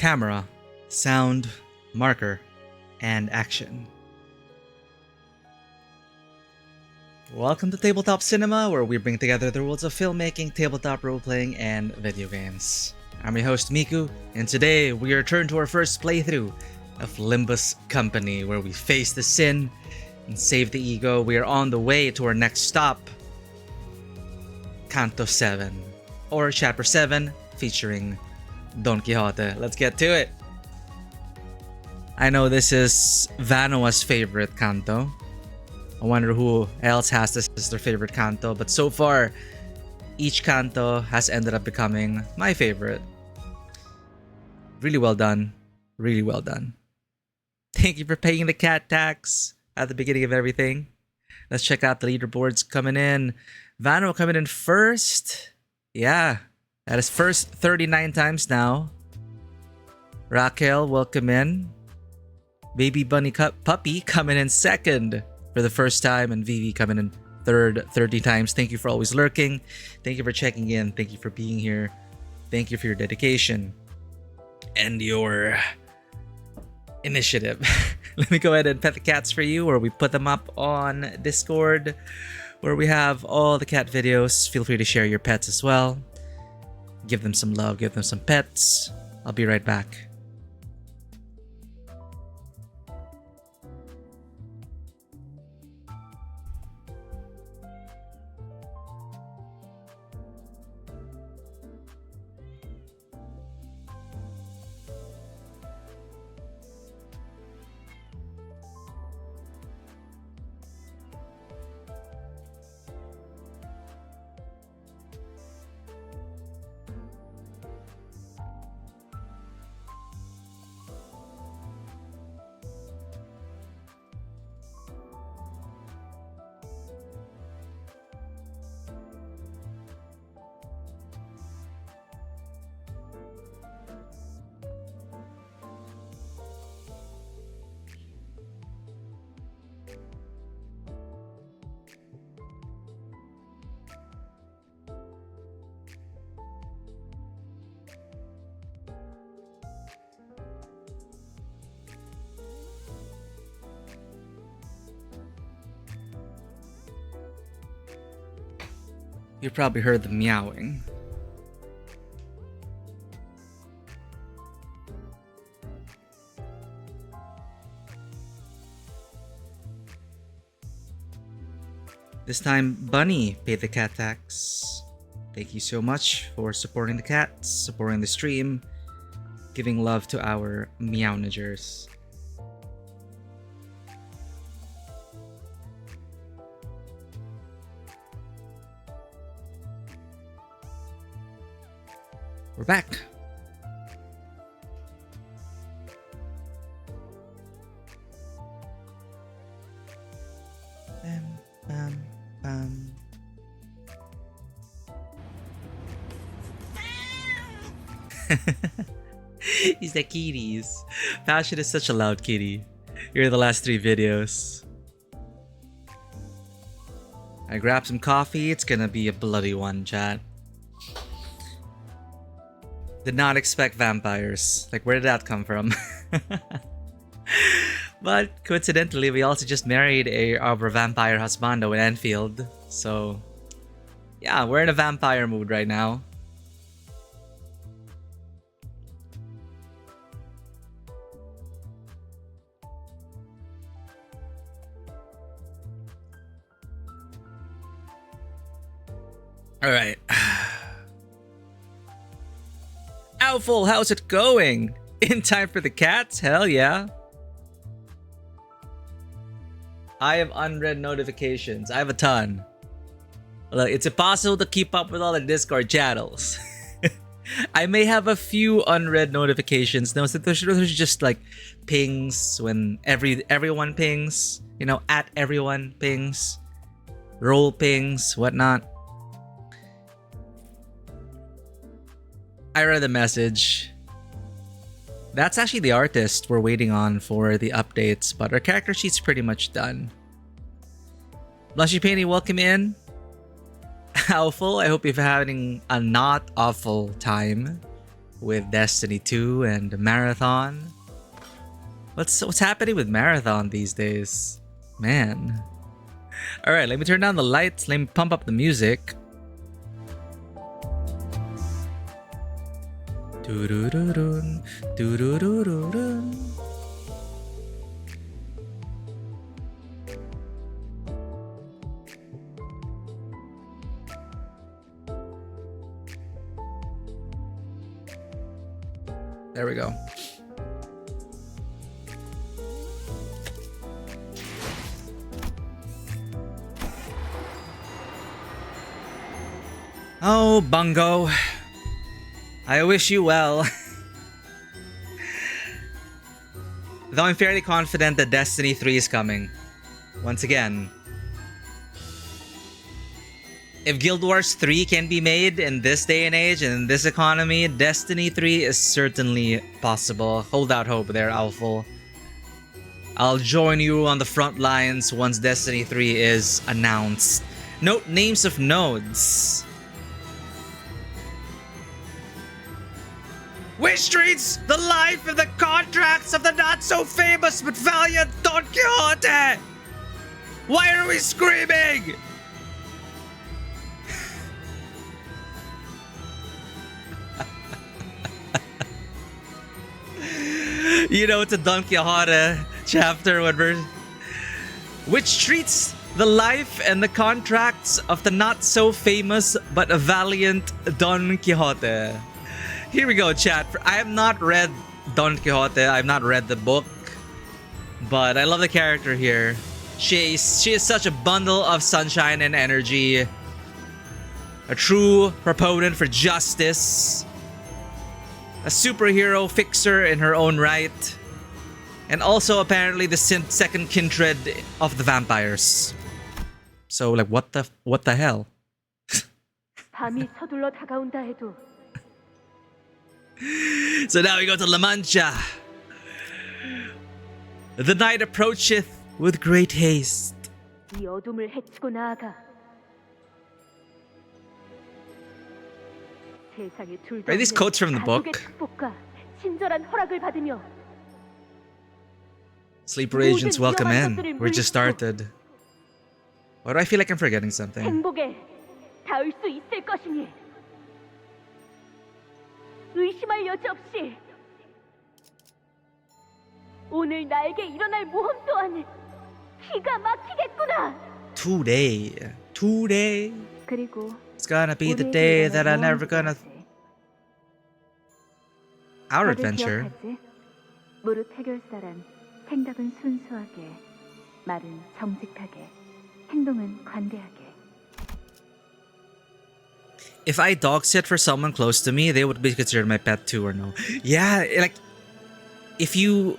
camera, sound, marker, and action. Welcome to Tabletop Cinema, where we bring together the worlds of filmmaking, tabletop role-playing, and video games. I'm your host Miku, and today we return to our first playthrough of Limbus Company, where we face the sin and save the ego. We are on the way to our next stop, Canto 7, or Chapter 7, featuring Don Quixote. Let's get to it! I know this is Vanoa's favorite Canto. I wonder who else has this as their favorite Canto, but so far, each Canto has ended up becoming my favorite. Really well done. Really well done. Thank you for paying the cat tax at the beginning of everything. Let's check out the leaderboards coming in. Vano coming in first. Yeah, at his first 39 times now. Raquel, welcome in. Baby Bunny Puppy coming in second for the first time, and Vivi coming in third 30 times. Thank you for always lurking. Thank you for checking in. Thank you for being here. Thank you for your dedication and your initiative. Let me go ahead and pet the cats for you, or we put them up on Discord, where we have all the cat videos. Feel free to share your pets as well. Give them some love, give them some pets. I'll be right back. You probably heard the meowing. This time, Bunny paid the cat tax. Thank you so much for supporting the cats, supporting the stream, giving love to our meownagers. We're back. Bam, bam, bam. He's the kitties. Passion is such a loud kitty. Here are the last 3 videos. I grabbed some coffee. It's gonna be a bloody one, chat. Did not expect vampires. Like, where did that come from? But coincidentally, we also just married our vampire husbando in Enfield. So, yeah, we're in a vampire mood right now. All right. Owlful, how's it going? In time for the cats? Hell yeah. I have unread notifications. I have a ton. Look, it's impossible to keep up with all the Discord channels. I may have a few unread notifications. No, so those are just like pings when everyone pings. You know, at everyone pings. Roll pings, whatnot. I read the message. That's actually the artist we're waiting on for the updates, but our character sheet's pretty much done. Blushy Penny, welcome in. Awful, I hope you're having a not awful time. with Destiny 2 and Marathon. What's happening with Marathon these days? Man. Alright, let me turn down the lights. Let me pump up the music. Doo-doo-doo-doo, doo-doo-doo-doo-doo. There we go. Oh, Bungo. I wish you well. Though I'm fairly confident that Destiny 3 is coming. Once again. If Guild Wars 3 can be made in this day and age and in this economy, Destiny 3 is certainly possible. Hold out hope there, Alful. I'll join you on the front lines once Destiny 3 is announced. Note names of nodes. Which treats the life and the contracts of the not-so-famous but valiant Don Quixote? Why are we screaming? You know, it's a Don Quixote chapter when we're... Which treats the life and the contracts of the not-so-famous but valiant Don Quixote. Here we go, chat. I have not read Don Quixote. I have not read the book. But I love the character here. She is such a bundle of sunshine and energy. A true proponent for justice. A superhero fixer in her own right. And also apparently the second kindred of the vampires. So like what the hell? So now we go to La Mancha. The night approacheth with great haste. Are these quotes from the book? Sleeper agents, welcome in. We're just started. Why do I feel like I'm forgetting something? 의심할 여지 없이 오늘 나에게 일어날 모험 또한 기가 막히겠구나. Today. 그리고 It's gonna be the day that I'm never gonna... Our adventure. 무릇 해결사란 생각은 순수하게, 말은 정직하게, 행동은 관대하게. If I dog sit for someone close to me, they would be considered my pet too or no? Yeah, like, if you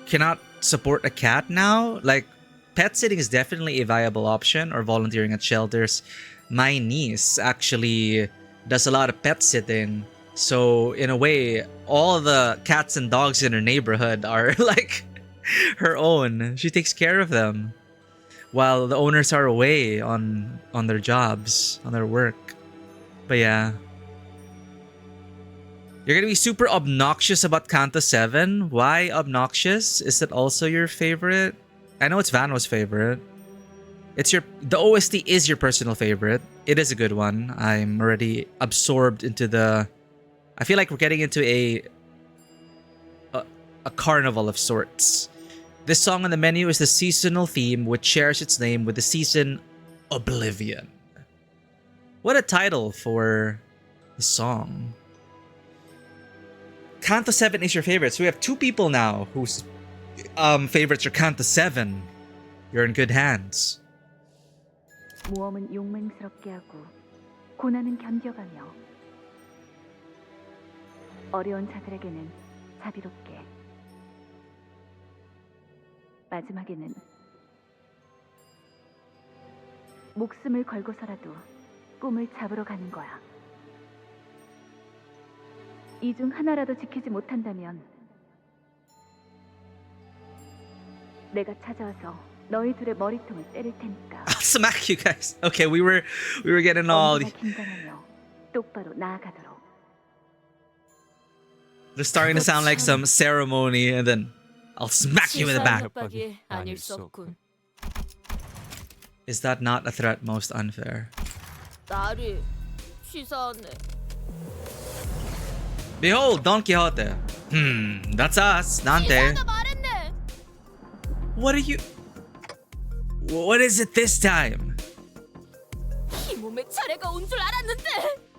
cannot support a cat now, like, pet sitting is definitely a viable option, or volunteering at shelters. My niece actually does a lot of pet sitting. So, in a way, all the cats and dogs in her neighborhood are, like, her own. She takes care of them while the owners are away on their jobs, on their work. But yeah. You're gonna be super obnoxious about Canto 7? Why obnoxious? Is it also your favorite? I know it's Vano's favorite. The OST is your personal favorite. It is a good one. I'm already absorbed into the... I feel like we're getting into a carnival of sorts. This song on the menu is the seasonal theme, which shares its name with the season Oblivion. What a title for the song. Canto 7 is your favorite. So we have two people now whose favorites are Canto 7. You're in good hands. 모험은 용맹스럽게 하고 고난은 견뎌가며 어려운 자들에게는 자비롭게 마지막에는 목숨을 걸고서라도 꿈을 잡으러 가는 거야. 이 중 하나라도 지키지 못한다면 내가 찾아와서 너희 둘의 머리통을 때릴 테니까. I'll smack you guys. Okay, we were getting all... 긴장하며 똑바로 나아가도록. They're starting to sound like some ceremony, and then I'll smack you in the back. 아닐 수 없군. Is that not a threat most unfair? 나리 치사하네. Behold, Don Quixote. That's us, Dante. 치사하다 말했네. What are you... What is it this time? 이 몸의 차례가 온 줄 알았는데.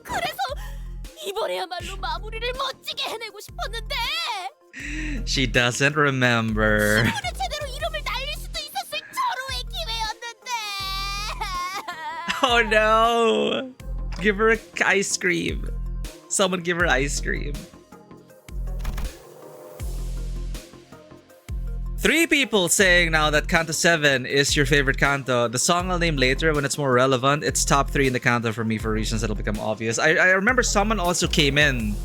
그래서 이번에야말로 마무리를 멋지게 해내고 싶었는데. She doesn't remember. 신문에 제대로 이름을 날릴 수도 있었을 절호의 기회였는데. Oh no! Give her ice cream. Someone give her ice cream. 3 people saying now that Canto 7 is your favorite canto. The song I'll name later when it's more relevant. It's top 3 in the canto for me for reasons that'll become obvious. I remember someone also came in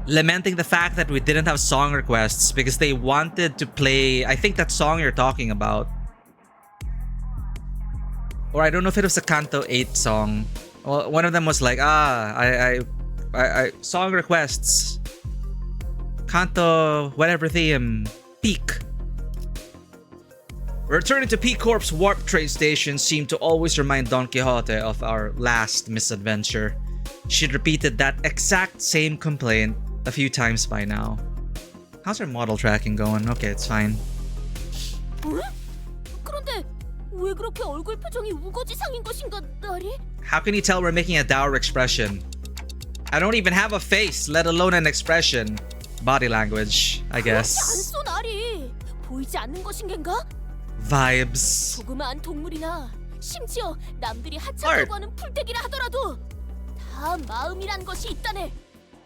lamenting the fact that we didn't have song requests because they wanted to play, I think, that song you're talking about. Or I don't know if it was a Canto 8 song. Well, one of them was like, I song requests. Canto, whatever theme. Peak. Returning to P Corp's warp train station seemed to always remind Don Quixote of our last misadventure. She'd repeated that exact same complaint a few times by now. How's our model tracking going? Okay, it's fine. 그런데 왜 그렇게 얼굴 표정이 우거지상인 것인가, 나리? How can you tell we're making a dour expression? I don't even have a face, let alone an expression. Body language, I guess. 않소, 나리. 보이지 않는 것인겐가? Vibes. 조그마한 동물이나 심지어 남들이 하찮다고 하는 풀떼기라 하더라도 다 마음이란 것이 있다네.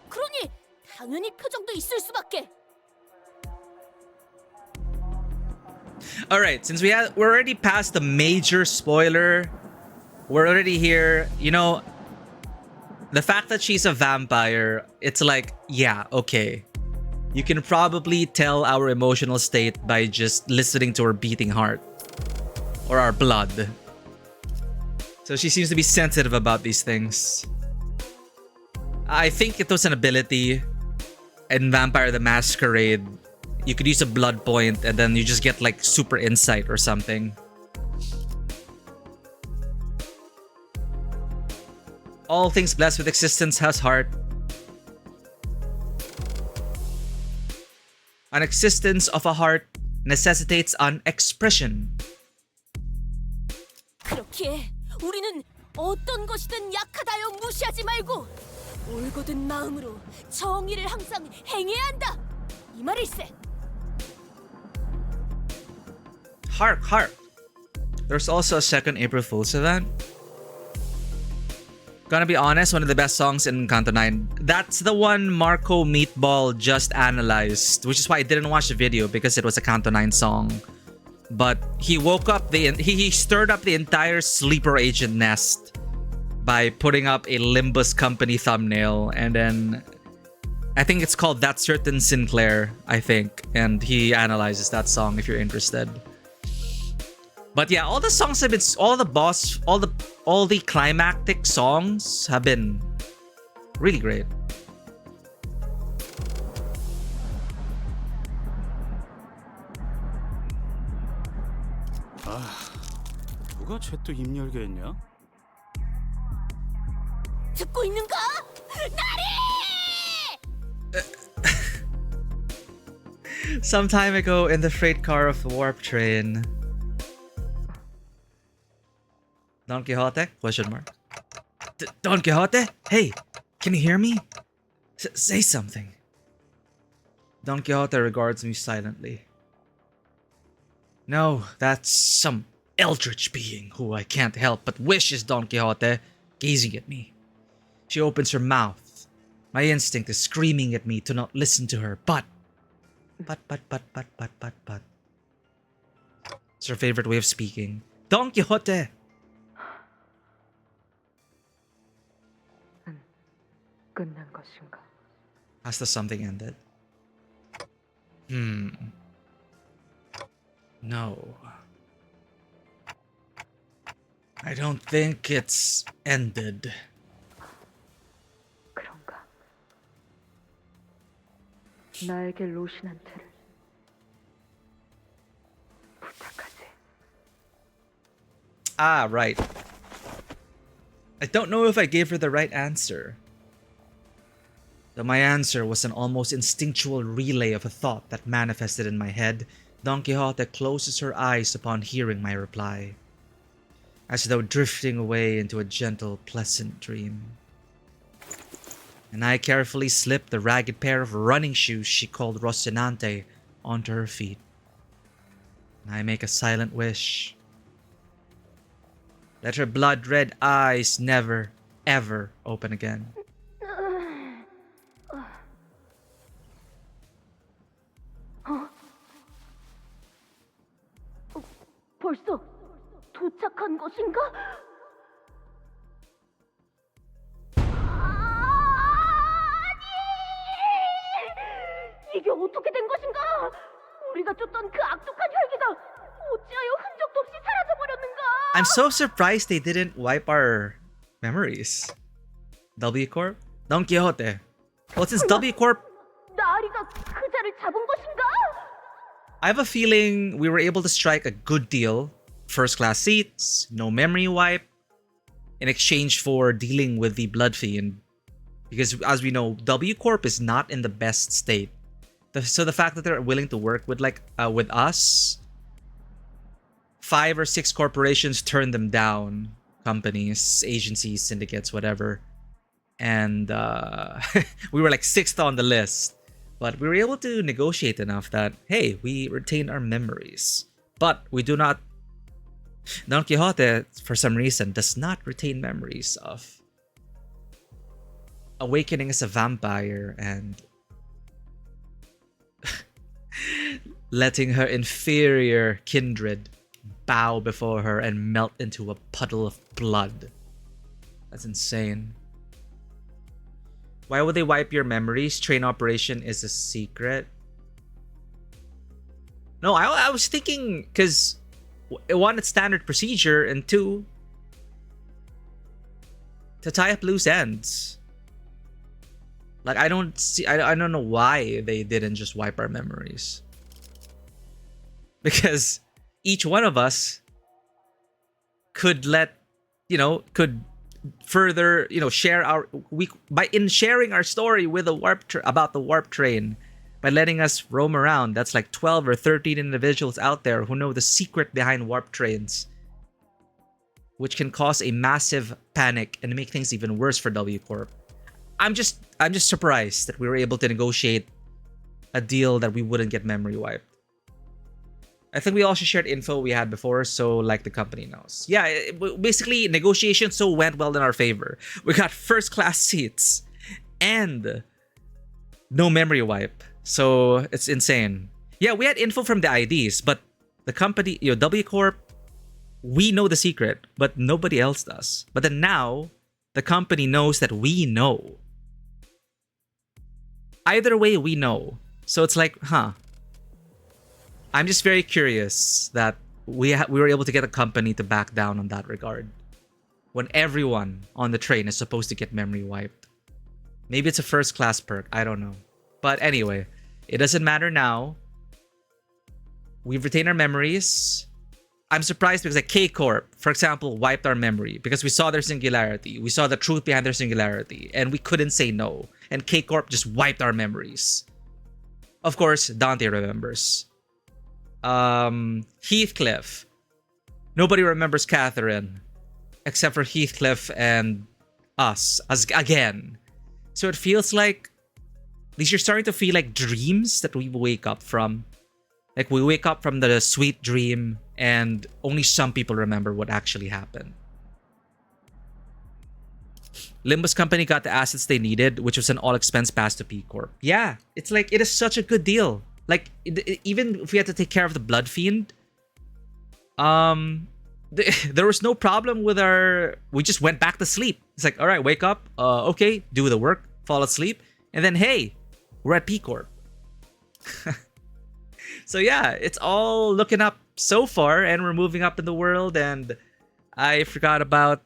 그러니 당연히 표정도 있을 수밖에. Alright, since we're already past the major spoiler, we're already here. You know, the fact that she's a vampire, it's like, yeah, okay. You can probably tell our emotional state by just listening to her beating heart. Or our blood. So she seems to be sensitive about these things. I think it was an ability in Vampire the Masquerade. You could use a blood point and then you just get like super insight or something. All things blessed with existence has heart. An existence of a heart necessitates an expression. 그렇기에 우리는 어떤 것이든 약하다여 무시하지 말고 올곧은 마음으로 정의를 항상 행해야 한다. 이 말일세. Hark, hark. There's also a second April Fool's event. Gonna be honest, one of the best songs in Canto 9. That's the one Marco Meatball just analyzed, which is why I didn't watch the video because it was a Canto 9 song. But he woke up he stirred up the entire sleeper agent nest by putting up a Limbus company thumbnail, and then I think it's called That Certain Sinclair, I think, and he analyzes that song if you're interested. But yeah, all the songs have been, all the climactic songs have been really great. 누가 쟤또 입 열게 했냐? 듣고 있는가? 나리! Some time ago in the freight car of the warp train. Don Quixote? Question mark. Don Quixote? Hey, can you hear me? Say something. Don Quixote regards me silently. No, that's some eldritch being who I can't help but wish is Don Quixote, gazing at me. She opens her mouth. My instinct is screaming at me to not listen to her, but. It's her favorite way of speaking. Don Quixote! 끝난 것인가? Has the something ended? No. I don't think it's ended. 나에게 로신한테를 부탁하지. Ah, right. I don't know if I gave her the right answer. Though my answer was an almost instinctual relay of a thought that manifested in my head, Don Quixote closes her eyes upon hearing my reply, as though drifting away into a gentle, pleasant dream. And I carefully slipped the ragged pair of running shoes she called Rocinante onto her feet. And I make a silent wish. Let her blood-red eyes never, ever open again. 벌써 도착한 것인가? 아니! 이게 어떻게 된 것인가? 우리가 쫓던 그 악독한 혈기가 어찌하여 흔적도 없이 사라져버렸는가? I'm so surprised they didn't wipe our memories. W Corp? Don Quixote. Well, since W Corp, 나리가 그자를 잡은 것인가? I have a feeling we were able to strike a good deal. First class seats, no memory wipe, in exchange for dealing with the Blood Fiend. Because as we know, W Corp is not in the best state. So the fact that they're willing to work with with us, 5 or 6 corporations turned them down. Companies, agencies, syndicates, whatever. And we were like 6th on the list. But we were able to negotiate enough that, hey, we retain our memories. But we do not... Don Quixote, for some reason, does not retain memories of awakening as a vampire and letting her inferior kindred bow before her and melt into a puddle of blood. That's insane. Why would they wipe your memories? Train operation is a secret. No, I was thinking because 1, it's standard procedure, and 2, to tie up loose ends. Like I don't know why they didn't just wipe our memories. Because each one of us could could further, share our in sharing our story with the about the warp train, by letting us roam around. That's like 12 or 13 individuals out there who know the secret behind warp trains, which can cause a massive panic and make things even worse for W Corp. I'm just surprised that we were able to negotiate a deal that we wouldn't get memory wiped. I think we also shared info we had before, so like the company knows. Yeah, basically negotiations so went well in our favor. We got first class seats and no memory wipe. So it's insane. Yeah, we had info from the IDs, but the company, W Corp, we know the secret, but nobody else does. But then now, the company knows that we know. Either way, we know. So it's like, I'm just very curious that we were able to get a company to back down on that regard, when everyone on the train is supposed to get memory wiped. Maybe it's a first class perk, I don't know. But anyway, it doesn't matter now. We've retained our memories. I'm surprised because like K-Corp, for example, wiped our memory because we saw their singularity. We saw the truth behind their singularity and we couldn't say no. And K-Corp just wiped our memories. Of course, Dante remembers. Heathcliff. Nobody remembers Catherine except for Heathcliff and us again. So it feels like these are starting to feel like dreams that we wake up from. Like we wake up from the sweet dream and only some people remember what actually happened. Limbus company got the assets they needed, which was an all-expense pass to P Corp. Yeah, it's like, it is such a good deal. Like, even if we had to take care of the Blood Fiend, there was no problem with we just went back to sleep. It's like, all right, wake up, okay, do the work, fall asleep, and then, hey, we're at P Corp. So yeah, it's all looking up so far, and we're moving up in the world, and I forgot about,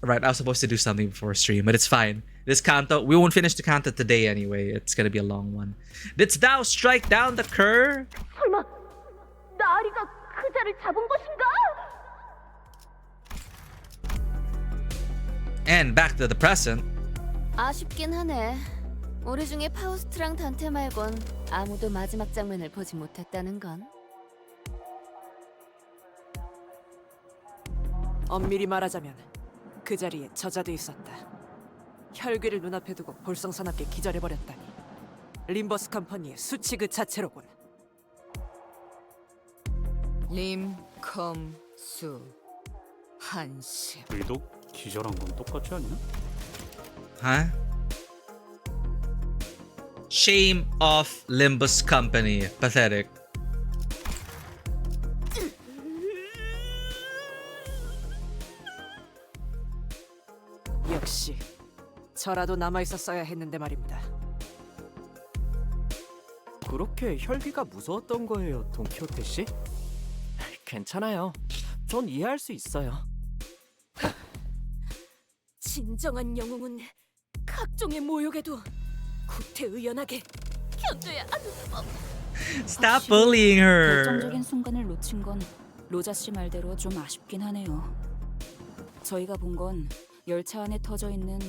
Right, I was supposed to do something before stream, but it's fine. This Canto, we won't finish the Canto today anyway. It's gonna be a long one. Didst thou strike down the cur? 설마 나리가 그 자를 잡은 것인가? And back to the present. 아쉽긴 하네. 우리 중에 파우스트랑 단테 말곤 아무도 마지막 장면을 보지 못했다는 건. 엄밀히 말하자면 그 자리에 저자도 있었다. 혈귀를 눈앞에 두고 볼썽사납게 기절해버렸다니. 림버스 컴퍼니의 수치 그 자체로군. 림컴수 한심. 의독 기절한 건 똑같지 않냐? Huh? Shame of Limbus Company. Pathetic. 역시 저라도 남아있었어야 했는데 말입니다. 그렇게 혈기가 무서웠던 거예요, 돈키호테 씨? 괜찮아요. 전 이해할 수 있어요. 진정한 영웅은 각종의 모욕에도 구태의연하게 견뎌야 하는 법. Stop bullying her. 결정적인 순간을 놓친 건 로자 씨 말대로 좀 아쉽긴 하네요. 저희가 본 건 열차 안에 터져 있는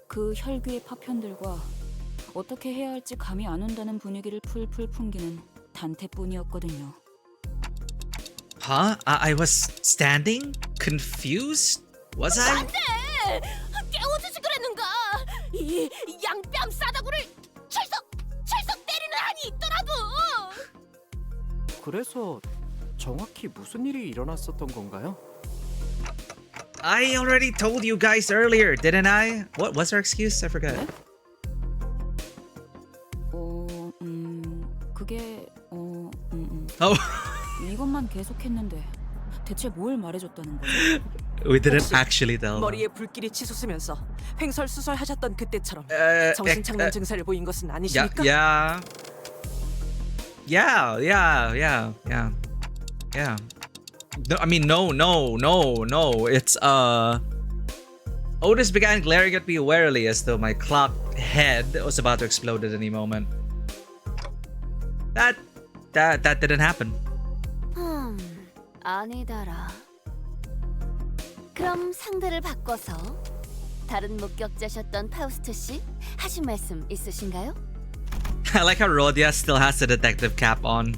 그 혈귀의 파편들과 어떻게 해야 할지 감이 안 온다는 분위기를 풀풀 풍기는 단테뿐이었거든요. Huh? I was standing? Confused? Was I? 안돼! 깨워주지 그랬는가? 이 양뺨 싸다구를 철썩 때리는 한이 있더라도. 그래서 정확히 무슨 일이 일어났었던 건가요? I already told you guys earlier, didn't I? What was our excuse? I forgot. 그게 Oh. 이것만 계속했는데 대체 뭘 말해줬다는 거죠? We didn't 혹시 actually tell. 머리에 불길이 치솟으면서 횡설수설하셨던 그때처럼 Uh, 정신착란 증세를 보인 것은 아니십니까? Yeah. No, I mean, no. It's Otis began glaring at me warily as though my clock head was about to explode at any moment. That didn't happen. 아니다라. 그럼 상대를 바꿔서 다른 목격자셨던 파우스트 씨 하신 말씀 있으신가요? I like how Rodia still has the detective cap on.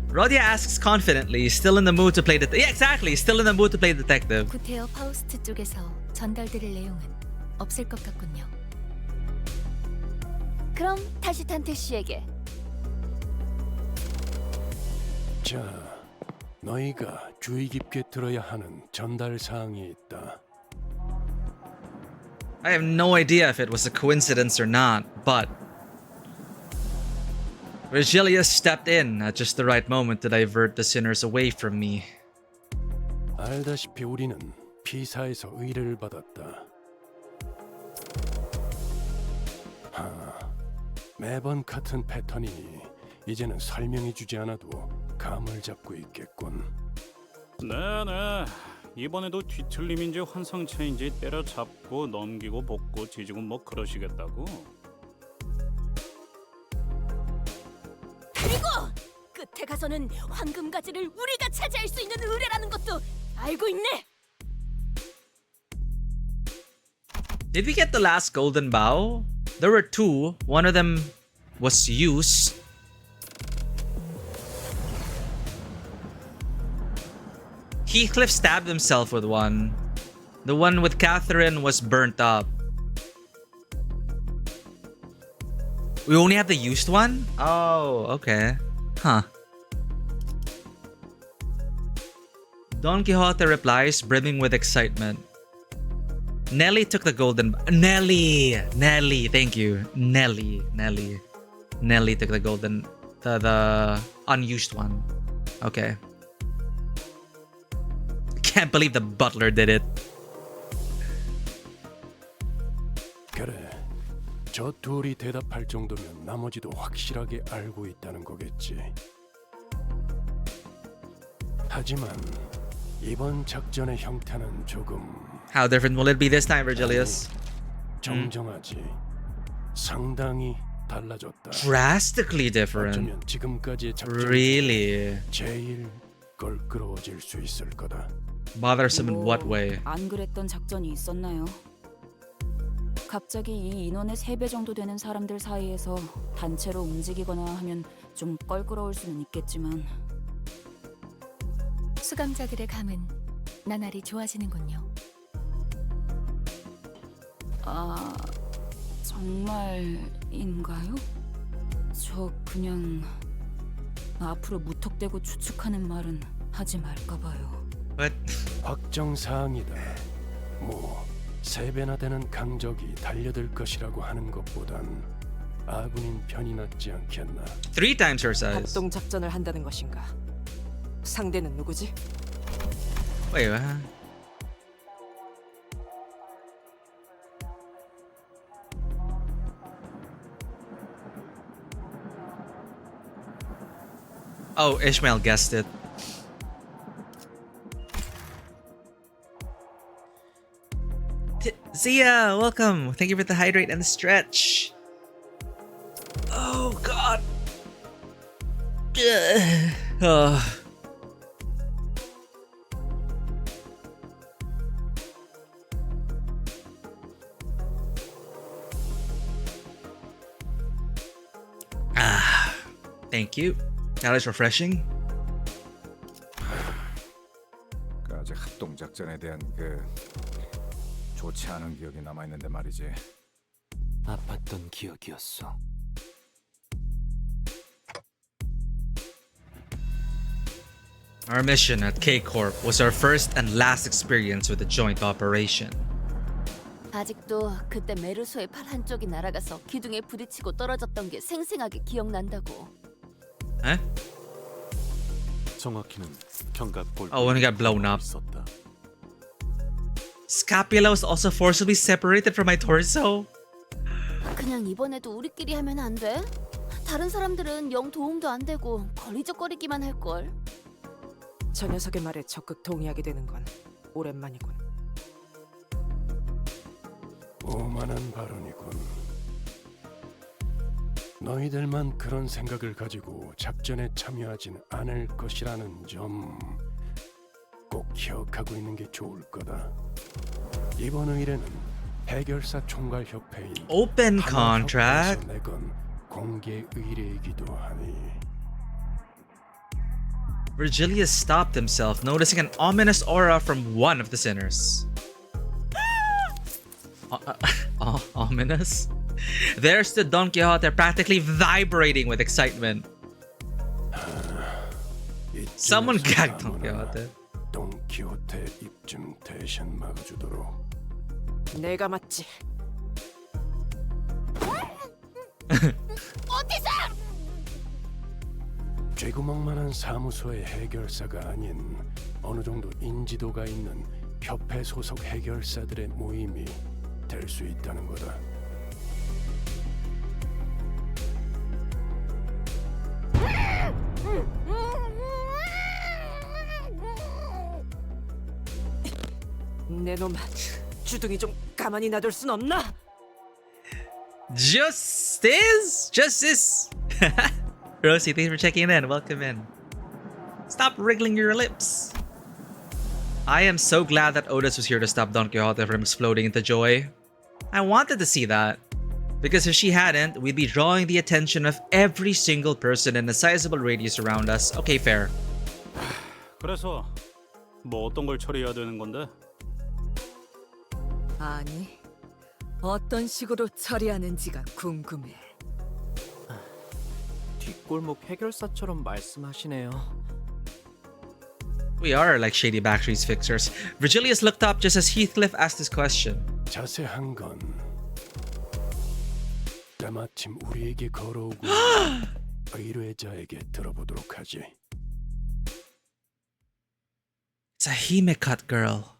Rodia asks confidently, still in the mood to play yeah, exactly, still in the mood to play detective. 구테어 파우스트 쪽에서 전달드릴 내용은 없을 것 같군요. 그럼 다시 탄테 씨에게. 자, 너희가 주의 깊게 들어야 하는 전달 사항이 있다. I have no idea if it was a coincidence or not, but Virgilius stepped in at just the right moment to divert the sinners away from me. 알다시피 우리는 피사에서 의뢰를 받았다. 매번 같은 패턴이니 이제는 설명해주지 않아도 감을 잡고 있겠군. 네네. 이번에도 뒤틀림인지 환상체인지 때려잡고 넘기고 볶고 뒤지고 뭐 그러시겠다고? 그리고 끝에 가서는 황금가지를 우리가 차지할 수 있는 의뢰라는 것도 알고 있네. Did we get the last golden bow? There were two. One of them was used. Heathcliff stabbed himself with one. The one with Catherine was burnt up. We only have the used one? Oh, okay. Huh. Don Quixote replies, brimming with excitement. Nelly took the golden... Nelly! Thank you. Nelly took the golden... The unused one. Okay. Can't believe the butler did it. 그래, 저 둘이 대답할 정도면 나머지도 확실하게 알고 있다는 거겠지. 하지만 이번 작전의 형태는 조금 How different will it be this time, Virgilius? 정정하지. 상당히 달라졌다. Drastically different. 어쩌면 지금까지의 작전 Really? 제일 껄끄러워질 수 있을 거다. Bothersome in what way? 안 그랬던 작전이 있었나요? 갑자기 이 인원의 3배 정도 되는 사람들 사이에서 단체로 움직이거나 하면 좀 껄끄러울 수는 있겠지만 수감자들의 감은 나날이 좋아지는군요. 아... 정말인가요? 저 그냥 앞으로 무턱대고 추측하는 말은 하지 말까 봐요. But 확정 사항이다. 뭐 3배나 되는 강적이 달려들 것이라고 하는 것보단 아군인 편이 낫지 않겠나. 3 times her size. 합동 작전을 한다는 것인가? 상대는 누구지? Wait, what? Oh, Ishmael guessed it. Zia, welcome. Thank you for the hydrate and the stretch. Oh God. Oh. Ah, thank you. That is refreshing. 아직 합동 작전에 대한 좋지 않은 기억이 남아 있는데 말이지. 아팠던 기억이었어. Our mission at K-Corp was our first and last experience with a joint operation. 아직도 그때 메르소의 팔 한쪽이 날아가서 기둥에 부딪히고 떨어졌던 게 생생하게 기억난다고. Huh? 정확히는 견갑골. Oh, when it got blown up. 있었다. Scapula was also forcibly separated from my torso. 그냥 이번에도 우리끼리 하면 안 돼? 다른 사람들은 영 도움도 안 되고 걸리적거리기만 할 걸. 저 녀석의 말에 적극 동의하게 되는 건 오랜만이군. 오만한 발언이군. 너희들만 그런 생각을 가지고 작전에 참여하진 않을 것이라는 점 꼭 기억하고 있는 게 좋을 거다. 이번 의뢰는 해결사 총괄 협회인 Open contract. 내건 공개 의뢰이기도 하니. Virgilius stopped himself, noticing an ominous aura from one of the sinners. Ominous? There stood Don Quixote, practically vibrating with excitement. Someone gagged Don Quixote. 돈키호테 입좀 대신 막아주도록. 내가 맞지. 어디서? 쥐구멍만한 사무소의 해결사가 아닌 어느 정도 인지도가 있는 협회 소속 해결사들의 모임이 될 수 있다는 거다. 내놈 주둥이 좀 가만히 놔둘 순 없나? Justice! Justice! Rosie, thanks for checking in. Welcome in. Stop wriggling your lips. I am so glad that Otis was here to stop Don Quixote from exploding into joy. I wanted to see that. Because if she hadn't, we'd be drawing the attention of every single person in a sizable radius around us. Okay, fair. 그래서 뭐 어떤 걸 처리해야 되는 건데? 아니, 어떤 식으로 처리하는지가 궁금해. 뒷골목 해결사처럼 말씀하시네요. We are like shady Backstreet's fixers. Virgilius looked up just as Heathcliff asked his question. 자세한 건 때마침 우리에게 걸어오고 의뢰자에게 들어보도록 하지. It's a Hime-cut girl.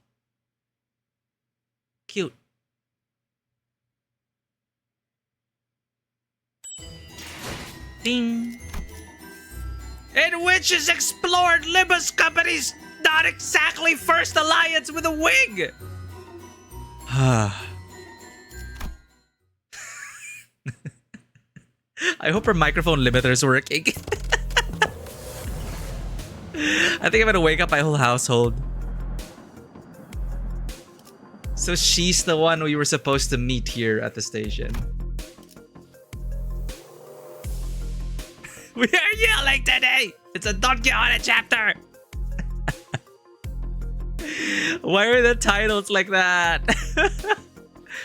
Cute. Ding. In which is explored Limbus Company's not exactly first alliance with a wig! I hope her microphone limiter is working. I think I'm gonna wake up my whole household. So she's the one we were supposed to meet here at the station. We are yelling today! It's a Don Quixote chapter! Why are the titles like that?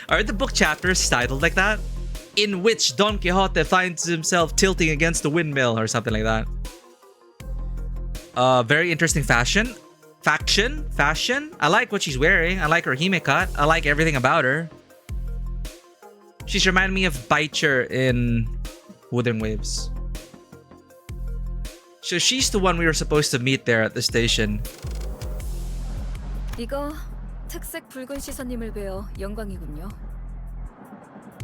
Are the book chapters titled like that? In which Don Quixote finds himself tilting against the windmill or something like that. Very interesting fashion. Fashion. I like what she's wearing. I like her hime cut. I like everything about her. She's reminding me of Baicher in Wooden Waves. So she's the one we were supposed to meet there at the station. 이거 특색 붉은 시선님을 뵈어 영광이군요.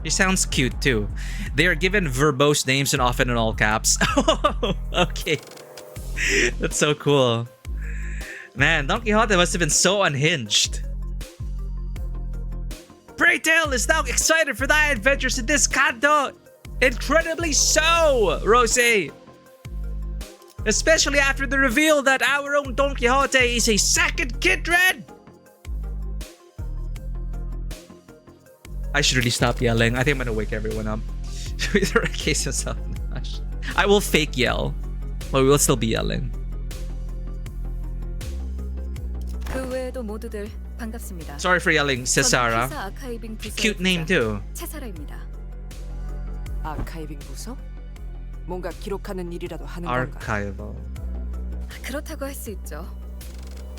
She sounds cute too. They are given verbose names and often in all caps. Okay. That's so cool. Man, Don Quixote must have been so unhinged. Pray tell is now excited for thy adventures in this Canto. Incredibly so, Rosé. Especially after the reveal that our own Don Quixote is a second kindred. I should really stop yelling. I think I'm gonna wake everyone up. I will fake yell, but we will still be yelling. 그 외에도 모두들 반갑습니다. Sorry for yelling, Cesara. 저는 피사 아카이빙 부서의 Cute name 부장, too. 채사라입니다. 아카이빙 부서? 뭔가 기록하는 일이라도 하는 건가? Archival. 그렇다고 할 수 있죠.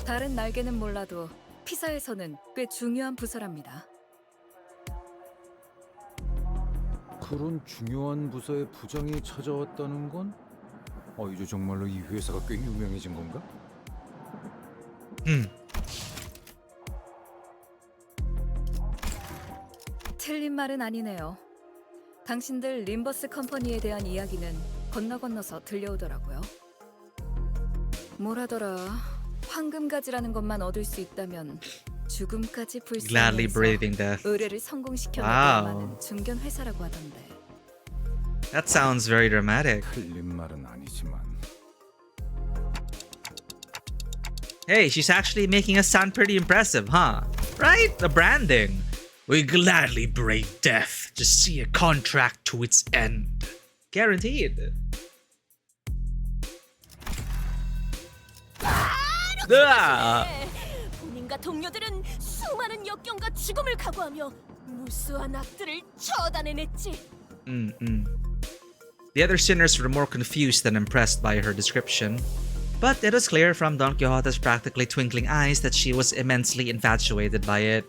다른 날개는 몰라도 피사에서는 꽤 중요한 부서랍니다. 그런 중요한 부서의 부장이 찾아왔다는 건 이제 정말로 이 회사가 꽤 유명해진 건가? 틀린 말은 아니네요. 당신들 림버스 컴퍼니에 대한 이야기는 건너서 들려오더라고요. 뭐라더라. 황금가지라는 것만 얻을 수 있다면 죽음까지 Gladly 불사하면서 braving death. 의뢰를 성공시켜내고 Wow. 많은 중견 회사라고 하던데. That sounds very dramatic. 틀린 말은 아니지만. Hey, she's actually making us sound pretty impressive, huh? Right? The branding. We gladly brave death to see a contract to its end. Guaranteed. 본인과 동료들은 수많은 역경과 죽음을 각오하며 무수한 악들을 처단해냈지. The other sinners were more confused than impressed by her description. But it was clear from Don Quixote's practically twinkling eyes that she was immensely infatuated by it.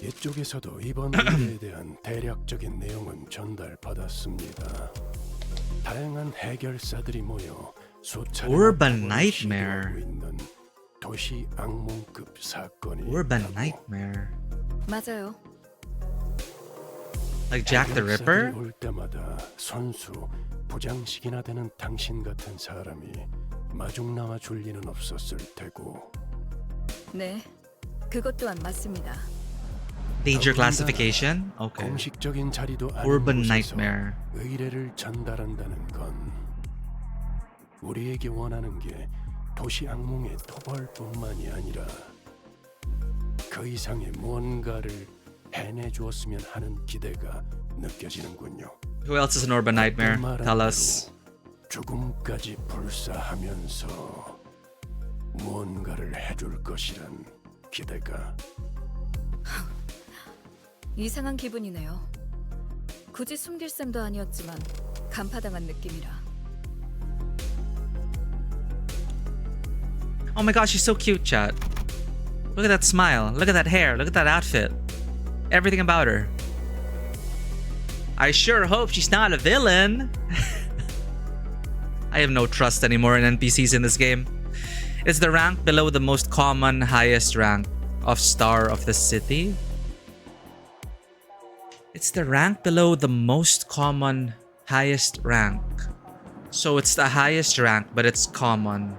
이쪽에서도 이번 일에 대한 대략적인 내용은 전달받았습니다. 다양한 해결사들이 모여 수차례 Urban Nightmare. 있는 도시 악몽급 사건이 Urban 있다고. Nightmare. 맞아요. Like Jack the Ripper? 해결사들이 올 때마다 선수 부장식이나 되는 당신 같은 사람이 마중 나와 줄 리는 없었을 테고. 네, 그것 또한 맞습니다. Danger classification? Okay. 공식적인 자리도 아닌 Urban 곳에서 Nightmare. 의뢰를 전달한다는 건 우리에게 원하는 게 도시 악몽의 토벌뿐만이 아니라 그 이상의 무언가를 해내 주었으면 하는 기대가 느껴지는군요. Who else is an Urban Nightmare? Tell us. 죽음까지 불사하면서 무언가를 해줄 것이란 기대가. 이상한 기분이네요. 굳이 숨길 셈도 아니었지만 간파당한 느낌이라. Oh my gosh, she's so cute, chat. Look at that smile. Look at that hair. Look at that outfit. Everything about her. I sure hope she's not a villain. I have no trust anymore in NPCs in this game. It's the rank below the most common highest rank of Star of the City. It's the rank below the most common highest rank. So it's the highest rank, but it's common.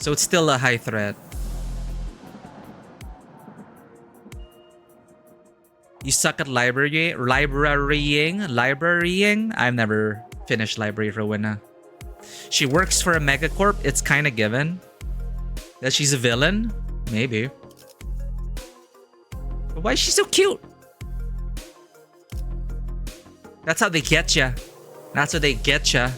So it's still a high threat. You suck at librarying? I've never finished Library for Winna. She works for a megacorp. It's kind of given. That she's a villain? Maybe. But why is she so cute? That's how they get ya. That's how they get ya.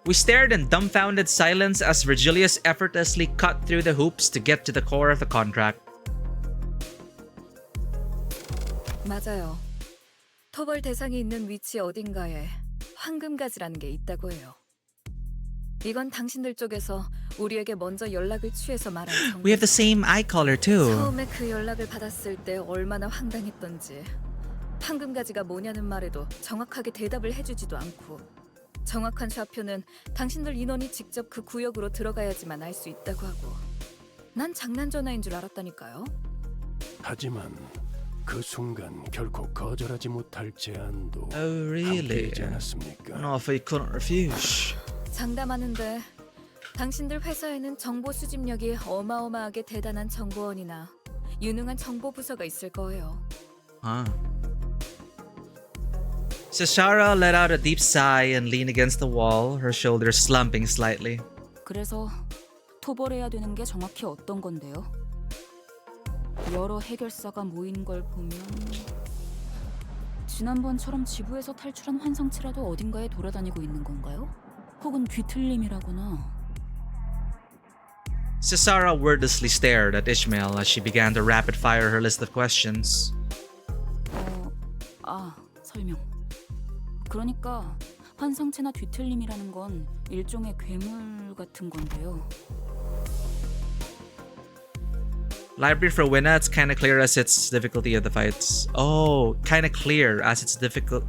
We stared in dumbfounded silence as Virgilius effortlessly cut through the hoops to get to the core of the contract. 맞아요. 토벌 대상이 있는 위치 어딘가에 황금가지라는 게 있다고 해요. 이건 당신들 쪽에서 우리에게 먼저 연락을 취해서 말한 정보. We have the same eye color too. 처음에 그 연락을 받았을 때 얼마나 황당했던지. 황금가지가 뭐냐는 말에도 정확하게 대답을 해주지도 않고. 정확한 좌표는 당신들 인원이 직접 그 구역으로 들어가야지만 알 수 있다고 하고. 난 장난 전화인 줄 알았다니까요. 하지만 그 순간 결코 거절하지 못할 제안도 Oh really? 함께이지 않았습니까? An offer you couldn't refuse. 장담하는데 당신들 회사에는 정보 수집력이 어마어마하게 대단한 정보원이나 유능한 정보 부서가 있을 거예요. Huh. Cesara let out a deep sigh and leaned against the wall, her shoulders slumping slightly. 그래서 토벌해야 되는 게 정확히 어떤 건데요? 여러 해결사가 모인 걸 보면 지난번처럼 지부에서 탈출한 환상체라도 어딘가에 돌아다니고 있는 건가요? 혹은 뒤틀림이라거나. Cesara wordlessly stared at Ishmael as she began to rapid fire her list of questions. 설명. 그러니까 환상체나 뒤틀림이라는 건 일종의 괴물 같은 건데요. Library for Winna, it's kind of clear as its difficulty of the fights. Oh, kind of clear as its difficult.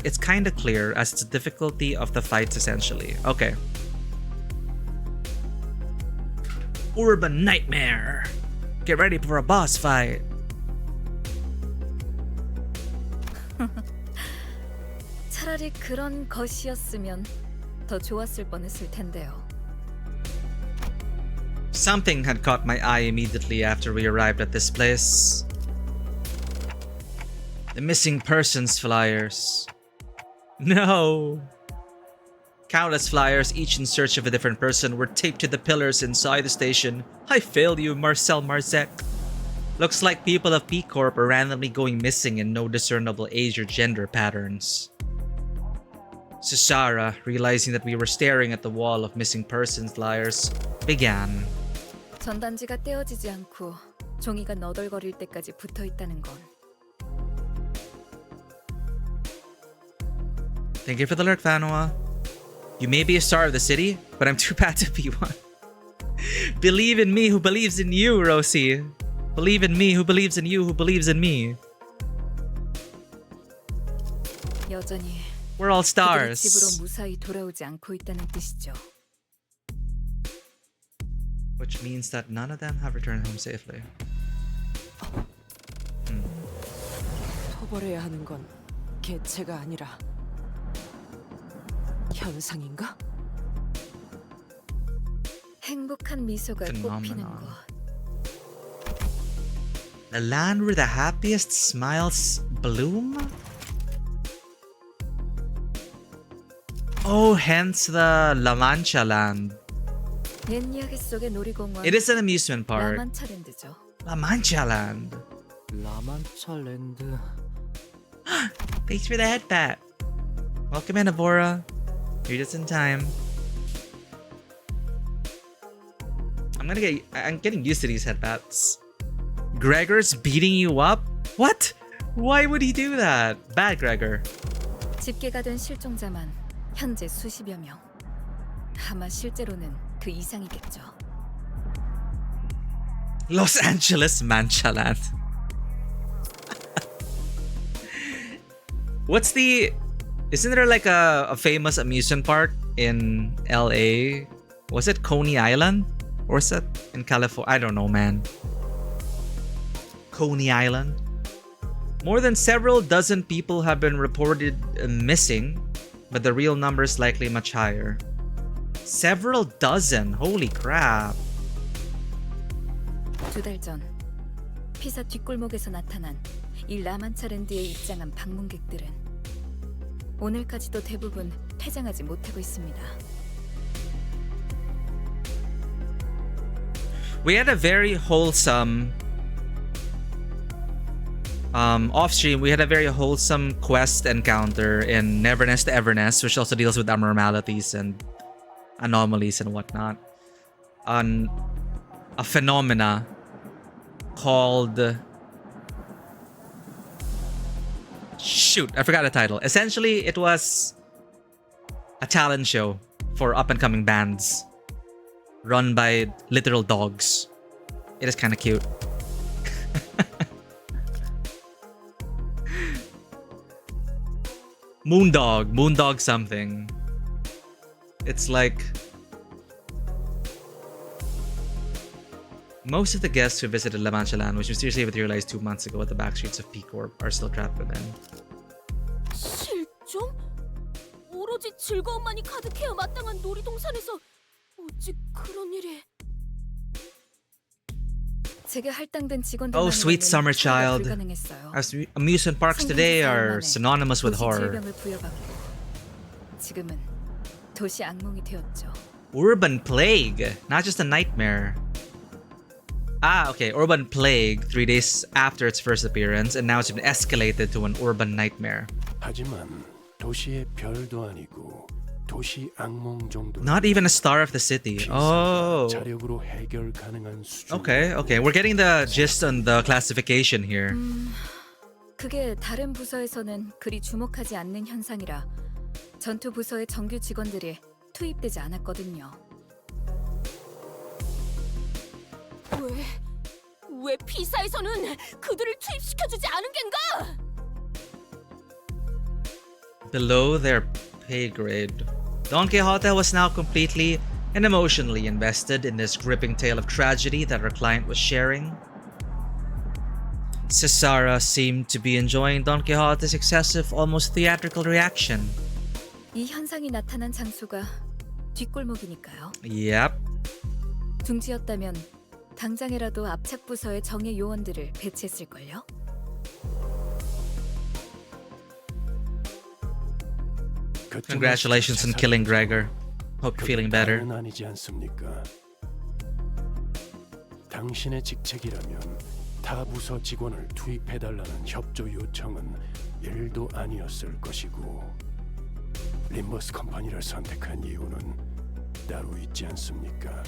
It's kind of clear as its difficulty of the fights, essentially. Okay. Urban Nightmare. Get ready for a boss fight. 차라리 그런 것이었으면 더 좋았을 뻔했을 텐데요. Something had caught my eye immediately after we arrived at this place. The missing persons flyers. No! Countless flyers, each in search of a different person, were taped to the pillars inside the station. I fail you, Marcel Marzek. Looks like people of P Corp are randomly going missing in no discernible age or gender patterns. Cesara, realizing that we were staring at the wall of missing persons flyers, began. 전단지가 떼어지지 않고 종이가 너덜거릴 때까지 붙어 있다는 건. Thank you for the lurk, Vanua. You may be a star of the city, but I'm too bad to be one. Believe in me who believes in you, Rosie. Believe in me who believes in you who believes in me. 여전히 We're all 그들이 stars. 집으로 무사히 돌아오지 않고 있다는 뜻이죠. Which means that none of them have returned home safely. 토벌해야 하는 건 개체가 아니라 현상인가? 행복한 미소가 꽃피는 Phenomenon. 곳. The land where the happiest smiles bloom? Oh, hence the La Mancha land. 옛 이야기 속의 놀이공원. It is an amusement park. 라만차랜드죠. La Mancha land. 라만차 랜드. Thanks for the headbat. Welcome in, Avora. You're just in time. I'm getting used to these headbats. Gregor's beating you up? What? Why would he do that? Bad Gregor. 집계가 된 실종자만 현재 수십여 명. 아마 실제로는 그 이상이겠죠. Los Angeles Manchaland. What's the... Isn't there like a famous amusement park in LA? Was it Coney Island? Or was it in California? I don't know, man. Coney Island? More than several dozen people have been reported missing, but the real number is likely much higher. Several dozen. Holy crap. 2달 전 피사 뒷골목에서 나타난 이 라만차랜드에 입장한 방문객들은 오늘까지도 대부분 퇴장하지 못하고 있습니다. We had a very wholesome off-stream. We had a very wholesome quest encounter in Neverness to Everness, which also deals with abnormalities and anomalies and whatnot, on a phenomena called, shoot, I forgot the title. Essentially, it was a talent show for up-and-coming bands run by literal dogs. It is kind of cute. Moondog something. It's like most of the guests who visited La Mancha Land, which mysteriously materialized 2 months ago at the back streets of P Corp, are still trapped within. 실종? 오로지 즐거움만이 가득해야 마땅한 놀이동산에서 어찌 그런 일이? 제게 할당된 직원들 Oh, sweet summer child. Amusement parks today are synonymous with horror. 질병을 부여받고 지금은 도시 악몽이 되었죠. Urban plague, not just a nightmare. Ah, okay, urban plague 3 days after its first appearance, and now it's been escalated to an urban nightmare. 하지만 도시의 별도 아니고 도시 악몽 정도. Not even a star of the city. Oh. 자력으로 해결 가능한 수준. Okay, okay. We're getting the gist on the classification here. 그게 다른 부서에서는 그리 주목하지 않는 현상이라 전투 부서의 정규 직원들이 투입되지 않았거든요. 왜 피사에서는 그들을 투입시켜주지 않은 겐가? Below their pay grade. Don Quixote was now completely and emotionally invested in this gripping tale of tragedy that our client was sharing. Cesara seemed to be enjoying Don Quixote's excessive, almost theatrical reaction. 이 현상이 나타난 장소가 뒷골목이니까요. Yep. 둥지였다면 당장이라도 압착 부서의 정예 요원들을 배치했을걸요? Congratulations on killing Gregor. Hope you're feeling better. 아니지 않습니까? 당신의 직책이라면 타 부서 직원을 투입해달라는 협조 요청은 일도 아니었을 것이고 림버스 컴퍼니를 선택한 이유는 따로 있지 않습니까?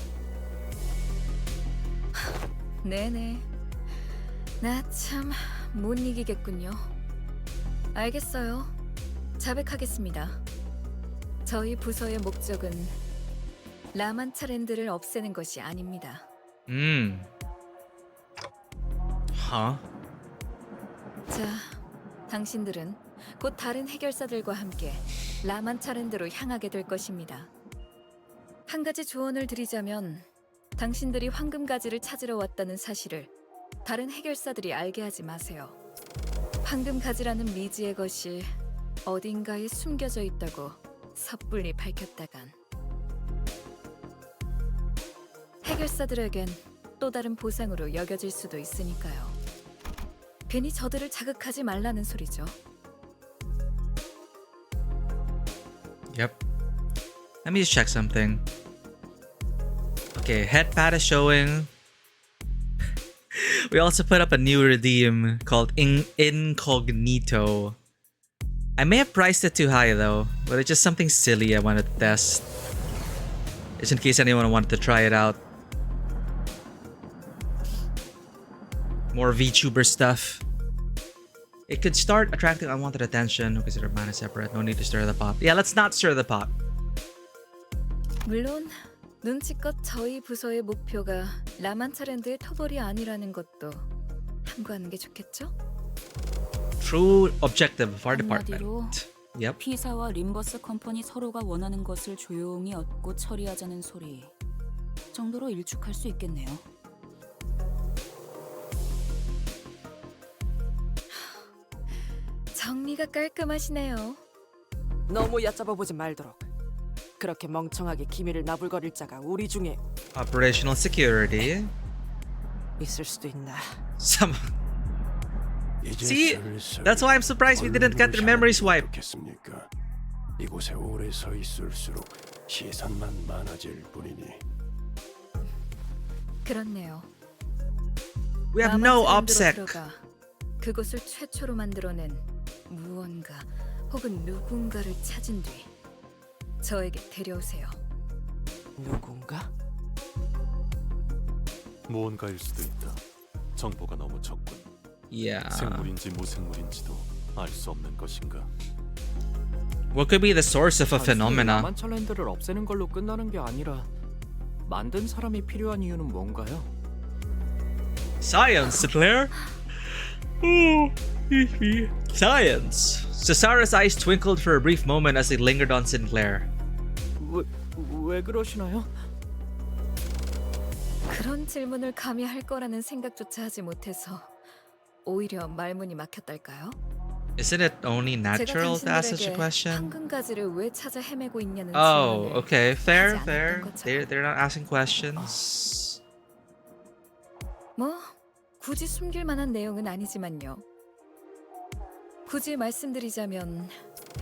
네네. 나 참 못 이기겠군요. 알겠어요. 자백하겠습니다. 저희 부서의 목적은 라만차랜드를 없애는 것이 아닙니다. Huh? 자, 당신들은 곧 다른 해결사들과 함께 라만차랜드로 향하게 될 것입니다. 한 가지 조언을 드리자면 당신들이 황금가지를 찾으러 왔다는 사실을 다른 해결사들이 알게 하지 마세요. 황금가지라는 미지의 것이 어딘가에 숨겨져 있다고 섣불리 밝혔다간 해결사들에겐 또 다른 보상으로 여겨질 수도 있으니까요. 괜히 저들을 자극하지 말라는 소리죠. Yep. Let me just check something. Okay, head pad is showing. We also put up a new redeem called Incognito. I may have priced it too high though, but it's just something silly I wanted to test. Just in case anyone wanted to try it out. More VTuber stuff. It could start attracting unwanted attention. Consider mana separate. No need to stir the pot. Yeah, let's not stir the pot. 물론 눈치껏 저희 부서의 목표가 라만차랜드의 터벌이 아니라는 것도 함구하는 게 좋겠죠? True objective of our 한마디로 department. Yep. 피사와 림버스 컴퍼니 서로가 원하는 것을 조용히 얻고 처리하자는 소리 정도로 일축할 수 있겠네요. 정리가 깔끔하시네요. 너무 얕잡아 보지 말도록. 그렇게 멍청하게 기밀을 나불거릴 자가 우리 중에 Operational security. 있을 수도 있나. Some. 이제 See, 슬슬 that's why I'm surprised we didn't get their memories wiped. 좋겠습니까? 이곳에 오래 서 있을수록 시선만 많아질 뿐이니. 그렇네요. We have no 남한 OPSEC. 트렌드로 들어가 그곳을 최초로 만들어낸 무언가 혹은 누군가를 찾은 뒤 저에게 데려오세요. 누군가? 무언가일 수도 있다. 정보가 너무 적군. Yeah. 생물인지 무생물인지도 알 수 없는 것인가? What could be the source of a phenomena? 라만찰랜드를 없애는 걸로 끝나는 게 아니라 만든 사람이 필요한 이유는 뭔가요? Science, Sinclair. Science. Cesara's eyes twinkled for a brief moment as he lingered on Sinclair. 왜 그러시나요? 그런 질문을 감히 할 거라는 생각조차 하지 못해서 오히려 말문이 막혔달까요? Isn't it only natural to ask such a 당신들에게 question? 황금가지를 왜 찾아 헤매고 있냐는 Oh, 질문을 okay. Fair, 하지 fair. 않았던 것처럼. They're not asking questions. 뭐 굳이 숨길 만한 내용은 아니지만요. 굳이 말씀드리자면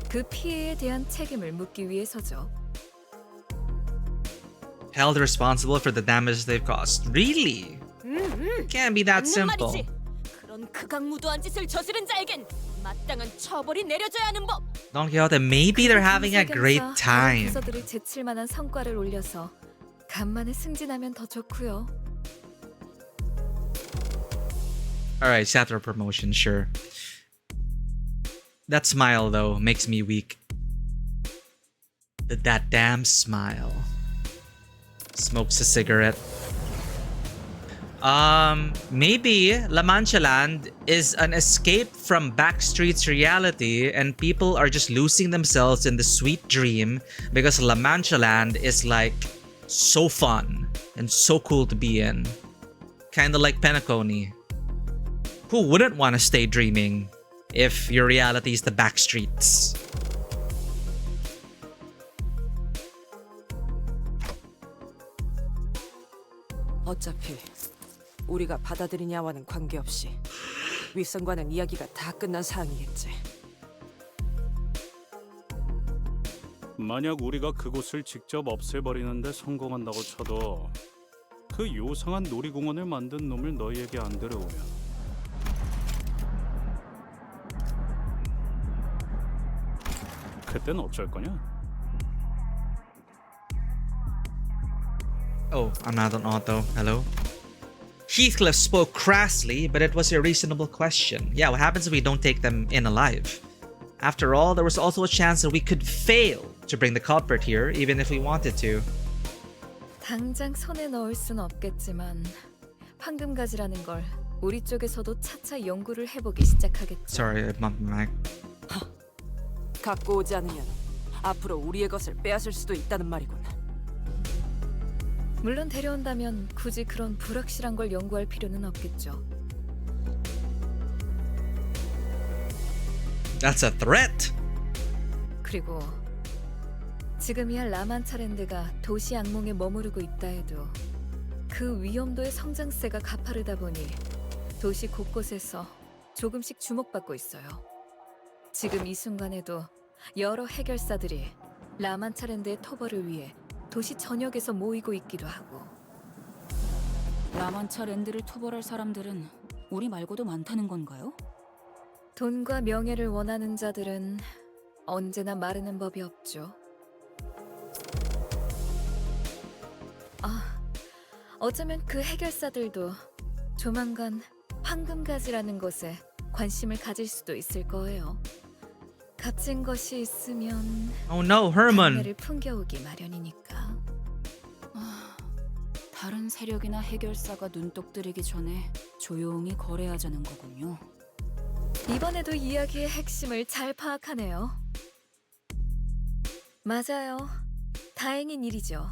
그 피해에 대한 책임을 묻기 위해서죠. Held responsible for the damage they've caused. Really? Can't be that 맞는 simple. 말이지. 그런 극악무도한 짓을 저지른 자에겐 마땅한 처벌이 내려져야 하는 법. Don Quixote, maybe they're having a 그 great 다른 time. 부서들이 제칠 만한 성과를 올려서 간만에 승진하면 더 좋고요. Alright, chapter promotion, sure. That smile, though, makes me weak. That damn smile. Smokes a cigarette. Maybe La Mancha Land is an escape from Backstreet's reality and people are just losing themselves in the sweet dream because La Mancha Land is like so fun and so cool to be in. Kinda like Penacony. Who wouldn't want to stay dreaming if your reality is the Backstreets? 어차피 우리가 받아들이냐와는 관계없이 윗선과는 이야기가 다 끝난 사항이겠지. 만약 우리가 그곳을 직접 없애버리는데 성공한다고 쳐도 그 요상한 놀이공원을 만든 놈을 너희에게 안 데려오면 그땐 어쩔 거냐? Oh, I'm not on auto. Hello? Heathcliff spoke crassly, but it was a reasonable question. Yeah, what happens if we don't take them in alive? After all, there was also a chance that we could fail to bring the culprit here, even if we wanted to. 당장 손에 넣을 순 없겠지만 황금가지라는 걸 우리 쪽에서도 차차 연구를 해보기 시작하겠죠. Sorry, I bumped my mic. 갖고 오지 않으면 앞으로 우리의 것을 빼앗을 수도 있다는 말이군. 물론 데려온다면 굳이 그런 불확실한 걸 연구할 필요는 없겠죠. That's a threat! 그리고 지금이야 라만차랜드가 도시 악몽에 머무르고 있다 해도 그 위험도의 성장세가 가파르다 보니 도시 곳곳에서 조금씩 주목받고 있어요. 지금 이 순간에도 여러 해결사들이 라만차랜드의 토벌을 위해 도시 전역에서 모이고 있기도 하고. 라만차 랜드를 토벌할 사람들은 우리 말고도 많다는 건가요? 돈과 명예를 원하는 자들은 언제나 마르는 법이 없죠. 어쩌면 그 해결사들도 조만간 황금가지라는 것에 관심을 가질 수도 있을 거예요. 값진 것이 있으면 Oh no, Herman! 강매를 풍겨오기 마련이니까. 다른 세력이나 해결사가 눈독 들이기 전에 조용히 거래하자는 거군요. 이번에도 이야기의 핵심을 잘 파악하네요. 맞아요. 다행인 일이죠.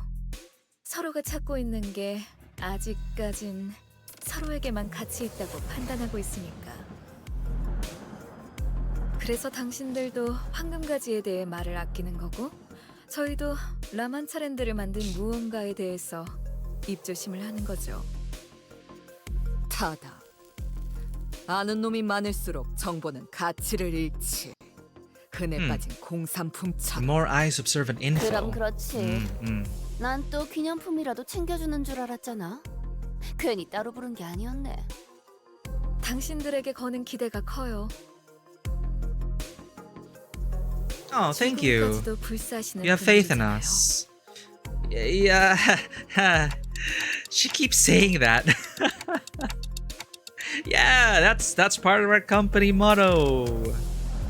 서로가 찾고 있는 게 아직까진 서로에게만 가치 있다고 판단하고 있으니까. 그래서 당신들도 황금가지에 대해 말을 아끼는 거고 저희도 라만차랜드를 만든 무언가에 대해서 입조심을 하는 거죠. 타다. 아는 놈이 많을수록 정보는 가치를 잃지. 흔해 빠진 The 공산품처럼. more eyes observe an info. 그럼 그렇지. Mm. 난 또 기념품이라도 챙겨주는 줄 알았잖아. 괜히 따로 부른 게 아니었네. 당신들에게 거는 기대가 커요. Oh, thank you. 지금까지도 불사하시는 You have faith in 분들이잖아요. us. Yeah. She keeps saying that. Yeah, that's part of our company motto.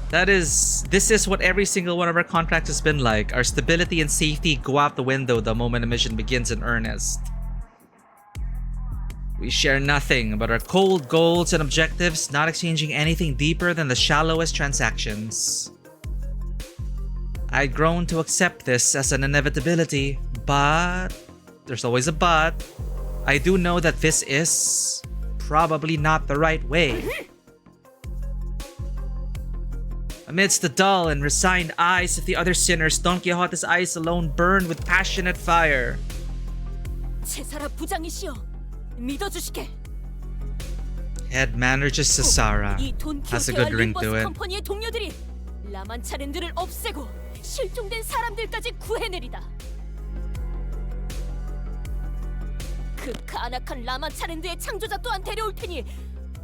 This is what every single one of our contracts has been like. Our stability and safety go out the window the moment a mission begins in earnest. We share nothing but our cold goals and objectives, not exchanging anything deeper than the shallowest transactions. I'd grown to accept this as an inevitability, but there's always a but. I do know that this is probably not the right way. Amidst the dull and resigned eyes of the other sinners, Don Quixote's eyes alone burned with passionate fire. 제사라 부장이시여, 믿어주시게. Head manager Cesara 이 has a good 돈키호테와 ring to 림버스 it. 컴퍼니의 동료들이 라만차랜드를 없애고 실종된 사람들까지 구해내리다. 그 간악한 라만차랜드의 창조자 또한 데려올 테니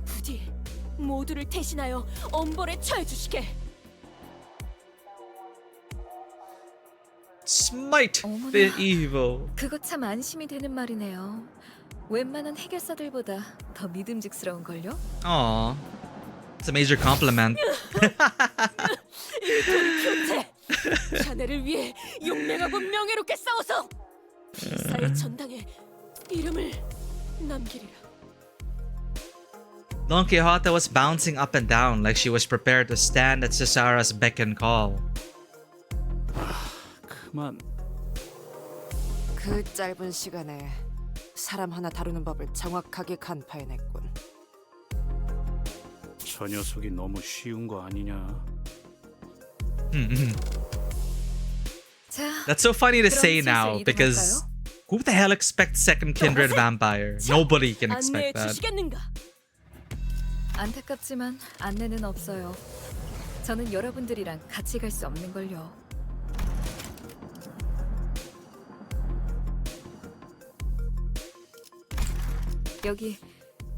부디 모두를 대신하여 엄벌에 처해주시게. Smite 어머나. the evil. 그거 참 안심이 되는 말이네요. 웬만한 해결사들보다 더 믿음직스러운 걸요? Aw. It's a major compliment. 이 돈키호테, 자네를 위해 용맹하고 명예롭게 싸워서 비사의 전당에 이름을 남기리라. Don Quixote was bouncing up and down like she was prepared to stand at Cesara's beck and call. 그만. 그 짧은 시간에 사람 하나 다루는 법을 정확하게 간파해냈군. 저 녀석이 너무 쉬운 거 아니냐? 자, That's so funny to 그럼 say 슬슬 now because 이동할까요? who the hell expects second kindred vampire? Nobody can 안내해 expect that. 주시겠는가? 안타깝지만 안내는 없어요. 저는 여러분들이랑 같이 갈 수 없는 걸요. 여기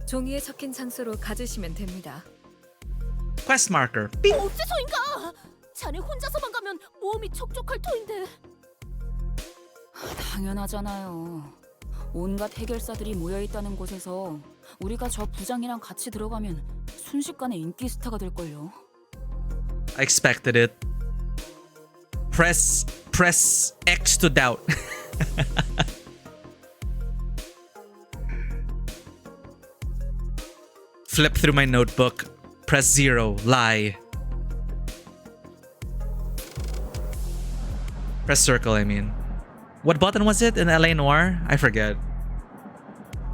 종이에 적힌 장소로 가주시면 됩니다. Quest marker. 어째서인가? 자네 혼자서만 가면 몸이 촉촉할 터인데. 당연하잖아요. 온갖 해결사들이 모여있다는 곳에서 우리가 저 부장이랑 같이 들어가면 순식간에 인기 스타가 될걸요. I expected it. Press X to doubt. Flip through my notebook. Press 0. Lie. Press circle, I mean. What button was it in LA Noire? I forget.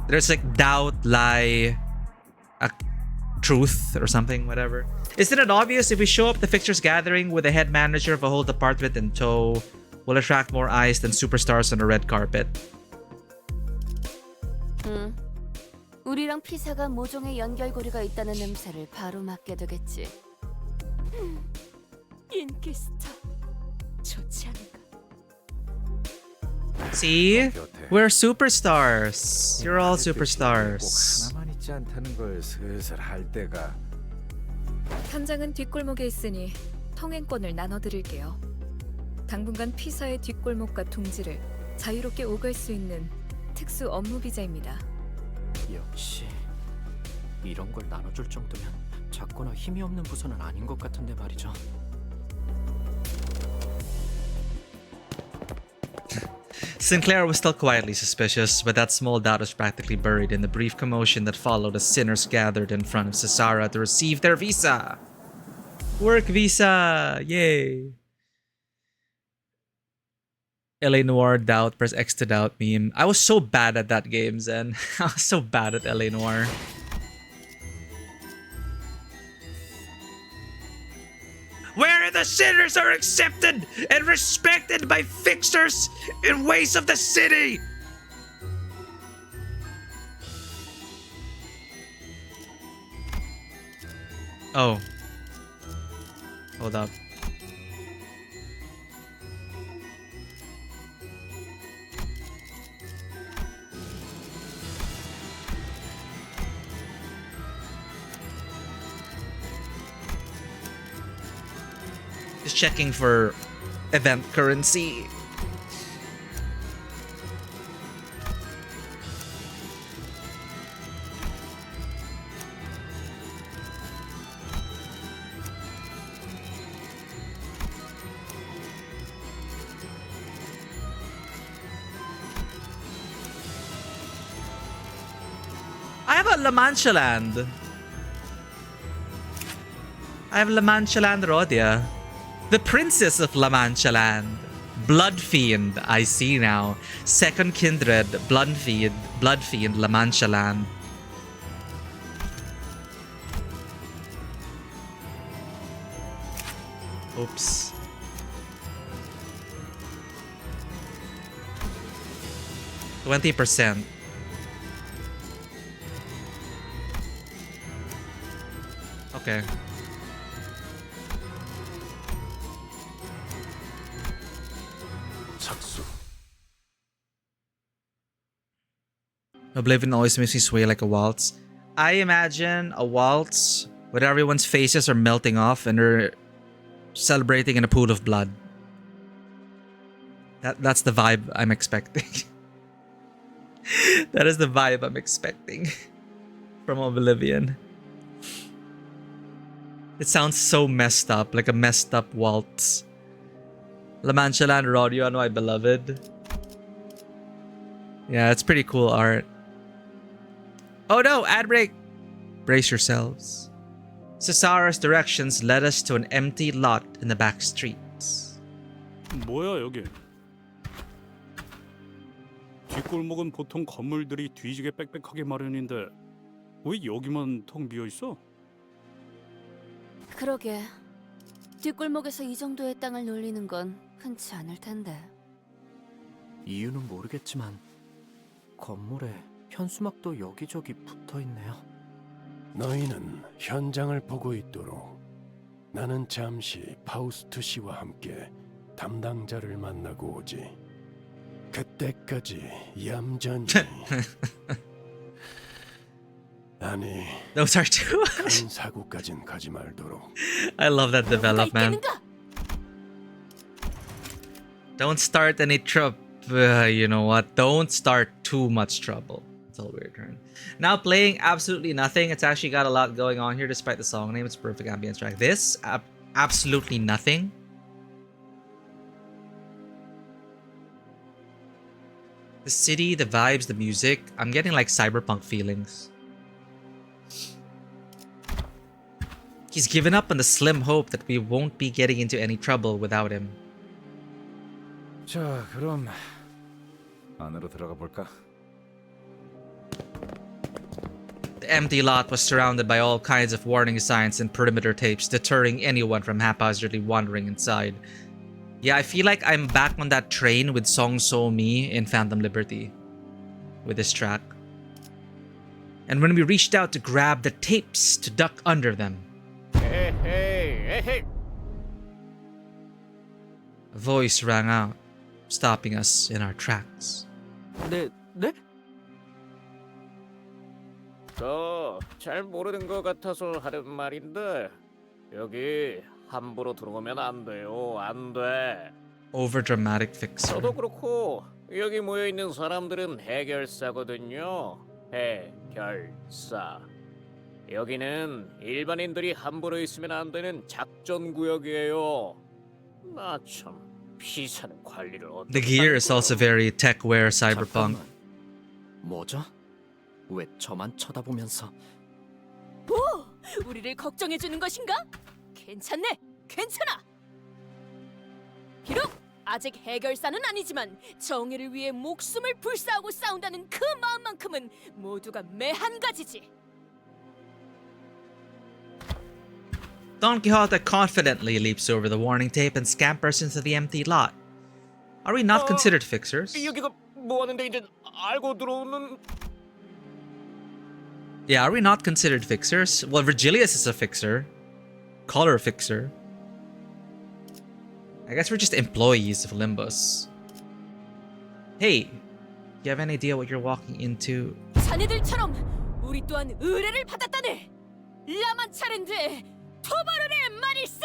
There's like doubt, lie, truth, or something, whatever. Isn't it obvious if we show up the fixtures gathering with the head manager of a whole department in tow, we'll attract more eyes than superstars on the red carpet? 응. 우리랑 피사가 모종의 연결고리가 있다는 냄새를 바로 맡게 되겠지. 인기 스타 좋지 않은가? See? We're superstars. You're all superstars. 꼭 하나만 있지 않다는 걸 슬슬 할 때가. 현장은 뒷골목에 있으니 통행권을 나눠드릴게요. 당분간 피사의 뒷골목과 둥지를 자유롭게 오갈 수 있는 특수 업무 비자입니다. 역시 이런 걸 나눠줄 정도면 작거나 힘이 없는 부서는 아닌 것 같은데 말이죠. Sinclair was still quietly suspicious, but that small doubt was practically buried in the brief commotion that followed as sinners gathered in front of Cesara to receive their visa. Work visa! Yay! LA Noire doubt, press X to doubt meme. I was so bad at that game, Zen. I was so bad at LA Noire. Where are the sinners are accepted and respected by fixers in ways of the city. Oh. Hold up. Just checking for event currency. I have a La Mancha land. I have La Mancha land Rodia. The Princess of La Mancha land. Blood Fiend, I see now. Second Kindred, Blood Fiend, La Mancha land. Oops. %20. Okay. 착수. Oblivion always makes me sway like a waltz. I imagine a waltz where everyone's faces are melting off and they're celebrating in a pool of blood. That's the vibe I'm expecting. That is the vibe I'm expecting from Oblivion. It sounds so messed up, like a messed up waltz. La Mancha Land Rodio, my beloved. Yeah, it's pretty cool art. Oh no, ad break! Brace yourselves. Cesara's directions led us to an empty lot in the back streets. 뭐야 여기? 뒷골목은 보통 건물들이 뒤지게 빽빽하게 마련인데 왜 여기만 텅 비어 있어? 그러게. 뒷골목에서 이 정도의 땅을 놀리는 건 흔치 않을 텐데. 이유는 모르겠지만 건물에 현수막도 여기저기 붙어 있네요. 너희는 현장을 보고 있도록 나는 잠시 파우스트 씨와 함께 담당자를 만나고 오지. 그때까지 얌전히 아니 Those are two. 큰 사고까진 가지 말도록. I love that development. Don't start any trouble. You know what? Don't start too much trouble. Until weird turn. Now playing absolutely nothing. It's actually got a lot going on here despite the song name. It's a perfect ambience track. This, absolutely nothing. The city, the vibes, the music. I'm getting like cyberpunk feelings. He's given up on the slim hope that we won't be getting into any trouble without him. 자, 그럼 안으로 들어가 볼까? The empty lot was surrounded by all kinds of warning signs and perimeter tapes, deterring anyone from haphazardly wandering inside. Yeah, I feel like I'm back on that train with Song So Mi in Phantom Liberty with this track. And when we reached out to grab the tapes to duck under them, a voice rang out, stopping us in our tracks. 네? 잘 모르는 것 같아서 하는 말인데 여기 함부로 들어오면 안 돼요. 안 돼. Overdramatic fixer. 저도 그렇고 여기 모여 있는 사람들은 해결사거든요. 해결사. 여기는 일반인들이 함부로 있으면 안 되는 작전 구역이에요. 나 참 피사는 관리를 어떻게 The gear is also very tech-wear cyberpunk. 잠깐만. 뭐죠? 왜 저만 쳐다보면서? 뭐? 우리를 걱정해 주는 것인가? 괜찮네. 괜찮아. 비록 아직 해결사는 아니지만 정의를 위해 목숨을 불사하고 싸운다는 그 마음만큼은 모두가 매한가지지. Don Quixote confidently leaps over the warning tape and scampers into the empty lot. Are we not considered fixers? 여기가 뭐 하는데 이제 알고 들어오는. Yeah, are we not considered fixers? Well, Virgilius is a fixer. Color fixer. I guess we're just employees of Limbus. Hey, you have any idea what you're walking into? 자네들처럼 우리 또한 의뢰를 받았다네. 라만차랜드의 토바르의 말일세.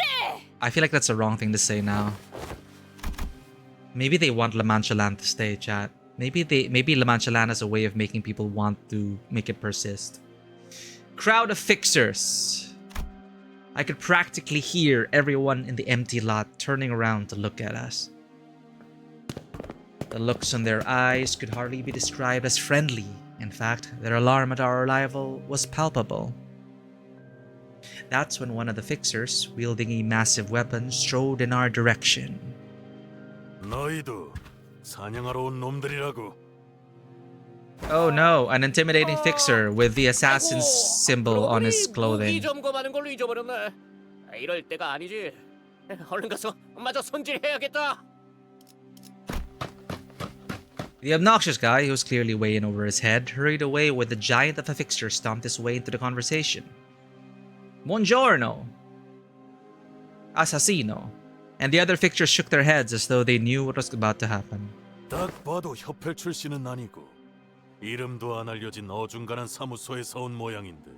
I feel like that's the wrong thing to say now. Maybe they want La Mancha Land to stay, chat. Maybe La Mancha Land has a way of making people want to make it persist. Crowd of fixers. I could practically hear everyone in the empty lot turning around to look at us. The looks on their eyes could hardly be described as friendly. In fact, their alarm at our arrival was palpable. That's when one of the fixers, wielding a massive weapon, strode in our direction. 너희도 사냥하러 온 놈들이라고. Oh no, an intimidating fixer with the assassin's symbol on his 무기 clothing. 점검하는 걸로 잊어버렸네. 이럴 때가 아니지. 얼른 가서 마저 손질해야겠다. The obnoxious guy, who was clearly way in over his head, hurried away with the giant of a fixture stomped his way into the conversation. Buongiorno! Assassino. And the other fixtures shook their heads as though they knew what was about to happen. 딱 봐도 협회 출신은 아니고 이름도 안 알려진 어중간한 사무소에서 온 모양인데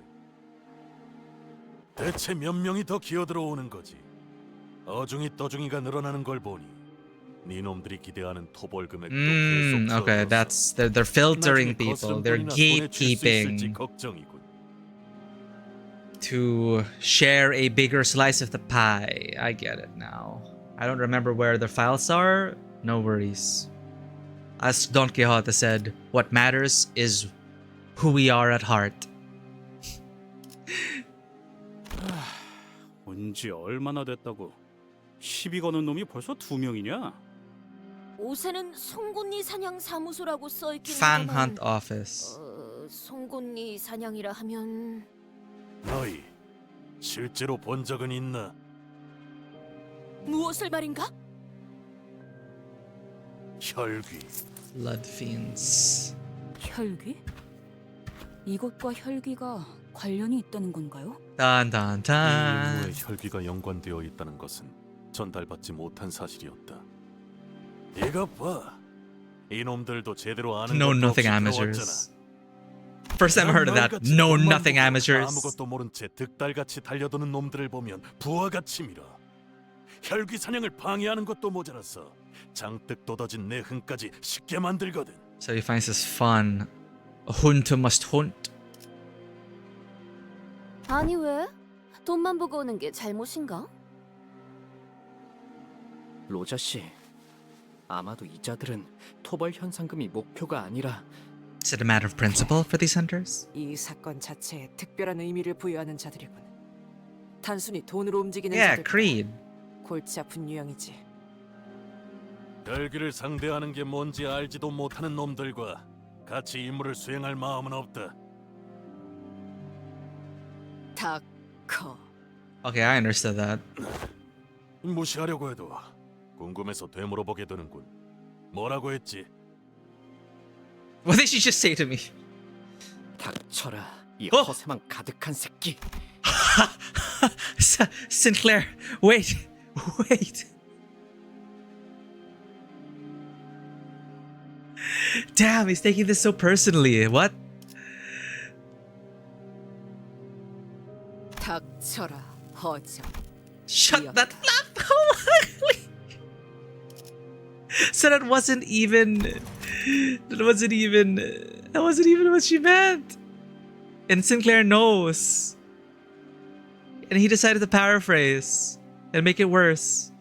대체 몇 명이 더 기어들어오는 거지? 어중이 떠중이가 늘어나는 걸 보니 네 놈들이 기대하는 토벌 금액도 계속 Okay, 줄어들어서 they're filtering 나중에 people. 거스름 They're 돈이나 보내줄 수 있을지 gatekeeping 걱정이군. to share a bigger slice of the pie. I get it now. I don't remember where the files are. No worries. As Don Quixote said, what matters is who we are at heart. 온지 얼마나 됐다고. 시비 거는 놈이 벌써 2명이냐? 옷에는 송곳니 사냥 사무소라고 써 있긴 Fan 하지만 Hunt Office. 송곳니 사냥이라 하면 너희 실제로 본 적은 있나? 무엇을 말인가? 혈귀. Blood Fiends. 혈귀? 이것과 혈귀가 관련이 있다는 건가요? 이 딴딴딴. 임무에 혈귀가 연관되어 있다는 것은 전달받지 못한 사실이었다. 이것 봐. 이놈들도 제대로 아는 Know 것도 없이 nothing 들어왔잖아. amateurs. First time I heard of that. Know nothing amateurs. 아무것도 모른 채 득달같이 달려드는 놈들을 보면 부하같이 밀어. 혈귀 사냥을 방해하는 것도 모자라서 장뜩 돋아진 내 흥까지 쉽게 만들거든. So he finds this fun. A hunter must hunt. 아니 왜? 돈만 보고 오는 게 잘못인가? 로자 씨, 아마도 이자들은 토벌 현상금이 목표가 아니라 Is it a matter of principle for these hunters? 이 사건 자체에 특별한 의미를 부여하는 자들이군. 단순히 돈으로 움직이는 Yeah, 자들. Creed. 골치 아픈 유형이지. 혈귀를 상대하는 게 뭔지 알지도 못하는 놈들과 같이 임무를 수행할 마음은 없다. 닥커. Okay, I understood that. 무시하려고 해도 궁금해서 되물어보게 되는군. 뭐라고 했지? What did she just say to me? 닥쳐라, 이 어? 허세만 가득한 새끼. Sinclair, wait. Damn, he's taking this so personally. What? 닥쳐라, 허정. Shut that flap hole. So that wasn't even what she meant. And Sinclair knows. And he decided to paraphrase and make it worse.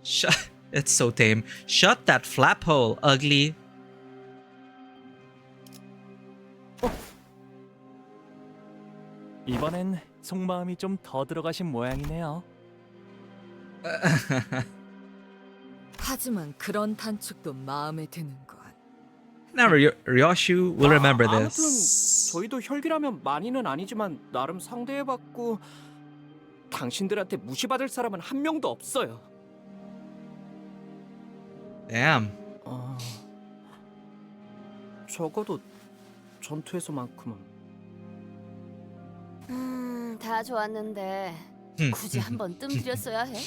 Shut. It's so tame. Shut that flap hole, ugly. 이번엔 속마음이 좀 더 들어가신 모양이네요. 하지만 그런 단축도 마음에 드는건. Now Ryoshu will remember 아무튼 this. 저희도 혈기라면 많이는 아니지만 나름 상대해봤고 당신들한테 무시받을 사람은 한 명도 없어요. Damn. 적어도 전투에서만큼은. 다 좋았는데 굳이 한번 뜸 들였어야 해?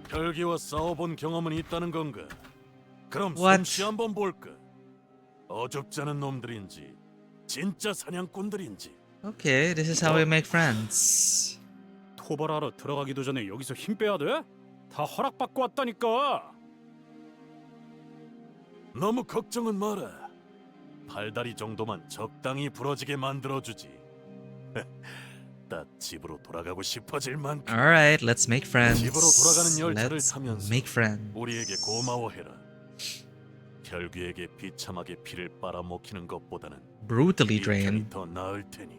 혈기와 싸워본 경험은 있다는 건가? 그럼 What? 솜씨 한번 볼까? 어줍지 않은 놈들인지 진짜 사냥꾼들인지. Okay, this is how we make friends. 토벌하러 들어가기도 전에 여기서 힘 빼야 돼? 다 허락받고 왔다니까. 너무 걱정은 마라. 팔다리 정도만 적당히 부러지게 만들어주지. 딱 집으로 돌아가고 싶어질 만큼. Alright, let's make friends. 집으로 돌아가는 열차를 Let's 타면서 make friends. 우리에게 고마워해라. 혈귀에게 비참하게 피를 빨아먹히는 것보다는 Brutally 이 편이 drained. 더 나을 테니.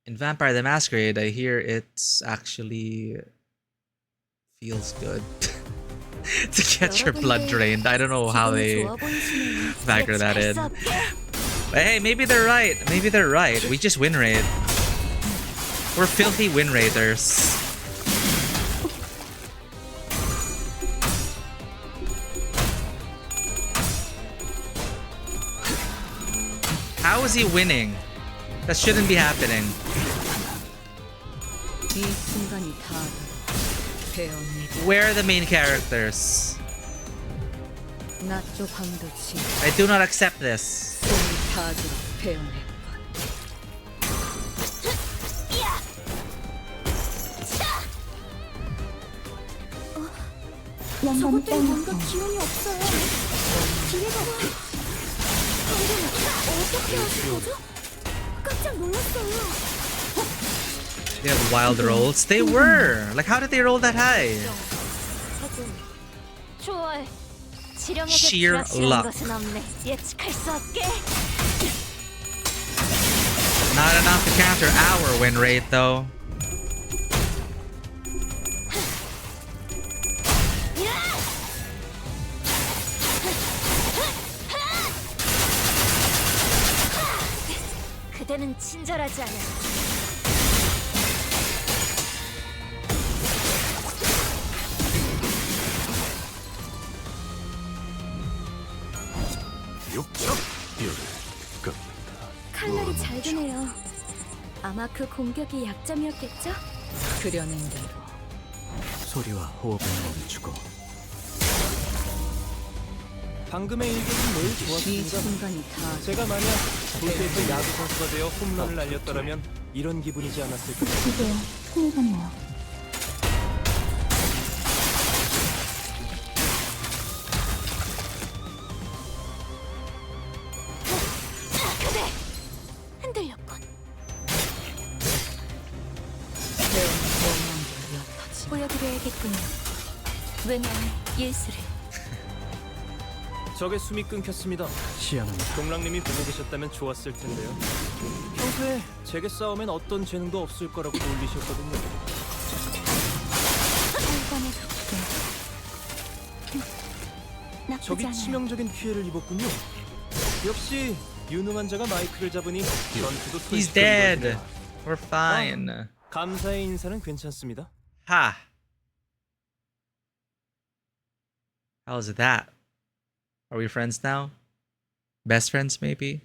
In Vampire the Masquerade, I hear it's actually feels good to get your blood drained. I don't know how they factor that in. But hey, maybe they're right. Maybe they're right. We just win rate. We're filthy win raters. How is he winning? That shouldn't be happening. 이 순간이 다 배웠니? Where are the main characters? 나쪽 황도치 I do not accept this. 손이 다지로 배워냈군. 저것들이 뭔가 기운이 없어요. 기회가 어떻게 하신 거죠? 깜짝 놀랐어요. They have wild rolls. They were. Like, how did they roll that high? 좋아해. 지령에게 Sheer 불확실한 luck. 것은 없네. 예측할 수 없게. Not enough to counter our win rate, though. 그대는 친절하지 않아. 육첩 뼈를 꺾는다. 칼날이 잘 드네요. 아마 그 공격이 약점이었겠죠? 그려낸 대로 소리와 호흡을 멈추고. 방금의 일격은 매우 이 좋았습니다. 순간이 다 제가 만약 도시에서 야구 선수가 되어 홈런을 날렸더라면 이런 기분이지 않았을까. 그게 흥미롭네요. 그대 흔들렸군. 배운 원망대로 옅어지. 보여드려야겠군요. 왜냐면 예술을. 적의 숨이 끊겼습니다. 시원합니다. 동랑님이 보고 계셨다면 좋았을 텐데요. 평소에 제게 싸우면 어떤 재능도 없을 거라고 놀리셨거든요. 살관의 덕분. 적이 치명적인 피해를 입었군요. 역시 유능한 자가 마이크를 잡으니 전투도 He's 손쉽게 dead. 이루어지네요. We're fine. 감사의 인사는 괜찮습니다. Ha. How's that? Are we friends now? Best friends, maybe?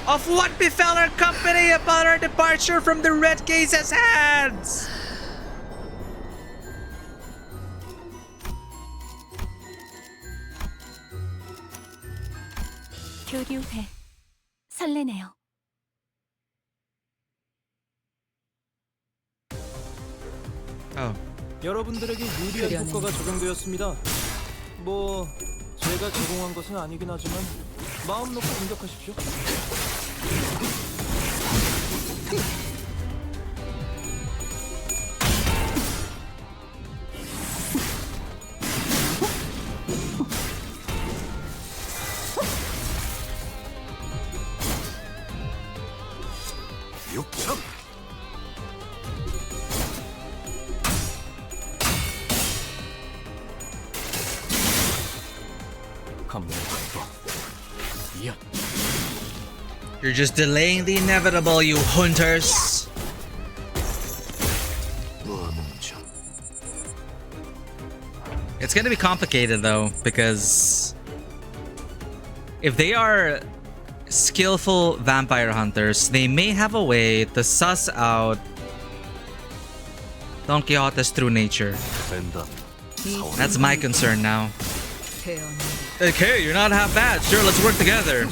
Of what befell our company upon our departure from the Red Case's hands? 교류회. 설레네요. Oh. 여러분들에게 유리한 그려낸 효과가 적용되었습니다. 뭐 제가 제공한 것은 아니긴 하지만 마음 놓고 공격하십시오. 육첩 You're just delaying the inevitable, you hunters. It's gonna be complicated though, because if they are skillful vampire hunters, they may have a way to suss out Don Quixote's true nature. That's my concern now. Okay, you're not half bad. Sure, let's work together.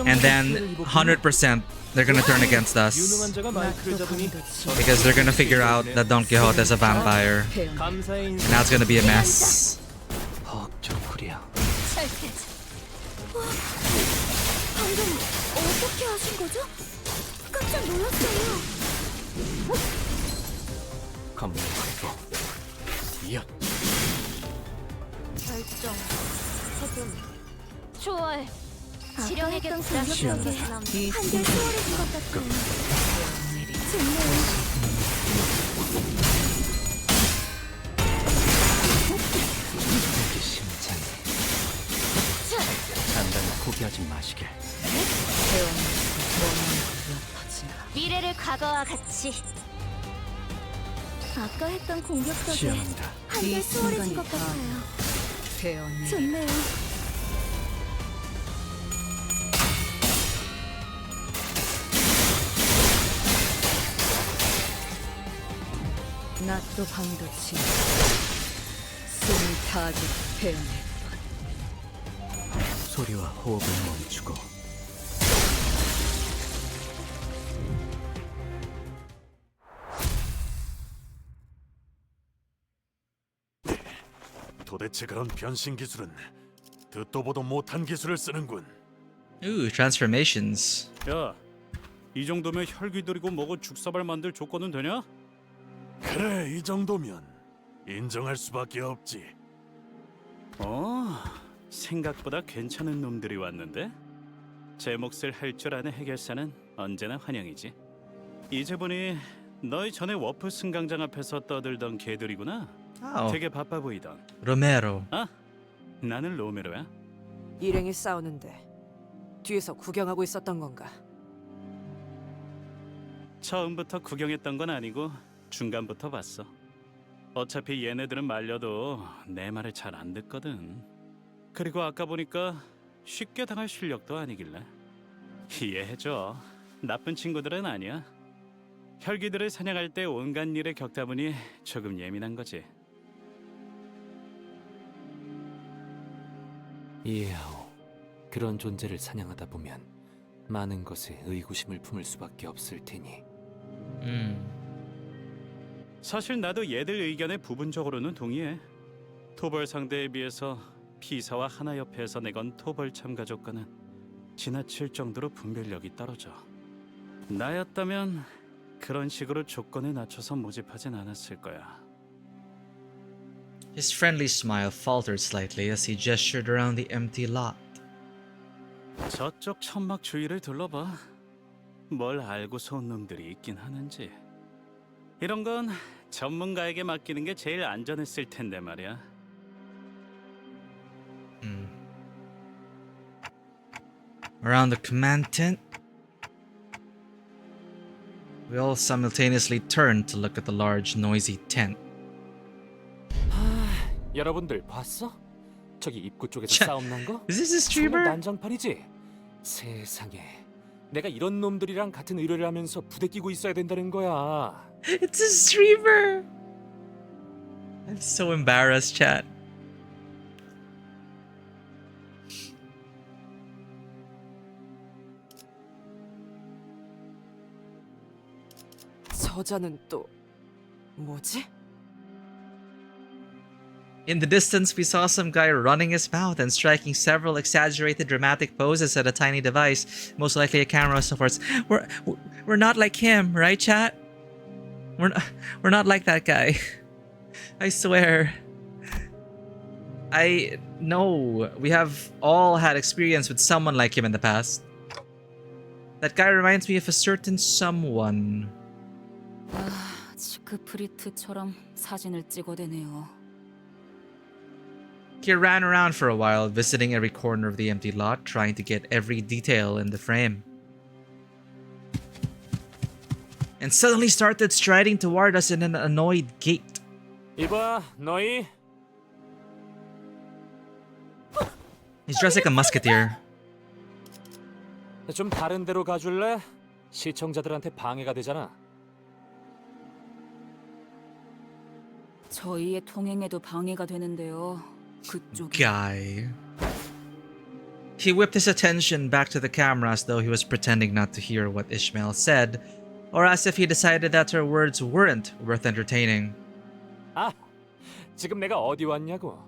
And then 100% they're gonna turn against us. Because they're gonna figure out that Don Quixote is a vampire. And now it's gonna be a mess. 방금 어떻게 하신 거죠? 깜짝 놀랐어요. 결정. 조금. 초월. 지령해야겠다. 한결 수월해진 것 같아요. 좋네요. 포기하지 마시길. 미래를 과거와 같이. 아까 했던 공격 덕에 한결 수월해진 것 같아요. 좋네요. 낮도 밤도 치 숨이 타지 배우네. 소리와 호흡을 멈추고 도대체 그런 변신 기술은 듣도 보도 못한 기술을 쓰는군. Ooh, transformations. 야, 이 정도면 혈기 들이고 먹어 죽사발 만들 조건은 되냐? 그래, 이 정도면 인정할 수밖에 없지. 생각보다 괜찮은 놈들이 왔는데? 제 몫을 할 줄 아는 해결사는 언제나 환영이지. 이제 보니 너희 전에 워프 승강장 앞에서 떠들던 개들이구나. 되게 바빠 보이던. 로메로. 아, 나는 로메로야. 일행이 싸우는데 뒤에서 구경하고 있었던 건가? 처음부터 구경했던 건 아니고 중간부터 봤어. 어차피 얘네들은 말려도 내 말을 잘 안 듣거든. 그리고 아까 보니까 쉽게 당할 실력도 아니길래 이해해줘. 나쁜 친구들은 아니야. 혈기들을 사냥할 때 온갖 일에 겪다 보니 조금 예민한 거지. 이해하오. 그런 존재를 사냥하다 보면 많은 것에 의구심을 품을 수밖에 없을 테니. 사실 나도 얘들 의견에 부분적으로는 동의해. 토벌 상대에 비해서 피사와 하나 옆에서 내건 토벌 참가조건은 지나칠 정도로 분별력이 떨어져. 나였다면 그런 식으로 조건에 낮춰서 모집하진 않았을 거야. His friendly smile faltered slightly as he gestured around the empty lot. 저쪽 천막 주위를 둘러봐. 뭘 알고서 온 놈들이 있긴 하는지. 이런 건 전문가에게 맡기는 게 제일 안전했을 텐데 말이야. Around the command tent, we all simultaneously turned to look at the large, noisy tent. 여러분들 봤어? 저기 입구 쪽에서 싸움 난 거? Is this a streamer? 난장판이지? 세상에, 내가 이런 놈들이랑 같은 의뢰를 하면서 부대끼고 있어야 된다는 거야. It's a streamer. I'm so embarrassed, chat. 저자는 또 뭐지? In the distance, we saw some guy running his mouth and striking several exaggerated dramatic poses at a tiny device, most likely a camera of sorts. We're not like him, right, chat? We're not like that guy. I swear. I know we have all had experience with someone like him in the past. That guy reminds me of a certain someone. 지크프리트처럼 사진을 찍어대네요. He ran around for a while, visiting every corner of the empty lot, trying to get every detail in the frame. and suddenly started striding toward us in an annoyed gait. 이봐, 너희. He's dressed like a musketeer. 좀 다른 데로 가줄래? 시청자들한테 방해가 되잖아. 저희의 통행에도 방해가 되는데요. 그쪽이. Guy. He whipped his attention back to the camera as though he was pretending not to hear what Ishmael said, or as if he decided that her words weren't worth entertaining. 아, 지금 내가 어디 왔냐고.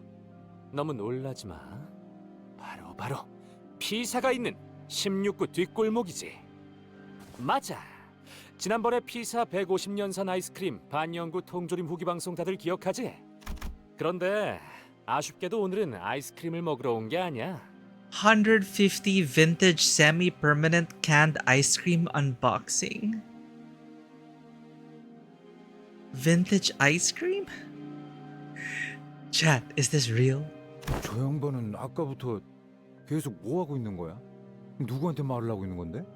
너무 놀라지 마. 바로 피사가 있는 16구 뒷골목이지. 맞아. 지난번에 피사 150년산 아이스크림 반영구 통조림 후기 방송 다들 기억하지? 그런데 아쉽게도 오늘은 아이스크림을 먹으러 온 게 아니야. 150 vintage semi-permanent canned ice cream unboxing? Vintage ice cream? Chat, is this real? 저 양반은 아까부터 계속 뭐 하고 있는 거야? 누구한테 말을 하고 있는 건데?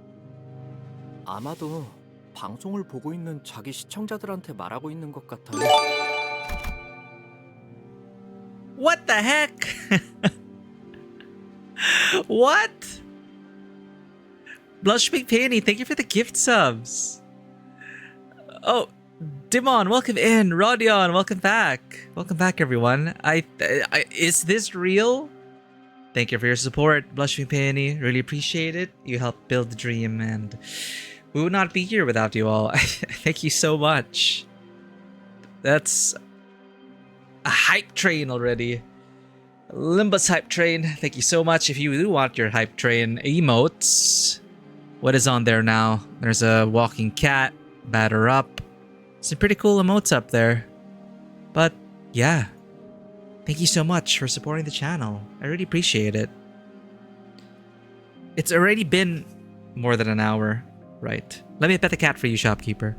아마도 방송을 보고 있는 자기 시청자들한테 말하고 있는 것 같아요. What the heck? What? Blushpink Penny, thank you for the gift subs. Oh, Dimon, welcome in. Rodion, welcome back. Welcome back, everyone. Is this real? Thank you for your support, Blushpink Penny. Really appreciate it. You helped build the dream, and we would not be here without you all. Thank you so much. That's a hype train already. Limbus hype train. Thank you so much. If you do want your hype train emotes, what is on there now? There's a walking cat, batter up. Some pretty cool emotes up there. But yeah, thank you so much for supporting the channel. I really appreciate it. It's already been more than an hour. Right. Let me pet the cat for you, shopkeeper.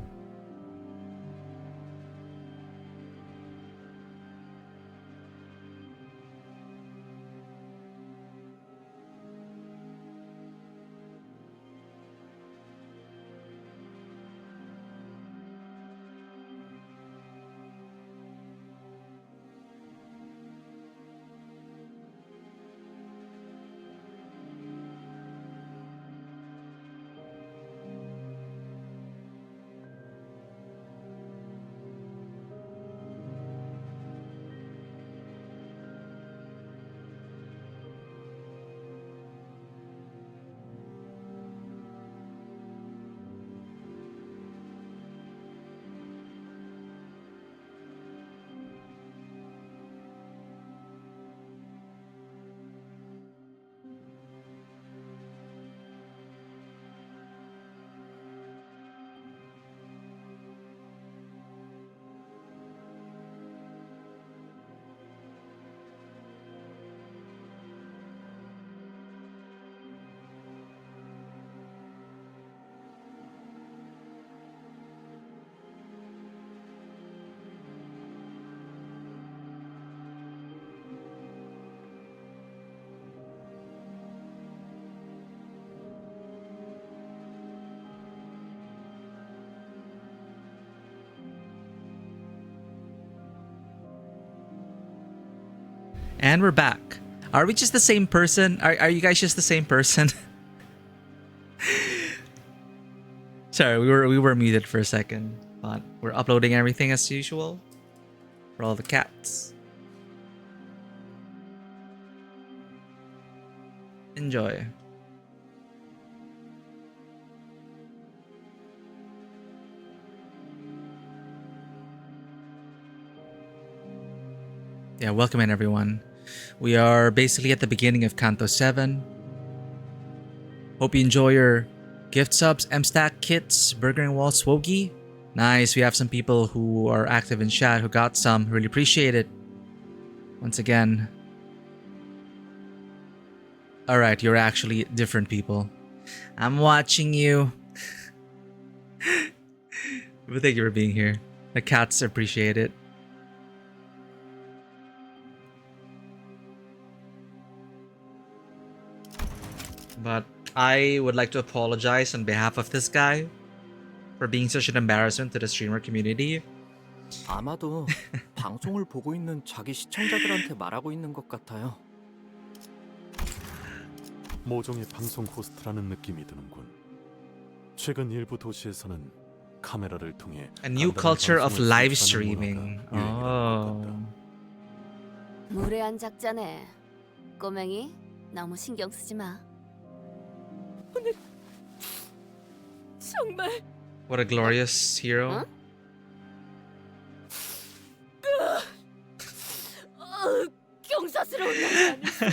And we're back. Are we just the same person? Are you guys just the same person? Sorry, we were muted for a second. But we're uploading everything as usual. For all the cats. Enjoy. Yeah, welcome in everyone. We are basically at the beginning of Canto 7. Hope you enjoy your gift subs, M-Stack kits, Burger and Wall Swogie. Nice, we have some people who are active in chat who got some. Really appreciate it. Once again. Alright, you're actually different people. I'm watching you. But thank you for being here. The cats appreciate it. But I would like to apologize on behalf of this guy. for being such an embarrassment to the streamer community. 아마도 방송을 보고 있는 자기 시청자들한테 말하고 있는 것 같아요. 모종의 방송 호스트라는 느낌이 드는군. 최근 일부 도시에서는 카메라를 통해 A new culture of live streaming. Oh. 무례한 작자네. 꼬맹이, 너무 신경 쓰지 마. 오늘 정말 What a glorious hero. 경사스러운 날이 아니었어.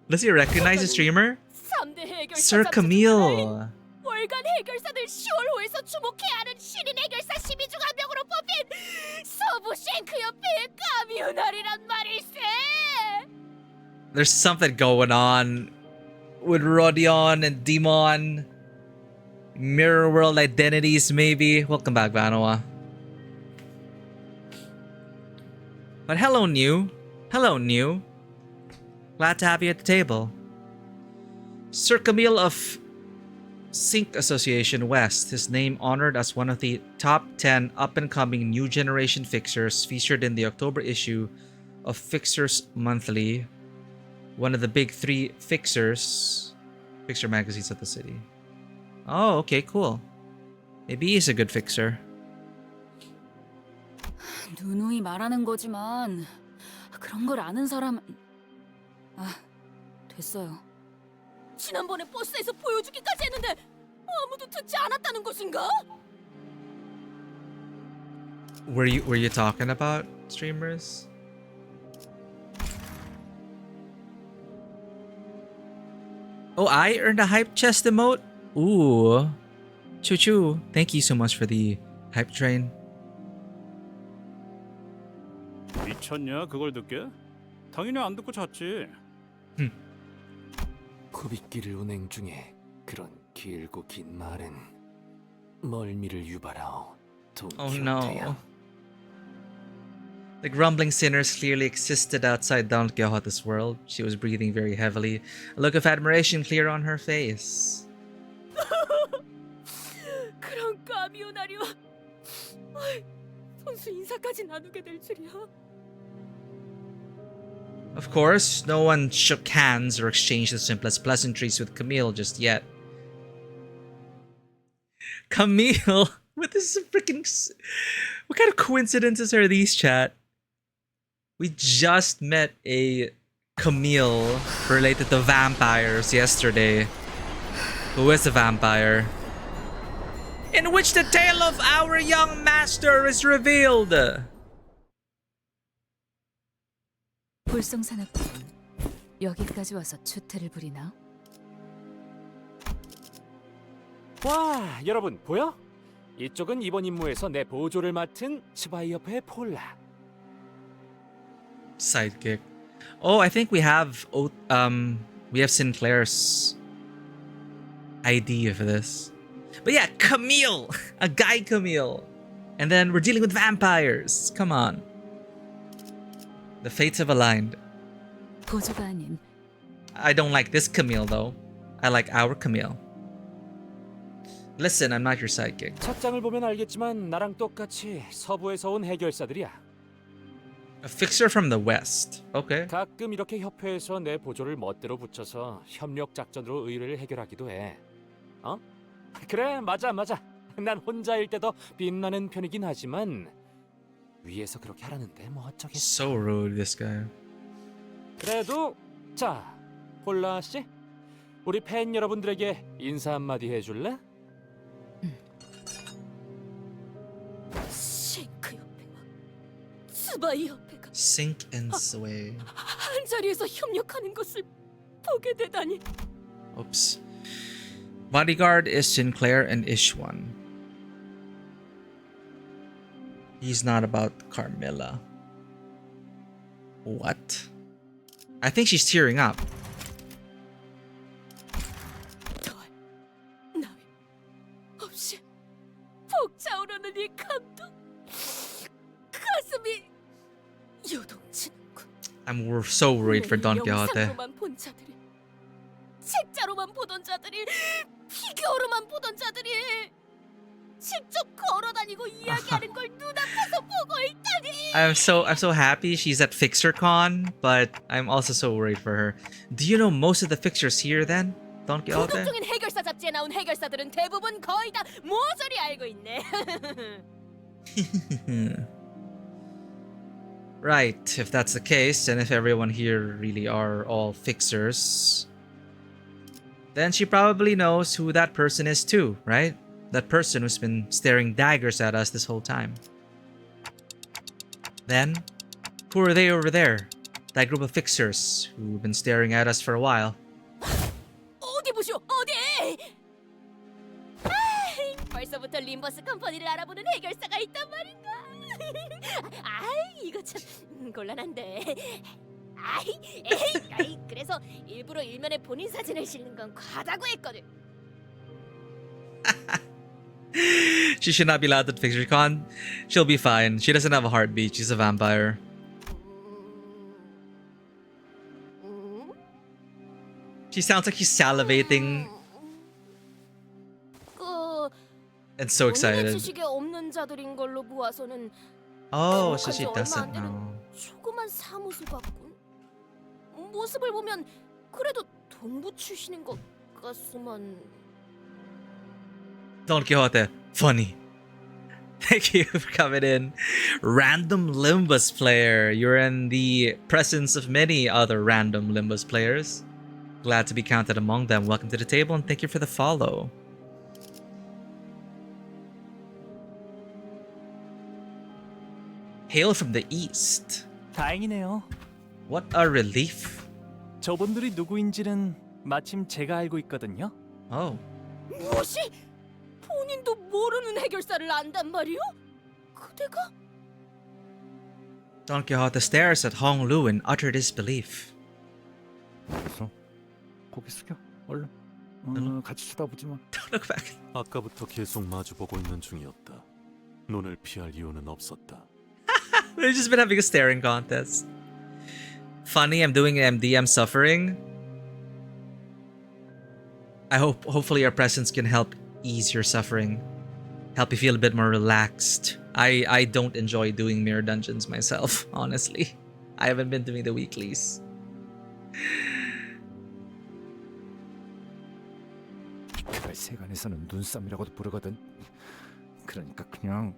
Does he recognize the streamer? 3대 해결사 Sir Camille. 월간 해결사들 10월호에서 주목해야 하는 신인 해결사 12중 한 명으로 뽑힌 서부 쉔크 협회의 까미우날이란 말일세. There's something going on with Rodion and Demon. Mirror world identities, maybe. Welcome back, Vanoa. But hello, New. Hello, New. Glad to have you at the table. Sir Camille of Sync Association West, his name honored as one of the top 10 up-and-coming new generation fixers featured in the October issue of Fixers Monthly, one of the big 3 fixer magazines of the city. Oh, okay, cool. Maybe he's a good fixer. 누누이 말하는 거지만 그런 걸 아는 사람은 됐어요. 지난번에 버스에서 보여주기까지 했는데 아무도 듣지 않았다는 것인가? Were you talking about streamers? Oh, I earned a hype chest emote? Ooh. Choo choo. Thank you so much for the hype train. 미쳤냐 그걸 듣게? 당연히 안 듣고 잤지. 굽잇길을 운행 중에 그런 길고 긴 말은 멀미를 유발하오. Oh no. The grumbling sinners clearly existed outside Don Quixote's world. She was breathing very heavily, a look of admiration clear on her face. 그런 까미우날이와 선수 인사까지 나누게 될 줄이야. Of course, no one shook hands or exchanged the simplest pleasantries with Camille just yet. Camille? What is freaking... What kind of coincidences are these, chat? We just met a Camille related to vampires yesterday. Who is a vampire? In which the tale of our young master is revealed! 볼성산업군 여기까지 와서 추태를 부리나? 와, 여러분 보여? 이쪽은 이번 임무에서 내 보조를 맡은 스바이어프의 폴라. Sidekick. Oh, I think we have Sinclair's ID for this. But yeah, Camille! A guy Camille! And then we're dealing with vampires! Come on. The fates have aligned. 보조가 아닌 I don't like this Camille though. I like our Camille. Listen, I'm not your sidekick. 착장을 보면 알겠지만 나랑 똑같이 서부에서 온 해결사들이야. A fixer from the west. Okay. 가끔 이렇게 협회에서 내 보조를 멋대로 붙여서 협력 작전으로 의뢰를 해결하기도 해. 어? 그래, 맞아. 난 혼자일 때 더 빛나는 편이긴 하지만 위에서 그렇게 하라는데 뭐 어쩌겠어. So rude, this guy. 그래도 자, 폴라 씨, 우리 팬 여러분들에게 인사 한마디 해줄래? 싱크 협회와 스바이 협회가 Sink and sway. 한 자리에서 협력하는 것을 보게 되다니. Oops. Bodyguard is Sinclair and Ishwan. He's not about Carmilla. What? I think she's tearing up. 나위 없이 벅차오르는 이 감동, 가슴이 요동치는군. I'm so worried for Don Quixote. 영상으로만 본 자들이, 책자로만 보던 자들이, 피규어로만 보던 자들이 I'm so happy she's at FixerCon, but I'm also so worried for her. Do you know most of the fixers here then? Don Quixote? 도덕적인 해결사 잡지에 나온 해결사들은 대부분 거의 다 모조리 알고 있네. Right, if that's the case, and if everyone here really are all fixers, then she probably knows who that person is too, right? That person who's been staring daggers at us this whole time. Then, who are they over there? That group of fixers who've been staring at us for a while. 어디 보쇼, 어디? 벌써부터 림버스 컴퍼니를 알아보는 해결사가 있단 말인가? 이거 참 곤란한데. 그래서 일부러 일면에 본인 사진을 실는 건 과다고 했거든. She should not be allowed at FixerCon. She'll be fine. She doesn't have a heartbeat. She's a vampire. She sounds like she's salivating and so excited. 지식에 없는 자들인 걸로 보아서는 Oh, so she 얼마 안 doesn't 되는 know. 조그만 사무소 같군. 모습을 보면 그래도 동부 출신인 것 같소만. Don Quixote, funny. Thank you for coming in. Random Limbus player. You're in the presence of many other random Limbus players. Glad to be counted among them. Welcome to the table and thank you for the follow. Hail from the east. 다행이네요. What a relief. 저분들이 누구인지는 마침 제가 알고 있거든요. Oh. 무엇이? 본인도 모르는 해결사를 안단 말이오? 그대가? Don Quixote stares at Hong Lu in utter disbelief. 그래서 고개 숙여. 얼른. 같이 쳐다보지 마. Don't look back. 아까부터 계속 마주보고 있는 중이었다. 눈을 피할 이유는 없었다. We've just been having a staring contest. Funny, I'm doing MD, I'm suffering. Hopefully our presence can help ease your suffering. Help you feel a bit more relaxed. I don't enjoy doing mirror dungeons myself, honestly. I haven't been doing the weeklies. 그걸 세간에서는 눈싸움이라고도 부르거든. 그러니까 그냥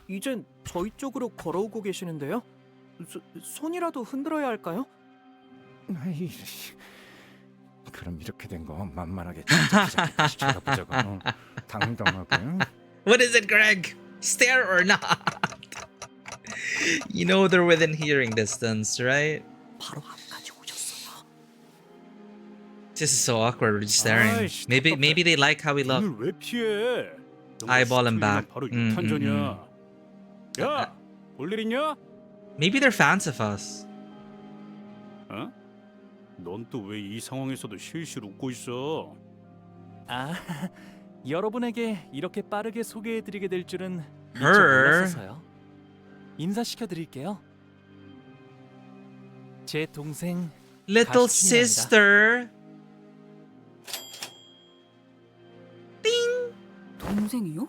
이젠 저희 쪽으로 걸어오고 계시는데요? 손이라도 흔들어야 할까요? 아이, 그럼 이렇게 된 거 만만하게 진짜 다시 쳐다보자고. 당당하게. What is it, Greg? Stare or not? You know they're within hearing distance, right? 바로 앞까지 오셨어요. This is so awkward. We're just staring. Maybe they like how we look. 눈을 왜 피해? Eyeball him back. 바로 6탄전이야. 야, 볼일 있냐? Maybe they're fans of us. 어? 넌 또 왜 이 상황에서도 실실 웃고 있어? 여러분에게 이렇게 빠르게 소개해드리게 될 줄은 미처 Her. 몰랐어서요. 인사시켜드릴게요. 제 동생 Little 가시춘이랍니다. sister. 동생이요?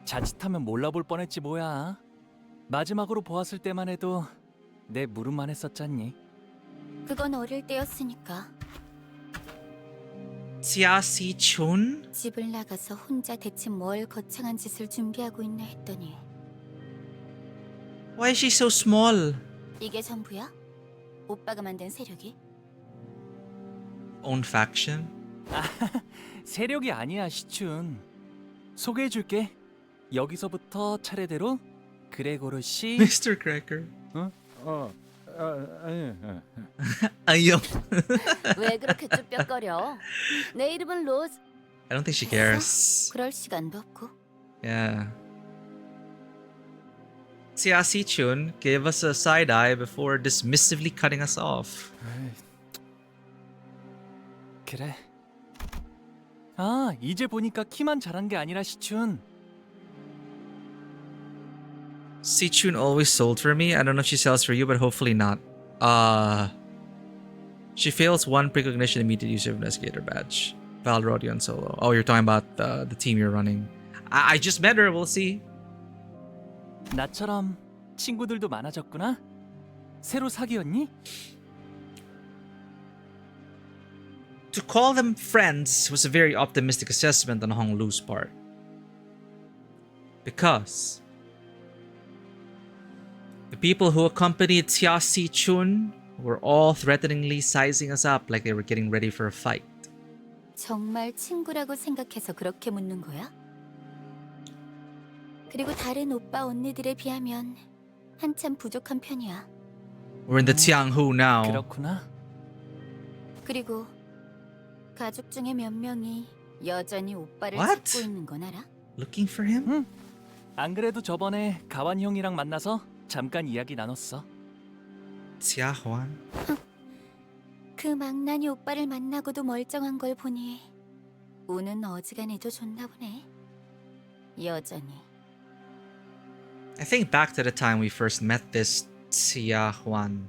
자칫하면 몰라볼 뻔했지 뭐야. 마지막으로 보았을 때만 해도 내 물음만 했었잖니. 그건 어릴 때였으니까. Xiaxi Chun? 집을 나가서 혼자 대체 뭘 거창한 짓을 준비하고 있나 했더니 Why is she so small? 이게 전부야? 오빠가 만든 세력이? Own faction? 세력이 아니야, 시춘. 소개해줄게. 여기서부터 차례대로 그레고르 씨. Mr. Cracker. 아니. Ayo. 왜 그렇게 쭈뼛거려? 내 이름은 로즈. I don't think she cares. 그럴 시간도 없고. Yeah. Xiaxi Chun gave us a side eye before dismissively cutting us off. 그래. 아, 이제 보니까 키만 자란 게 아니라 시춘. Si-chun always sold for me. I don't know if she sells for you, but hopefully not. She fails one precognition immediate use of investigator badge. Val Rodion solo. Oh, you're talking about the team you're running. I just met her. We'll see. 나처럼 친구들도 많아졌구나. 새로 사귀었니? To call them friends was a very optimistic assessment on Honglu's part. Because the people who accompanied Xia Si Chun were all threateningly sizing us up like they were getting ready for a fight. 정말 친구라고 생각해서 그렇게 묻는 거야? 그리고 다른 오빠 언니들에 비하면 한참 부족한 편이야. We're in the Tianghu now. 그렇구나. 그리고 가족 중에 몇 명이 여전히 오빠를 What? 찾고 있는 건 알아? Looking for him? 응. 안 그래도 저번에 가완 형이랑 만나서 잠깐 이야기 나눴어. Xia Huan. 그 망나니 오빠를 만나고도 멀쩡한 걸 보니 우는 어지간해도 좋나 보네. 여전히. I think back to the time we first met this Xia Huan.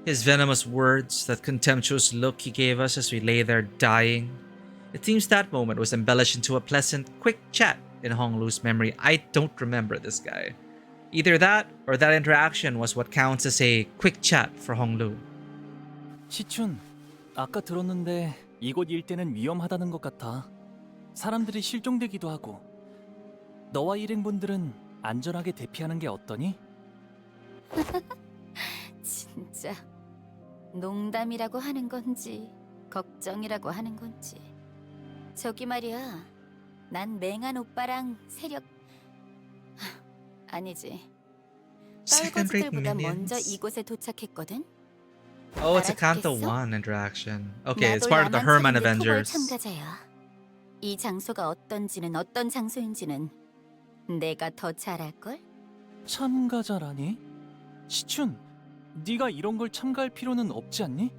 His venomous words, that contemptuous look he gave us as we lay there dying. It seems that moment was embellished into a pleasant, quick chat in Honglu's memory. I don't remember this guy. Either that or that interaction was what counts as a quick chat for Honglu. 시춘, 아까 들었는데 이곳 일대는 위험하다는 것 같아. 사람들이 실종되기도 하고. 너와 일행분들은 안전하게 대피하는 게 어떠니? 진짜 농담이라고 하는 건지 걱정이라고 하는 건지. 저기 말이야, 난 맹한 오빠랑 세력 아니지. Second-rate 떨거지들보다 minions? 먼저 이곳에 도착했거든. Oh, it's a Canto 알아듣겠어? 1 interaction. Okay, it's 나도 part of the 야만 Herman 차림대 토벌 Avengers. 참가자야. 이 장소가 어떤지는 어떤 장소인지는 내가 더 잘 알걸? 참가자라니? 시춘, 네가 이런 걸 참가할 필요는 없지 않니?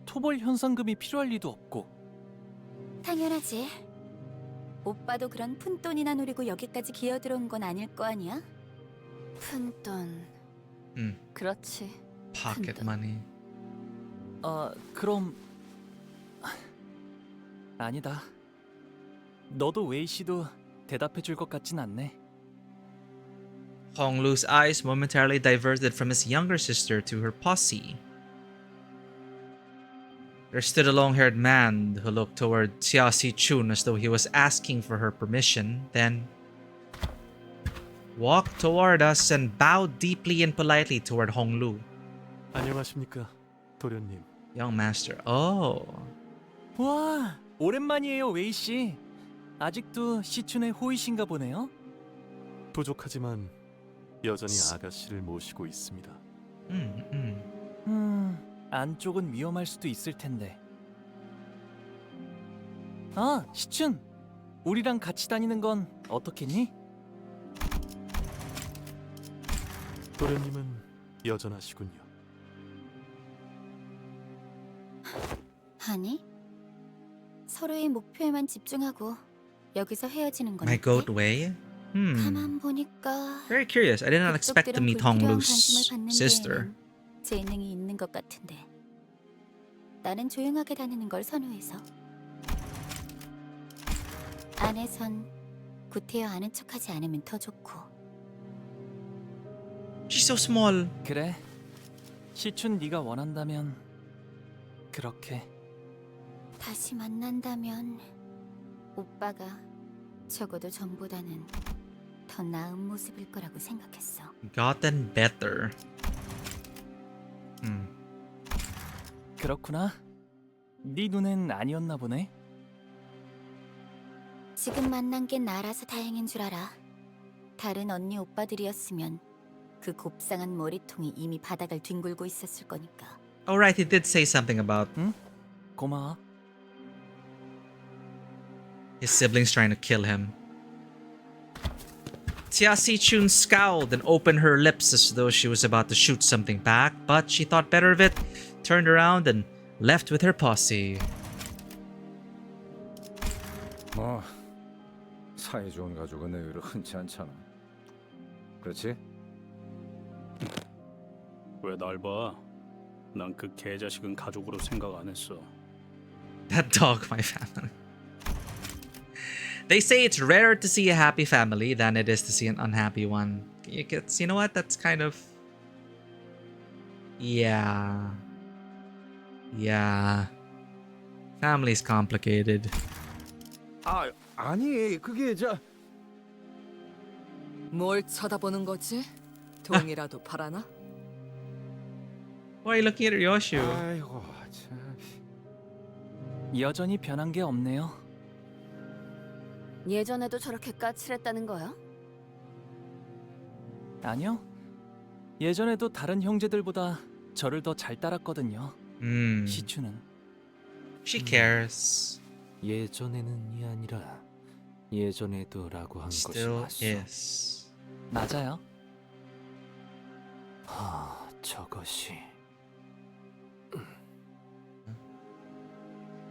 토벌 현상금이 필요할 리도 없고. 당연하지. 오빠도 그런 푼돈이나 노리고 여기까지 기어들어온 건 아닐 거 아니야? 푼돈. 그렇지. Pocket money. 그럼 아니다. 너도 웨이 씨도 대답해 줄 것 같진 않네. Honglu's eyes momentarily diverted from his younger sister to her posse. There stood a long-haired man who looked toward Xia Si Chun as though he was asking for her permission, then walked toward us and bowed deeply and politely toward Honglu. 안녕하십니까, 도련님. Young master. Oh. 와, 오랜만이에요, 웨이 씨. 아직도 시춘의 호의신가 보네요. 부족하지만 여전히 아가씨를 모시고 있습니다. 안쪽은 위험할 수도 있을 텐데. 아, 시춘. 우리랑 같이 다니는 건 어떻겠니? 도련님은 여전하시군요. 아니, 서로의 목표에만 집중하고 여기서 헤어지는 건 My 어때? goat way? 가만 보니까 Very curious. I did not expect to meet 불필요한 Honglu's 관심을 받는 sister. 데에는 재능이 있는 것 같은데. 나는 조용하게 다니는 걸 선호해서. 안에선 구태여 아는 척하지 않으면 더 좋고. She's so small. 그래. 시춘 네가 원한다면 그렇게. 다시 만난다면 오빠가 적어도 전보다는 더 나은 모습일 거라고 생각했어. Gotten better. 그렇구나. 네 눈엔 아니었나 보네. 지금 만난 게 나라서 다행인 줄 알아. 다른 언니 오빠들이었으면 그 곱상한 머리통이 이미 바닥을 뒹굴고 있었을 거니까. Oh right, he did say something about 고마워. his siblings trying to kill him. Xia Si Chun scowled and opened her lips as though she was about to shoot something back, but she thought better of it, turned around and left with her posse. 뭐 사이 좋은 가족은 의외로 흔치 않잖아. 그렇지? 왜 날 봐? 난 그 개자식은 가족으로 생각 안 했어. That dog, my family. They say it's rarer to see a happy family than it is to see an unhappy one. You know what? That's kind of... Yeah. Yeah. Family's complicated. 아니 그게 뭘 쳐다보는 거지? 돈이라도 바라나? Why are you looking at Ryoshu? 아이고 참. 여전히 변한 게 없네요. 예전에도 저렇게 까칠했다는 거야? 아니요. 예전에도 다른 형제들보다 저를 더 잘 따랐거든요. 시추는. She cares. 예전에는이 아니라 예전에도라고 한 것이 Still 맞소. is. 맞아요. 저것이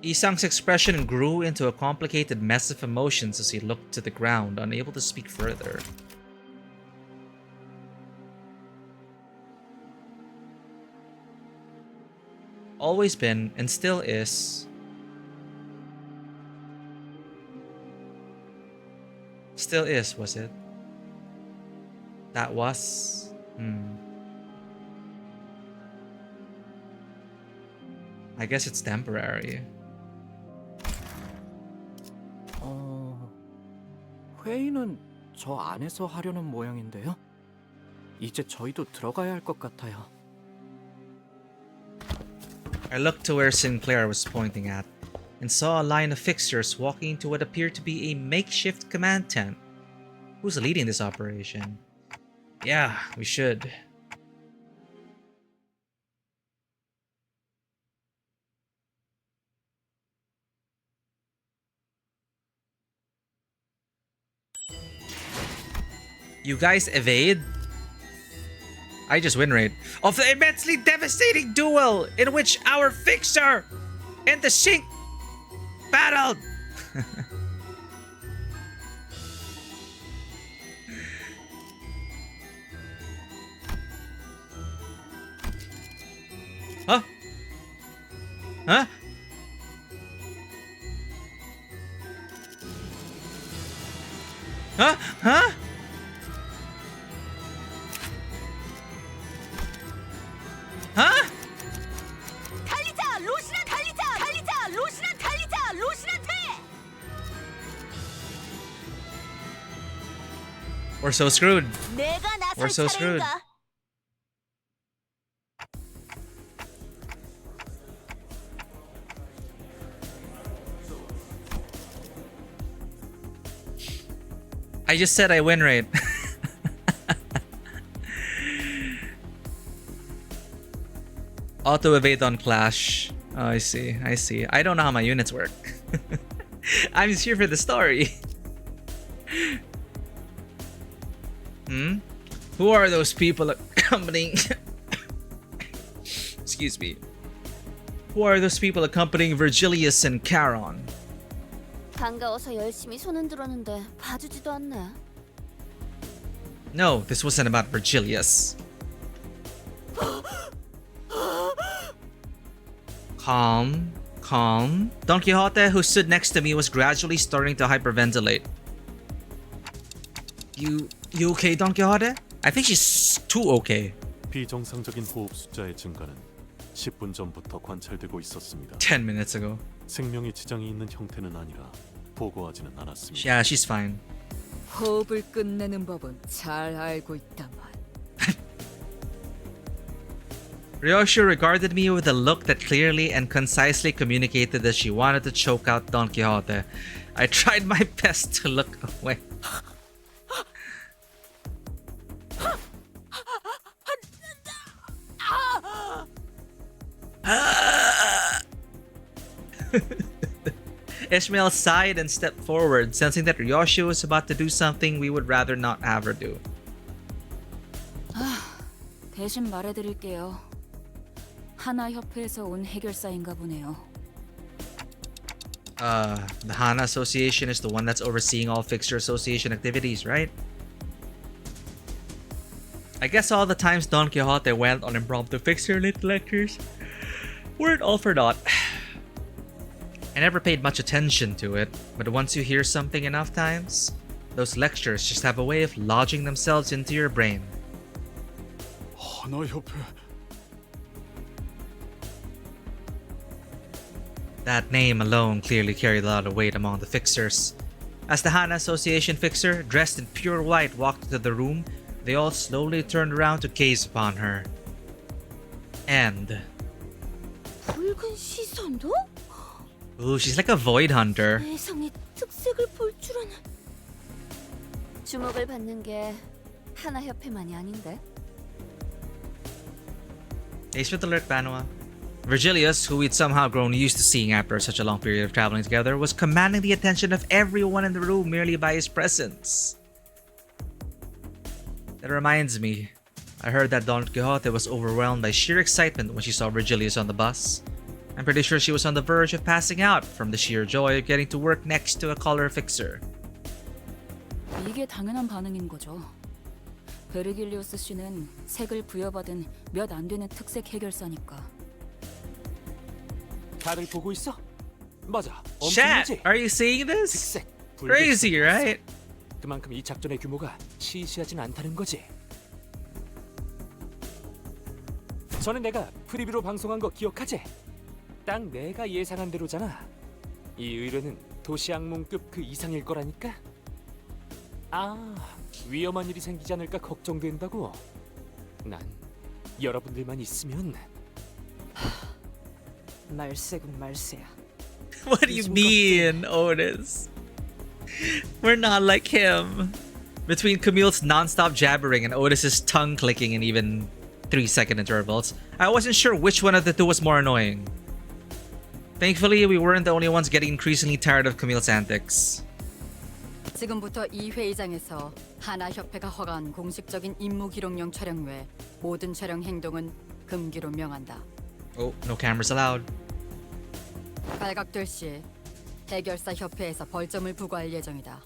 Isang's expression grew into a complicated mess of emotions as he looked to the ground, unable to speak further. Always been, and still is. Still is, was it? That was? I guess it's temporary. 회의는 저 안에서 하려는 모양인데요. 이제 저희도 들어가야 할 것 같아요. I looked to where Sinclair was pointing at and saw a line of fixers walking into what appeared to be a makeshift command tent. Who's leading this operation? Yeah, we should. You guys evade? I just win rate of the immensely devastating duel in which our fixer and the sink battled. Huh? Huh? Huh? Huh? Huh? 달리자! 로시나 달리자! 달리자! 로시나 달리자! 로시나한테! We're so screwed. 내가 나설 We're so screwed. 차례인가? I just said I win rate. Auto evade on clash. Oh, I see. I see. I don't know how my units work. I'm just here for the story. Who are those people accompanying? Excuse me. Who are those people accompanying Virgilius and Charon? 반가워서 열심히 손 흔들었는데 봐주지도 않네. No, this wasn't about Virgilius. Calm, calm. Don Quixote, who stood next to me, was gradually starting to hyperventilate. You okay, Don Quixote? I think she's too okay. 비정상적인 호흡 숫자의 증가는 10분 전부터 관찰되고 있었습니다. 10 minutes ago. 생명에 지장이 있는 형태는 아니라 보고하지는 않았습니다. Yeah, she's fine. 호흡을 끝내는 법은 잘 알고 있다만. Ryoshu regarded me with a look that clearly and concisely communicated that she wanted to choke out Don Quixote. I tried my best to look away. Ishmael sighed and stepped forward, sensing that Ryoshu was about to do something we would rather not have her do. 대신 말해드릴게요. 하나 협회에서 온 해결사인가 보네요. The Hana Association is the one that's overseeing all Fixture Association activities, right? I guess all the times Don Quixote went on impromptu Fixture lit lectures weren't all for naught. I never paid much attention to it, but once you hear something enough times, those lectures just have a way of lodging themselves into your brain. 하나협회. That name alone clearly carried a lot of weight among the fixers. As the Hana Association fixer, dressed in pure white, walked into the room, they all slowly turned around to gaze upon her. And... 붉은 시선도? ooh, she's like a void hunter. 세상에 특색을 볼 줄은. 주목을 받는 게 하나 협회만이 아닌데. Thanks for the alert, Banwa. Virgilius, who we'd somehow grown used to seeing after such a long period of traveling together, was commanding the attention of everyone in the room merely by his presence. That reminds me, I heard that Don Quixote was overwhelmed by sheer excitement when she saw Virgilius on the bus. I'm pretty sure she was on the verge of passing out from the sheer joy of getting to work next to a color fixer. 이게 당연한 반응인 거죠. 베르길리우스 씨는 색을 부여받은 몇 안 되는 특색 해결사니까. 다들 보고 있어? 맞아. Chat, 엄청나지? are you seeing this? 특색, Crazy, right? 그만큼 이 작전의 규모가 시시하진 않다는 거지. 전에 내가 프리뷰로 방송한 거 기억하지? 딱 내가 예상한 대로잖아. 이 의뢰는 도시 악몽급 그 이상일 거라니까. 아, 위험한 일이 생기지 않을까 걱정된다고. 난 여러분들만 있으면. 말세군 말세야. What do you mean, Otis? We're not like him. Between Camille's non-stop jabbering and Otis's tongue clicking in even 3-second intervals, I wasn't sure which one of the two was more annoying. Thankfully, we weren't the only ones getting increasingly tired of Camille's antics. 지금부터 이 회의장에서 하나 협회가 허가한 공식적인 임무 기록용 촬영 외 모든 촬영 행동은 금기로 명한다. Oh, no cameras allowed. 발각될 시 해결사 협회에서 벌점을 부과할 예정이다.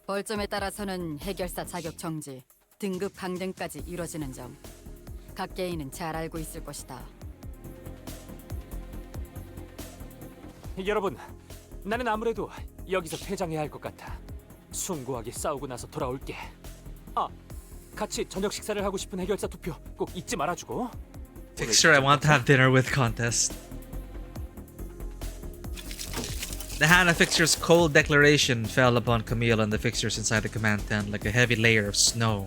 벌점에 따라서는 해결사 자격 정지, 등급 강등까지 이뤄지는 점 각 개인은 잘 알고 있을 것이다. 여러분, 나는 아무래도 여기서 퇴장해야 할 것 같아. 숭고하게 싸우고 나서 돌아올게. 아, 같이 저녁 식사를 하고 싶은 해결사 투표 꼭 잊지 말아주고. Fixer I want to have dinner with contest. The Hana fixer's cold declaration fell upon Camille and the fixers inside the command tent like a heavy layer of snow.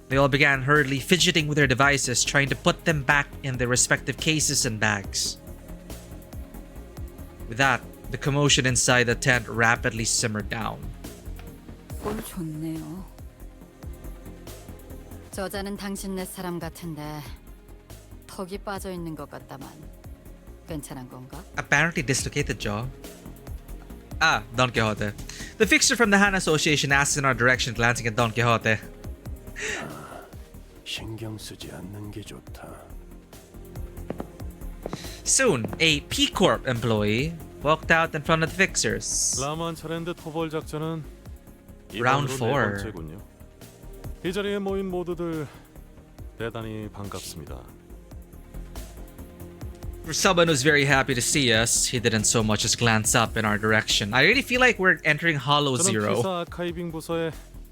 They all began hurriedly fidgeting with their devices, trying to put them back in their respective cases and bags. With that, the commotion inside the tent rapidly simmered down. 꼴 좋네요. 저자는 당신네 사람 같은데 턱이 빠져 있는 것 같다만 괜찮은 건가? Apparently dislocated jaw. Ah, Don Quixote. The fixer from the Hana Association asked in our direction, glancing at Don Quixote. 신경 쓰지 않는 게 좋다. Soon, a P Corp employee walked out in front of the fixers. 라만 차례인데 토벌 작전은 Round 이번으로 4. 네 번째군요. 이 자리에 모인 모두들 대단히 반갑습니다. For someone who's very happy to see us, he didn't so much as glance up in our direction. I really feel like we're entering Hollow 저는 Zero. 피사 아카이빙 부서의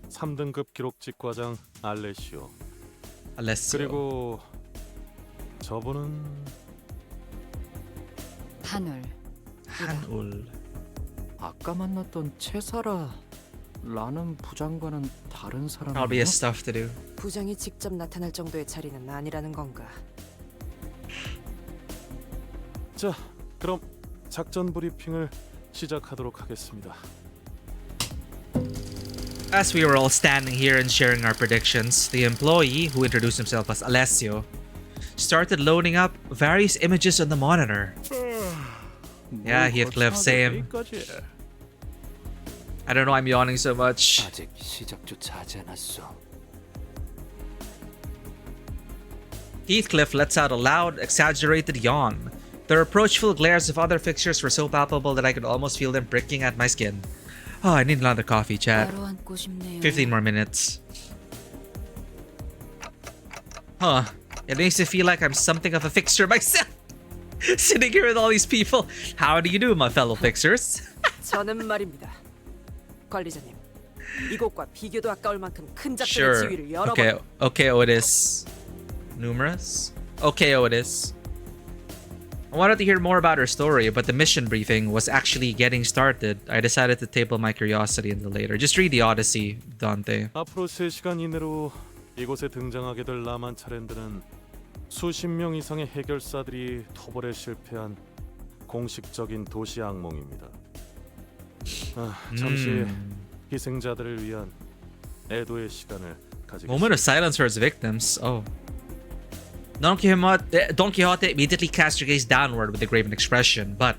3등급 기록직 과장 알레시오. Alessio. 그리고 저분은 한울. 아까 만났던 채사라라는 부장과는 다른 사람이에요? Probably has stuff to do. 부장이 직접 나타날 정도의 자리는 아니라는 건가? 자, 그럼 작전 브리핑을 시작하도록 하겠습니다. As we were all standing here and sharing our predictions, the employee, who introduced himself as Alessio, started loading up various images on the monitor. Yeah, Heathcliff, same. I don't know, I'm yawning so much. 아직 시작조차 하지 않았어. Heathcliff lets out a loud, exaggerated yawn. The reproachful glares of other fixtures were so palpable that I could almost feel them pricking at my skin. Oh, I need another coffee, chat. 바로 앉고 싶네요. 15 more minutes. Huh. It makes me feel like I'm something of a fixture myself. Sitting here with all these people. How do you do, my fellow fixers? 저는 말입니다. 관리자님, 이곳과 비교도 아까울 만큼 큰 작전의 Sure. 지위를 여러 Okay, 번. okay, Otis. Numerous? Okay, Otis. I wanted to hear more about her story, but the mission briefing was actually getting started. I decided to table my curiosity until later. Just read the Odyssey, Dante. 앞으로 3시간 이내로 이곳에 등장하게 될 라만차랜드는 수십 명 이상의 해결사들이 토벌에 실패한 공식적인 도시 악몽입니다. 잠시 희생자들을 위한 애도의 시간을 가지겠습니다. Moment of silence for its victims. Oh. Don Quixote immediately cast your gaze downward with a graven expression, but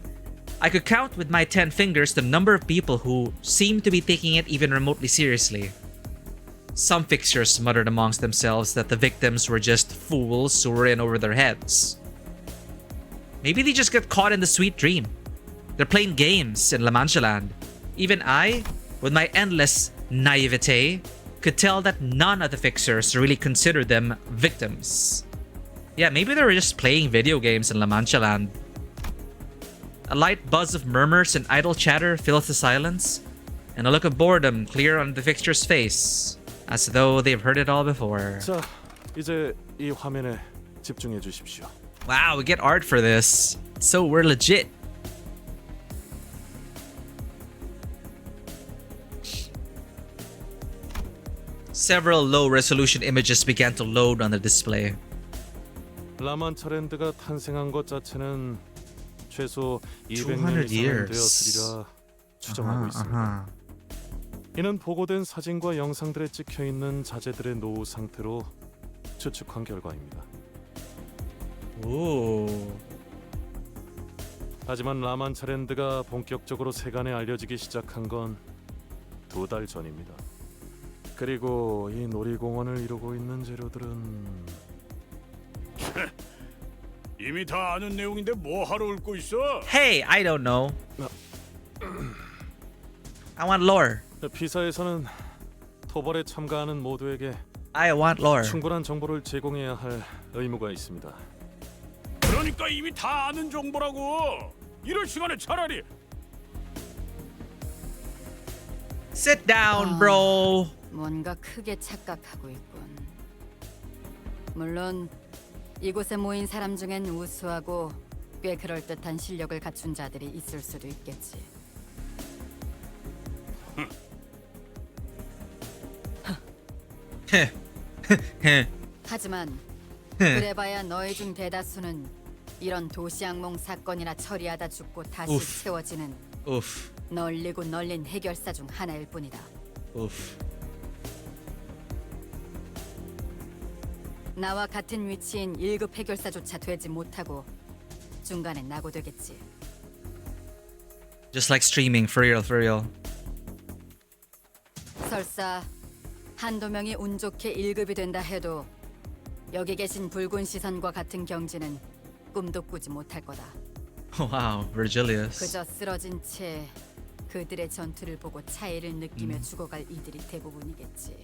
I could count with my 10 fingers the number of people who seemed to be taking it even remotely seriously. Some fixers muttered amongst themselves that the victims were just fools who were in over their heads. Maybe they just got caught in the sweet dream. They're playing games in La Mancha Land. Even I, with my endless naivete, could tell that none of the fixers really considered them victims. Yeah, maybe they were just playing video games in La Mancha Land. A light buzz of murmurs and idle chatter fills the silence, and a look of boredom clear on the fixer's face, as though they've heard it all before. 자, 이제 이 화면에 집중해 주십시오. Wow, we get art for this. So we're legit. Several low-resolution images began to load on the display. 라만차랜드가 탄생한 것 자체는 최소 200 200년 years. 이상은 되었으리라 추정하고 있습니다. 이는 보고된 사진과 영상들에 찍혀 있는 자재들의 노후 상태로 추측한 결과입니다. 오. 하지만 라만차랜드가 본격적으로 세간에 알려지기 시작한 건 2달 전입니다. 그리고 이 놀이공원을 이루고 있는 재료들은 이미 다 아는 내용인데 뭐 하러 읊고 있어? Hey, I don't know. I want lore. 피사에서는 토벌에 참가하는 모두에게 I want lore. 충분한 정보를 제공해야 할 의무가 있습니다. 그러니까 이미 다 아는 정보라고. 이럴 시간에 차라리 Sit down, bro. 뭔가 크게 착각하고 있군. 물론 이곳에 모인 사람 중엔 우수하고 꽤 그럴듯한 실력을 갖춘 자들이 있을 수도 있겠지. 하지만 그래봐야 너희 중 대다수는 이런 도시악몽 사건이나 처리하다 죽고 다시 우프. 채워지는 Oof. 널리고 널린 해결사 중 하나일 뿐이다. Oof. 나와 같은 위치인 1급 해결사조차 되지 못하고 중간에 낙오되겠지. Just like streaming, for real, for real. 설사 한두 명이 운 좋게 1급이 된다 해도 여기 계신 붉은 시선과 같은 경지는 꿈도 꾸지 못할 거다. Wow, Virgilius. 그저 쓰러진 채 그들의 전투를 보고 차이를 느끼며 죽어갈 이들이 대부분이겠지.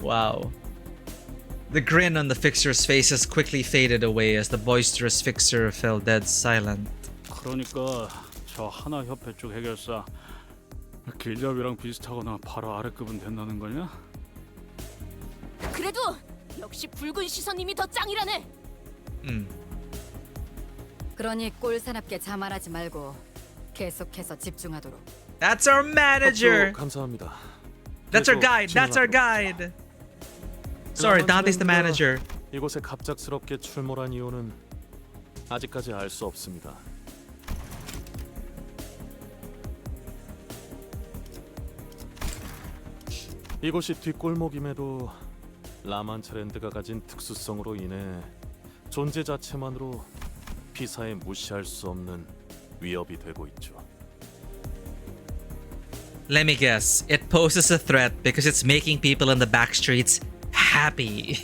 Wow. The grin on the fixer's faces quickly faded away as the boisterous fixer fell dead silent. 그러니까 저 하나 협회 쪽 해결사 길잡이랑 비슷하거나 바로 아래급은 된다는 거냐? 그래도 역시 붉은 시선님이 더 짱이라네. 그러니 꼴사납게 자만하지 말고 계속해서 집중하도록. That's our manager. 감사합니다. That's our guide. That's our guide. Sorry, Dante's the manager. 이곳에 갑작스럽게 출몰한 이유는 아직까지 알 수 없습니다. 이곳이 뒷골목임에도 라만차랜드가 가진 특수성으로 인해 존재 자체만으로 피사에 무시할 수 없는 위협이 되고 있죠. Let me guess. It poses a threat because it's making people in the back streets happy.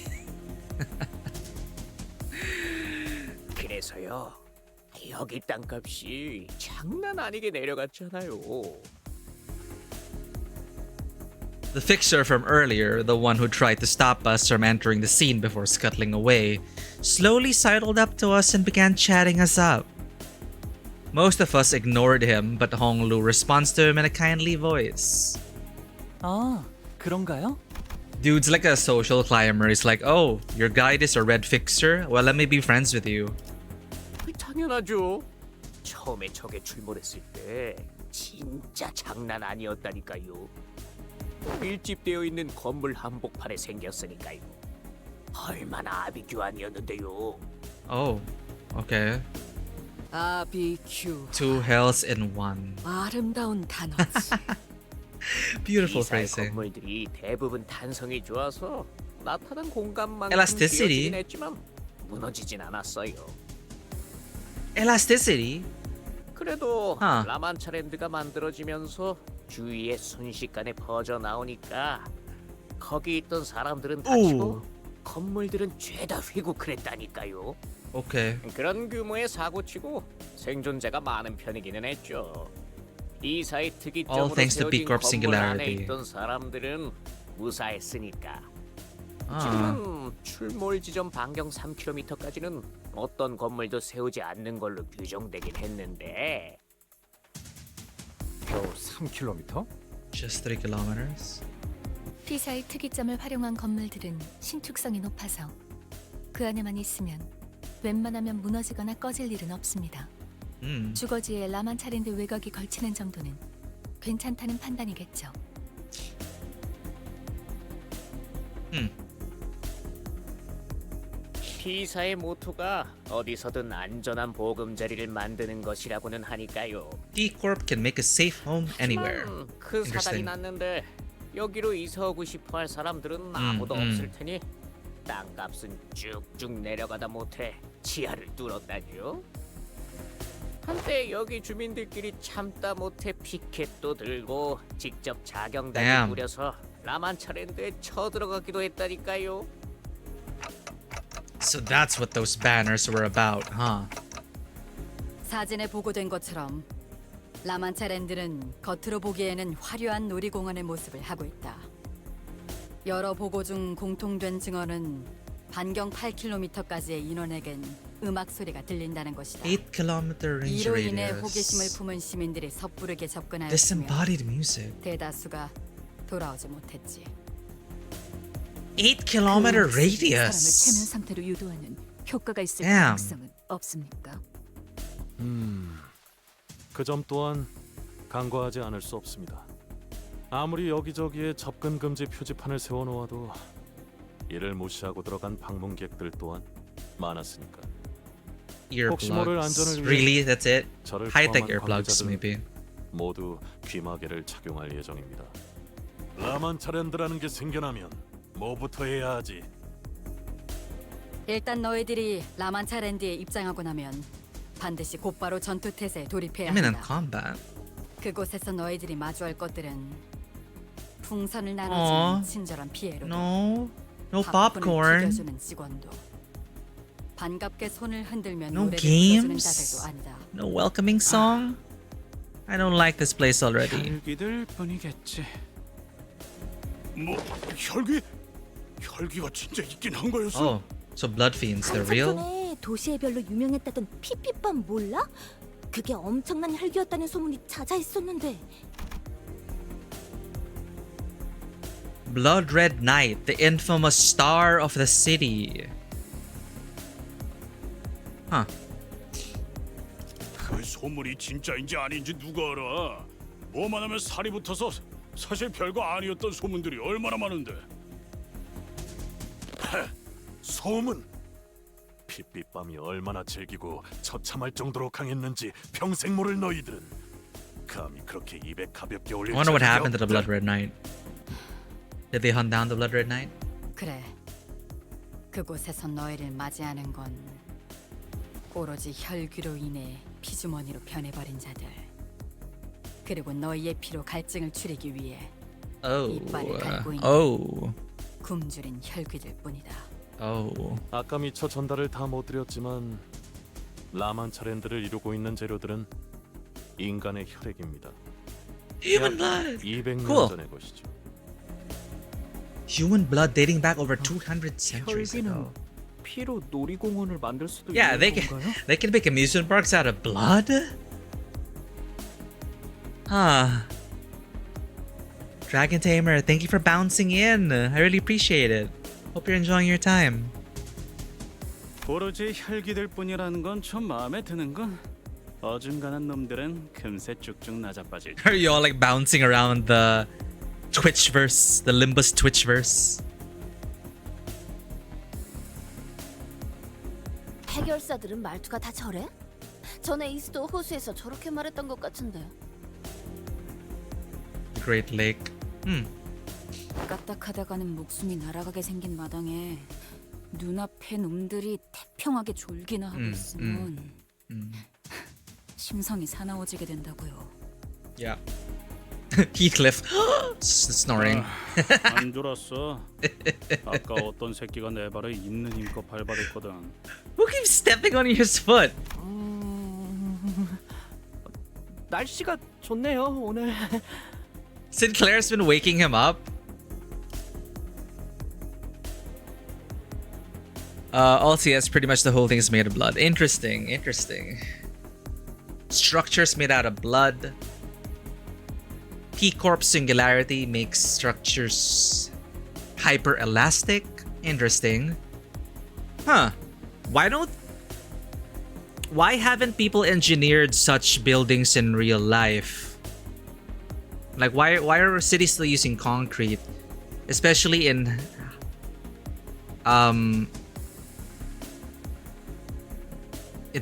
그래서요. 여기 땅값이 장난 아니게 내려갔잖아요. The fixer from earlier, the one who tried to stop us from entering the scene before scuttling away, slowly sidled up to us and began chatting us up. Most of us ignored him, but Honglu responds to him in a kindly voice. 아, 그런가요? Dude's like a social climber. He's like, oh, your guide is a red fixer? Well, let me be friends with you. 당연하죠. 처음에 저게 출몰했을 때 진짜 장난 아니었다니까요. 밀집되어 있는 건물 한복판에 생겼으니까요. 얼마나 아비규환이었는데요. Oh, okay. 아비큐. Two hells in one. 아름다운 단어지. Beautiful 이사의 phrasing. 건물들이 대부분 탄성이 좋아서 나타난 공간만큼 Elasticity. 비어지긴 했지만 무너지진 않았어요. Elasticity? 그래도 Huh. 라만차랜드가 만들어지면서 주위에 순식간에 퍼져 나오니까 거기 있던 사람들은 다치고 건물들은 죄다 휘고 그랬다니까요. Okay. 그런 규모의 사고치고 생존자가 많은 편이기는 했죠. 이사의 All 특이점으로 thanks to B 세워진 Corp 건물 안에 Singularity. 있던 사람들은 무사했으니까. Ah. 지금은 출몰 지점 반경 3km까지는 어떤 건물도 세우지 않는 걸로 규정되긴 했는데 겨우 3km? Just 3 kilometers? 피사의 특이점을 활용한 건물들은 신축성이 높아서 그 안에만 있으면 웬만하면 무너지거나 꺼질 일은 없습니다. 주거지에 라만차랜드 외곽이 걸치는 정도는 괜찮다는 판단이겠죠. 피사의 모토가 어디서든 안전한 보금자리를 만드는 것이라고는 하니까요. D Corp can make a safe home anywhere. 그 사달이 Interesting. 났는데 여기로 이사 오고 싶어할 사람들은 아무도 없을 테니 땅값은 쭉쭉 내려가다 못해 지하를 뚫었다죠. 한때 여기 주민들끼리 참다 못해 피켓도 들고 직접 자경단을 Damn. 꾸려서 라만차랜드에 쳐들어가기도 했다니까요. So that's what those banners were about, huh? 사진에 보고된 것처럼 라만차랜드는 겉으로 보기에는 화려한 놀이공원의 모습을 하고 있다. 여러 보고 중 공통된 증언은 반경 8km까지의 인원에겐 음악 소리가 들린다는 것이다. 8-kilometer range 이로 인해 호기심을 radius. 품은 시민들이 섣부르게 접근하였으며 Disembodied music. 대다수가 돌아오지 못했지. 8-kilometer 사람을 체면 radius. 상태로 유도하는 효과가 있을 Damn. 가능성은 없습니까? 그 점 또한 간과하지 않을 수 없습니다. 아무리 여기저기에 접근 금지 표지판을 세워놓아도 이를 무시하고 들어간 방문객들 또한 많았으니까. 혹시 모를 Earplugs. 안전을 위해 Really? That's it? 저를 High-tech 포함한 earplugs, 관계자들은 maybe. 모두 귀마개를 착용할 예정입니다. 라만차랜드라는 게 생겨나면 뭐부터 해야 하지? 일단 너희들이 라만차랜드에 입장하고 나면 반드시 곧바로 전투태세에 돌입해야 Imminent 한다. combat. 그곳에서 너희들이 마주할 것들은 풍선을 Aw. 나눠주는 친절한 피에로 No. No 바쁜을 popcorn. 튀겨주는 직원도 반갑게 손을 흔들며 No 노래를 불러주는 games. 자들도 아니다. No welcoming song. I don't like this place already. 혈기들 뿐이겠지. 뭐 혈기? 혈기가 진짜 있긴 한 거였어? Oh, so blood fiends, they're real? 전에 도시의 별로 유명했다던 피피밤 몰라? 그게 엄청난 혈기였다는 소문이 자자했었는데. Blood Red Knight, the infamous star of the city. Huh. 그 소문이 진짜인지 아닌지 누가 알아? 뭐만 하면 살이 붙어서 사실 별거 아니었던 소문들이 얼마나 많은데. 소문! 핏빛밤이 얼마나 즐기고 처참할 정도로 강했는지 평생 모를 너희들은 감히 그렇게 입에 가볍게 I 올릴 wonder what 자격이 happened to the 없다. Blood Red Knight. Did they hunt down the Blood Red Knight? 그래. 그곳에서 너희를 맞이하는 건 오로지 혈귀로 인해 피주머니로 변해버린 자들. 그리고 너희의 피로 갈증을 추리기 위해 Oh. 이빨을 갈고 있는 Oh. 굶주린 혈귀들 뿐이다. Oh. 아까 미처 전달을 다 못 드렸지만 라만차랜드를 이루고 있는 재료들은 인간의 혈액입니다. Human blood. 200년 Cool. 전의 것이죠. Human blood dating back over 200 centuries 혈기는 ago. 피로 놀이공원을 만들 수도 Yeah, 있는 건가요? they can make amusement parks out of blood? Huh. Dragon Tamer, thank you for bouncing in. I really appreciate it. Hope you're enjoying your time. 오로지 혈기들 뿐이라는 건 좀 마음에 드는군. 어중간한 놈들은 금세 쭉쭉 낮아빠질. Are you all like bouncing around the Twitchverse, the Limbus Twitchverse? 해결사들은 말투가 다 저래? 전에 이스도 호수에서 저렇게 말했던 것 같은데. Great Lake. 까딱하다가는 목숨이 날아가게 생긴 마당에 눈앞에 놈들이 태평하게 졸기나 하고 있으면 심성이 사나워지게 된다고요. Yeah. Heathcliff snoring. 안 졸았어. 아까 어떤 새끼가 내 발을 있는 힘껏 밟아댔거든. Who keeps stepping on his foot? 날씨가 좋네요 오늘. Sinclair's been waking him up. Also, yes, pretty much the whole thing is made of blood. Interesting, interesting. Structures made out of blood. P-Corp singularity makes structures hyper elastic. Interesting. Huh. Why haven't people engineered such buildings in real life? Like why are cities still using concrete? Especially in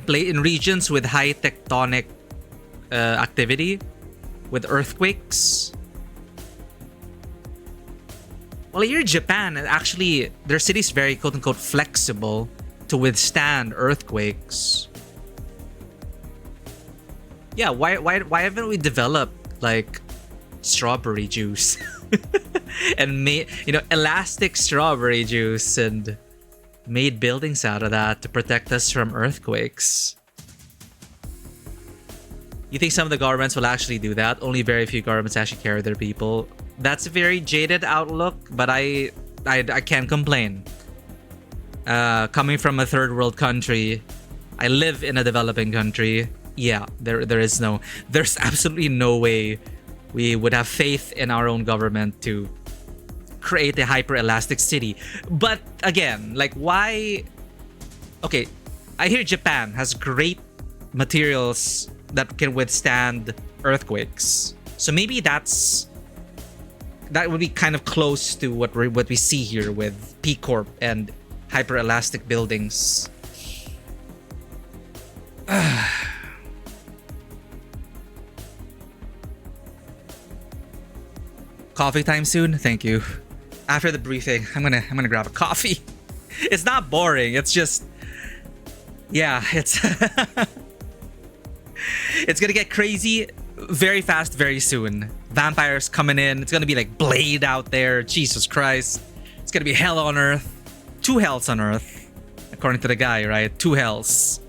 in regions with high tectonic activity, with earthquakes. Well, here in Japan, actually, their city's very quote-unquote flexible to withstand earthquakes. Yeah, why haven't we developed like strawberry juice and made, elastic strawberry juice and made buildings out of that to protect us from earthquakes? You think some of the governments will actually do that? Only very few governments actually care their people. That's a very jaded outlook, but I can't complain. Coming from a third world country, I live in a developing country. Yeah, there's absolutely no way we would have faith in our own government to create a hyper elastic city. But again, like why? Okay, I hear Japan has great materials that can withstand earthquakes. So maybe that would be kind of close to what we see here with P-Corp and hyper elastic buildings. Coffee time soon? Thank you. After the briefing, I'm gonna grab a coffee. It's not boring. It's just, yeah, it's it's gonna get crazy very fast, very soon. Vampires coming in. It's gonna be like Blade out there. Jesus Christ. It's gonna be hell on Earth. 2 hells on Earth, according to the guy, right? 2 hells.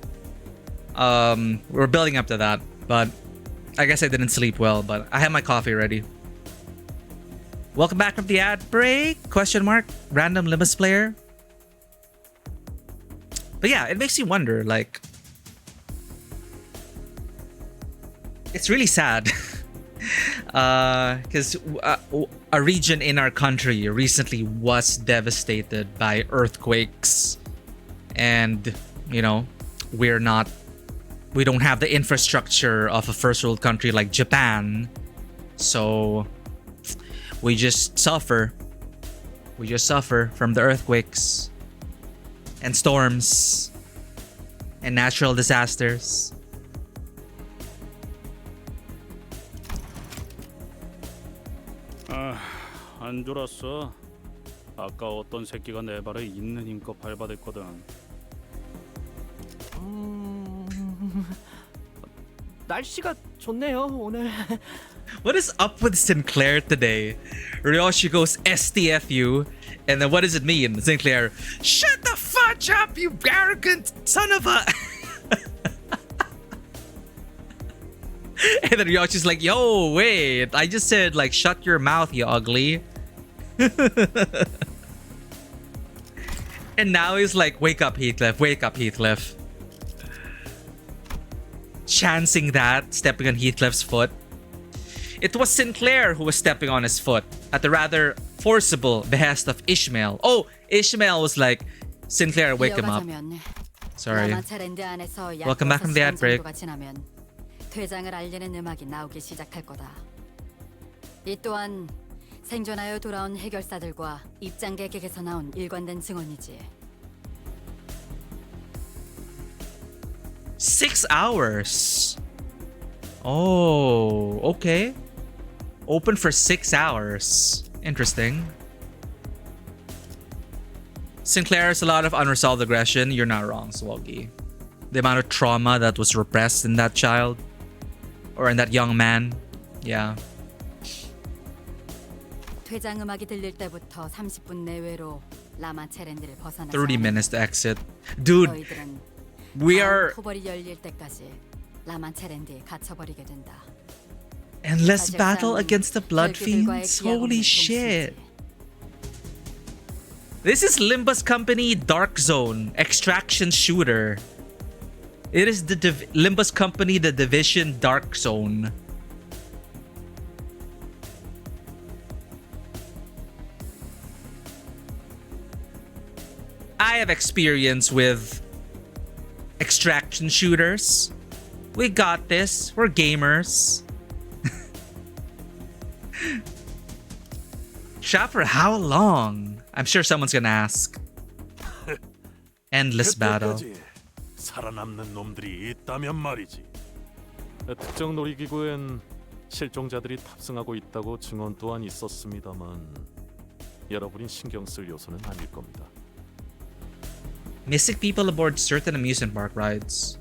We're building up to that, but I guess I didn't sleep well. But I have my coffee ready. Welcome back from the ad break? Question mark? Random Limbus player? But yeah, it makes you wonder, like, it's really sad because a region in our country recently was devastated by earthquakes, and we don't have the infrastructure of a first world country like Japan, so we just suffer from the earthquakes and storms and natural disasters. 안 졸았어. 아까 어떤 새끼가 내 발을 있는 힘껏 밟아댔거든. 날씨가 좋네요 오늘. What is up with Sinclair today? Ryoshi goes STFU, and then what does it mean? Sinclair, shut the fudge up, you arrogant son of a... And then Ryoshi's like, yo, wait, I just said, like, shut your mouth, you ugly. And now he's like, wake up, Heathcliff, wake up, Heathcliff. Chancing that, stepping on Heathcliff's foot. It was Sinclair who was stepping on his foot at the rather forcible behest of Ishmael. Oh, Ishmael was like, Sinclair, wake him up. Sorry. Welcome back from the ad break. 퇴장을 알리는 음악이 나오기 시작할 거다. 이 또한 생존하여 돌아온 해결사들과 입장객에게서 나온 일관된 증언이지. 6 hours. Oh, okay. Open for 6 hours. Interesting. Sinclair has a lot of unresolved aggression. You're not wrong, Swoggy. The amount of trauma that was repressed in that child. Or in that young man. Yeah. 퇴장 음악이 들릴 때부터 30분 내외로 라마체렌드를 벗어나 30 minutes to exit. Dude, we are 토벌이 열릴 때까지 라마체렌드에 갇혀버리게 된다. endless battle against the blood fiends. Holy shit. This is Limbus Company Dark Zone Extraction Shooter. It is the Limbus Company, the Division Dark Zone. I have experience with extraction shooters. We got this. We're gamers. Shot for how long? I'm sure someone's gonna ask. Endless battle. 살아남는 놈들이 있다면 말이지. 특정 놀이기구엔 실종자들이 탑승하고 있다고 증언 또한 있었습니다만 여러분이 신경 쓸 요소는 아닐 겁니다. Missing people aboard certain amusement park rides.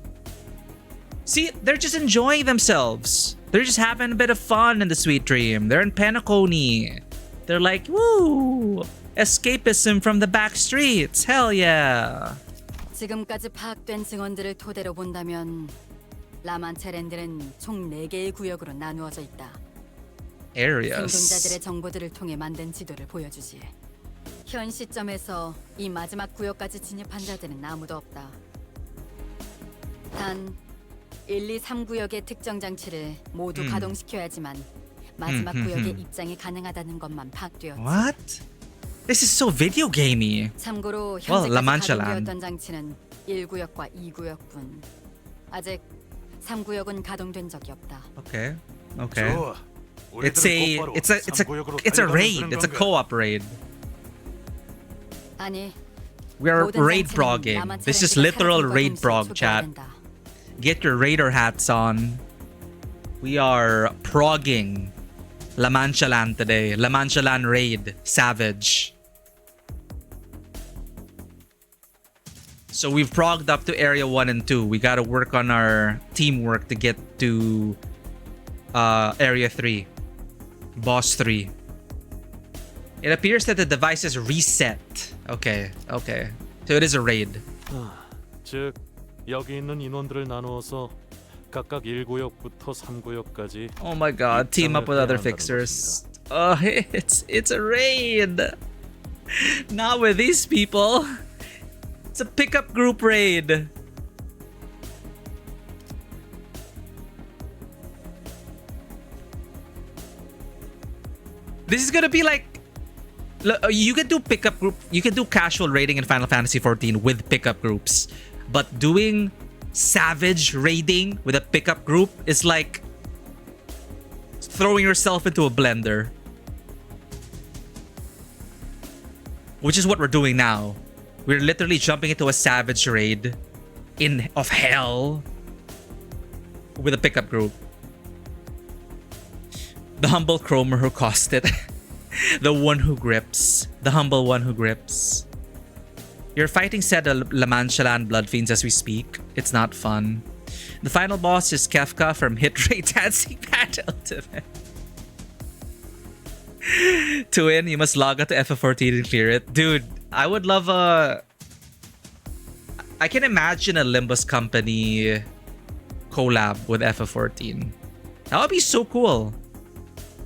See, they're just enjoying themselves. They're just having a bit of fun in the Sweet Dream. They're in Penacony. They're like, woo! Escapism from the back streets. Hell yeah! 지금까지 파악된 증언들을 토대로 본다면 라만체렌드는 총 4개의 구역으로 나누어져 있다. Areas. 생존자들의 정보들을 통해 만든 지도를 보여주지. 현 시점에서 이 마지막 구역까지 진입한 자들은 아무도 없다. 단 1, 2, 3구역의 특정 장치를 모두 가동시켜야지만 마지막 구역에 입장이 가능하다는 것만 파악되었지. What? This is so video gamey. 참고로 Well, La 현재까지 Mancha Land. 가동되었던 장치는 1구역과 2구역뿐. 아직 3구역은 가동된 적이 없다. Okay. Okay. It's a raid. It's a co-op raid. 아니. We are raid brogging. This is literal raid brog, chat. Get your raider hats on. We are progging La Mancha Land today. La Mancha Land raid. Savage. So we've progged up to area 1 and 2. We gotta work on our teamwork to get to area 3. Boss 3. It appears that the device is reset. Okay, okay. So it is a raid. 즉 여기 있는 인원들을 나누어서 각각 1구역부터 3구역까지. Oh my god, team up with other fixers. Oh, it's a raid. Not with these people. It's a pickup group raid. This is gonna be like, you can do pickup group, you can do casual raiding in Final Fantasy XIV with pickup groups, but doing savage raiding with a pickup group is like throwing yourself into a blender, which is what we're doing now. We're literally jumping into a savage raid of hell with a pickup group. The humble chromer who caused it. The one who grips. The humble one who grips. You're fighting said La Mancha Land blood fiends as we speak. It's not fun. The final boss is Kefka from Hit Rate Dancing Band Ultimate. To win, you must log out to FF14 and clear it. Dude, I would love a... I can imagine a Limbus Company collab with FF14. That would be so cool.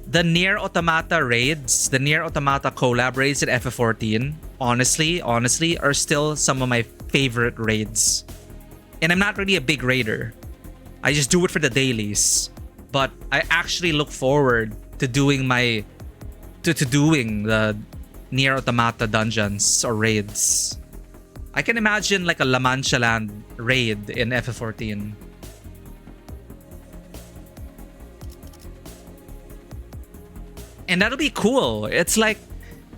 The Nier Automata raids, the Nier Automata collab raids in FF14 honestly, are still some of my favorite raids. And I'm not really a big raider. I just do it for the dailies. But I actually look forward to doing doing the Nier Automata dungeons or raids. I can imagine like a La Mancha Land raid in FF14. And that'll be cool. It's like,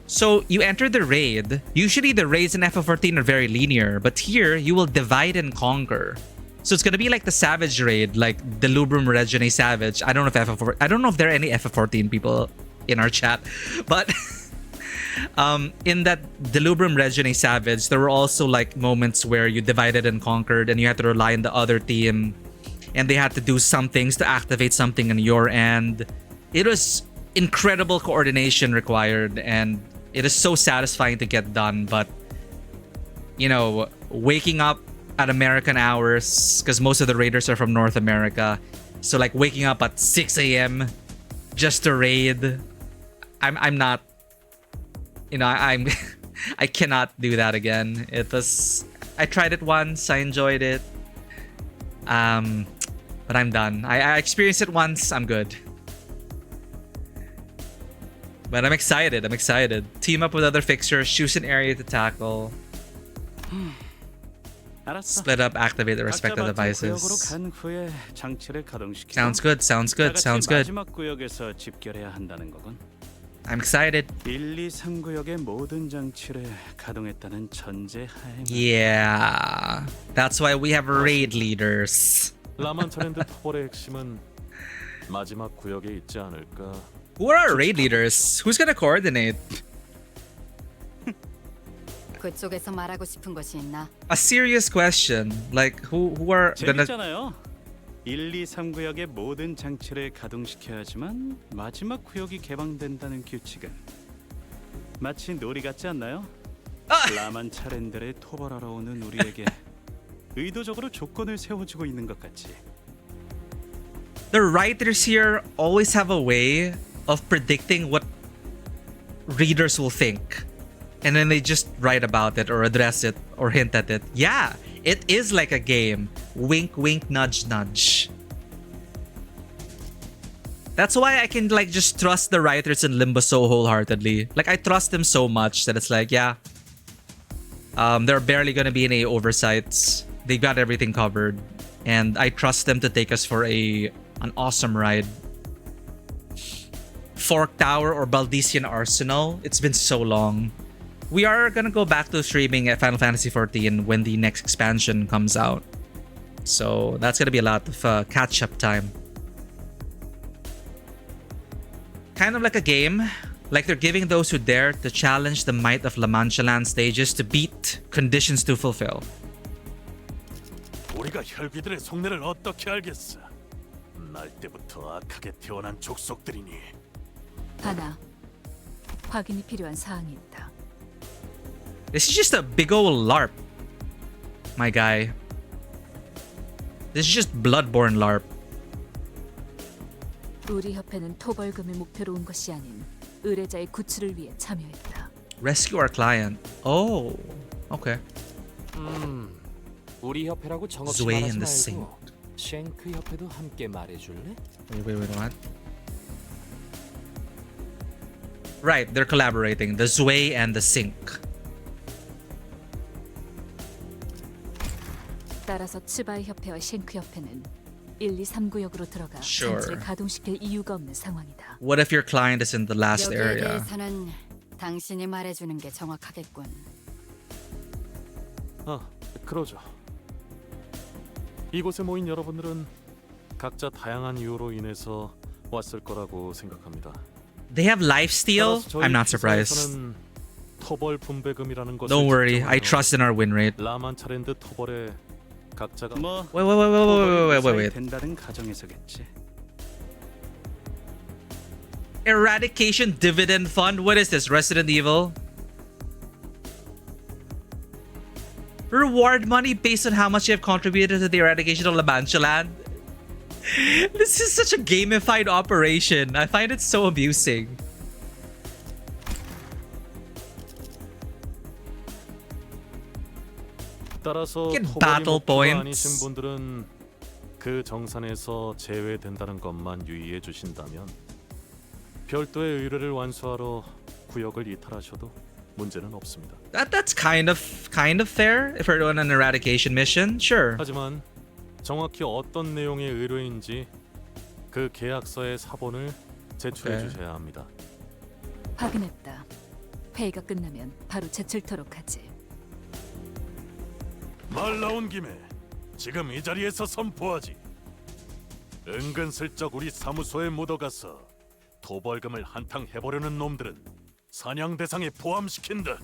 so you enter the raid. Usually the raids in FF14 are very linear, but here you will divide and conquer. So it's gonna be like the Savage raid, like the Lubrum Regine Savage. I don't know if I don't know if there are any FF14 people in our chat, but in that Delubrum Regine Savage, there were also like moments where you divided and conquered, and you had to rely on the other team, and they had to do some things to activate something on your end. It was incredible coordination required, and it is so satisfying to get done. But you know, waking up at American hours, because most of the raiders are from North America, so like waking up at 6 a.m. just to raid, I'm not, you know, I cannot do that again. I tried it once, I enjoyed it, but I'm done. I experienced it once, I'm good. But I'm excited. Team up with other fixers, choose an area to tackle. Split up, activate the respective devices. Sounds good. 마지막 구역에서 집결해야 한다는 거군. I'm excited. 1, 2, 3구역의 모든 장치를 가동했다는 전제 하에. Yeah, that's why we have raid leaders. 라만차랜드 토벌의 핵심은 마지막 구역에 있지 않을까? Who are our raid leaders? Who's gonna coordinate? 그쪽에서 말하고 싶은 것이 있나? A serious question. Like who are gonna? 재밌잖아요. 1, 2, 3구역의 모든 장치를 가동시켜야 하지만 마지막 구역이 개방된다는 규칙은 마치 놀이 같지 않나요? 라만 차렌들의 토벌하러 오는 우리에게 의도적으로 조건을 세워주고 있는 것 같지. The writers here always have a way of predicting what readers will think. And then they just write about it or address it or hint at it. Yeah, it is like a game. Wink, wink, nudge, nudge. That's why I can like just trust the writers in Limbus so wholeheartedly. Like I trust them so much that it's like, yeah, there are barely gonna be any oversights. They got everything covered, and I trust them to take us for an awesome ride. Fork Tower or Baldician Arsenal. It's been so long. We are gonna go back to streaming at Final Fantasy XIV when the next expansion comes out. So that's gonna be a lot of catch-up time. Kind of like a game. Like they're giving those who dare to challenge the might of La Mancha Land stages to beat conditions to fulfill. 우리가 혈귀들의 속내를 어떻게 알겠어? 날 때부터 악하게 태어난 족속들이니. 하나, 확인이 필요한 사항이 있다. This is just a big old LARP, my guy. This is just Bloodborne LARP. 우리 협회는 토벌금을 목표로 온 것이 아닌 의뢰자의 구출을 위해 참여했다. Rescue our client. Oh, okay. 우리 협회라고 정없이 Zwei 말하지 and the 말고 쉔크 협회도 함께 말해줄래? Wait, what? Right, they're collaborating. The Zwei and the Sync. 따라서 츠바이 협회와 쉔크 협회는 1, 2, 3구역으로 들어가 Sure. 장치를 가동시킬 이유가 없는 상황이다. What if your client is in the last 여기에 area? 대해서는 당신이 말해주는 게 정확하겠군. 그러죠. 이곳에 모인 여러분들은 각자 다양한 이유로 인해서 왔을 거라고 생각합니다. They have lifesteal? I'm not surprised. 토벌 분배금이라는 것을 Don't worry, I trust in our win rate. 라만차랜드 토벌에 각자가 Wait. 된다는 가정에서겠지. Eradication Dividend Fund? What is this? Resident Evil? Reward money based on how much you have contributed to the eradication of La Mancha Land? This is such a gamified operation. I find it so amusing. 따라서 Get 토벌이 battle 목표가 points. 아니신 분들은 그 정산에서 제외된다는 것만 유의해 주신다면 별도의 의뢰를 완수하러 구역을 이탈하셔도 문제는 없습니다. That's kind of fair if we're on an eradication mission. Sure. 하지만 정확히 어떤 내용의 의뢰인지 그 계약서의 사본을 제출해 Okay. 주셔야 합니다. 확인했다. 회의가 끝나면 바로 제출토록 하지. 말 나온 김에 지금 이 자리에서 선포하지. 은근슬쩍 우리 사무소에 묻어가서 도벌금을 한탕 해보려는 놈들은 사냥 대상에 포함시킨다.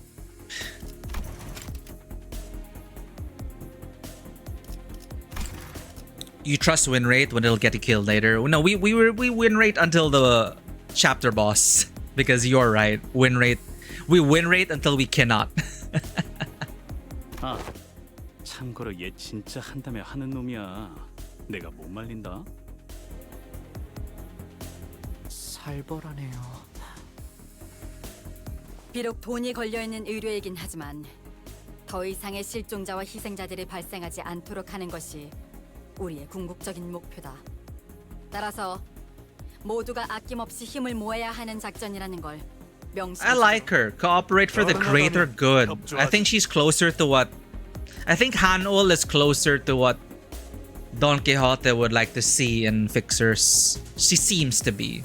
You trust win rate when it'll get you killed later. No, we win rate until the chapter boss because you're right. Win rate. We win rate until we cannot. 아, 참고로 얘 진짜 한다며 하는 놈이야. 내가 못 말린다. 살벌하네요. 비록 돈이 걸려있는 의뢰이긴 하지만 더 이상의 실종자와 희생자들이 발생하지 않도록 하는 것이 우리의 궁극적인 목표다. 따라서 모두가 아낌없이 힘을 모아야 하는 작전이라는 걸 명심하시고. I like her. Cooperate for the greater good. I think she's closer to what... I think Hanol is closer to what Don Quixote would like to see in Fixers. She seems to be.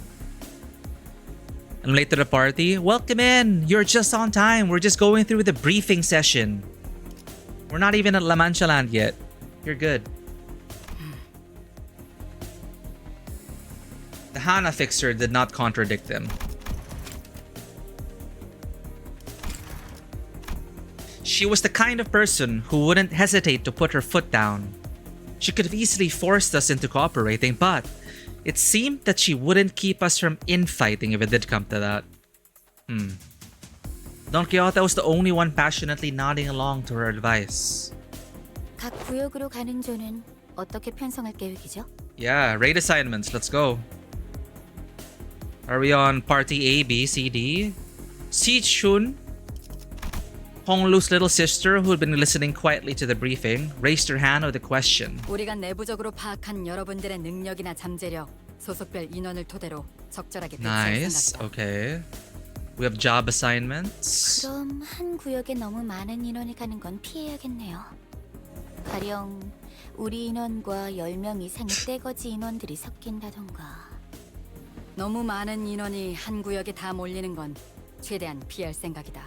I'm late to the party. Welcome in. You're just on time. We're just going through the briefing session. We're not even at La Mancha Land yet. You're good. The Hana Fixer did not contradict them. She was the kind of person who wouldn't hesitate to put her foot down. She could have easily forced us into cooperating, but it seemed that she wouldn't keep us from infighting if it did come to that. Don Quixote was the only one passionately nodding along to her advice. 각 구역으로 가는 조는 어떻게 편성할 계획이죠? Yeah, raid assignments. Let's go. Are we on party A, B, C, D? Si Chun, Honglu's little sister, who had been listening quietly to the briefing, raised her hand with a question. 우리가 내부적으로 파악한 여러분들의 능력이나 잠재력, 소속별 인원을 토대로 적절하게 대처할 Nice. 생각이다. Okay. We have job assignments. 그럼 한 구역에 너무 많은 인원이 가는 건 피해야겠네요. 가령 우리 인원과 10명 이상의 떼거지 인원들이 섞인다던가. 너무 많은 인원이 한 구역에 다 몰리는 건 최대한 피할 생각이다.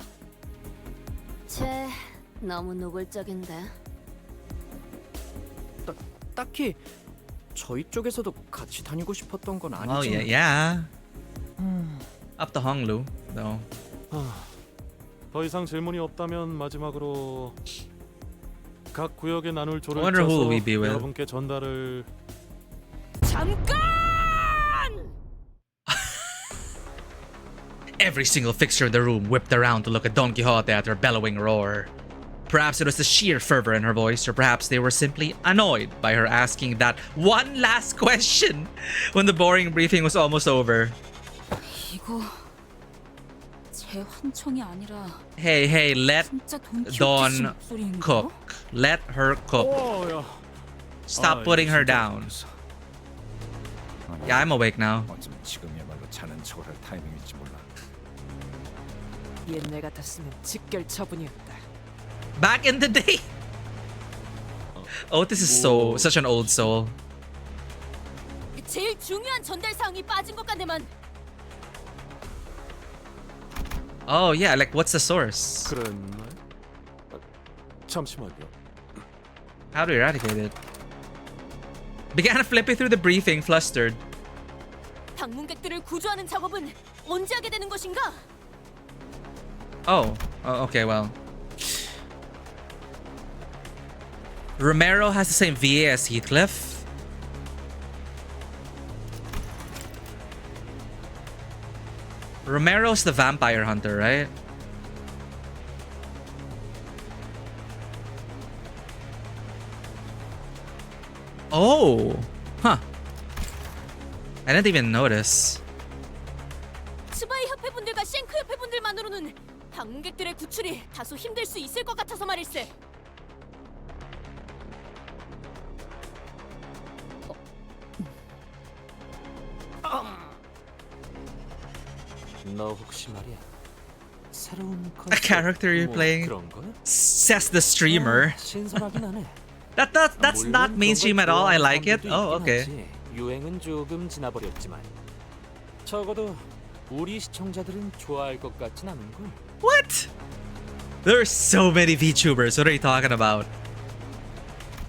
쟤 너무 노골적인데. 딱히 저희 쪽에서도 같이 다니고 싶었던 건 아니지만. Oh yeah. Up to Honglu, though. 더 이상 질문이 없다면 마지막으로 각 구역에 나눌 조를 I wonder who 짜서 will we be with. 여러분께 전달을. 잠깐! Every single fixture in the room whipped around to look at Don Quixote at her bellowing roar. Perhaps it was the sheer fervor in her voice, or perhaps they were simply annoyed by her asking that one last question when the boring briefing was almost over. 이거 제 환청이 아니라 Hey, let 진짜 돈 Dawn 키우듯이 목소리인가? cook. Let her cook. Stop putting her down. Yeah, I'm awake now. 어쩌면 지금이야말로 자는 척을 할 타이밍일지 몰라. 옛날 같았으면 직결 처분이었다. Back in the day. Otis is such an old soul. 제일 중요한 전달 사항이 빠진 것 같네만. Oh yeah, like what's the source? 그랬나? 잠시만요. How do we eradicate it? Began flipping through the briefing, flustered. 방문객들을 구조하는 작업은 언제 하게 되는 것인가? Oh, okay, well. Romero has the same VA as Heathcliff. Romero's the vampire hunter, right? Oh, huh. I didn't even notice. 스바이 협회분들과 쉔크 협회분들만으로는 방문객들의 구출이 다소 힘들 수 있을 것 같아서 말일세. 너 혹시 말이야. 새로운 A character you're playing? Says the streamer. 신선하긴 하네. That's not mainstream at all. I like it. Oh, okay. 유행은 조금 지나버렸지만 적어도 우리 시청자들은 좋아할 것 같진 않은걸. What? There are so many VTubers. What are you talking about?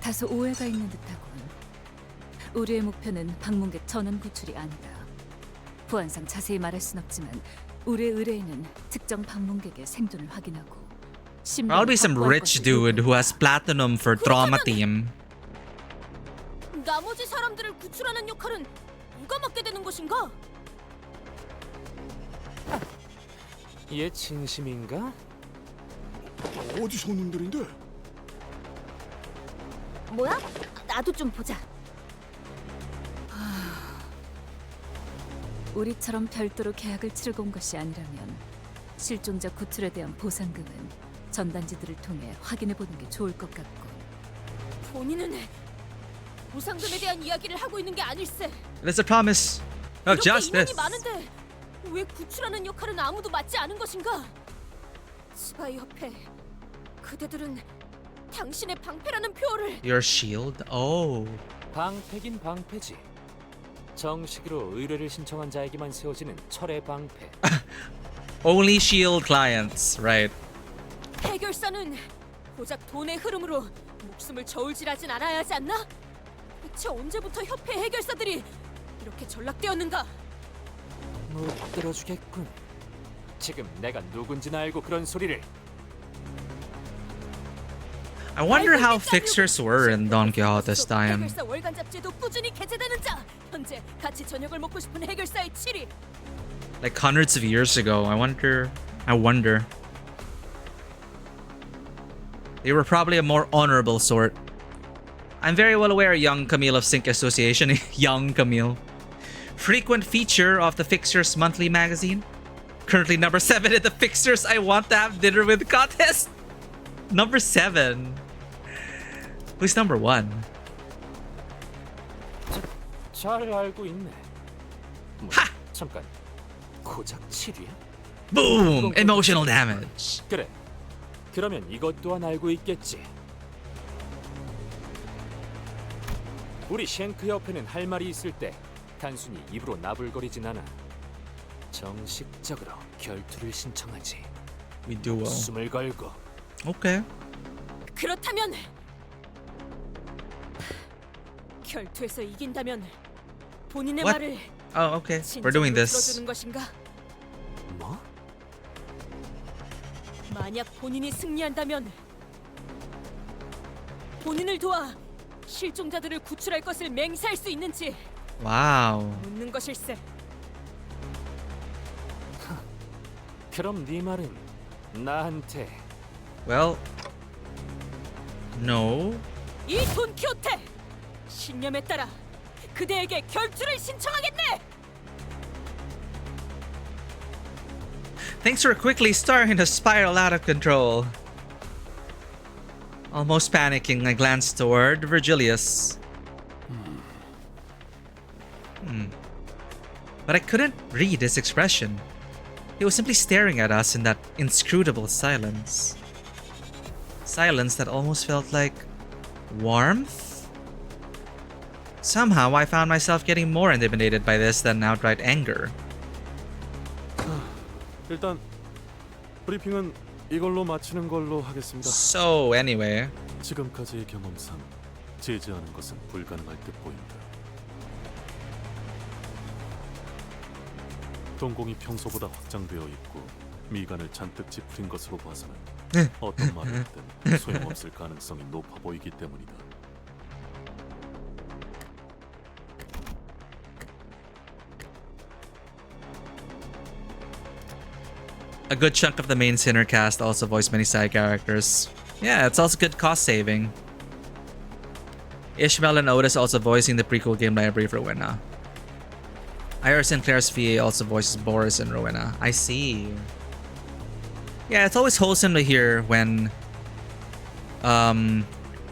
다소 오해가 있는 듯하군. 우리의 목표는 방문객 전원 구출이 아니다. 보안상 자세히 말할 순 없지만 우리의 의뢰인은 특정 방문객의 생존을 확인하고 Probably some rich dude who has platinum for trauma team. 나머지 사람들을 구출하는 역할은 누가 맡게 되는 것인가? 얘 진심인가? 어디서 온 놈들인데? 뭐야? 나도 좀 보자. 우리처럼 별도로 계약을 치르고 온 것이 아니라면 실종자 구출에 대한 보상금은 전단지들을 통해 확인해보는 게 좋을 것 같고. 본인은 보상금에 대한 이야기를 하고 있는 게 아닐세. There's a promise of justice. 인원이 많은데 왜 구출하는 역할은 아무도 맡지 않은 것인가? 스파이 협회, 그대들은 당신의 방패라는 표어를. Your shield? Oh. 방패긴 방패지. 정식으로 의뢰를 신청한 자에게만 세워지는 철의 방패. Only shield clients, right? 해결사는 고작 돈의 흐름으로 목숨을 저울질하진 않아야 하지 않나? 대체 언제부터 협회 해결사들이 이렇게 전락되었는가? 못 들어주겠군. 지금 내가 누군지는 알고 그런 소리를. I wonder how fixers were in Don Quixote's time. 해결사 월간 잡지에도 꾸준히 게재되는 자. 현재 같이 저녁을 먹고 싶은 해결사의 7위. Like hundreds of years ago. I wonder. They were probably a more honorable sort. I'm very well aware, young Camille of Sync Association. Young Camille. Frequent feature of the Fixers monthly magazine. Currently number 7 in the Fixers I Want to Have Dinner With contest. Number 7. Who's number 1? 잘 알고 있네. 하! 잠깐. 고작 7위야? Boom! Emotional damage. 그래. 그러면 이것 또한 알고 있겠지. 우리 쉔크 협회는 할 말이 있을 때 단순히 입으로 나불거리진 않아. 정식적으로 결투를 신청하지. We do well. 목숨을 걸고. Okay. 그렇다면 결투에서 이긴다면 본인의 What? 말을 Oh, okay. We're doing this. 들어주는 것인가? 뭐? 만약 본인이 승리한다면 본인을 도와 실종자들을 구출할 것을 맹세할 수 있는지 Wow. 묻는 것일세. 그럼 네 말은 나한테. Well, no. 이 돈키호테 신념에 따라 그대에게 결투를 신청하겠네. Things were quickly starting to spiral out of control. Almost panicking, I glanced toward Virgilius. But I couldn't read his expression. He was simply staring at us in that inscrutable silence. Silence that almost felt like warmth? Somehow I found myself getting more intimidated by this than outright anger. 일단 브리핑은 이걸로 마치는 걸로 하겠습니다. So anyway, 지금까지의 경험상 제지하는 것은 불가능할 듯 보인다. 동공이 평소보다 확장되어 있고 미간을 잔뜩 찌푸린 것으로 봐서는 어떤 말을 했든 소용없을 가능성이 높아 보이기 때문이다. a good chunk of the main Sinner cast also voiced many side characters. Yeah, it's also good cost saving. Ishmael and Otis also voicing the prequel game library for Rowena. Ira Sinclair's VA also voices Boris and Rowena. I see. Yeah, it's always wholesome to hear when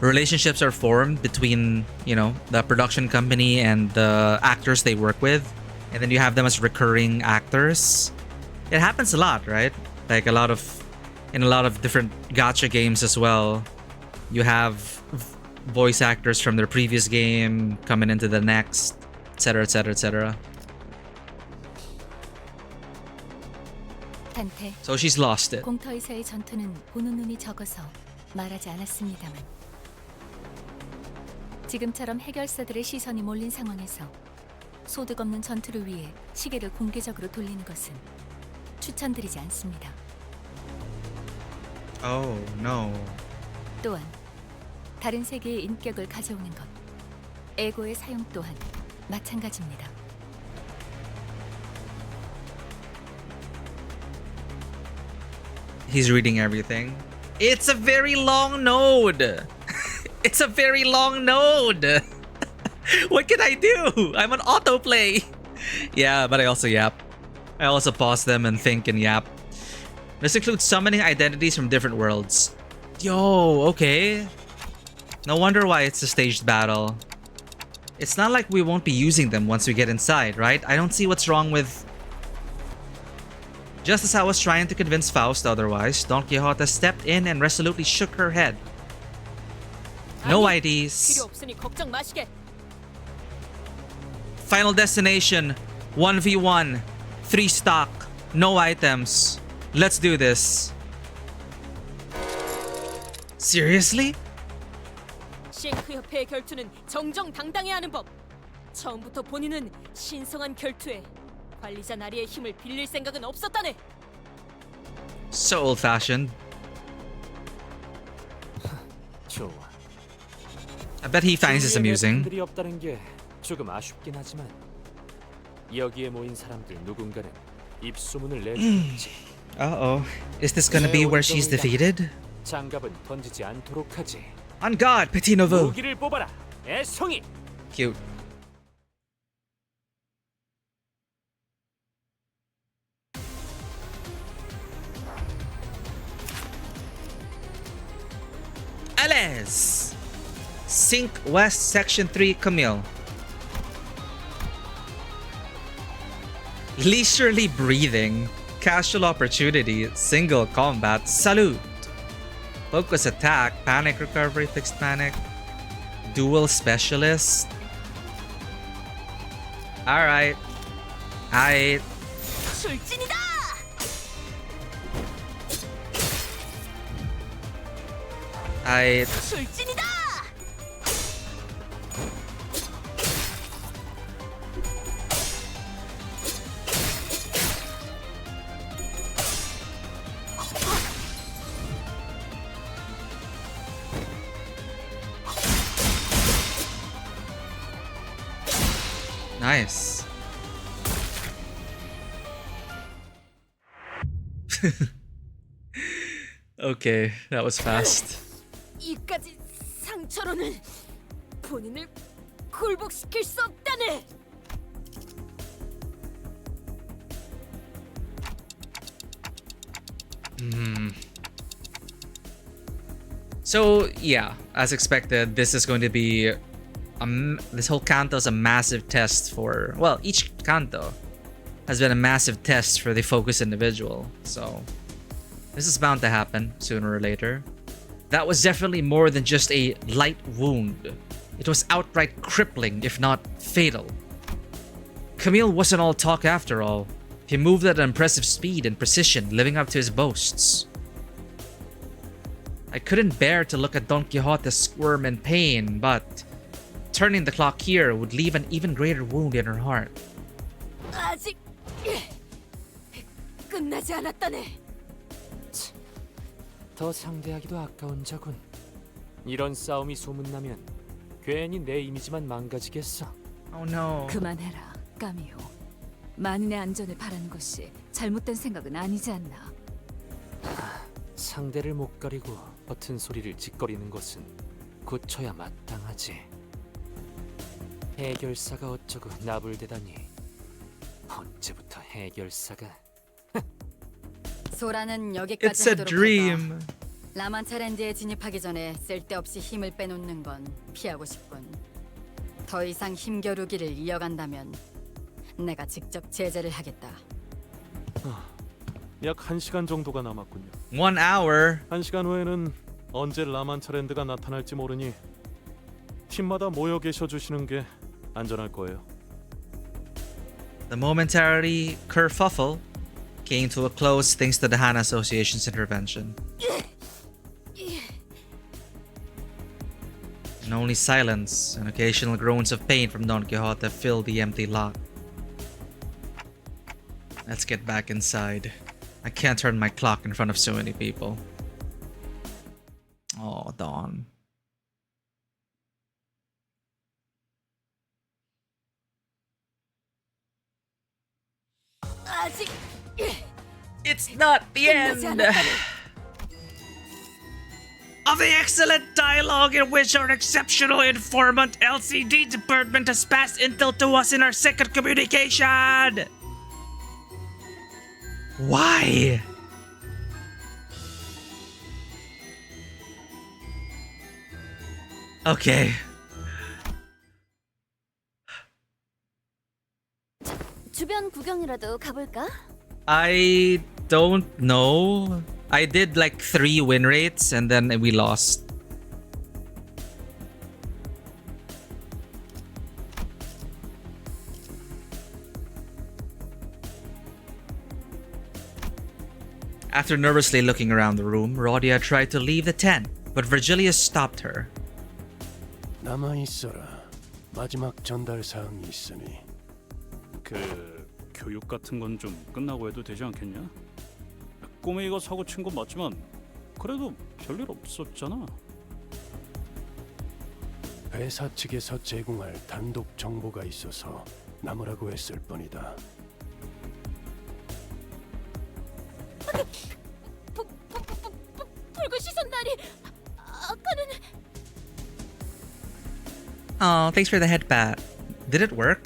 relationships are formed between, you know, the production company and the actors they work with, and then you have them as recurring actors. It happens a lot, right? Like in a lot of different gacha games as well. You have voice actors from their previous game coming into the next, etc., etc., etc. 단테. So she's lost it. 공터에서의 전투는 보는 눈이 적어서 말하지 않았습니다만 지금처럼 해결사들의 시선이 몰린 상황에서 소득 없는 전투를 위해 시계를 공개적으로 돌리는 것은 추천드리지 않습니다. Oh no. 또한 다른 세계의 인격을 가져오는 것, 에고의 사용 또한 마찬가지입니다. He's reading everything. It's a very long node. It's a very long node. What can I do? I'm on autoplay. Yeah, but I also yap. I also pause them and think and yap. This includes summoning identities from different worlds. Yo, okay. No wonder why it's a staged battle. It's not like we won't be using them once we get inside, right? I don't see what's wrong with... Just as I was trying to convince Faust otherwise, Don Quixote stepped in and resolutely shook her head. No IDs. Final destination, 1v1, 3 stock, no items. Let's do this. Seriously? 싱크 협회의 결투는 정정당당해야 하는 법. 처음부터 본인은 신성한 결투에 관리자 나리의 힘을 빌릴 생각은 없었다네. So old-fashioned. 좋아. I bet he finds this amusing. 들이 없다는 게 조금 아쉽긴 하지만 여기에 모인 사람들 누군가는 입소문을 내주겠지. Uh-oh. Is this gonna be where she's defeated? 장갑은 던지지 않도록 하지. On guard, petit nouveau. 무기를 뽑아라, 애송이. Cute. Alice! Sink West Section 3 Camille. Leisurely breathing. Casual opportunity. Single combat. Salute. Focus attack. Panic recovery. Fixed panic. Dual specialist. Alright. Aight. 출진이다. Aight. 출진이다. Nice. Okay, that was fast. 이까지 상처로는 본인을 굴복시킬 수 없다네. So yeah, as expected, this is going to be this whole canto is a massive test for, well, each canto has been a massive test for the focus individual. So this is bound to happen sooner or later. That was definitely more than just a light wound. It was outright crippling, if not fatal. Camille wasn't all talk after all. He moved at an impressive speed and precision, living up to his boasts. I couldn't bear to look at Don Quixote squirm in pain, but turning the clock here would leave an even greater wound in her heart. 아직 끝나지 않았다네. 더 상대하기도 아까운 자군. 이런 싸움이 소문나면 괜히 내 이미지만 망가지겠어. Oh no. 그만해라, 까미오. 만인의 안전을 바라는 것이 잘못된 생각은 아니지 않나. 상대를 못 가리고 버튼 소리를 짓거리는 것은 고쳐야 마땅하지. 해결사가 어쩌고 나불대다니. 언제부터 해결사가? 소라는 여기까지 It's a 하도록 dream. 할까? 라만차랜드에 진입하기 전에 쓸데없이 힘을 빼놓는 건 피하고 싶군. 더 이상 힘겨루기를 이어간다면 내가 직접 제재를 하겠다. 약 1시간 정도가 남았군요. 1 hour. 1시간 후에는 언제 라만차랜드가 나타날지 모르니 팀마다 모여 계셔 주시는 게 안전할 거예요. The momentary kerfuffle came to a close thanks to the Han Association's intervention. And only silence and occasional groans of pain from Don Quixote filled the empty lot. Let's get back inside. I can't turn my clock in front of so many people. Oh, Don. It's not the end of the excellent dialogue in which our exceptional informant LCD department has passed intel to us in our second communication. Why? Okay. 주변 구경이라도 가볼까? I don't know. I did like 3 win rates and then we lost. After nervously looking around the room, Rhodia tried to leave the tent, but Virgilius stopped her. 남아있어라. 마지막 전달 사항이 있으니. 교육 같은 건 좀 끝나고 해도 되지 않겠냐? 꼬맹이가 사고 친 건 맞지만 그래도 별일 없었잖아. 회사 측에서 제공할 단독 정보가 있어서 남으라고 했을 뿐이다. 붉은 시선 날이 아까는. Oh, thanks for the head pat. Did it work?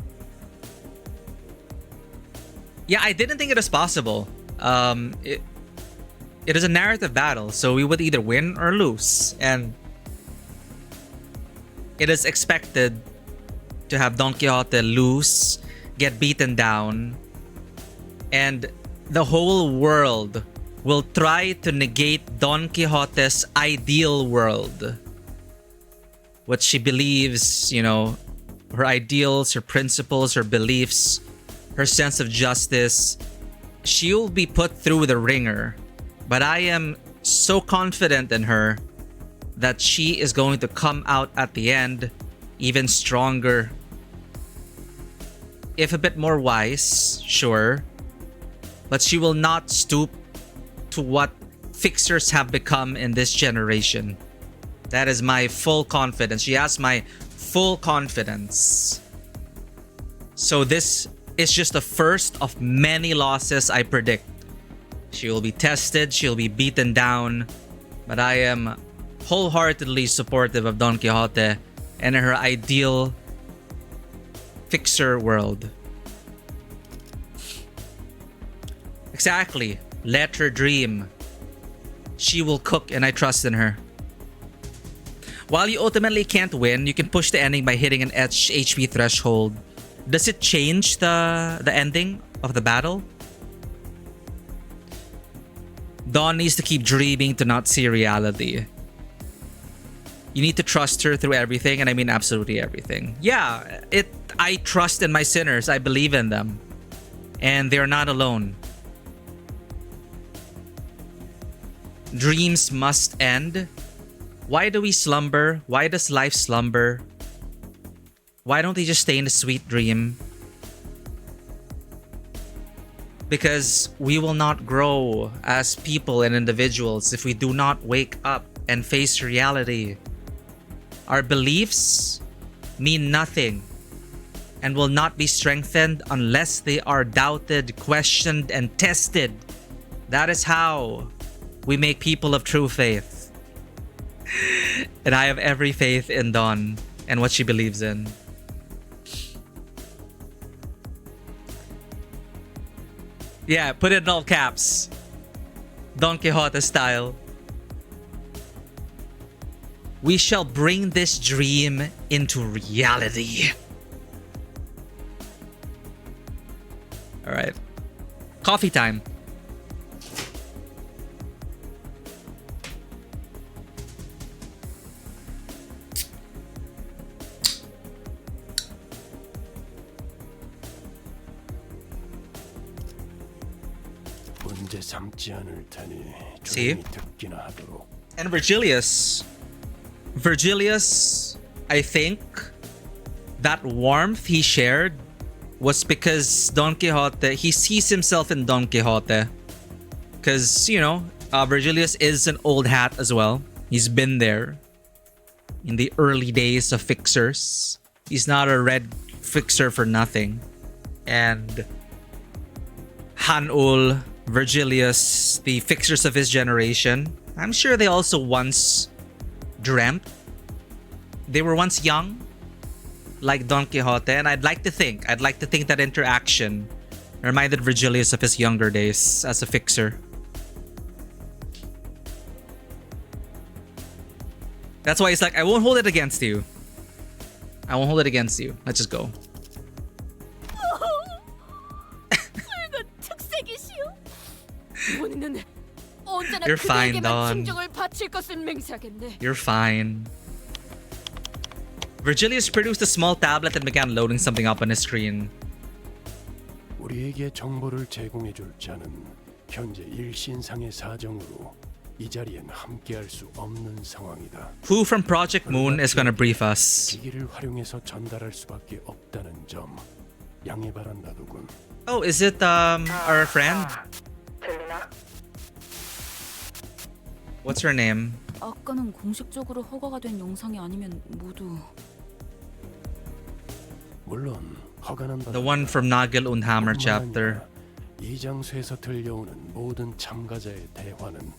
Yeah, I didn't think it was possible. It is a narrative battle, so we would either win or lose, and it is expected to have Don Quixote lose, get beaten down, and the whole world will try to negate Don Quixote's ideal world. What she believes, you know, her ideals, her principles, her beliefs, her sense of justice. She'll be put through the ringer. But I am so confident in her that she is going to come out at the end even stronger. If a bit more wise, sure. But she will not stoop to what fixers have become in this generation. That is my full confidence. She has my full confidence. So this is just the first of many losses I predict. She will be tested, she'll be beaten down, but I am wholeheartedly supportive of Don Quixote and her ideal fixer world. Exactly. Let her dream. She will cook and I trust in her. While you ultimately can't win, you can push the ending by hitting an HP threshold. Does it change the ending of the battle? Dawn needs to keep dreaming to not see reality. You need to trust her through everything, and I mean absolutely everything. Yeah, I trust in my sinners. I believe in them. And they're not alone. Dreams must end. Why do we slumber? Why does life slumber? Why don't they just stay in a sweet dream? Because we will not grow as people and individuals if we do not wake up and face reality. Our beliefs mean nothing and will not be strengthened unless they are doubted, questioned, and tested. That is how we make people of true faith. And I have every faith in Dawn and what she believes in. Yeah, put it in all caps. Don Quixote style. We shall bring this dream into reality. Alright. Coffee time. 문제 삼지 않을 테니 See? 조용히 듣기나 하도록. And Virgilius, I think that warmth he shared was because Don Quixote, he sees himself in Don Quixote. Because, you know, Virgilius is an old hat as well. He's been there in the early days of fixers. He's not a red fixer for nothing. And Hanul, Virgilius, the fixers of his generation, I'm sure they also once dreamt. They were once young, like Don Quixote, and I'd like to think that interaction reminded Virgilius of his younger days as a fixer. That's why he's like, I won't hold it against you. I won't hold it against you. Let's just go. 붉은 특색이시오. 이번에는 언제나 You're fine, 그대에게만 Don. 충정을 바칠 것을 맹세하겠네. You're fine. Virgilius produced a small tablet and began loading something up on his screen. 우리에게 정보를 제공해 줄 자는 현재 일신상의 사정으로 이 자리엔 함께할 수 없는 상황이다. Who from Project Moon is gonna brief us? 기기를 활용해서 전달할 수밖에 없다는 점 양해 바란다더군. Oh, is it our friend? What's her name? 아까는 공식적으로 허가가 된 영상이 아니면 모두 물론 허가는 The one from Nagel und Hammer chapter. 이 장소에서 들려오는 모든 참가자의 대화는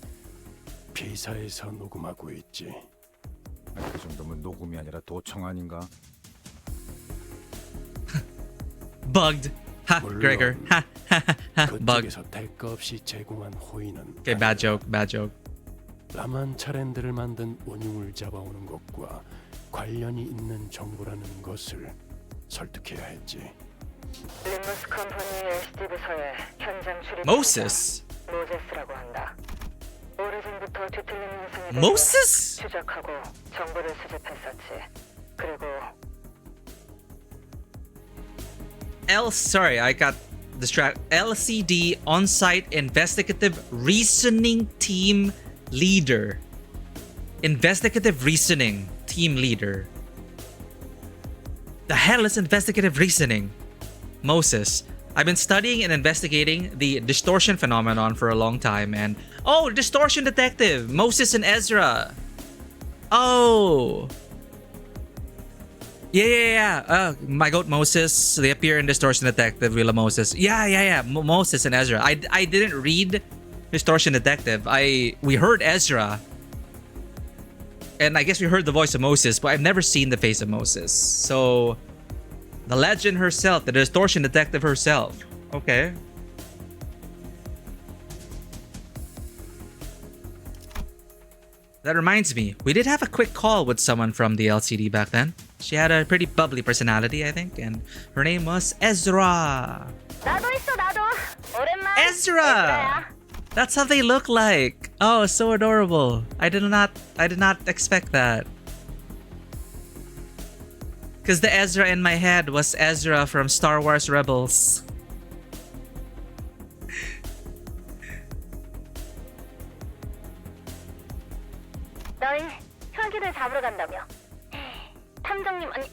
비사에서 녹음하고 있지. 그 정도면 녹음이 아니라 도청 아닌가? Bugged. Ha, Gregor. Ha, ha, ha, bugged. 그쪽에서 대가 없이 제공한 호의는 Okay, bad joke, bad joke. 라만 차랜드를 만든 원흉을 잡아오는 것과 관련이 있는 정보라는 것을 설득해야 했지. 림버스 컴퍼니 LCD 부서에 현장 출입 Moses. 모세스라고 한다. 오래전부터 뒤틀린 현상에 Moses? 대해 추적하고 정보를 수집했었지. 그리고 Sorry, I got distracted. LCD On-Site Investigative Reasoning Team Leader. Investigative Reasoning Team Leader. The hell is investigative reasoning? Moses. I've been studying and investigating the distortion phenomenon for a long time and... Oh, Distortion Detective! Moses and Ezra! Oh! Yeah. My goat Moses. They appear in Distortion Detective, Willa Moses. Yeah. Moses and Ezra. I didn't read Distortion Detective. We heard Ezra. And I guess we heard the voice of Moses, but I've never seen the face of Moses. So, the legend herself, the Distortion Detective herself. Okay. That reminds me, we did have a quick call with someone from the LCD back then. She had a pretty bubbly personality, I think, and her name was Ezra. 나도 있어 나도. 오랜만. Ezra! That's how they look like. Oh, so adorable. I did not expect that. Because the Ezra in my head was Ezra from Star Wars Rebels. 너희 혈기를 잡으러 간다며. 탐정님 아니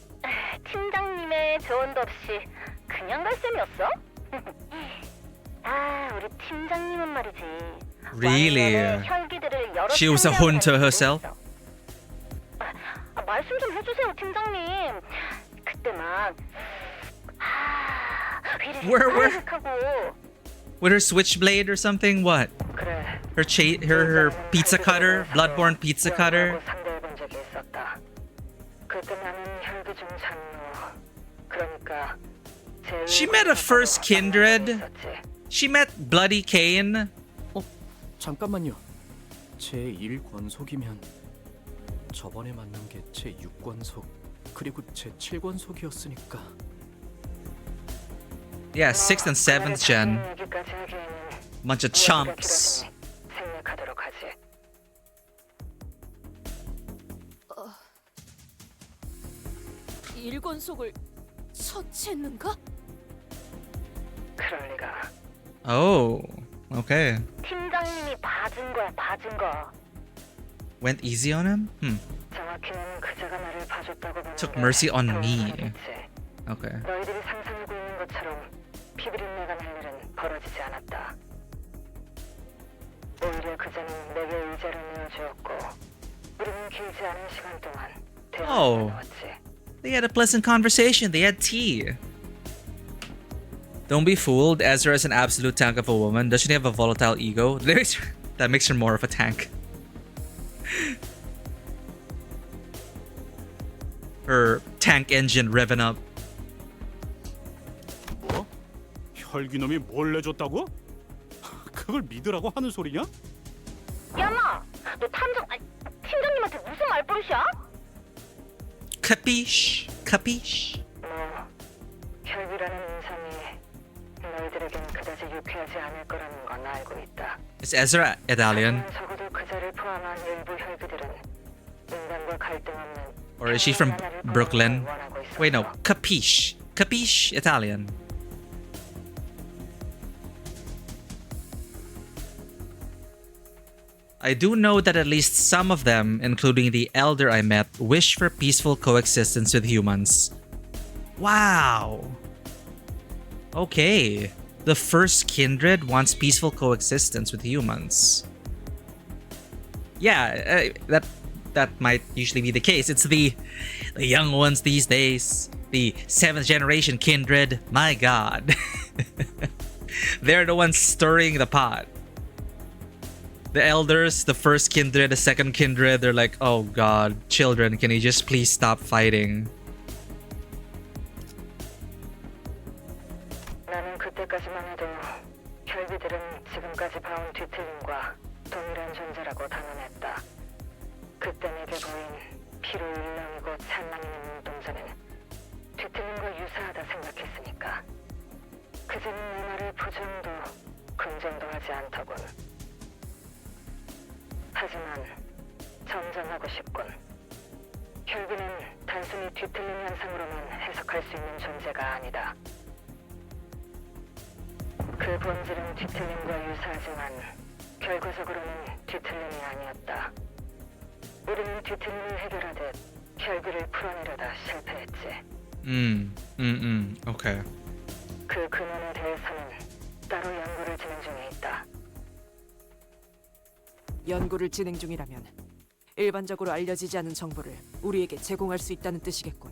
팀장님의 조언도 없이 그냥 갈 셈이었어? 아, 우리 팀장님은 말이지. Really? 혈기들을 여러 She was a hunter herself? 말씀 좀 해주세요, 팀장님. 그때 막 Where? With her switchblade or something? What? Her pizza cutter? Bloodborne pizza cutter? 상대해본 적이 있었다. 그때 나는 혈기 중 장로. 그러니까 She met a first kindred? She met Bloody Cain? 잠깐만요. 제 1권속이면 저번에 만난 게 제 6권속 그리고 제 7권속이었으니까. Yeah, 6th and 7th gen. Bunch of chumps. 생략하도록 하지. 1권속을 처치했는가? 그럴 리가. Oh. Okay. 팀장님이 봐준 거야, 봐준 거. Went easy on him? 정확히는 그자가 나를 봐줬다고 보는데 Took mercy on me. 당황하겠지. Okay. 너희들이 상상하고 있는 것처럼 피비린내가 날 일은 벌어지지 않았다. 오히려 그자는 내게 의자를 내어주었고 우리는 길지 않은 시간 동안 대화를 Oh. 나눴지. They had a pleasant conversation. They had tea. Don't be fooled. Ezra is an absolute tank of a woman. Doesn't she have a volatile ego? That makes her more of a tank. Her tank engine revving up. 뭐? 혈기놈이 몰래 줬다고? 그걸 믿으라고 하는 소리냐? 야마, 너 팀장님한테 무슨 말버릇이야? Capiche? Capiche? 혈기라는 인상이 너희들에겐 그다지 유쾌하지 않을 거라는 건 알고 있다. Is Ezra Italian? 하지만 적어도 그자를 포함한 일부 혈기들은 인간과 갈등 없는 Or is she from Brooklyn? Wait, no. Capiche. Capiche Italian. I do know that at least some of them, including the elder I met, wish for peaceful coexistence with humans. Wow. Okay. The first kindred wants peaceful coexistence with humans. Yeah, that might usually be the case. It's the young ones these days. The 7th generation kindred. My god. They're the ones stirring the pot. The elders, the first kindred, the second kindred, they're like, oh god, children, can you just please stop fighting? 나는 그때까지만 해도 혈기들은 지금까지 봐온 뒤틀림과 동일한 존재라고 단언했다. 그때 내게 보인 피로 일렁이고 찬란히 있는 눈동자는 뒤틀림과 유사하다 생각했으니까 그제는 내 말을 부정도 긍정도 하지 않더군. 하지만 정정하고 싶군. 혈기는 단순히 뒤틀림 현상으로만 해석할 수 있는 존재가 아니다. 그 본질은 뒤틀림과 유사하지만 결과적으로는 뒤틀림이 아니었다. 우리는 뒤틀림을 해결하듯 혈기를 풀어내려다 실패했지. Okay. 그 근원에 대해서는 따로 연구를 진행 중에 있다. 연구를 진행 중이라면 일반적으로 알려지지 않은 정보를 우리에게 제공할 수 있다는 뜻이겠군.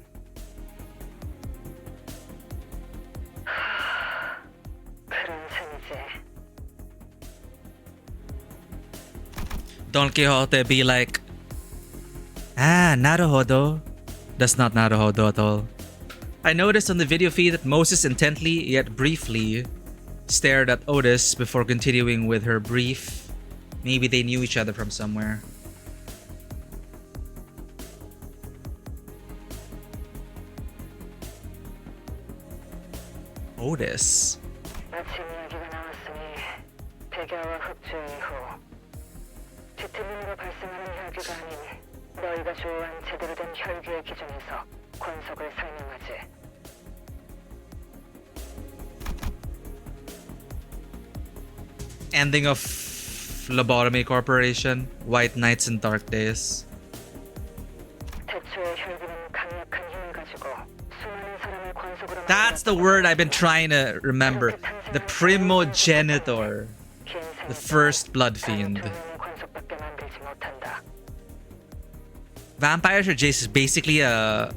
그런 셈이지. Don Quixote be like, ah, naruhodo. That's not naruhodo at all. I noticed on the video feed that Moses intently, yet briefly, stared at Otis before continuing with her brief. Maybe they knew each other from somewhere. Otis. 마침 이야기가 나왔으니 백야와 흑주 이후 뒤틀림으로 발생하는 혈기가 아닌 너희가 조언한 제대로 된 혈기의 기준에서 권속을 설명하지. Ending of Lobotomy Corporation, White Nights and Dark Days. 태초의 혈기는 강력한 힘을 가지고 수많은 사람을 권속으로 That's the word I've been trying to remember. The primogenitor. The first blood fiend. 권속밖에 만들지 못한다. Vampires are just basically a...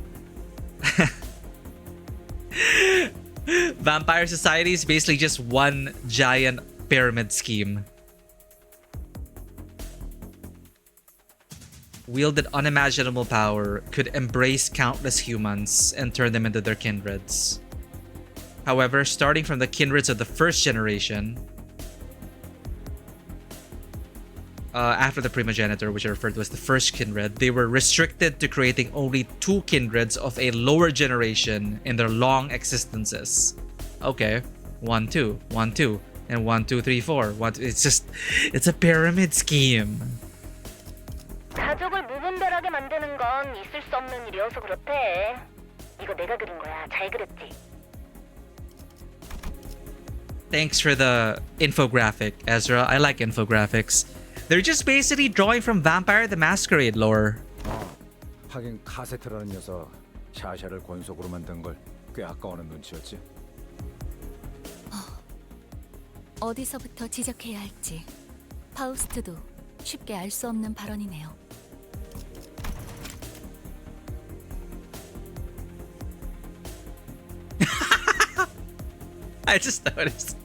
Vampire Society is basically just one giant pyramid scheme. Wielded unimaginable power, could embrace countless humans and turn them into their kindreds. However, starting from the kindreds of the first generation, after the primogenitor, which are referred to as the first kindred, they were restricted to creating only 2 kindreds of a lower generation in their long existences. Okay, 1, 2, 1, 2, and 1, 2, 3, 4. It's a pyramid scheme. 가족을 무분별하게 만드는 건 있을 수 없는 일이어서 그렇대. 이거 내가 그린 거야. 잘 그렸지? Thanks for the infographic, Ezra. I like infographics. They're just basically drawing from Vampire the Masquerade lore. 하긴 카세트라는 녀석 샤샤를 권속으로 만든 걸 꽤 아까워하는 눈치였지. 어디서부터 지적해야 할지 파우스트도 쉽게 알 수 없는 발언이네요. I just noticed.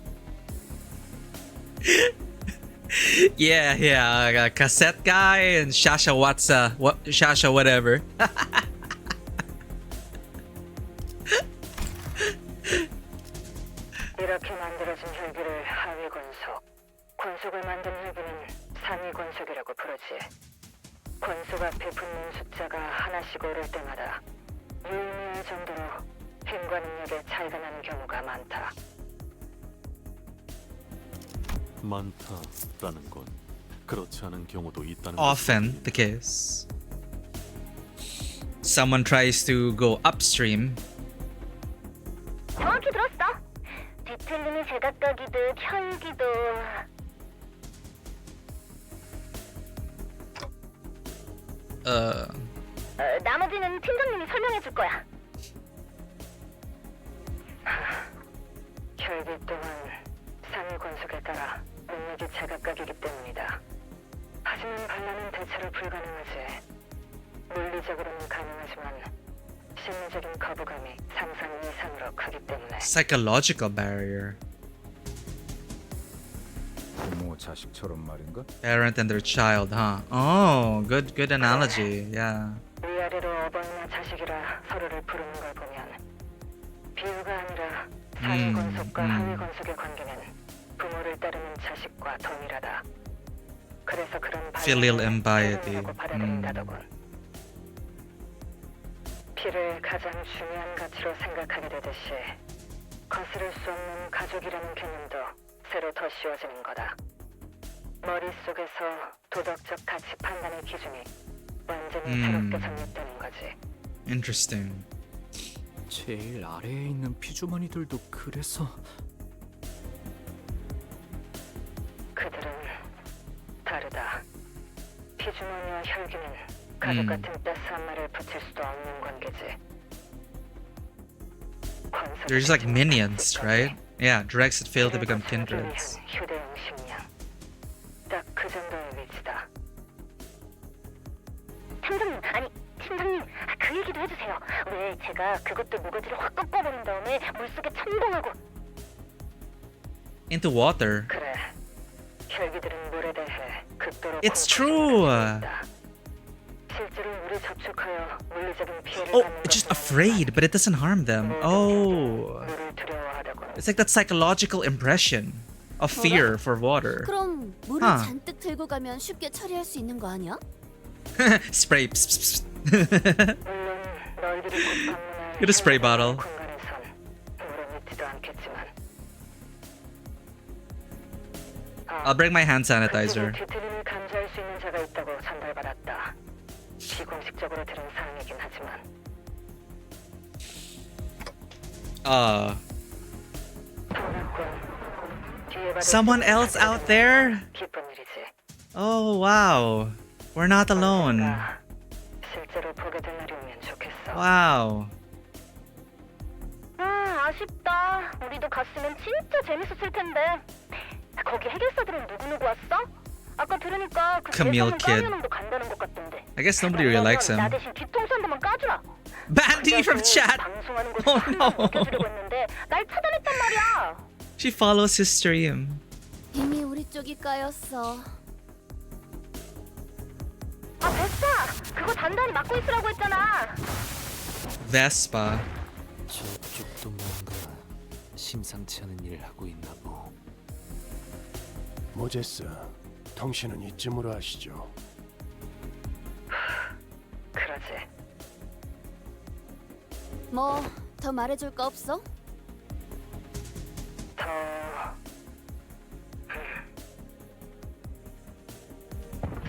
yeah, cassette guy and Shasha Shasha whatever. 이렇게 만들어진 혈기를 하위 권속, 권속을 만든 혈기는 상위 권속이라고 부르지. 권속 앞에 붙는 숫자가 하나씩 오를 때마다 유의미할 정도로 힘과 능력에 차이가 나는 경우가 많다. 많다라는 건 그렇지 않은 경우도 있다는 Often the case. Someone tries to go upstream. 정확히 들었어. 뒤틀림이 제각각이듯 혈기도 나머지는 팀장님이 설명해 줄 거야. 혈기 또한 상위 권속에 따라 능력이 제각각이기 때문이다. 하지만 반란은 대체로 불가능하지. 물리적으로는 가능하지만 심리적인 거부감이 상상 이상으로 크기 때문에. Psychological barrier. 부모 자식처럼 말인가? Parent and their child, huh? Oh, good analogy. Yeah. 위아래로 어머니나 자식이라 서로를 부르는 걸 보면 비유가 아니라 상위 권속과 하위 권속의 관계는 부모를 따르는 자식과 동일하다. 그래서 그런 Filial impiety. 받아들인다더군. 피를 가장 중요한 가치로 생각하게 되듯이 거스를 수 없는 가족이라는 개념도 새로 더 씌워지는 거다. 머릿속에서 도덕적 가치 판단의 기준이 완전히 새롭게 정립되는 거지. Interesting. 제일 아래에 있는 피주머니들도 그래서 그들은 다르다. 피주머니와 혈기는 가족 같은 따스한 말을 붙일 수도 없는 관계지. They're just like minions, right? Yeah, dregs that fail to become kindreds. 휴대용 식량. 딱 그 정도의 위치다. 팀장님, 아니 팀장님, 그 얘기도 해주세요. 왜 제가 그것들 모가지를 확 꺾어버린 다음에 물속에 첨벙하고. Into water. 그래. 혈기들은 물에 대해 극도로 It's true. 실제로 물에 접촉하여 물리적인 피해를 Oh, 받는 it's just 것은 afraid, but it doesn't harm them. Oh. 물을 두려워하다고. It's like that psychological impression of fear for water. 그럼 물을 Huh. 잔뜩 들고 가면 쉽게 처리할 수 있는 거 아니야? Spray. Psst, psst, psst. 물론 너희들이 곧 방문할 Get a spray bottle. 공간에선 물은 있지도 않겠지만. I'll bring my hand sanitizer. 뒤틀림을 감지할 수 있는 자가 있다고 전달받았다. 비공식적으로 들은 사항이긴 하지만. Someone else out there? 기쁜 일이지. Oh, wow. We're not alone. 실제로 보게 될 날이 오면 좋겠어. Wow. 아쉽다. 우리도 갔으면 진짜 재밌었을 텐데. 거기 해결사들은 누구 왔어? 아까 들으니까 그 Camille Kid. 까면도 간다는 것 같던데. I guess nobody really likes him. 나 대신 뒤통수 한 대만 까주라. Bandy from chat. 방송하는 Oh no. 웃겨주려고 했는데 날 차단했단 말이야. She follows his stream. 이미 우리 쪽이 까였어. 베스파! 그거 단단히 막고 있으라고 했잖아. Vespa. 저쪽도 뭔가 심상치 않은 일을 하고 있나 보. 모제스, 당신은 이쯤으로 하시죠. 그러지. 뭐 더 말해줄 거 없어? 더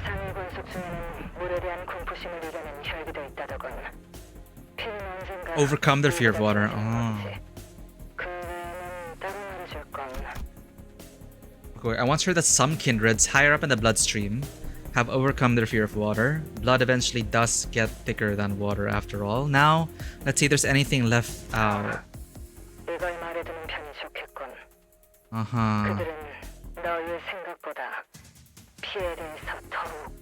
상위 권속 중에는 물에 대한 공포심을 이겨낸 혈기도 있다더군. 피는 언젠가 Overcome their fear of water. Oh. 그 외에는 따로 말해줄 건 I once heard that some kindreds higher up in the bloodstream have overcome their fear of water. Blood eventually does get thicker than water after all. Now, let's see if there's anything left out. 이걸 말해두는 편이 좋겠군. Uh-huh. 그들은 너희의 생각보다 피해에 대해서 더욱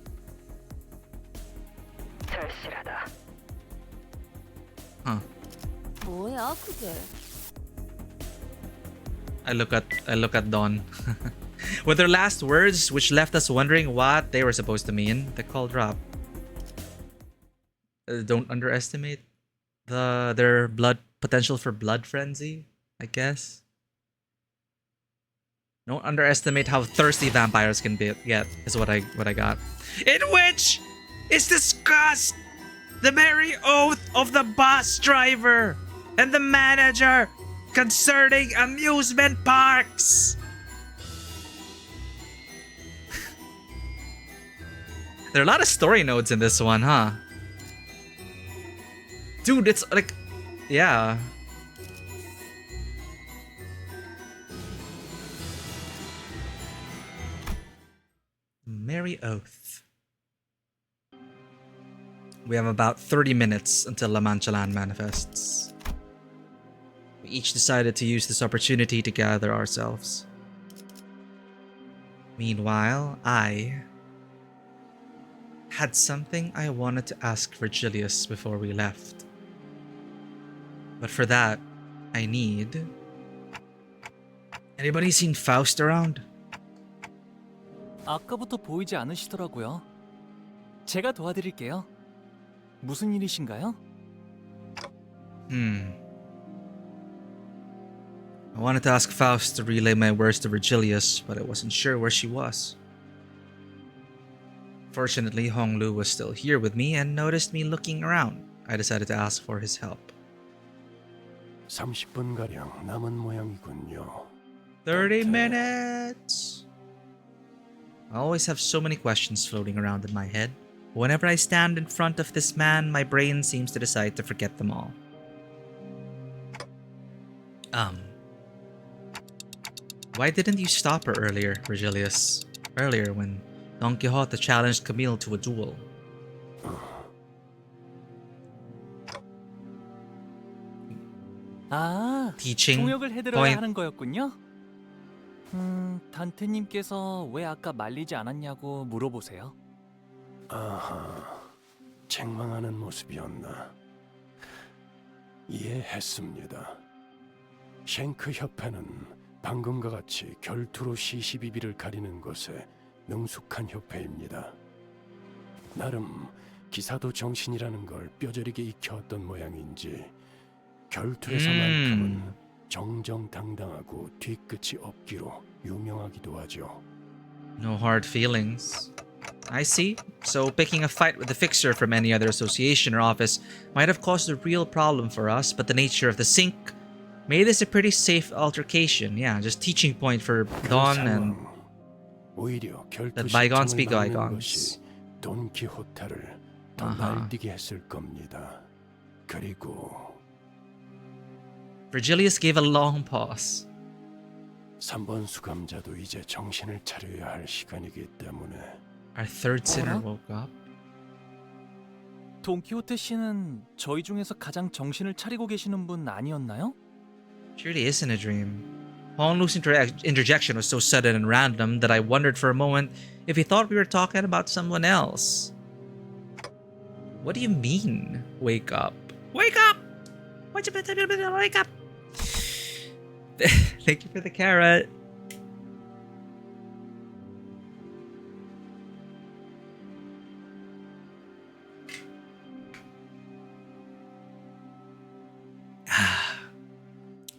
절실하다. Huh. 뭐야 그게? I look at Dawn. With their last words, which left us wondering what they were supposed to mean, the call dropped. Don't underestimate their blood potential for blood frenzy, I guess. Don't underestimate how thirsty vampires can get, is what I got. In which is discussed the very oath of the bus driver and the manager concerning amusement parks. There are a lot of story nodes in this one, huh? Dude, it's like, yeah. Merry Oath. We have about 30 minutes until La Mancha Land manifests. We each decided to use this opportunity to gather ourselves. Meanwhile, I had something I wanted to ask Virgilius before we left. But for that, I need... Anybody seen Faust around? 아까부터 보이지 않으시더라고요. 제가 도와드릴게요. 무슨 일이신가요? I wanted to ask Faust to relay my words to Virgilius, but I wasn't sure where she was. Fortunately, Honglu was still here with me and noticed me looking around. I decided to ask for his help. 30분가량 남은 모양이군요. 30 minutes! I always have so many questions floating around in my head. Whenever I stand in front of this man, my brain seems to decide to forget them all. Why didn't you stop her earlier, Virgilius? Earlier when Don Quixote challenged Camille to a duel. 아, Teaching 통역을 해드려야 point. 하는 거였군요. 단테님께서 왜 아까 말리지 않았냐고 물어보세요. 아하, 책망하는 모습이었나. 이해했습니다. 쉔크 협회는 방금과 같이 결투로 시시비비를 가리는 것에 능숙한 협회입니다. 나름 기사도 정신이라는 걸 뼈저리게 익혀왔던 모양인지 결투에서만큼은 정정당당하고 뒤끝이 없기로 유명하기도 하죠. No hard feelings. I see. So picking a fight with the fixer from any other association or office might have caused a real problem for us, but the nature of the sink made this a pretty safe altercation. Yeah, just teaching point for Don and that bygones be bygones. 돈키호테를 더 날뛰게 했을 겁니다. 그리고 Virgilius gave a long pause. 3번 수감자도 이제 정신을 차려야 할 시간이기 때문에 Our third sinner woke up. 돈키호테 씨는 저희 중에서 가장 정신을 차리고 계시는 분 아니었나요? Surely isn't a dream. Honglu's interjection was so sudden and random that I wondered for a moment if he thought we were talking about someone else. What do you mean, wake up? Wake up! Wake up! Thank you for the carrot.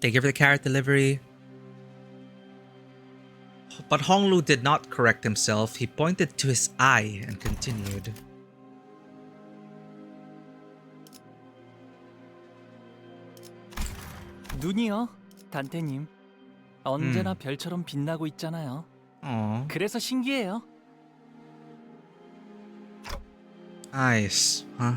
Thank you for the carrot delivery. But Honglu did not correct himself. He pointed to his eye and continued. 눈이요, 단테님. 언제나 별처럼 빛나고 있잖아요. 그래서 신기해요. Eyes, huh?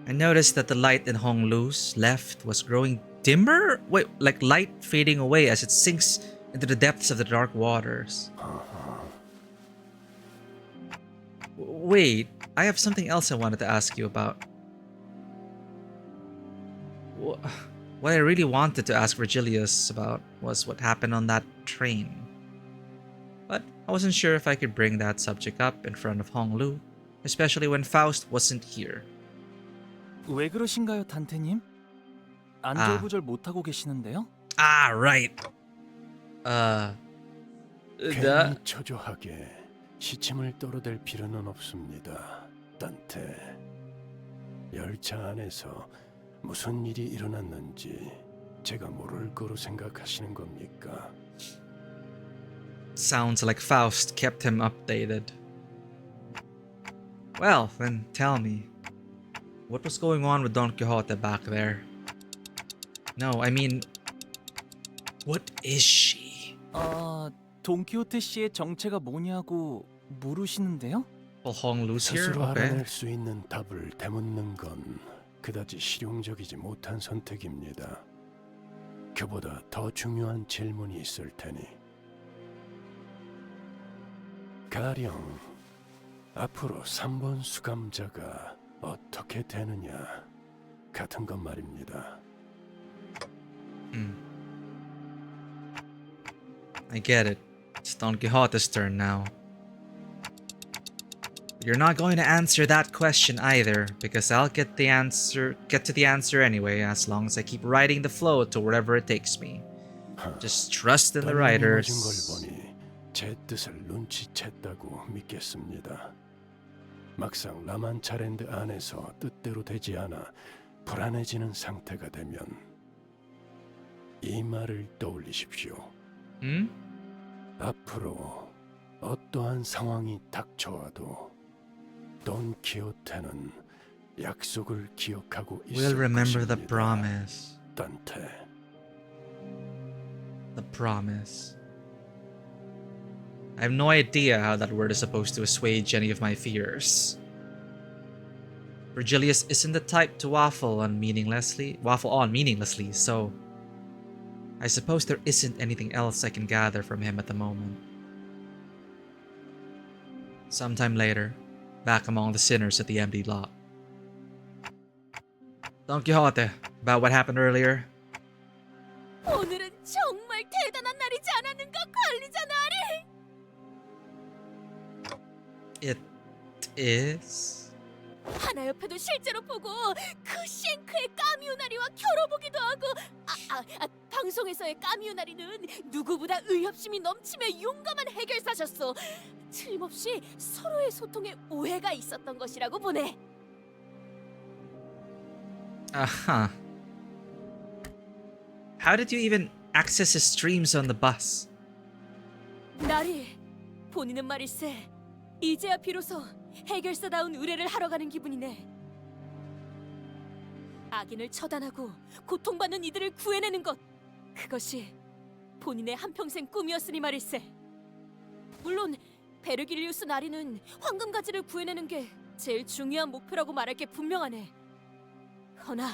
I noticed that the light in Honglu's left was growing dimmer? Wait, like light fading away as it sinks into the depths of the dark waters. Wait, I have something else I wanted to ask you about. What I really wanted to ask Virgilius about was what happened on that train. But I wasn't sure if I could bring that subject up in front of Honglu, especially when Faust wasn't here. 왜 그러신가요, 단테님? 안절부절 못하고 계시는데요? Ah, right. 괜히 초조하게 시침을 떨어댈 필요는 없습니다, 단테. 열차 안에서 무슨 일이 일어났는지 제가 모를 거로 생각하시는 겁니까? Sounds like Faust kept him updated. Well, then tell me, what was going on with Don Quixote back there? No, I mean, what is she? 돈키호테 씨의 정체가 뭐냐고 물으시는데요? Well, Honglu's here? 스스로 Okay. 알아낼 수 있는 답을 되묻는 건 그다지 실용적이지 못한 선택입니다. 그보다 더 중요한 질문이 있을 테니. 가령 앞으로 3번 수감자가 어떻게 되느냐 같은 것 말입니다. I get it. It's Don Quixote's turn now. You're not going to answer that question either, because I'll get to the answer anyway, as long as I keep riding the flow to wherever it takes me. Just trust in the writers. 걸 보니 제 뜻을 눈치챘다고 믿겠습니다. 막상 라만차랜드 안에서 뜻대로 되지 않아 불안해지는 상태가 되면 이 말을 떠올리십시오. 앞으로 어떠한 상황이 닥쳐와도 돈 키호테는 약속을 기억하고 있을 We'll remember 것입니다. the promise. 단테. The promise. I have no idea how that word is supposed to assuage any of my fears. Virgilius isn't the type to waffle on meaninglessly, so I suppose there isn't anything else I can gather from him at the moment. Sometime later, back among the sinners at the empty lot. Don Quixote, about what happened earlier. 오늘은 정말 대단한 날이지 않았는가, 관리자 나리? It is. 하나 옆에도 실제로 보고 그 싱크의 까미우나리와 겨뤄보기도 하고 방송에서의 까미우나리는 누구보다 의협심이 넘치며 용감한 해결사셨어. 틀림없이 서로의 소통에 오해가 있었던 것이라고 보네. Uh-huh. How did you even access his streams on the bus? 나리, 본인은 말일세 이제야 비로소 해결사다운 의뢰를 하러 가는 기분이네. 악인을 처단하고 고통받는 이들을 구해내는 것, 그것이 본인의 한평생 꿈이었으니 말일세. 물론 베르길리우스 나리는 황금가지를 구해내는 게 제일 중요한 목표라고 말할 게 분명하네. 허나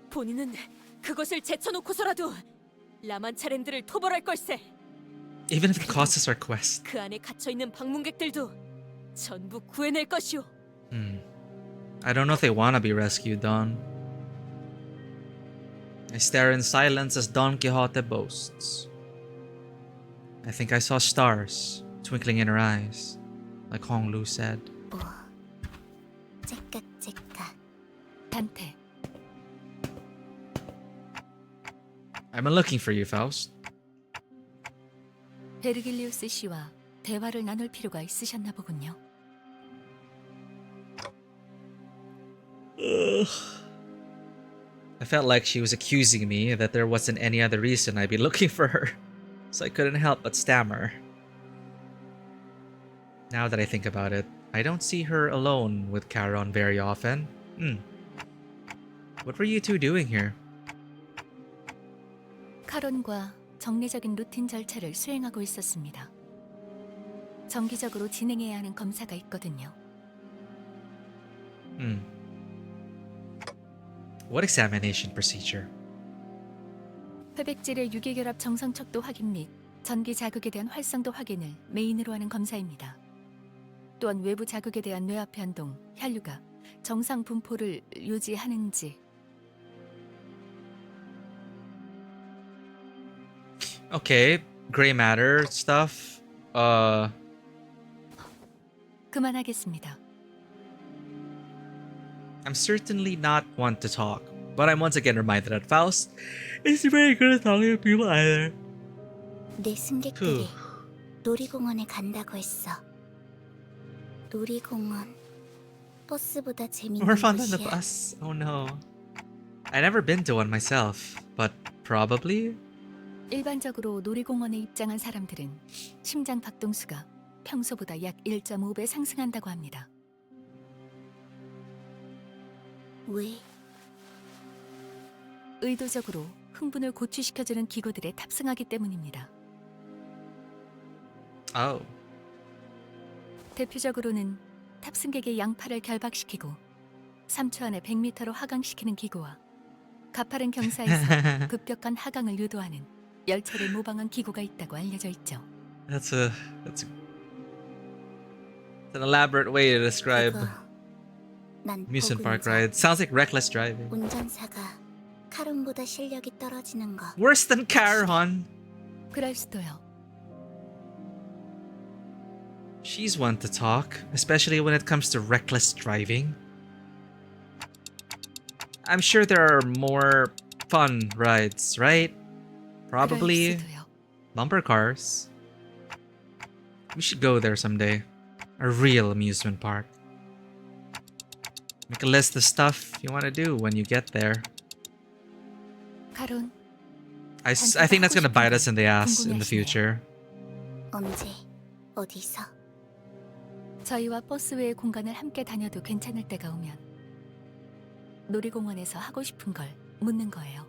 본인은 그것을 제쳐놓고서라도 라만차랜드를 토벌할 걸세. Even if it costs us our quest. 그 안에 갇혀있는 방문객들도 전부 구해낼 것이오. I don't know if they want to be rescued, Don. I stare in silence as Don Quixote boasts. I think I saw stars twinkling in her eyes, like Honglu said. 째깍째깍. 단테. I've been looking for you, Faust. 베르길리우스 씨와 대화를 나눌 필요가 있으셨나 보군요. I felt like she was accusing me that there wasn't any other reason I'd be looking for her, so I couldn't help but stammer. Now that I think about it, I don't see her alone with Charon very often. What were you two doing here? 카론과 정례적인 루틴 절차를 수행하고 있었습니다. 정기적으로 진행해야 하는 검사가 있거든요. What examination procedure? 회백질의 유기결합 정상 척도 확인 및 전기 자극에 대한 활성도 확인을 메인으로 하는 검사입니다. 또한 외부 자극에 대한 뇌압 변동, 혈류가 정상 분포를 유지하는지. Okay, gray matter stuff. 그만하겠습니다. I'm certainly not one to talk, but I'm once again reminded that Faust isn't very good at talking to people either. 내 승객들이 놀이공원에 간다고 했어. 놀이공원 버스보다 재밌는 More fun than the 곳이야. bus. Oh no. I never been to one myself, but probably. 일반적으로 놀이공원에 입장한 사람들은 심장 박동수가 평소보다 약 1.5배 상승한다고 합니다. 왜? 의도적으로 흥분을 고취시켜주는 기구들에 탑승하기 때문입니다. Oh. 대표적으로는 탑승객의 양팔을 결박시키고 3초 안에 100m로 하강시키는 기구와 가파른 경사에서 급격한 하강을 유도하는 열차를 모방한 기구가 있다고 알려져 있죠. That's an elaborate way to describe 난 amusement park 보고 ride. Sounds like reckless driving. 운전사가 카론보다 실력이 떨어지는 거. Worse than Caron. 그럴 수도요. She's one to talk, especially when it comes to reckless driving. I'm sure there are more fun rides, right? Probably bumper cars. We should go there someday. A real amusement park. Make a list of stuff you want to do when you get there. 카론, I think that's gonna bite us in the ass in the future. 언제 어디서? 저희와 버스 외의 공간을 함께 다녀도 괜찮을 때가 오면 놀이공원에서 하고 싶은 걸 묻는 거예요.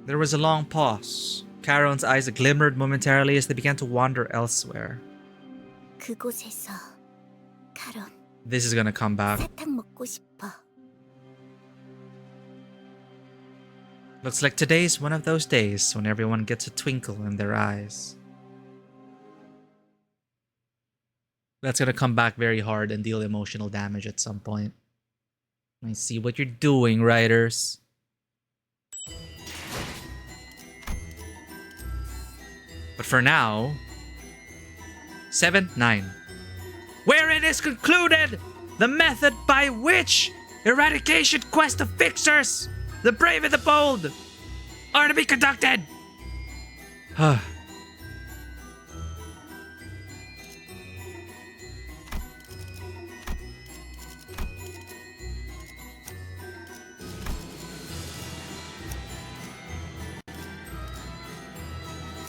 There was a long pause. Caron's eyes glimmered momentarily as they began to wander elsewhere. 그곳에서 카론. This is gonna come back. 사탕 먹고 싶어. Looks like today's one of those days when everyone gets a twinkle in their eyes. That's gonna come back very hard and deal emotional damage at some point. I see what you're doing, writers. But for now, 7, 9. Wherein is concluded the method by which eradication quest of fixers, the brave and the bold, are to be conducted.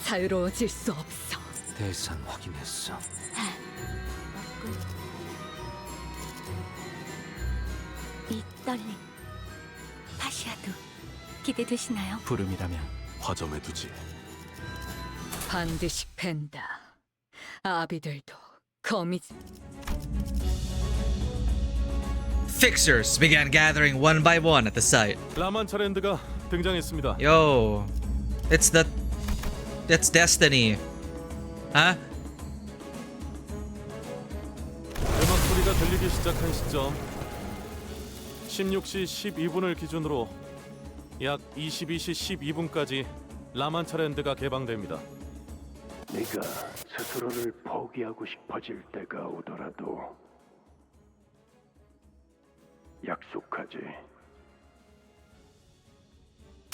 자유로워질 수 없어. 대상 확인했어. 이 떨림, 파시아도 기대되시나요? 부름이라면 화점에 두지. 반드시 팬다. 아비들도 거미. Fixers began gathering one by one at the site. 라만차랜드가 등장했습니다. Yo, it's Destiny. Huh? 음악 소리가 들리기 시작한 시점 16시 12분을 기준으로 약 22시 12분까지 라만차랜드가 개방됩니다. 네가 스스로를 포기하고 싶어질 때가 오더라도 약속하지.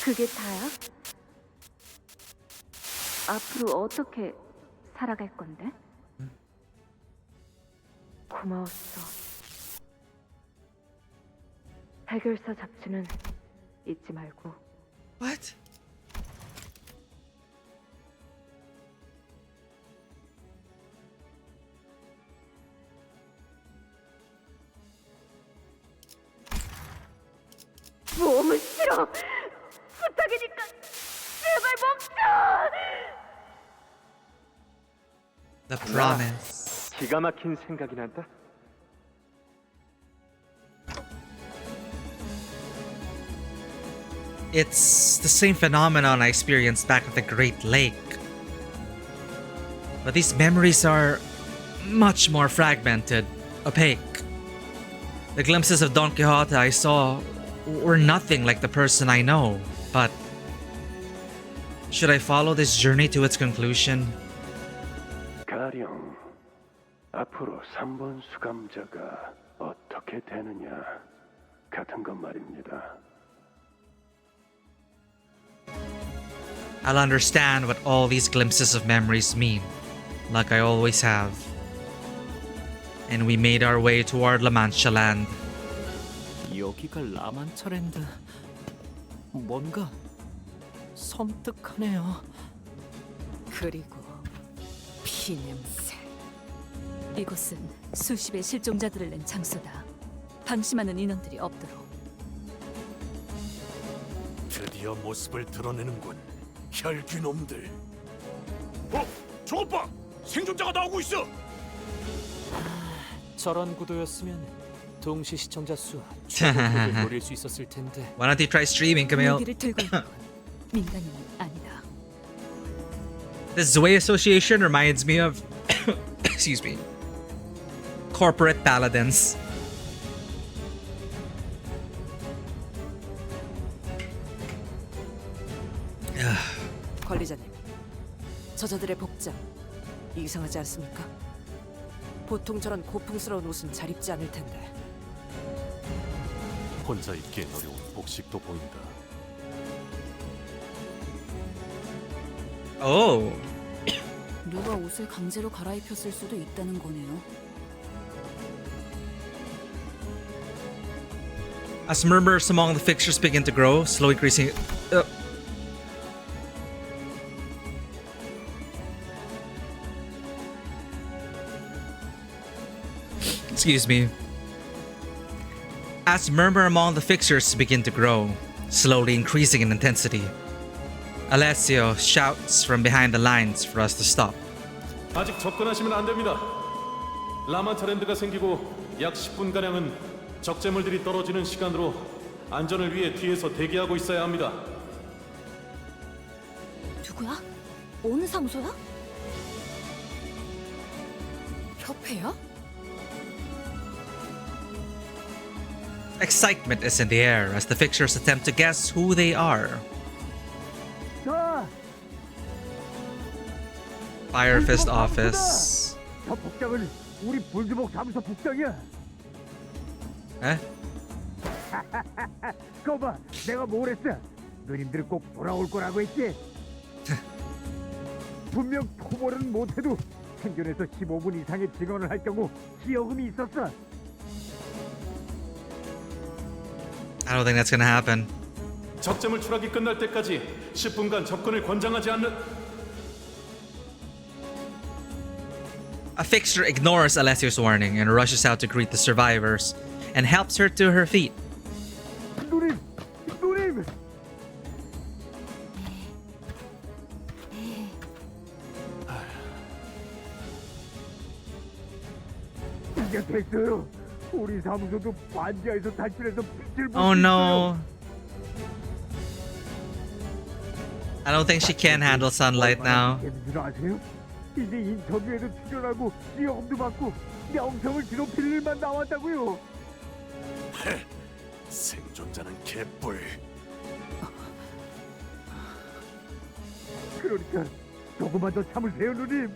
그게 다야? 앞으로 어떻게 살아갈 건데? 고마웠어. 해결사 잡지는 잊지 말고. What? 몸은 싫어. 부탁이니까 제발 멈춰. The promise. 기가 막힌 생각이 난다. It's the same phenomenon I experienced back at the Great Lake. But these memories are much more fragmented, opaque. The glimpses of Don Quixote I saw were nothing like the person I know, but should I follow this journey to its conclusion? 가령 앞으로 3번 수감자가 어떻게 되느냐 같은 것 말입니다. I'll understand what all these glimpses of memories mean, like I always have. And we made our way toward La Mancha land. 여기가 라만차랜드. 뭔가 섬뜩하네요. 그리고 피냄새. 이곳은 수십의 실종자들을 낸 장소다. 방심하는 인원들이 없도록. 드디어 모습을 드러내는군. 혈귀놈들. 저것 봐! 생존자가 나오고 있어! 저런 구도였으면 동시 시청자 수 최고를 노릴 수 있었을 텐데. Why don't you try streaming, Camille? 무기를 들고 있는 건 민간인이 아니다. This Zwei association reminds me of excuse me, corporate paladins. 관리자님, 저자들의 복장 이상하지 않습니까? 보통 저런 고풍스러운 옷은 잘 입지 않을 텐데. 혼자 입기엔 어려운 복식도 보인다. Oh. 누가 옷을 강제로 갈아입혔을 수도 있다는 거네요. As murmurs among the fixtures begin to grow, slowly increasing. Excuse me. As murmur among the fixtures begin to grow, slowly increasing in intensity, Alessio shouts from behind the lines for us to stop. 아직 접근하시면 안 됩니다. 라만차랜드가 생기고 약 10분가량은 적재물들이 떨어지는 시간으로 안전을 위해 뒤에서 대기하고 있어야 합니다. 누구야? 어느 사무소야? 협회야? Excitement is in the air as the fixtures attempt to guess who they are. Fire Fist office. 저 복장은 우리 불주먹 사무소 복장이야. 에? 거봐, 내가 뭘 했어? 누님들 꼭 돌아올 거라고 했지. 분명 토벌은 못해도 생존해서 15분 이상의 증언을 할 경우 기여금이 있었어. I don't think that's gonna happen. 적재물 추락이 끝날 때까지 10분간 접근을 권장하지 않는. A fixture ignores Alessio's warning and rushes out to greet the survivors and helps her to her feet. 누님, 누님. 이제 됐어요. 우리 사무소도 반지하에서 탈출해서 빛을 볼 Oh 수 no. 있어요. I don't think she can handle sunlight now. 줄 아세요? 이제 인터뷰에도 출연하고 기여금도 받고 명성을 뒤높일 일만 남았다고요. 생존자는 개뿔. 그러니까 조금만 더 참으세요, 누님.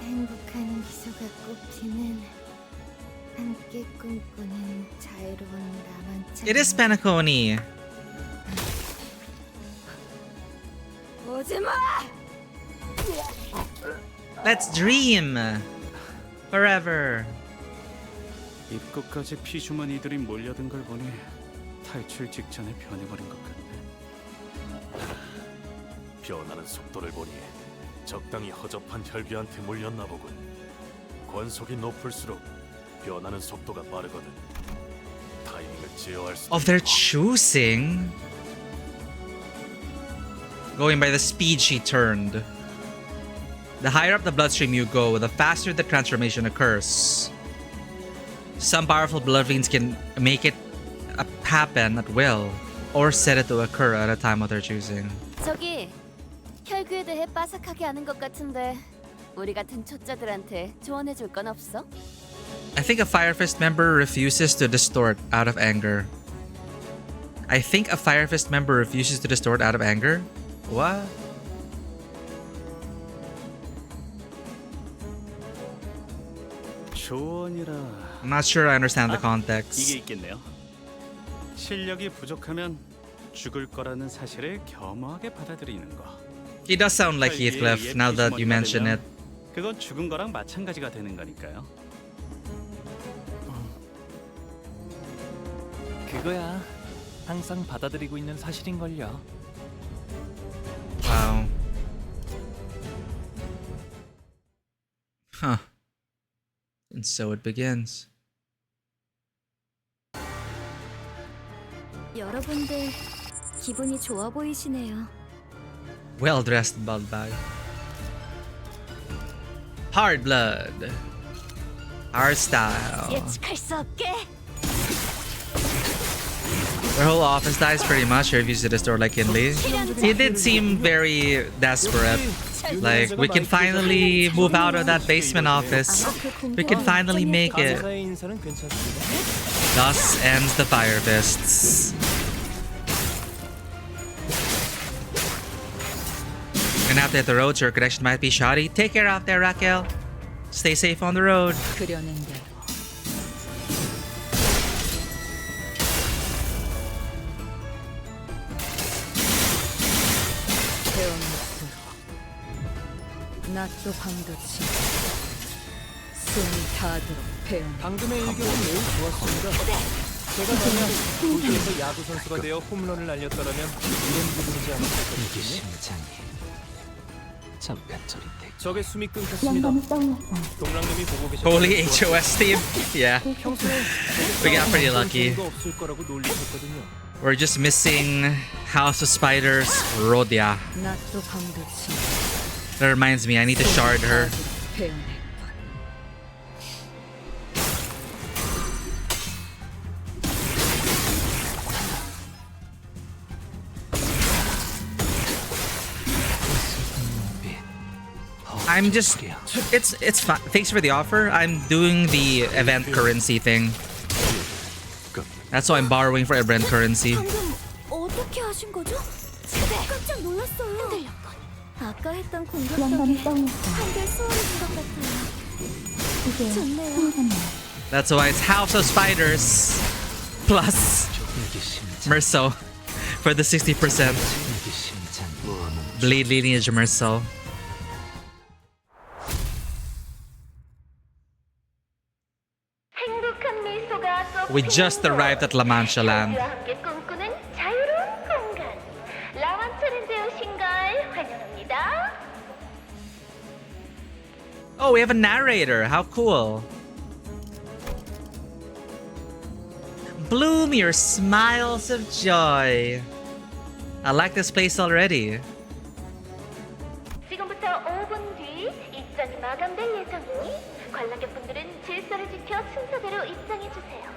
행복한 미소가 꽃피는 함께 꿈꾸는 자유로운 나만차. It is Penacony. 오지마! Let's dream forever. 입구까지 피주머니들이 몰려든 걸 보니 탈출 직전에 변해버린 것 같네. 변하는 속도를 보니 적당히 허접한 혈귀한테 물렸나 보군. 권속이 높을수록 변하는 속도가 빠르거든. 타이밍을 제어할 수. Of their choosing. Going by the speed she turned. The higher up the bloodstream you go, the faster the transformation occurs. Some powerful blood fiends can make it happen at will, or set it to occur at a time of their choosing. 저기 혈귀에 대해 빠삭하게 아는 것 같은데 우리 같은 초짜들한테 조언해 줄 건 없어? I think a Fire Fist member refuses to distort out of anger. I think a Fire Fist member refuses to distort out of anger? What? 조언이라. I'm not sure I understand the context. 이게 있겠네요. 실력이 부족하면 죽을 거라는 사실을 겸허하게 받아들이는 거. He does sound like Heathcliff now that you mention it. 그건 죽은 거랑 마찬가지가 되는 거니까요. 그거야. 항상 받아들이고 있는 사실인걸요. Wow. Huh. And so it begins. 여러분들 기분이 좋아 보이시네요. Well dressed blood bag. Hard blood. Our style. 예측할 수 없게. Their whole office dies pretty much. Reviews to the store like Kinley. He did seem very desperate. Like, we can finally move out of that basement office. We can finally make it. Thus ends the Fire Fists. Gonna have to hit the road, so your connection might be shoddy. Take care out there, Raquel. Stay safe on the road. 그려낸 대로. 낮도 밤도 치 숨이 닿도록 배운 방금의 일격은 매우 좋았습니다. 제가 만약 도시에서 야구 선수가 되어 홈런을 날렸더라면 이런 기분이지 않았을까요? 적의 숨이 끊겼습니다. 동랑님이 보고 계셨. Holy HOS team. Yeah. We got pretty lucky. 없을 거라고 놀리셨거든요. We're just missing House of Spiders, Rhodia. 낮도 밤도 치 That reminds me, I need to shard her. I'm just, it's fine. Thanks for the offer. I'm doing the event currency thing. That's why I'm borrowing for event currency. 어떻게 하신 거죠? 깜짝 놀랐어요. 흔들렸군. 아까 했던 공격 덕에 한결 수월해진 것 같아요. 좋네요. That's why it's House of Spiders plus Merceau for the 60%. Blade Lineage Merceau. We just arrived at La Mancha land. Oh, we have a narrator. How cool. Bloom your smiles of joy. I like this place already. 지금부터 5분 뒤 입장이 마감될 예정이니 관람객분들은 질서를 지켜 순서대로 입장해 주세요.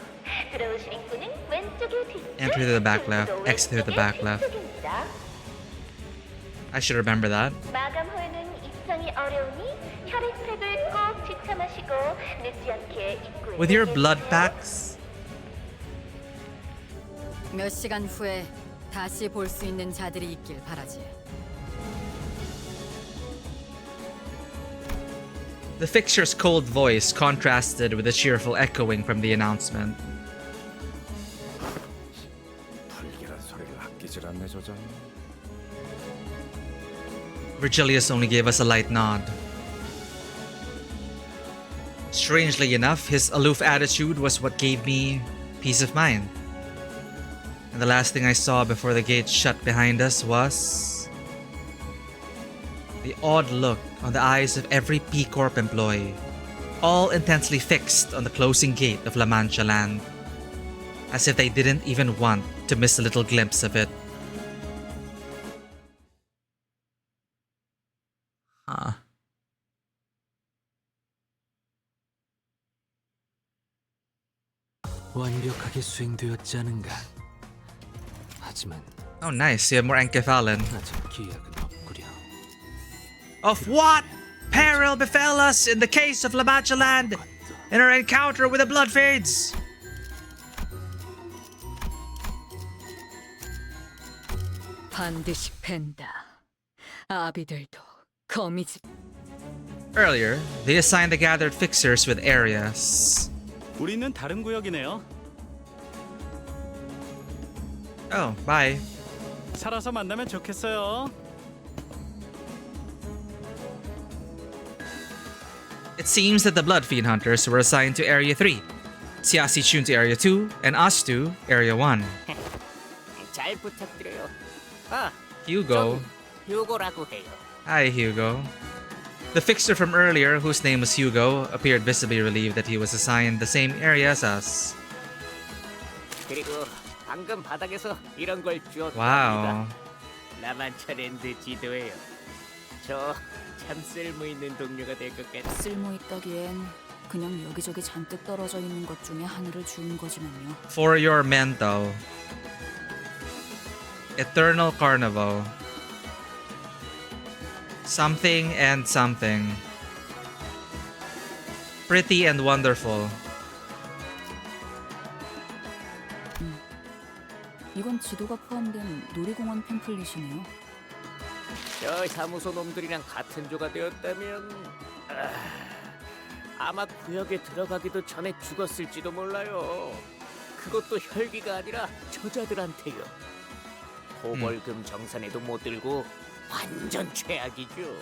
들어오실 입구는 왼쪽에 뒤쪽, Enter through the back left, exit through the back left. I should remember that. 마감 후에는 입장이 어려우니 혈액팩을 꼭 지참하시고 늦지 않게 입구에 With your blood packs? 몇 시간 후에 다시 볼 수 있는 자들이 있길 바라지. The fixture's cold voice contrasted with the cheerful echoing from the announcement. 불길한 소리를 아끼질 않네 저자. Virgilius only gave us a light nod. Strangely enough, his aloof attitude was what gave me peace of mind. And the last thing I saw before the gate shut behind us was the odd look on the eyes of every P Corp employee, all intensely fixed on the closing gate of La Mancha land, as if they didn't even want to miss a little glimpse of it. Huh. 완벽하게 수행되었지 않은가. 하지만 Oh, nice. You have more encephalon. 아직 기약은 없구려. Of what peril befell us in the case of Lamachaland in our encounter with the Bloodfades? 반드시 팬다. 아비들도 거미집. Earlier, they assigned the gathered fixers with areas. 우리는 다른 구역이네요. Oh, bye. 살아서 만나면 좋겠어요. It seems that the Bloodfiend Hunters were assigned to Area 3, Siasi Chun to Area 2, and us to Area 1. 잘 부탁드려요. 아, Hugo. 휴고라고 해요. Hi, Hugo. The fixer from earlier, whose name was Hugo, appeared visibly relieved that he was assigned the same area as us. 그리고 방금 바닥에서 이런 걸 주었답니다. Wow. 라만차랜드 지도예요. 저 참 쓸모 있는 동료가 될 것 같아. 쓸모 있다기엔 그냥 여기저기 잔뜩 떨어져 있는 것 중에 하나를 주운 거지만요. For your mental. Eternal Carnival. Something and something. Pretty and wonderful. 이건 지도가 포함된 놀이공원 팸플릿이네요. 저 사무소 놈들이랑 같은 조가 되었다면 아마 구역에 들어가기도 전에 죽었을지도 몰라요. 그것도 혈기가 아니라 저자들한테요. 토벌금 정산에도 못 들고 완전 최악이죠.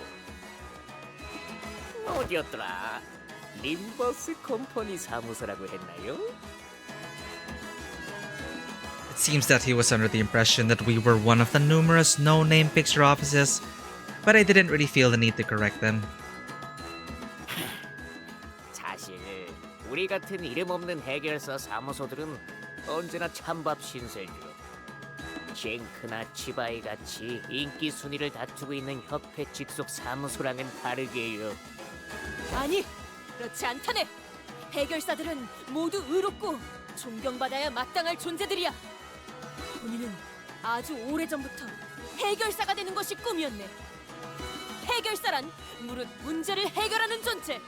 어디였더라? 림버스 컴퍼니 사무소라고 했나요? It seems that he was under the impression that we were one of the numerous no-name picture offices, but I didn't really feel the need to correct them. 사실 우리 같은 이름 없는 해결사 사무소들은 언제나 찬밥 신세죠. 젠크나 치바이 같이 인기 순위를 다투고 있는 협회 직속 사무소랑은 다르게요. 아니, 그렇지 않다네. 해결사들은 모두 의롭고 존경받아야 마땅할 존재들이야. 본인은 아주 오래전부터 해결사가 되는 것이 꿈이었네. 해결사란 무릇 문제를 해결하는 존재.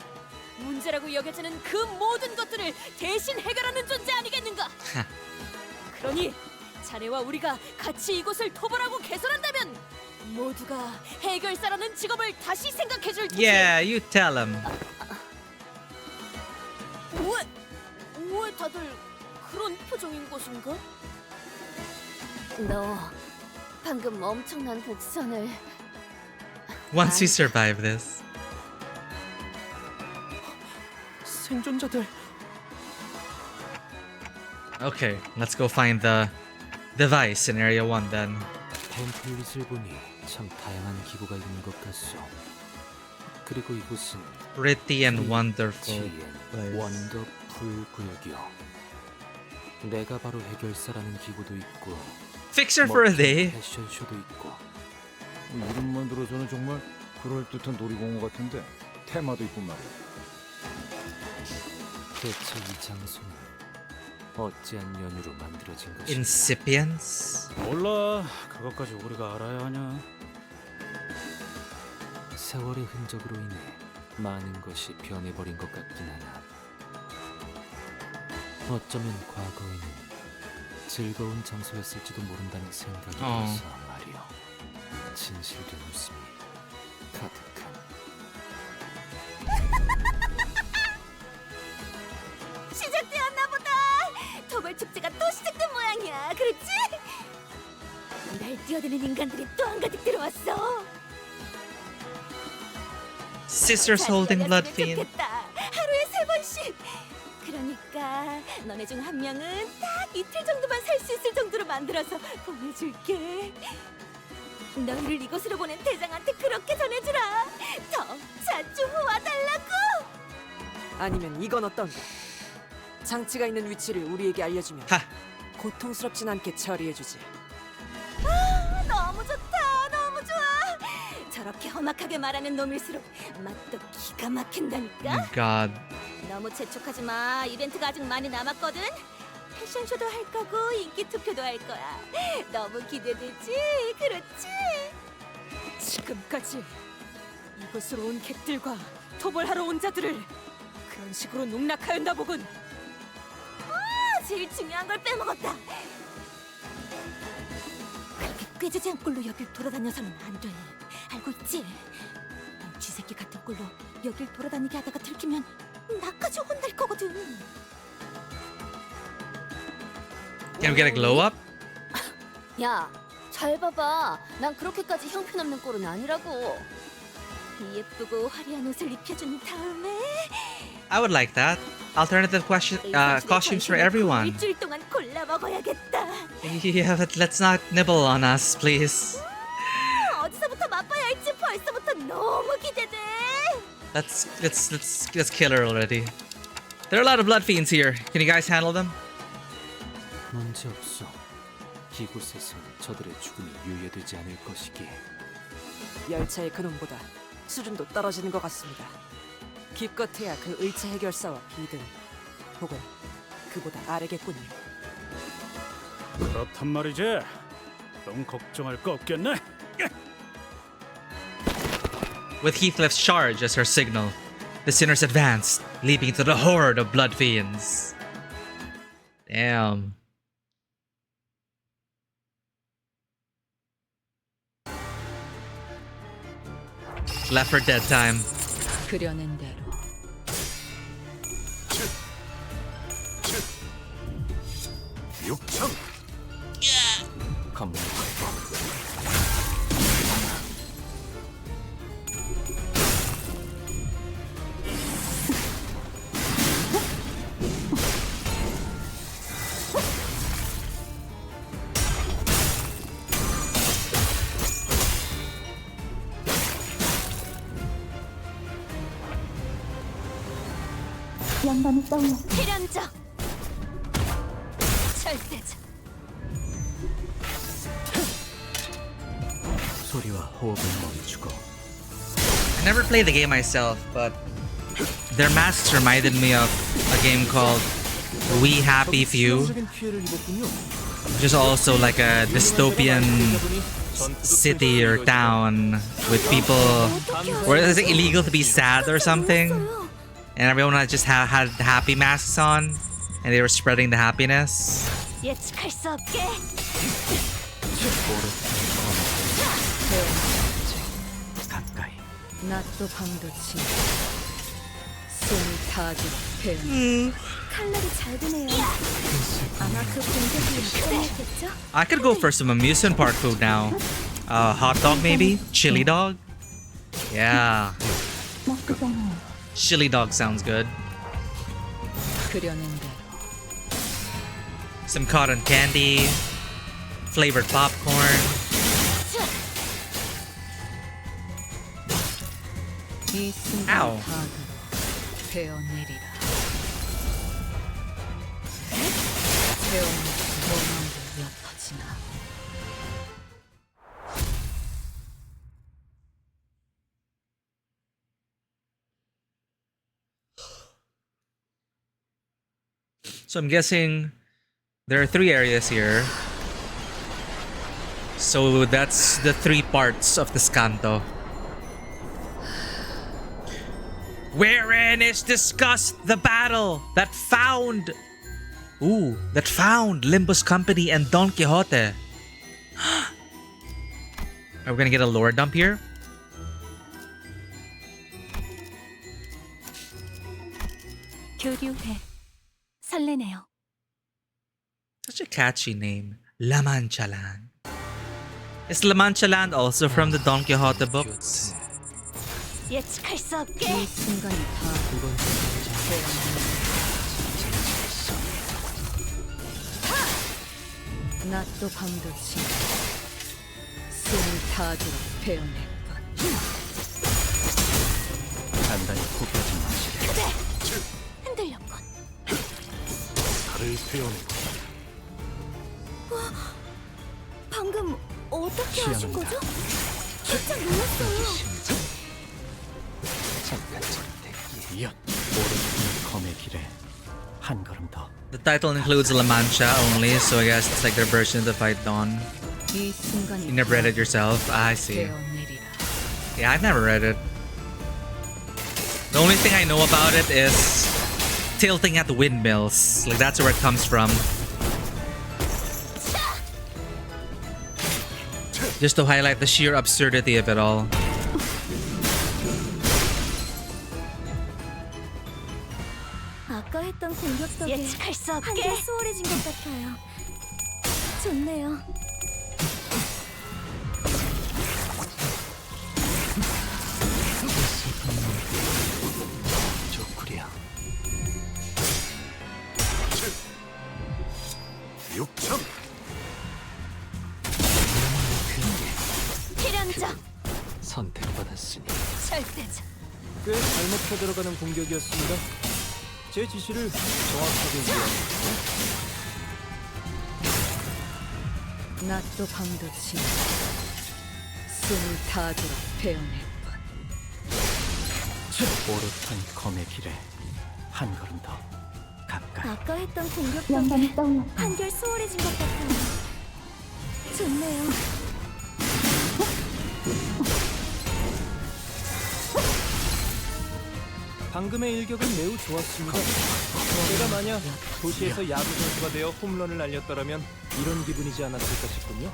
문제라고 여겨지는 그 모든 것들을 대신 해결하는 존재 아니겠는가? 그러니 자네와 우리가 같이 이곳을 토벌하고 개선한다면 모두가 해결사라는 직업을 다시 생각해줄 테지. Yeah, you tell him. 왜 다들 그런 표정인 것인가? 너 방금 엄청난 복선을. Once we survive this. 생존자들. Okay, let's go find the device in Area 1 then. 팸플릿을 보니 참 다양한 기구가 있는 것 같소. 그리고 이곳은 Pretty and wonderful place. 원더풀 구역이요. 내가 바로 해결사라는 기구도 있고 Fixer for a day. 패션쇼도 있고. 이름만 들어서는 정말 그럴듯한 놀이공원 같은데 테마도 있고 말이야. 대체 이 장소는 어찌한 연유로 만들어진 것인가? Incipients? 몰라. 그것까지 우리가 알아야 하냐. 세월의 흔적으로 인해 많은 것이 변해버린 것 같긴 하나. 어쩌면 과거에는 즐거운 장소였을지도 모른다는 생각이 들어서 말이오. 진실된 웃음이 가득한. 시작되었나 보다. 토벌 축제가 또 시작된 모양이야. 그렇지? 날 뛰어드는 인간들이 또 한가득 들어왔어. Sisters holding Bloodfiend. 좋겠다. 하루에 3번씩. 그러니까 너네 중 한 명은 딱 이틀 정도만 살 수 있을 정도로 만들어서 보내줄게. 너희를 이곳으로 보낸 대장한테 그렇게 전해주라. 더 자주 와달라고. 아니면 이건 어떤가? 장치가 있는 위치를 우리에게 알려주면 고통스럽진 않게 처리해주지. 아, 너무 좋다. 너무 좋아. 저렇게 험악하게 말하는 놈일수록 맛도 기가 막힌다니까. God. 너무 재촉하지 마. 이벤트가 아직 많이 남았거든. 패션쇼도 할 거고 인기 투표도 할 거야. 너무 기대되지? 그렇지? 지금까지 이곳으로 온 객들과 토벌하러 온 자들을 그런 식으로 농락하였나 보군. 제일 중요한 걸 빼먹었다. 그렇게 꾀지지한 꼴로 여길 돌아다녀서는 안 돼. 알고 있지? 넌 쥐새끼 같은 꼴로 여길 돌아다니게 하다가 들키면 나까지 혼날 거거든. Can we get a glow up? 야, 잘 봐봐. 난 그렇게까지 형편없는 꼴은 아니라고. 이 예쁘고 화려한 옷을 입혀준 다음에 I would like that. Alternative costumes for everyone. 일주일 동안 골라 먹어야겠다. Yeah, but let's not nibble on us, please. 어디서부터 맛봐야 할지 벌써부터 너무 기대돼. Let's kill her already. There are a lot of blood fiends here. Can you guys handle them? 문제 없어. 이곳에서 저들의 죽음이 유예되지 않을 것이기에. 열차의 근원보다 수준도 떨어지는 것 같습니다. 기껏해야 그 의체 해결사와 비등 혹은 그보다 아래겠군요. 그렇단 말이지. 그럼 걱정할 거 없겠네. With Heathcliff's charge as her signal, the sinners advanced, leaping into the horde of blood fiends. Damn. Left for dead time. 그려낸 대로 육청. 검문. 영감이 떠오르. 필연적. 절대적. 소리와 호흡을 멈추고. I never played the game myself, but their masks reminded me of a game called We Happy Few, which is also like a dystopian city or town with people where it's illegal to be sad or something, and everyone just had happy masks on, and they were spreading the happiness. 예측할 수 없게. 가까이. 낮도 밤도 친 숨을 타기 배운 칼날이 잘 드네요. 아마 그 공격이 약점이었겠죠? I could go for some amusement park food now. Hot dog maybe? Chili dog? Yeah. Chili dog sounds good. 그려낸 대로 Some cotton candy, flavored popcorn. 이 순간 Ow. 파도로 베어내리라. 베어내리 원망도 옅어지나. So I'm guessing there are 3 areas here. So that's the 3 parts of this Canto. Wherein is discussed the battle that found Limbus Company and Don Quixote. Are we gonna get a lore dump here? 교류해. 설레네요. Such a catchy name. La Mancha Land. Is La Mancha Land also from the Don Quixote books? 예측할 수 없게. 이 순간이 다 낮도 밤도 친 숨을 타기로 베어낼 것. 단단히 포기하지 마시래. 그래. 흔들렸군. 달을 베어내고. 와, 방금 어떻게 하신 거죠? 깜짝 놀랐어요. 잠깐 저렇게 이연 오른손 검의 길에 한 걸음 더. The title includes La Mancha only, so I guess it's like their version of the fight Dawn. You never read it yourself? I see. Yeah, I've never read it. The only thing I know about it is tilting at the windmills. Like, that's where it comes from. Just to highlight the sheer absurdity of it all. 아까 했던 공격 덕에 예측할 수 없게 한결 수월해진 것 같아요. 좋네요. 좋구려. 6점. 필연적 선택받았으니 절대적. 꽤 잘못해 들어가는 공격이었습니다. 제 지시를 정확하게 이해하셨죠? 낫도 밤도 지나 숨을 다 돌아 베어낼 뿐. 오롯한 검의 길에 한 걸음 더 가까이. 아까 했던 공격 덕에 한결 수월해진 것 같아요. 좋네요. 방금의 일격은 매우 좋았습니다. 제가 만약 도시에서 야구 선수가 되어 홈런을 날렸더라면 이런 기분이지 않았을까 싶군요.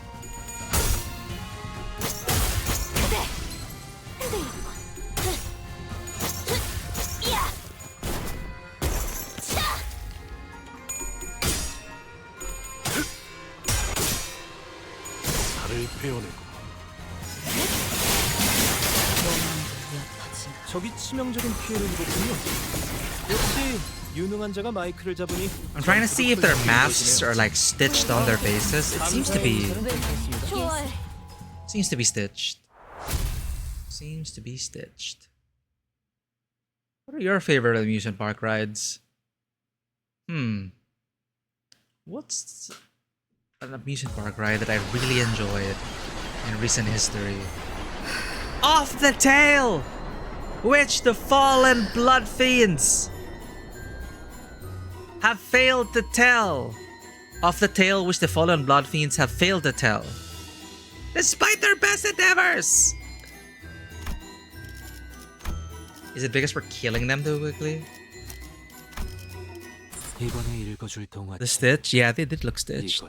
살을 베어내고 적이 치명적인 피해를 입었군요. 역시 유능한 자가 마이크를 잡으니. I'm trying to see if their masks are like stitched on their faces. It seems to be. Seems to be stitched. Seems to be stitched. What are your favorite amusement park rides? What's an amusement park ride that I really enjoyed in recent history? Off the Tail! Which the fallen blood fiends have failed to tell. Of the tale which the fallen blood fiends have failed to tell, despite their best endeavors. Is it because we're killing them too quickly? 이번에 읽어줄 동화. The Stitch? Yeah, they did look stitched.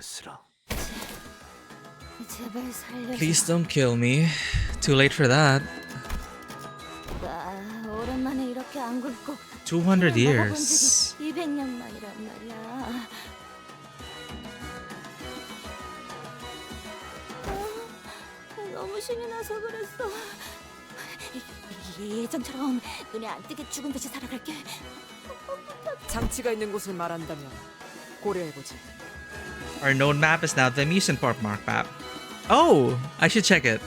제발 살려줘. Please don't kill me. Too late for that. 나 오랜만에 이렇게 안 굶고 200 years. 200년 만이란 말이야. 너무 신이 나서 그랬어. 예전처럼 눈에 안 뜨게 죽은 듯이 살아갈게. 장치가 있는 곳을 말한다면 고려해보지. Our known map is now the amusement park mark map. Oh, I should check it.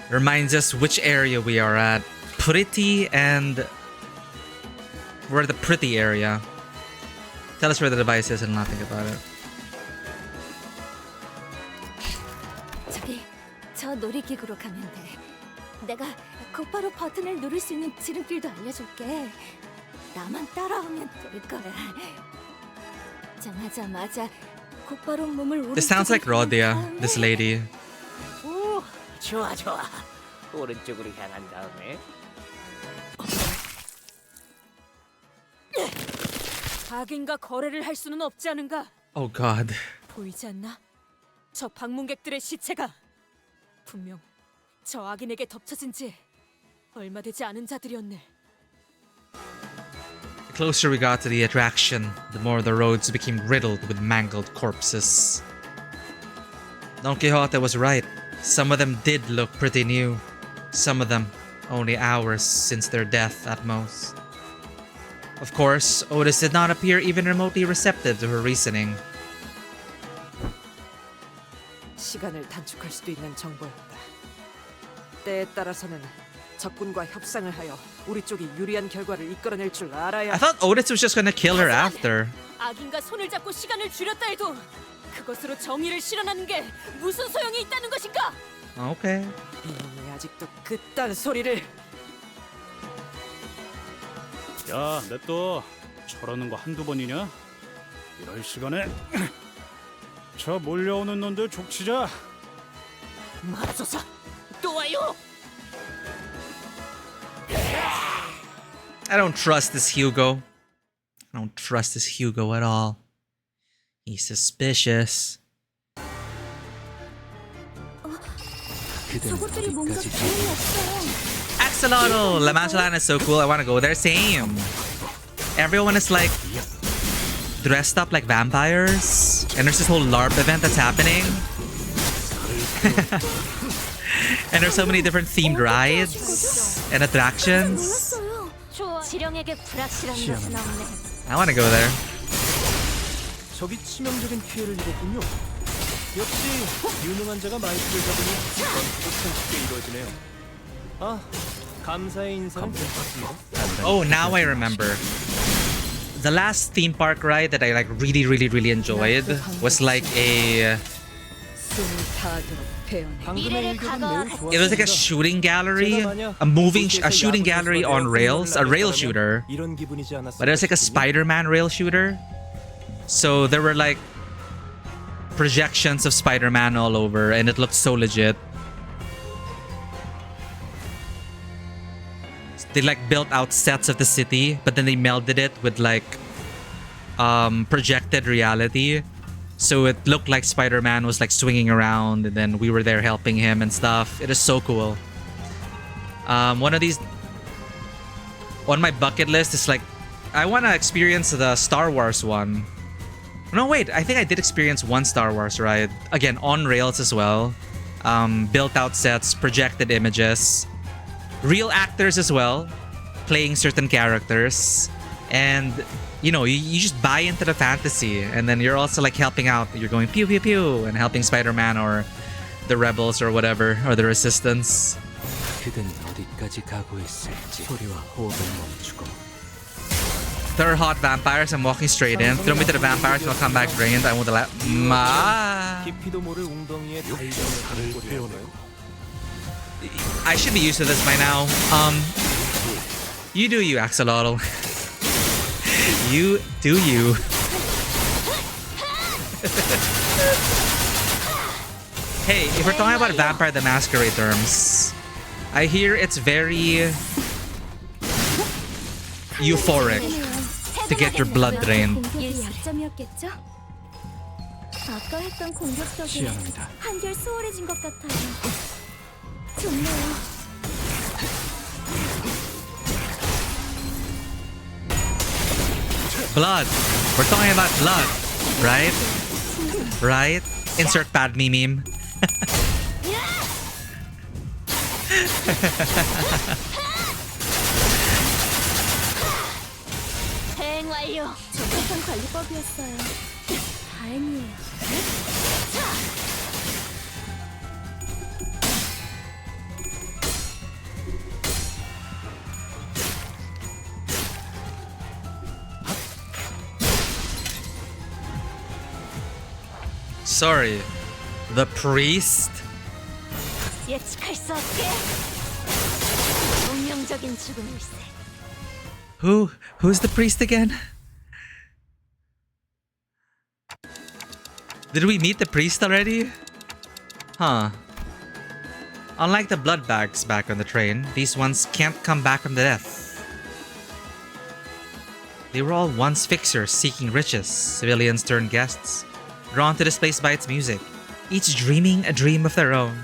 Reminds us which area we are at. Pretty and... We're at the pretty area. Tell us where the device is and not think about it. 저기, 저 놀이기구로 가면 돼. 내가 곧바로 버튼을 누를 수 있는 지름길도 알려줄게. 나만 따라오면 될 거야. 정하자마자 곧바로 몸을 This sounds like Rodia, this lady. 오, 좋아 좋아. 오른쪽으로 향한 다음에 악인과 거래를 할 수는 없지 않은가? Oh god. 보이지 않나? 저 방문객들의 시체가 분명 저 악인에게 덮쳐진 지 얼마 되지 않은 자들이었네. The closer we got to the attraction, the more the roads became riddled with mangled corpses. Don Quixote was right. Some of them did look pretty new. Some of them only hours since their death at most. Of course, Otis did not appear even remotely receptive to her reasoning. 시간을 단축할 수도 있는 정보였다. 때에 따라서는 적군과 협상을 하여 우리 쪽이 유리한 결과를 이끌어낼 줄 알아야. I thought Otis was just gonna kill her after. 악인과 손을 잡고 시간을 줄였다 해도 그것으로 정의를 실현하는 게 무슨 소용이 있다는 것인가? Okay. 이놈이 아직도 그딴 소리를. 야, 내 또 저러는 거 한두 번이냐? 이럴 시간에 저 몰려오는 놈들 족치자. 맙소사, 또 와요. I don't trust this Hugo. I don't trust this Hugo at all. He's suspicious. 저것들이 뭔가 기운이 없어요. Axolotl! La Manchalan is so cool. I want to go there. Same. Everyone is like dressed up like vampires. And there's this whole LARP event that's happening. And there's so many different themed rides and attractions. 지령에게 불확실한 것은 없네. I want to go there. 적이 치명적인 피해를 입었군요. 역시 유능한 자가 마이크를 잡으니 전투도 손쉽게 이루어지네요. 아, 감사의 인사는 괜찮습니다. Oh, now I remember. The last theme park ride that I like really enjoyed was like a... It was like a shooting gallery, a shooting gallery on rails, a rail shooter. But it was like a Spider-Man rail shooter. So there were like projections of Spider-Man all over, and it looked so legit. They like built out sets of the city, but then they melded it with like projected reality. So it looked like Spider-Man was like swinging around, and then we were there helping him and stuff. It is so cool. One of these on my bucket list is like, I want to experience the Star Wars one. No, wait, I think I did experience one Star Wars ride. Again, on rails as well. Built out sets, projected images, real actors as well, playing certain characters. And you know, you just buy into the fantasy, and then you're also like helping out. You're going pew pew pew and helping Spider-Man or the rebels or whatever, or the resistance. There are hot vampires. I'm walking straight in. Throw me to the vampires, I'll come back drained. I won't allow. I should be used to this by now. You do you, Axolotl. You do you. Hey, if we're talking about Vampire the Masquerade terms, I hear it's very euphoric to get your blood drained. 아까 했던 공격 덕에 한결 수월해진 것 같아요. 좋네요. Blood. We're talking about blood, right? Right? Insert Padme meme. 대행 완료. 적합한 관리법이었어요. 다행이에요. Sorry, the priest? 예측할 수 없게 운명적인 죽음일세. Who's the priest again? Did we meet the priest already? Huh. Unlike the blood bags back on the train, these ones can't come back from the death. They were all once fixers seeking riches, civilians turned guests, drawn to this place by its music, each dreaming a dream of their own.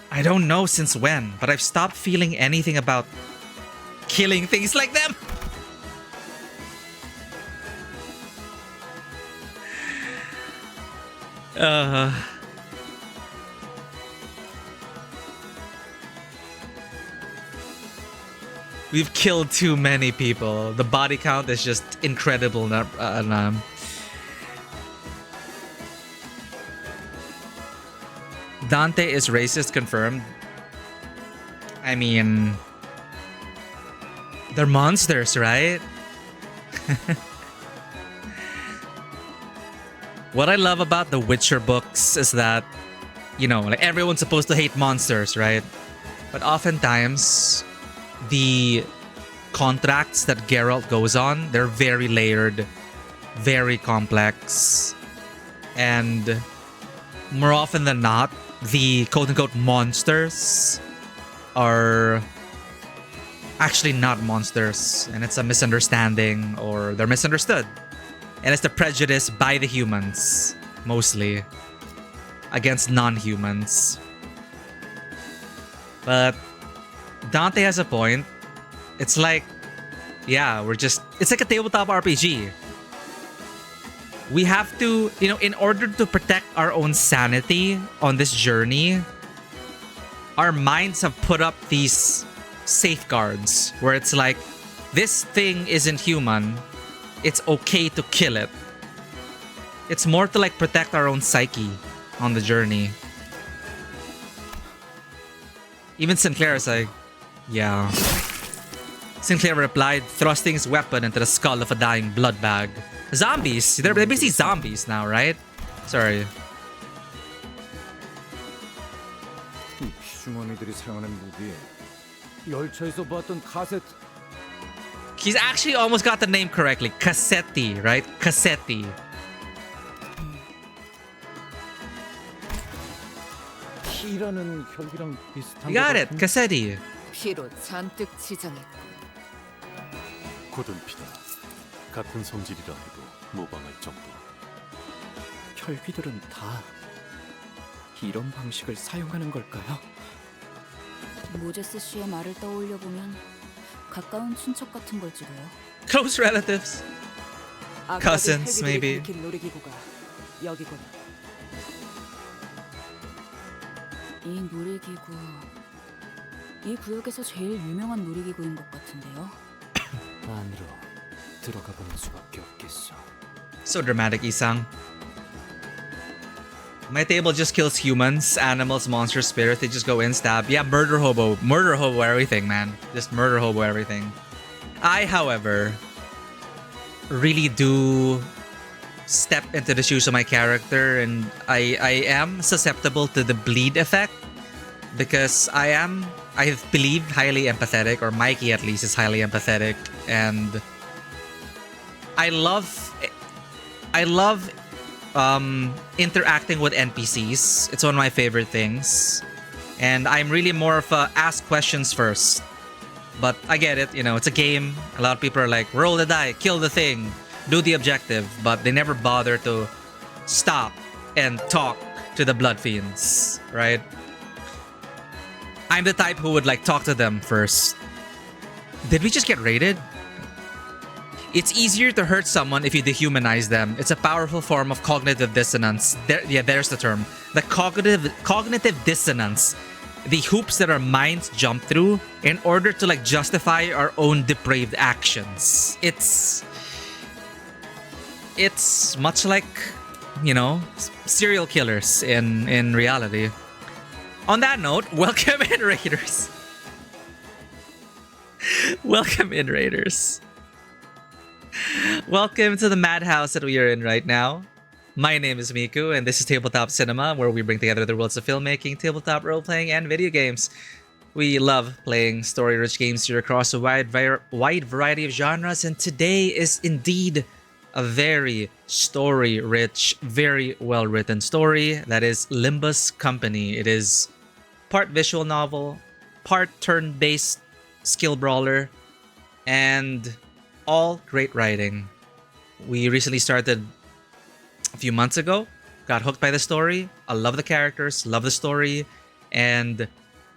I don't know since when, but I've stopped feeling anything about killing things like them. We've killed too many people. The body count is just incredible. Dante is racist confirmed. I mean, they're monsters, right? What I love about the Witcher books is that, you know, like everyone's supposed to hate monsters, right? But oftentimes, the contracts that Geralt goes on, they're very layered, very complex, and more often than not, the quote-unquote monsters are actually not monsters, and it's a misunderstanding, or they're misunderstood. And it's the prejudice by the humans, mostly, against non-humans. But Dante has a point. It's like, yeah, it's like a tabletop RPG. We have to, in order to protect our own sanity on this journey, our minds have put up these safeguards where it's like, this thing isn't human, it's okay to kill it. It's more to like protect our own psyche on the journey. Even Sinclair is like, yeah. Sinclair replied, thrusting his weapon into the skull of a dying blood bag. Zombies! They're basically zombies now, right? Sorry. 이 피주머니들이 사용하는 무기에 열차에서 봤던 카세트. He's actually almost got the name correctly. Cassetti, right? Cassetti. 피라는 혈기랑 비슷한 You got it. Cassetti. 피로 잔뜩 지정했고. 굳은 피다. 같은 성질이라 해도 모방할 정도. 혈귀들은 다 이런 방식을 사용하는 걸까요? 모제스 씨의 말을 떠올려 보면 가까운 친척 같은 걸지도요. Close relatives. Cousins, maybe. 놀이기구가 여기군. 이 놀이기구, 이 구역에서 제일 유명한 놀이기구인 것 같은데요. 안으로 들어가 보는 수밖에 없겠어. So dramatic, Isang. My table just kills humans, animals, monsters, spirits. They just go in, stab. Yeah, murder hobo everything, man. Just murder hobo everything. I, however, really do step into the shoes of my character, and I am susceptible to the bleed effect because I believe, highly empathetic, or Mikey at least is highly empathetic, and I love interacting with NPCs. It's one of my favorite things. And I'm really more of a ask questions first. But I get it, it's a game. A lot of people are like, roll the die, kill the thing, do the objective. But they never bother to stop and talk to the blood fiends, right? I'm the type who would like talk to them first. Did we just get raided? It's easier to hurt someone if you dehumanize them. It's a powerful form of cognitive dissonance. There's the term. The cognitive dissonance. The hoops that our minds jump through in order to like justify our own depraved actions. It's much like, serial killers in reality. On that note, welcome in, Raiders. Welcome in, Raiders. Welcome to the madhouse that we are in right now. My name is Miku, and this is Tabletop Cinema, where we bring together the worlds of filmmaking, tabletop role-playing, and video games. We love playing story-rich games here across a wide variety of genres, and today is indeed a very story-rich, very well-written story. That is Limbus Company. It is part visual novel, part turn-based skill brawler, and all great writing. We recently started a few months ago, got hooked by the story. I love the characters, love the story, and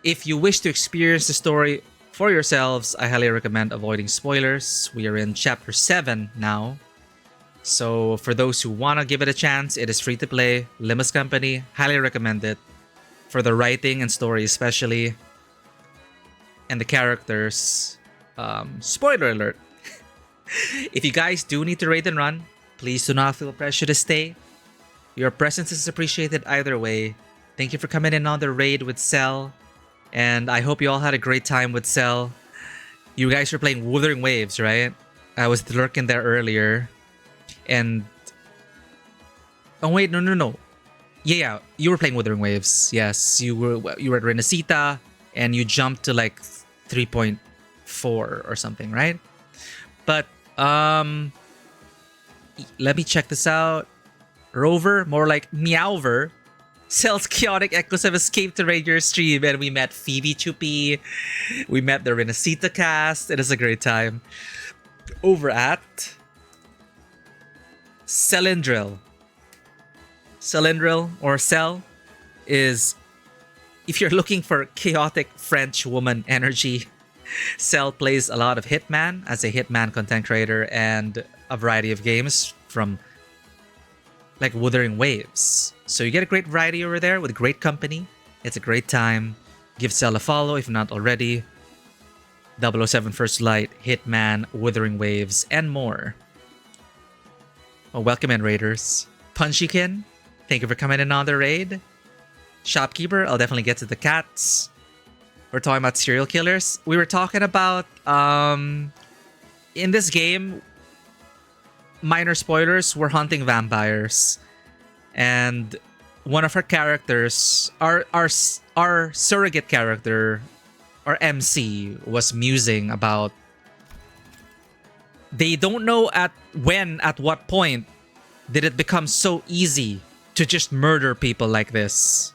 if you wish to experience the story for yourselves, I highly recommend avoiding spoilers. We are in chapter 7 now, so for those who want to give it a chance, it is free to play. Limbus Company, highly recommend it for the writing and story especially, and the characters. Spoiler alert. If you guys do need to raid and run, please do not feel pressure to stay. Your presence is appreciated either way. Thank you for coming in on the raid with Cell, and I hope you all had a great time with Cell. You guys were playing Wuthering Waves, right? I was lurking there earlier, and oh wait, no. Yeah, you were playing Wuthering Waves. Yes, you were at Renacita, and you jumped to like 3.5 4 or something, right? But let me check this out. Rover, more like Meowver, sells chaotic echoes of Escape to raid your stream, and we met Phoebe Chupi. We met the Renacita cast. It is a great time. Over at Celindril. Celindril or Cell is, if you're looking for chaotic French woman energy, Cell plays a lot of Hitman as a Hitman content creator and a variety of games from like Wuthering Waves. So you get a great variety over there with great company. It's a great time. Give Cell a follow if not already. 007 First Light, Hitman, Wuthering Waves, and more. Well, welcome in, Raiders. Punchykin, thank you for coming in on the raid. Shopkeeper, I'll definitely get to the cats. We're talking about serial killers. We were talking about, in this game, minor spoilers, we're hunting vampires. And one of our characters, our surrogate character, our MC, was musing about they don't know at what point did it become so easy to just murder people like this.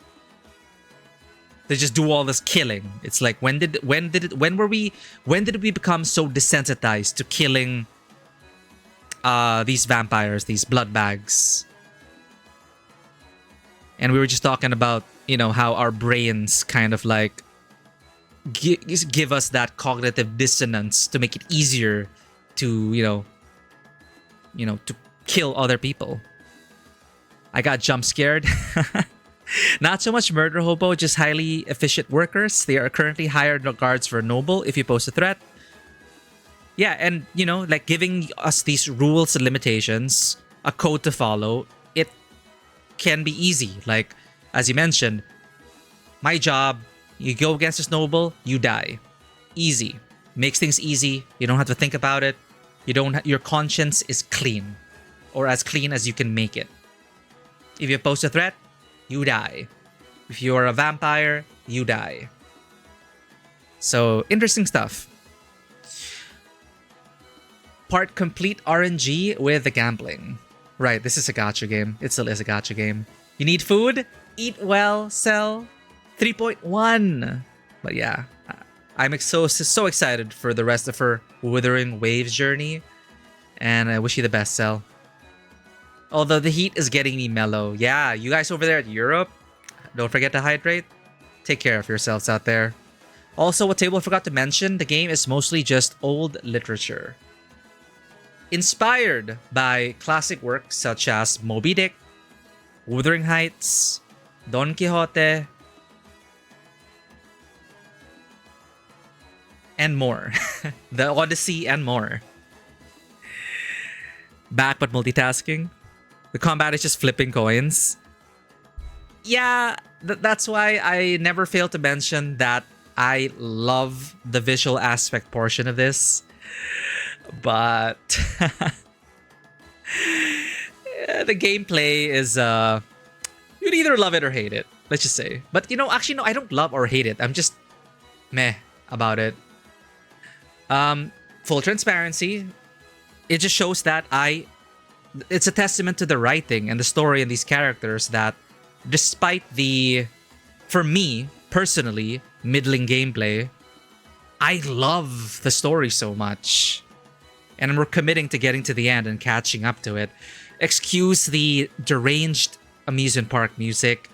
They just do all this killing. It's like when did we become so desensitized to killing these vampires, these blood bags? And we were just talking about, you know, how our brains kind of like give us that cognitive dissonance to make it easier to, you know, to kill other people. I got jump scared. Not so much murder hobo, just highly efficient workers. They are currently hired guards for Noble if you pose a threat. Yeah, and, you know, like giving us these rules and limitations, a code to follow, it can be easy. Like, as you mentioned, my job, you go against this Noble, you die. Easy. Makes things easy. You don't have to think about it. Your conscience is clean. Or as clean as you can make it. If you pose a threat, you die. If you are a vampire, you die. So, interesting stuff. Part complete RNG with the gambling. Right, this is a gacha game. It still is a gacha game. You need food? Eat well, Cell. 3.1. But yeah, I'm so excited for the rest of her Wuthering Waves journey. And I wish you the best, Cell. Although the heat is getting me mellow. Yeah, you guys over there at Europe, don't forget to hydrate. Take care of yourselves out there. Also, what Table forgot to mention, the game is mostly just old literature. Inspired by classic works such as Moby Dick, Wuthering Heights, Don Quixote, and more. The Odyssey and more. Back but multitasking. The combat is just flipping coins. Yeah, that's why I never fail to mention that I love the visual aspect portion of this. But the gameplay is you'd either love it or hate it, let's just say. But you know, actually no, I don't love or hate it. I'm just meh about it. Full transparency, it just shows that it's a testament to the writing and the story and these characters that despite the, for me personally, middling gameplay, I love the story so much. And we're committing to getting to the end and catching up to it. Excuse the deranged amusement park music.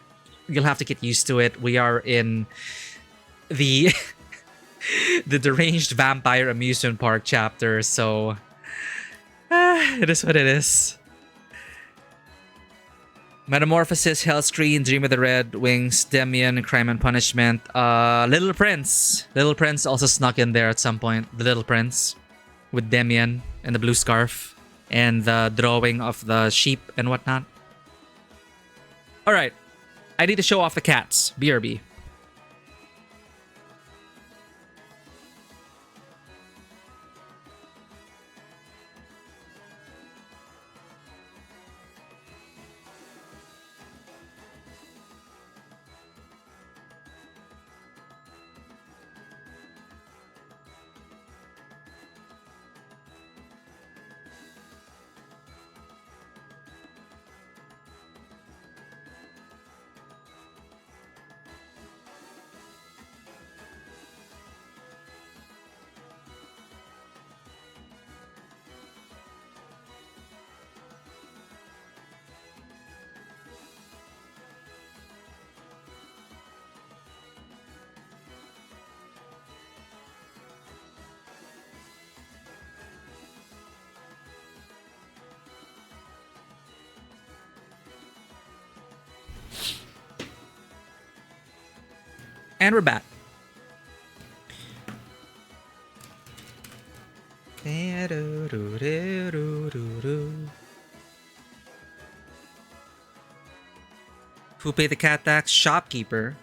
You'll have to get used to it. We are in the the deranged vampire amusement park chapter, so it is what it is. Metamorphosis, Hellscreen, Dream of the Red Wings, Demian, Crime and Punishment, Little Prince. Little Prince also snuck in there at some point. The Little Prince with Demian and the blue scarf and the drawing of the sheep and whatnot. All right, I need to show off the cats. BRB. And we're back. Who paid the cat tax? Shopkeeper.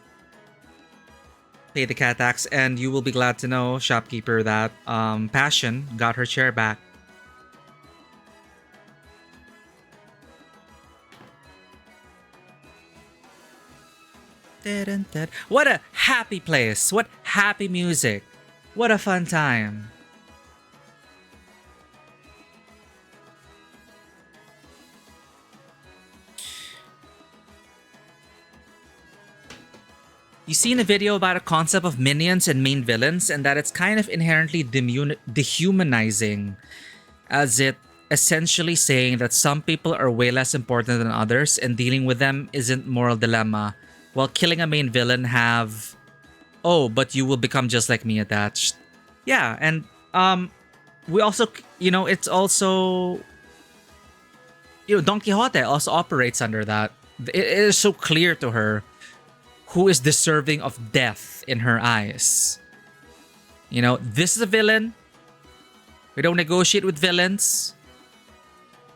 Pay the cat tax, and you will be glad to know, shopkeeper, that Passion got her chair back. What a happy place! What happy music! What a fun time! You seen a video about a concept of minions and main villains, and that it's kind of inherently dehumanizing, as it essentially saying that some people are way less important than others and dealing with them isn't moral dilemma, while killing a main villain have, oh, but you will become just like me attached. Yeah, and we also, you know, it's also, you know, Don Quixote also operates under that. It is so clear to her who is deserving of death in her eyes. You know, this is a villain. We don't negotiate with villains.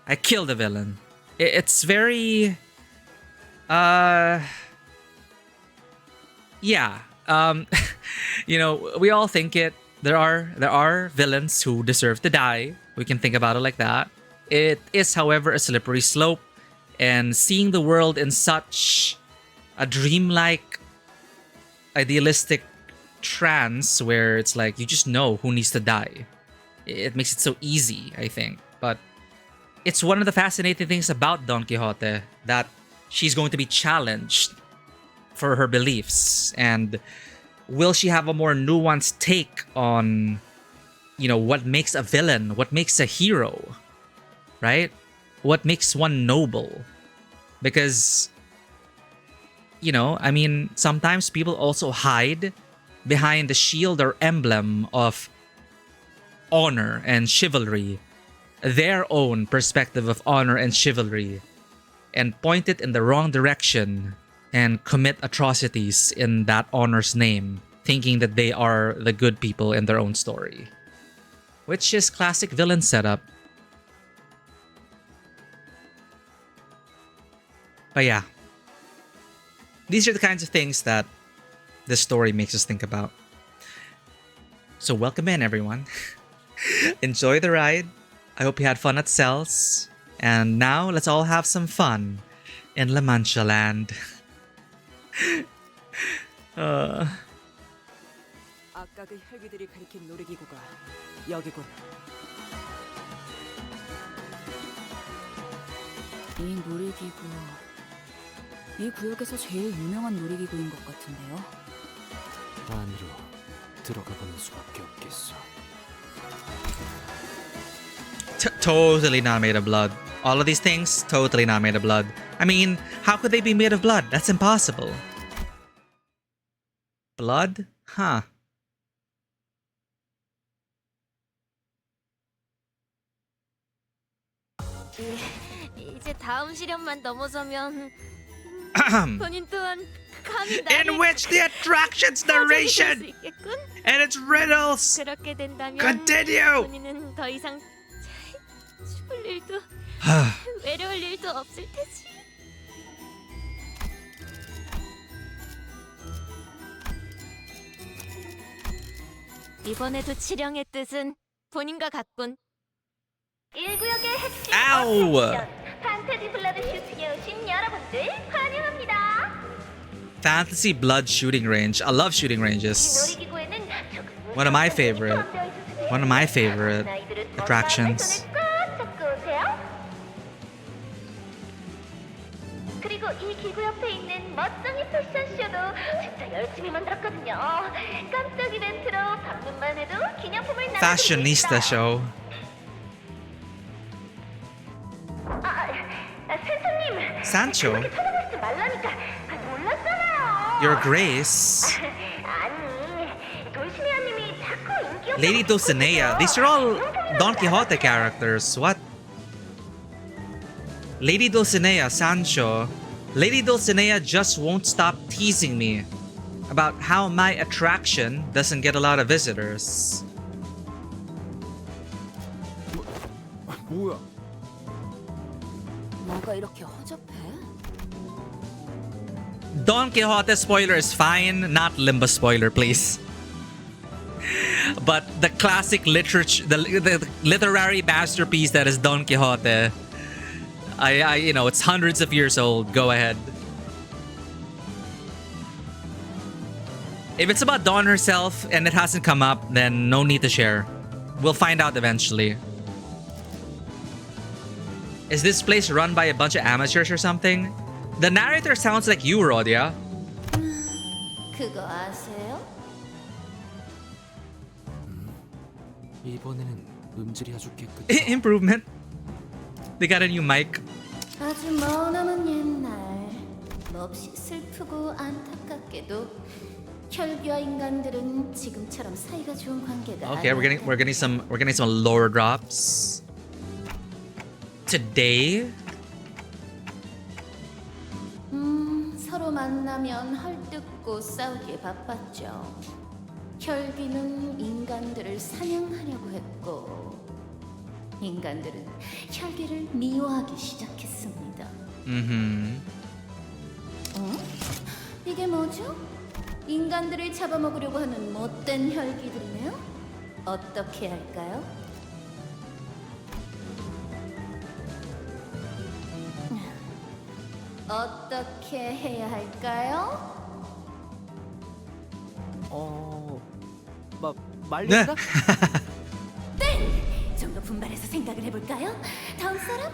I kill the villain. It's very... yeah. You know, we all think it. There are villains who deserve to die. We can think about it like that. It is, however, a slippery slope. And seeing the world in such a dreamlike, idealistic trance where it's like you just know who needs to die. It makes it so easy, I think. But it's one of the fascinating things about Don Quixote, that she's going to be challenged for her beliefs. And will she have a more nuanced take on, you know, what makes a villain, what makes a hero, right? What makes one noble? Because, you know, I mean, sometimes people also hide behind the shield or emblem of honor and chivalry, their own perspective of honor and chivalry, and point it in the wrong direction and commit atrocities in that honor's name, thinking that they are the good people in their own story. Which is classic villain setup. But yeah, these are the kinds of things that this story makes us think about. So welcome in, everyone. Enjoy the ride. I hope you had fun at Cells. And now let's all have some fun in La Mancha land. 아까 그 혈기들이 가리킨 놀이기구가 여기군. 이 놀이기구, 이 구역에서 제일 유명한 놀이기구인 것 같은데요. 안으로 들어가 보는 수밖에 없겠어. Totally not made of blood. All of these things, totally not made of blood. I mean, how could they be made of blood? That's impossible. Blood? Huh. 이제 다음 시련만 넘어서면 본인 또한 감히 In which the attractions narration and its riddles 그렇게 된다면 continue. 본인은 더 이상 죽을 일도 외로울 일도 없을 테지. 이번에도 치령의 뜻은 본인과 같군. 1구역의 핵심 어트랙션 판타지 블러드 슈팅에 오신 여러분들 환영합니다. Fantasy blood shooting range. I love shooting ranges. One of my favorite attractions. 그리고 이 기구 옆에 있는 멋쟁이 패션쇼도 진짜 열심히 만들었거든요. 깜짝 이벤트로 방문만 해도 기념품을 나눠드립니다. Fashionista show. 세손님. Sancho. 그렇게 쳐다보지 말라니까. 몰랐잖아요. Your Grace. 아니, 돌시메아님이 자꾸 인기 Lady Dulcinea. These are all Don Quixote characters. What? Lady Dulcinea, Sancho. Lady Dulcinea just won't stop teasing me about how my attraction doesn't get a lot of visitors. 뭐야? 뭐가 이렇게 허접해? Don Quixote spoiler is fine, not Limbus spoiler, please. But the classic literature, the literary masterpiece that is Don Quixote, I you know, it's hundreds of years old. Go ahead. If it's about Dawn herself and it hasn't come up, then no need to share. We'll find out eventually. Is this place run by a bunch of amateurs or something? The narrator sounds like you, Rodia. 그거 아세요? 이번에는 음질이 아주 깨끗. Improvement. They got a new mic. 아주 머나먼 옛날 몹시 슬프고 안타깝게도 혈귀와 인간들은 지금처럼 사이가 좋은 관계가 Okay, we're getting some lore drops. Today? 서로 만나면 헐뜯고 싸우기에 바빴죠. 혈귀는 인간들을 사냥하려고 했고 인간들은 혈귀를 미워하기 시작했습니다. 이게 뭐죠? 인간들을 잡아먹으려고 하는 못된 혈귀들이네요? 어떻게 할까요? 어떻게 해야 할까요? 말린다? 네! 좀 더 분발해서 생각을 해볼까요? 다음 사람?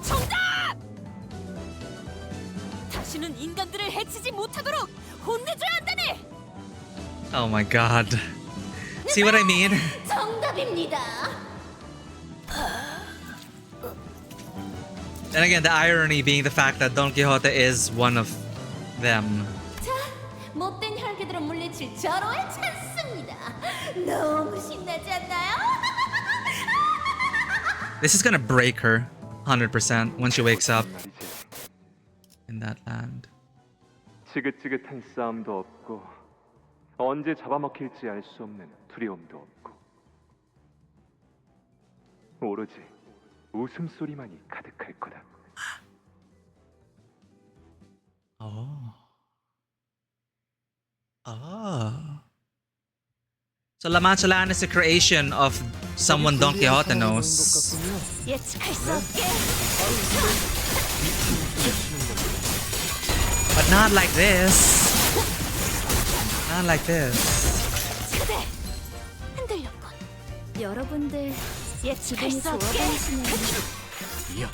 정답! 다시는 인간들을 해치지 못하도록 혼내줘야 한다네. Oh my god. See what I mean? 정답입니다. And again, the irony being the fact that Don Quixote is one of them. 자, 못된 혈기들을 물리칠 절호의 찬스입니다. 너무 신나지 않나요? This is gonna break her 100% when she wakes up in that land. 지긋지긋한 싸움도 없고 언제 잡아먹힐지 알 수 없는 두려움도 없고 오로지 웃음소리만이 가득할 거다. So La Mancha Land is a creation of someone Don Quixote knows. 예측할 수 없게. But not like this. Not like this. 그대 흔들렸군. 여러분들 예측할 수 없게. 야,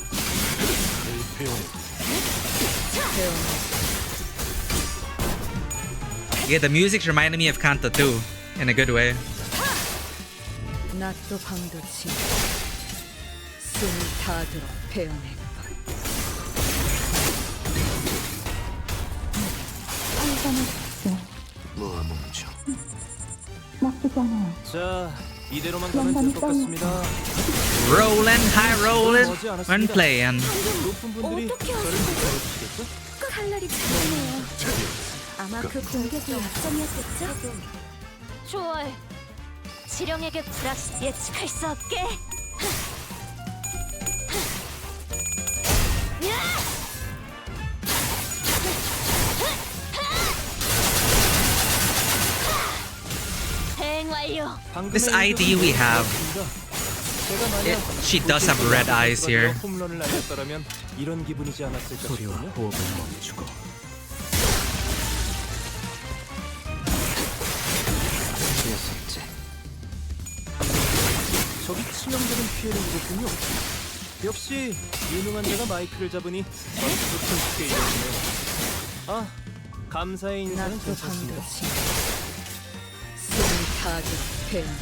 Yeah, the music's reminding me of Canto too, in a good way. 낫도 밤도 지 숨을 다 들어 베어낼 뭐 멈춰. 나쁘지 않아요. 자, 이대로만 가면 될 것 같습니다. Rolling, high rolling, when playing. 높은 분들이 저를 기다려주시겠죠? 칼날이 잘하네요. 아마 그 공격이 약점이었겠죠? 좋아해. 지령에게 플러스 예측할 수 없게. 대응 완료. This ID we have, she does have red eyes here. 홈런을 날렸더라면 이런 기분이지 않았을까 소리와 싶군요. 호흡을 멈추고 녀석째. 적이 치명적인 피해를 입었군요. 역시 유능한 자가 마이크를 잡으니 어떻게 쉽게 이겨지네요. 아, 감사의 인사는 낫도 괜찮습니다. 밤도 지 숨을 다 들어 베어낼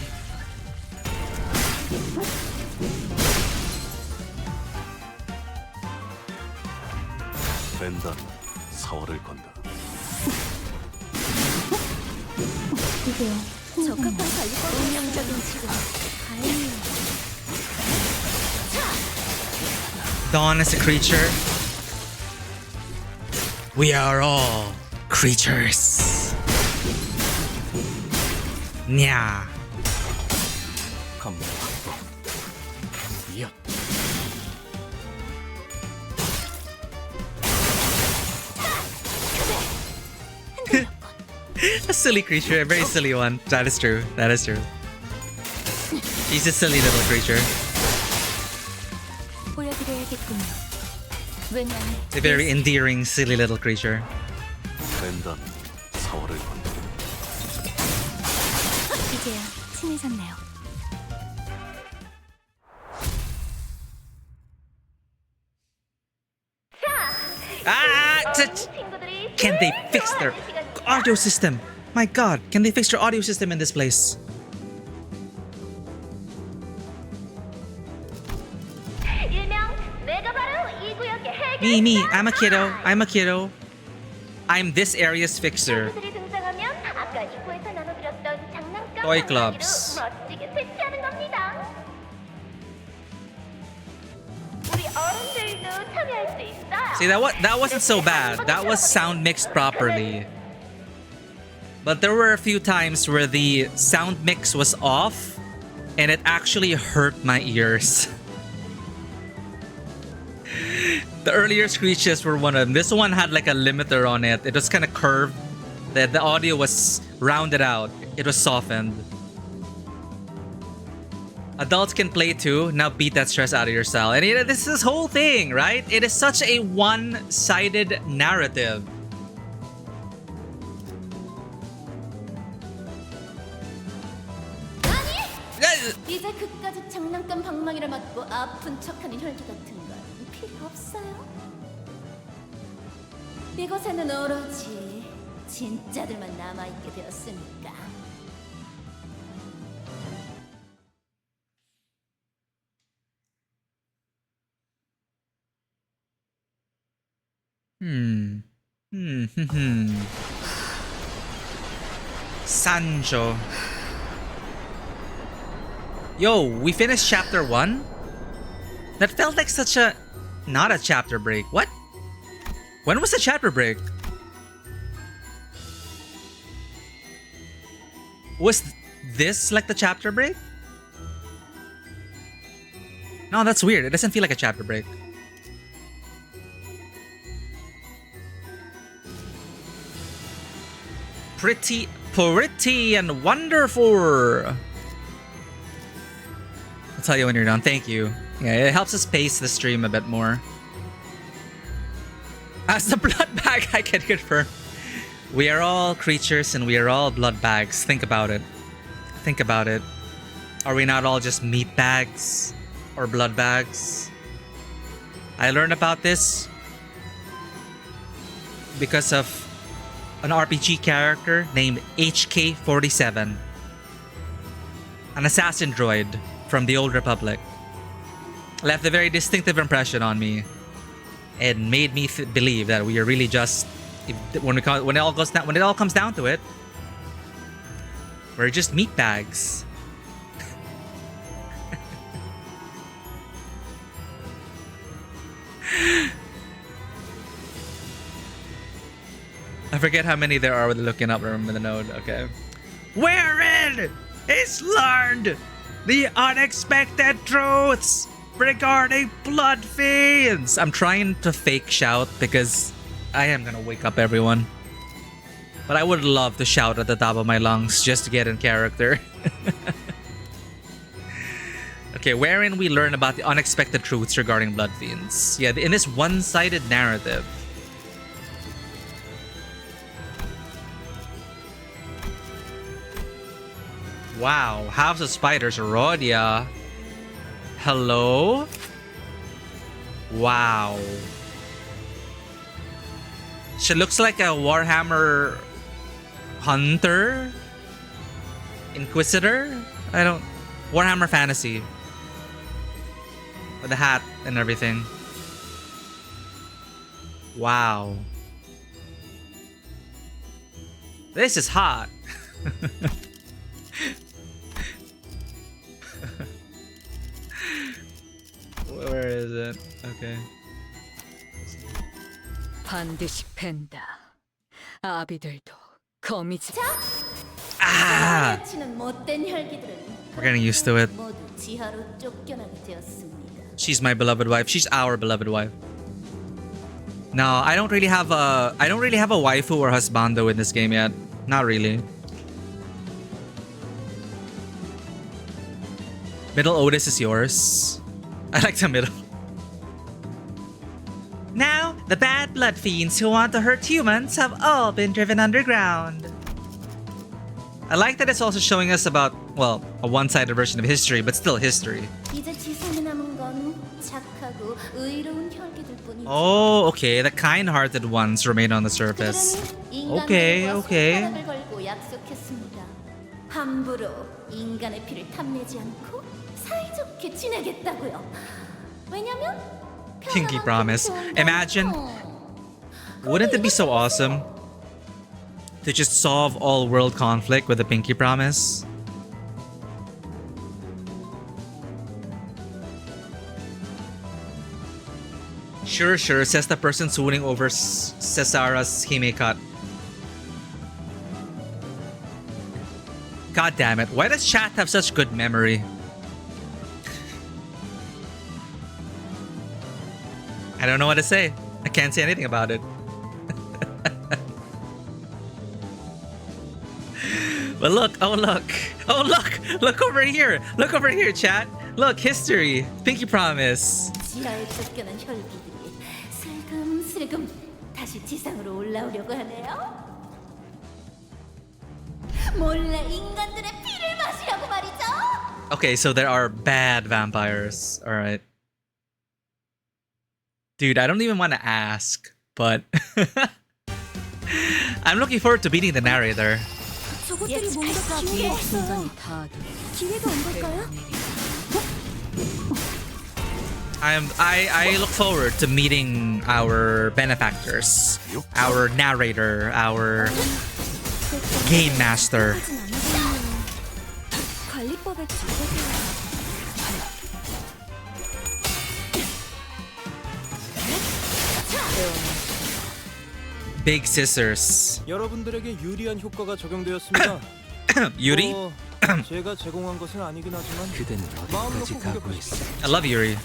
벤단 사활을 건다. 적합한 관리법 운명적인 지금. 다행이에요. Dawn is a creature. We are all Creatures. Nya. Yeah. A silly creature, a very silly one. That is true. That is true. He's a silly little creature. 보여드려야겠군요. 왜냐면 A very endearing, silly little creature. 랜덤 4월을 건너. 이제야 친해졌네요. Can they fix their audio system? My god, can they fix their audio system in this place? Me, I'm a kiddo. I'm a kiddo. I'm this area's fixer. Toy clubs. See, that wasn't so bad. That was sound mixed properly. But there were a few times where the sound mix was off and it actually hurt my ears. The earlier screeches were one of them. This one had like a limiter on it. It was kind of curved. The audio was rounded out. It was softened. Adults can play too. Now beat that stress out of your style. And this is this whole thing, right? It is such a one-sided narrative. 이제 그까지 장난감 방망이를 맞고 아픈 척하는 혈기 같은 건 필요 없어요. 이곳에는 오로지 진짜들만 남아있게 되었으니까. Sanjo. Yo, we finished chapter 1? That felt like such a... not a chapter break. What? When was the chapter break? Was this like the chapter break? No, that's weird. It doesn't feel like a chapter break. Pretty and wonderful. I'll tell you when you're done. Thank you. Yeah, it helps us pace the stream a bit more. As the blood bag, I can confirm. We are all creatures and we are all blood bags. Think about it. Think about it. Are we not all just meat bags or blood bags? I learned about this because of an RPG character named HK-47. An assassin droid from the Old Republic. Left a very distinctive impression on me and made me believe that we are really just, when it all comes down to it, we're just meat bags. I forget how many there are with looking up. Remember the node. Okay. Wherein is learned the unexpected truths regarding blood fiends. I'm trying to fake shout because I am gonna wake up everyone. But I would love to shout at the top of my lungs just to get in character. Okay, wherein we learn about the unexpected truths regarding blood fiends. Yeah, in this one-sided narrative. Wow, House of Spiders, Rodia. Hello? Wow. She looks like a Warhammer hunter? Inquisitor? I don't... Warhammer Fantasy. With the hat and everything. Wow. This is hot. Where is it? Okay. 반드시 팬다. 아비들도 거미지. Ah! 치는 못된 혈기들은 We're getting used to it. 모두 지하로 쫓겨나게 되었습니다. She's my beloved wife. She's our beloved wife. No, I don't really have a waifu or husbando in this game yet. Not really. Middle Otis is yours. I like the middle. Now, the bad blood fiends who want to hurt humans have all been driven underground. I like that it's also showing us about, well, a one-sided version of history, but still history. 이제 지상에 남은 건 착하고 의로운 혈기들 뿐이지. Oh, okay. The kind-hearted ones remain on the surface. Okay, okay. 손가락을 걸고 약속했습니다. 함부로 인간의 피를 탐내지 않고 사이좋게 지내겠다고요. 왜냐면 Pinky promise. Imagine. Wouldn't it be so awesome to just solve all world conflict with a pinky promise? Sure, says the person swooning over Cesara's Hime cut. God damn it, why does chat have such good memory? I don't know what to say. I can't say anything about it. But look, oh look over here. Look over here, chat. Look, history. Pinky promise. 지하에 쫓겨난 혈기들이 슬금슬금 다시 지상으로 올라오려고 하네요. 몰래 인간들의 피를 마시려고 말이죠. Okay, so there are bad vampires. All right. Dude, I don't even want to ask, but I'm looking forward to meeting the narrator. 저것들이 뭔가 기회가 기회가 온 걸까요? I look forward to meeting our benefactors, our narrator, our game master. 관리법에 Big scissors. 여러분들에게 유리한 효과가 적용되었습니다. Yuri? 제가 제공한 것은 아니긴 하지만 그대는 어디까지 가고 있어? I love Yuri.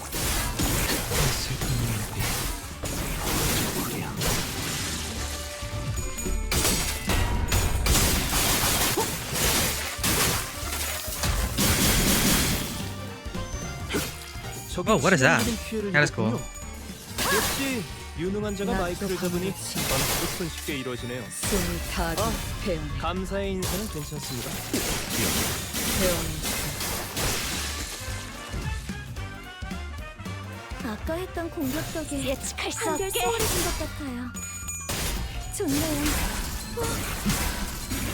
Oh, what is that? That is cool. 역시 유능한 자가 마이크를 잡으니 전투도 손쉽게 이루어지네요. 감사의 인사는 괜찮습니다. 아까 했던 공격 덕에 예측할 수 없게 수월해진 것 같아요. 좋네요.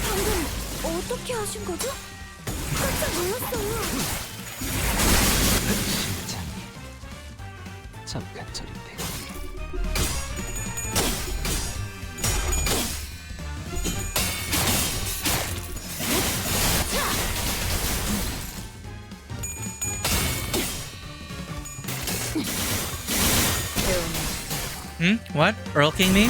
방금 어떻게 하신 거죠? 깜짝 놀랐어요. 잠깐 저린데. What? Earl King me?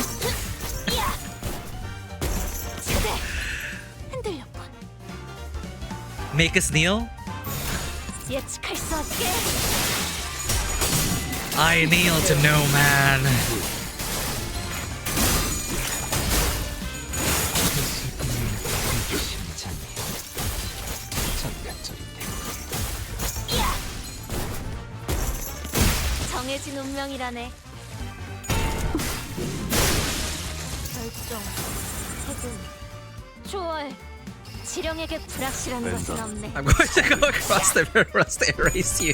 Make us kneel? 예측할 수 없게. I kneel to no man. 정해진 운명이라네. 결정, 해금, 초월, 지령에게 불확실한 것은 없네. I'm going to go across the mirrors to erase you.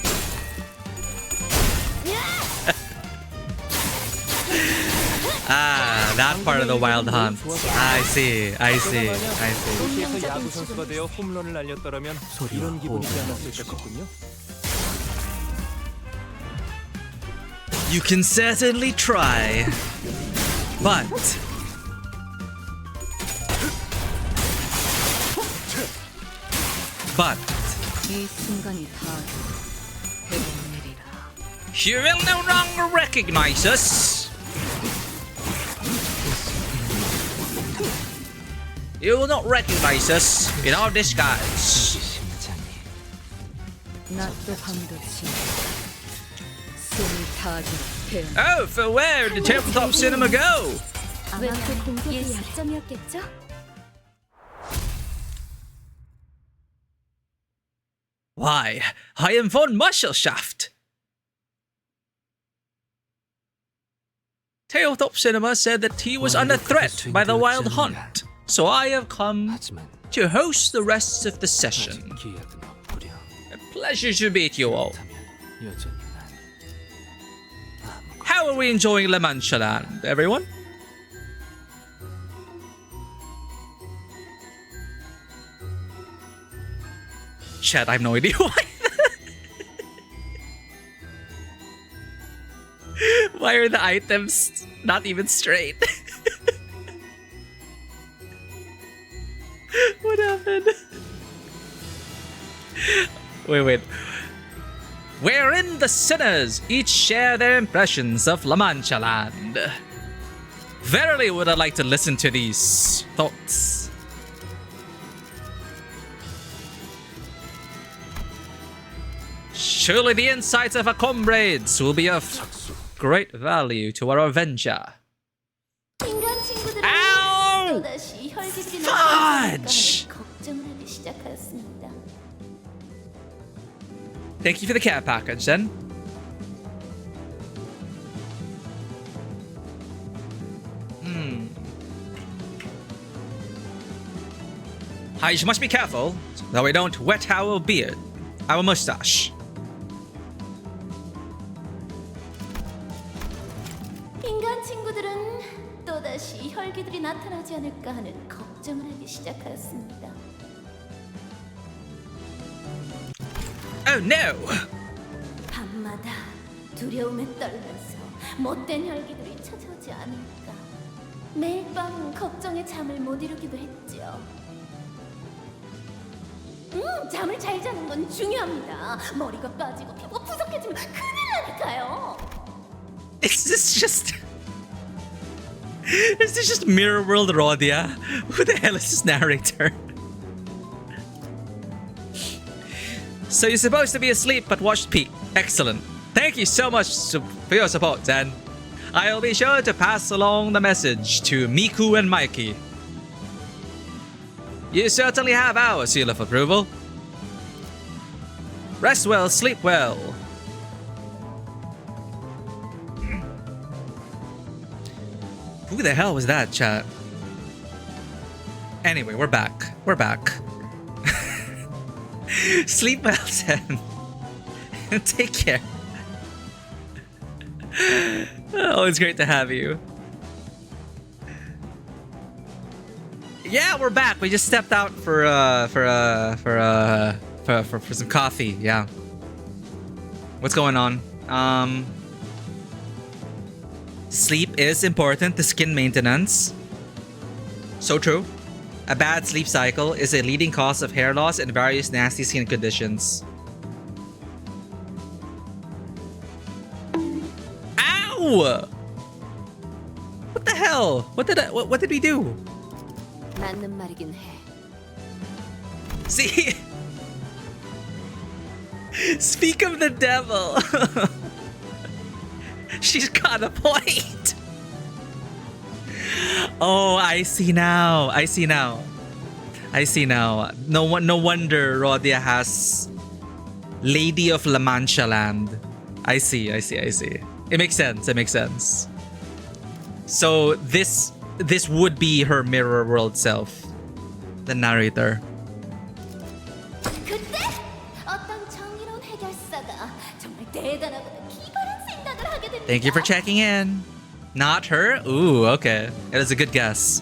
Ah, that part of the wild hunt. I see. 도시에서 야구 선수가 되어 홈런을 날렸더라면 이런 기분이지 않았을까 싶군요. You can certainly try, but 이 순간이 다 해본 일이라. you will no longer recognize us. You will not recognize us in our disguise. 낮도 밤도 지 숨이 타지 태운 Oh, for where did Tabletop Cinema go? 아마 그 공격이 약점이었겠죠? Why, I am von Marshallshaft. Tabletop Cinema said that he was under threat by the Wild Hunt, so I have come to host the rest of the session. A pleasure to meet you all. How are we enjoying La Mancha Land, everyone? Chat, I have no idea why. Why are the items not even straight? What happened? Wait. Wherein the sinners each share their impressions of La Mancha Land. Verily would I like to listen to these thoughts. Surely the insights of our comrades will be of great value to our adventure. Ow! Fudge! Thank you for the care package, then. I must be careful, that we don't wet our beard, our mustache. 인간 친구들은 또다시 혈기들이 나타나지 않을까 하는 걱정을 하기 시작하였습니다. Oh no! 밤마다 두려움에 떨면서 못된 혈기들이 찾아오지 않을까. 매일 밤 걱정에 잠을 못 이루기도 했죠. 잠을 잘 자는 건 중요합니다. 머리가 빠지고 피부가 푸석해지면 큰일 나니까요. Is this just Mirror World Rodia? Who the hell is this narrator? So you're supposed to be asleep but watched peak. Excellent. Thank you so much for your support, Zen. I'll be sure to pass along the message to Miku and Mikey. You certainly have our seal of approval. Rest well, sleep well. Who the hell was that, chat? Anyway, we're back. We're back. Sleep well, Zen. Take care. Oh, it's great to have you. Yeah, we're back. We just stepped out for some coffee. Yeah. What's going on? Sleep is important to skin maintenance. So true. A bad sleep cycle is a leading cause of hair loss and various nasty skin conditions. Ow! What the hell? What did we do? 맞는 말이긴 해. See? Speak of the devil. She's got a point. Oh, I see now. I see now. No wonder Rodia has Lady of La Mancha Land. I see. It makes sense. So this would be her mirror world self. The narrator. 그때 어떤 정의로운 해결사가 정말 대단하고 기발한 생각을 하게 됩니다. Thank you for checking in. Not her? Ooh, okay. It is a good guess.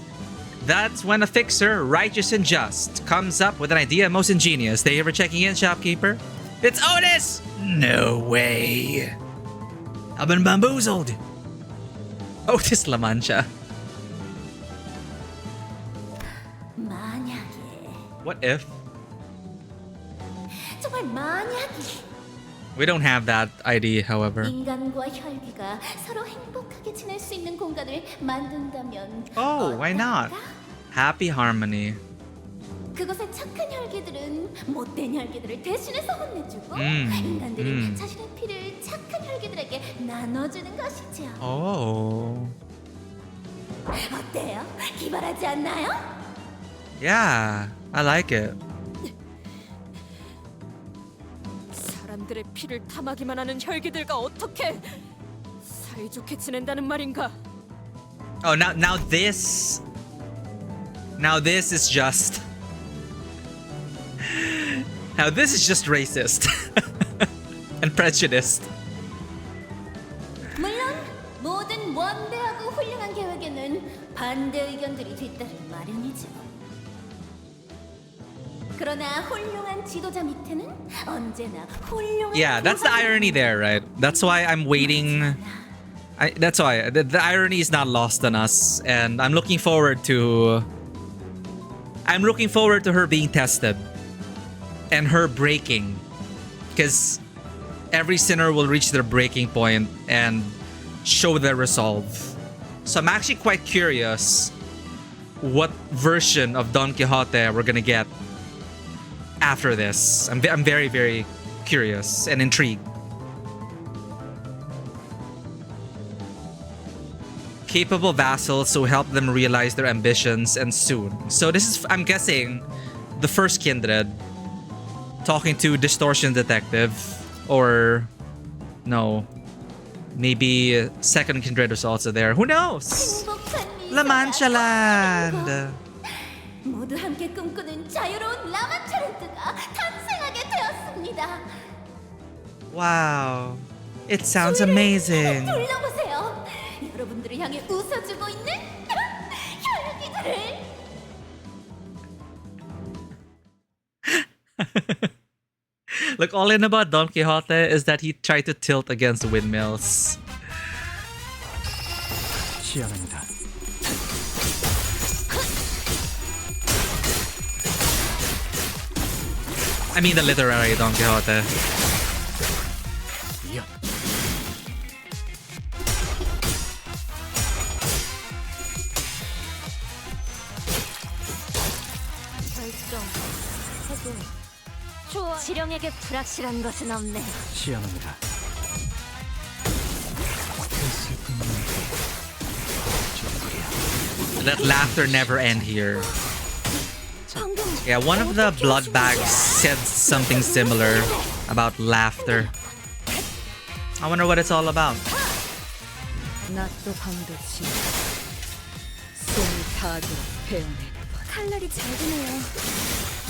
That's when a fixer, righteous and just, comes up with an idea most ingenious. Thank you for checking in, shopkeeper. It's Otis! No way. I've been bamboozled. Otis La Mancha. 만약에 What if? 정말 만약에 We don't have that ID, however. 인간과 혈기가 서로 행복하게 지낼 수 있는 공간을 만든다면 Oh, why not? Happy harmony. 그것의 착한 혈기들은 못된 혈기들을 대신해서 혼내주고 음, 인간들은 음. 자신의 피를 착한 혈기들에게 나눠주는 것이죠. Oh. 어때요? 기발하지 않나요? Yeah, I like it. 사람들의 피를 탐하기만 하는 혈기들과 어떻게 사이좋게 지낸다는 말인가? Oh, now this is just. Now this is just racist and prejudiced. 물론 모든 원대하고 훌륭한 계획에는 반대 의견들이 뒤따르기 마련이죠. 그러나 훌륭한 지도자 밑에는 언제나 훌륭한 Yeah, that's the irony there, right? That's why I'm waiting. That's why the irony is not lost on us, and I'm looking forward to. I'm looking forward to her being tested, and her breaking, because every sinner will reach their breaking point and show their resolve. So I'm actually quite curious what version of Don Quixote we're gonna get after this. I'm very, very curious and intrigued. Capable vassals who help them realize their ambitions and soon. So this is, I'm guessing, the first kindred talking to Distortion Detective, or no, maybe second kindred was also there. Who knows? La Mancha Land. 모두 함께 꿈꾸는 자유로운 라마차렌트가 탄생하게 되었습니다. Wow, it sounds amazing. 둘러보세요. 여러분들을 향해 웃어주고 있는 혈기들을. Look, all in about Don Quixote is that he tried to tilt against windmills. I mean the literary Don Quixote. 지령에게 불확실한 것은 없네. 시연합니다. Let laughter never end here. Yeah, one of the blood bags said something similar about laughter. I wonder what it's all about. 낮도 밤도 지 숨이 타도록 배우네. 칼날이 잘 드네요.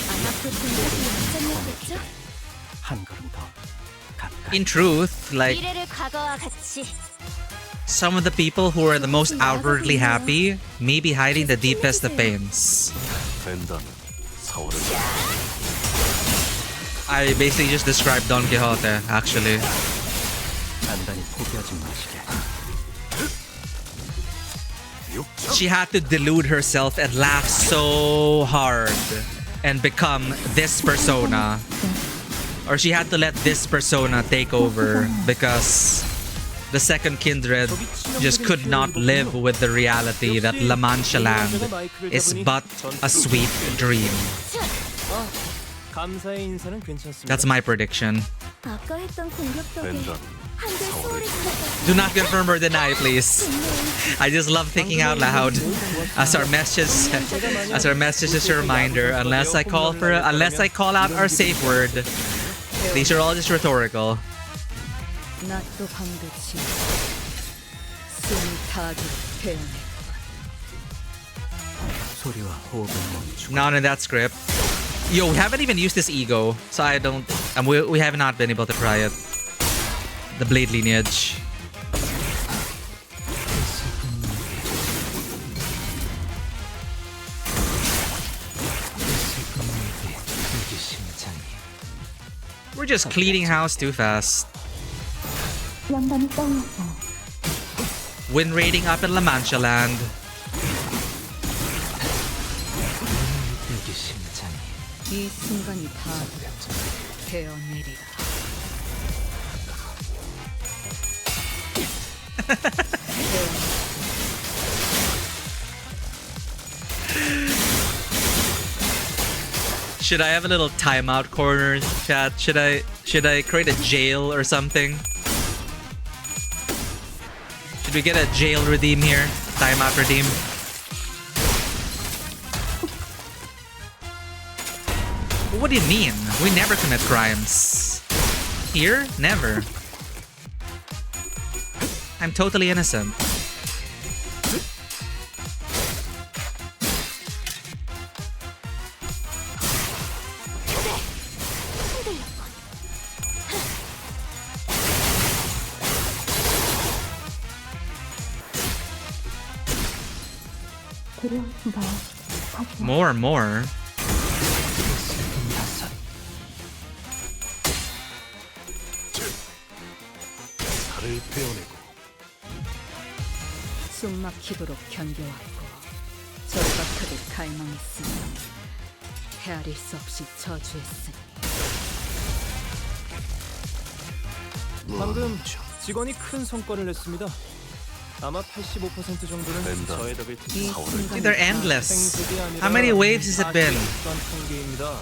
아마 그 동작이 완전이었겠죠? 한 걸음 더. In truth, like, 미래를 과거와 같이 some of the people who are the most outwardly happy may be hiding the deepest of pains. I basically just described Don Quixote, actually. She had to delude herself and laugh so hard and become this persona. Or she had to let this persona take over because the second kindred just could not live with the reality that La Mancha Land is but a sweet dream. 감사의 인사는 괜찮습니다. That's my prediction. 아까 했던 공격 덕에 한결 소홀해진 Do not confirm or deny, please. I just love thinking out loud. As our message is a reminder, unless I call out our safe word, these are all just rhetorical. 낮도 밤도 지 숨이 타도록 배우네. 소리와 호흡을 멈추고. Not in that script. Yo, we haven't even used this ego, so I don't. We have not been able to try it. The blade lineage. We're just cleaning house too fast. 영감이 떠올랐어요. Wind raiding up in La Mancha Land. 이 순간이 타도록 배어내리라. Should I have a little timeout corner, chat? Should I create a jail or something? Should we get a jail redeem here? Timeout redeem. What do you mean? We never commit crimes. Here? Never. I'm totally innocent. More. 살을 베어내고 숨 막히도록 견뎌왔고 절박하게 갈망했으며 헤아릴 수 없이 저주했으니 방금 직원이 큰 성과를 냈습니다. 아마 85% 정도는 저의 덕을 They're endless. How many waves has it been? 통계입니다.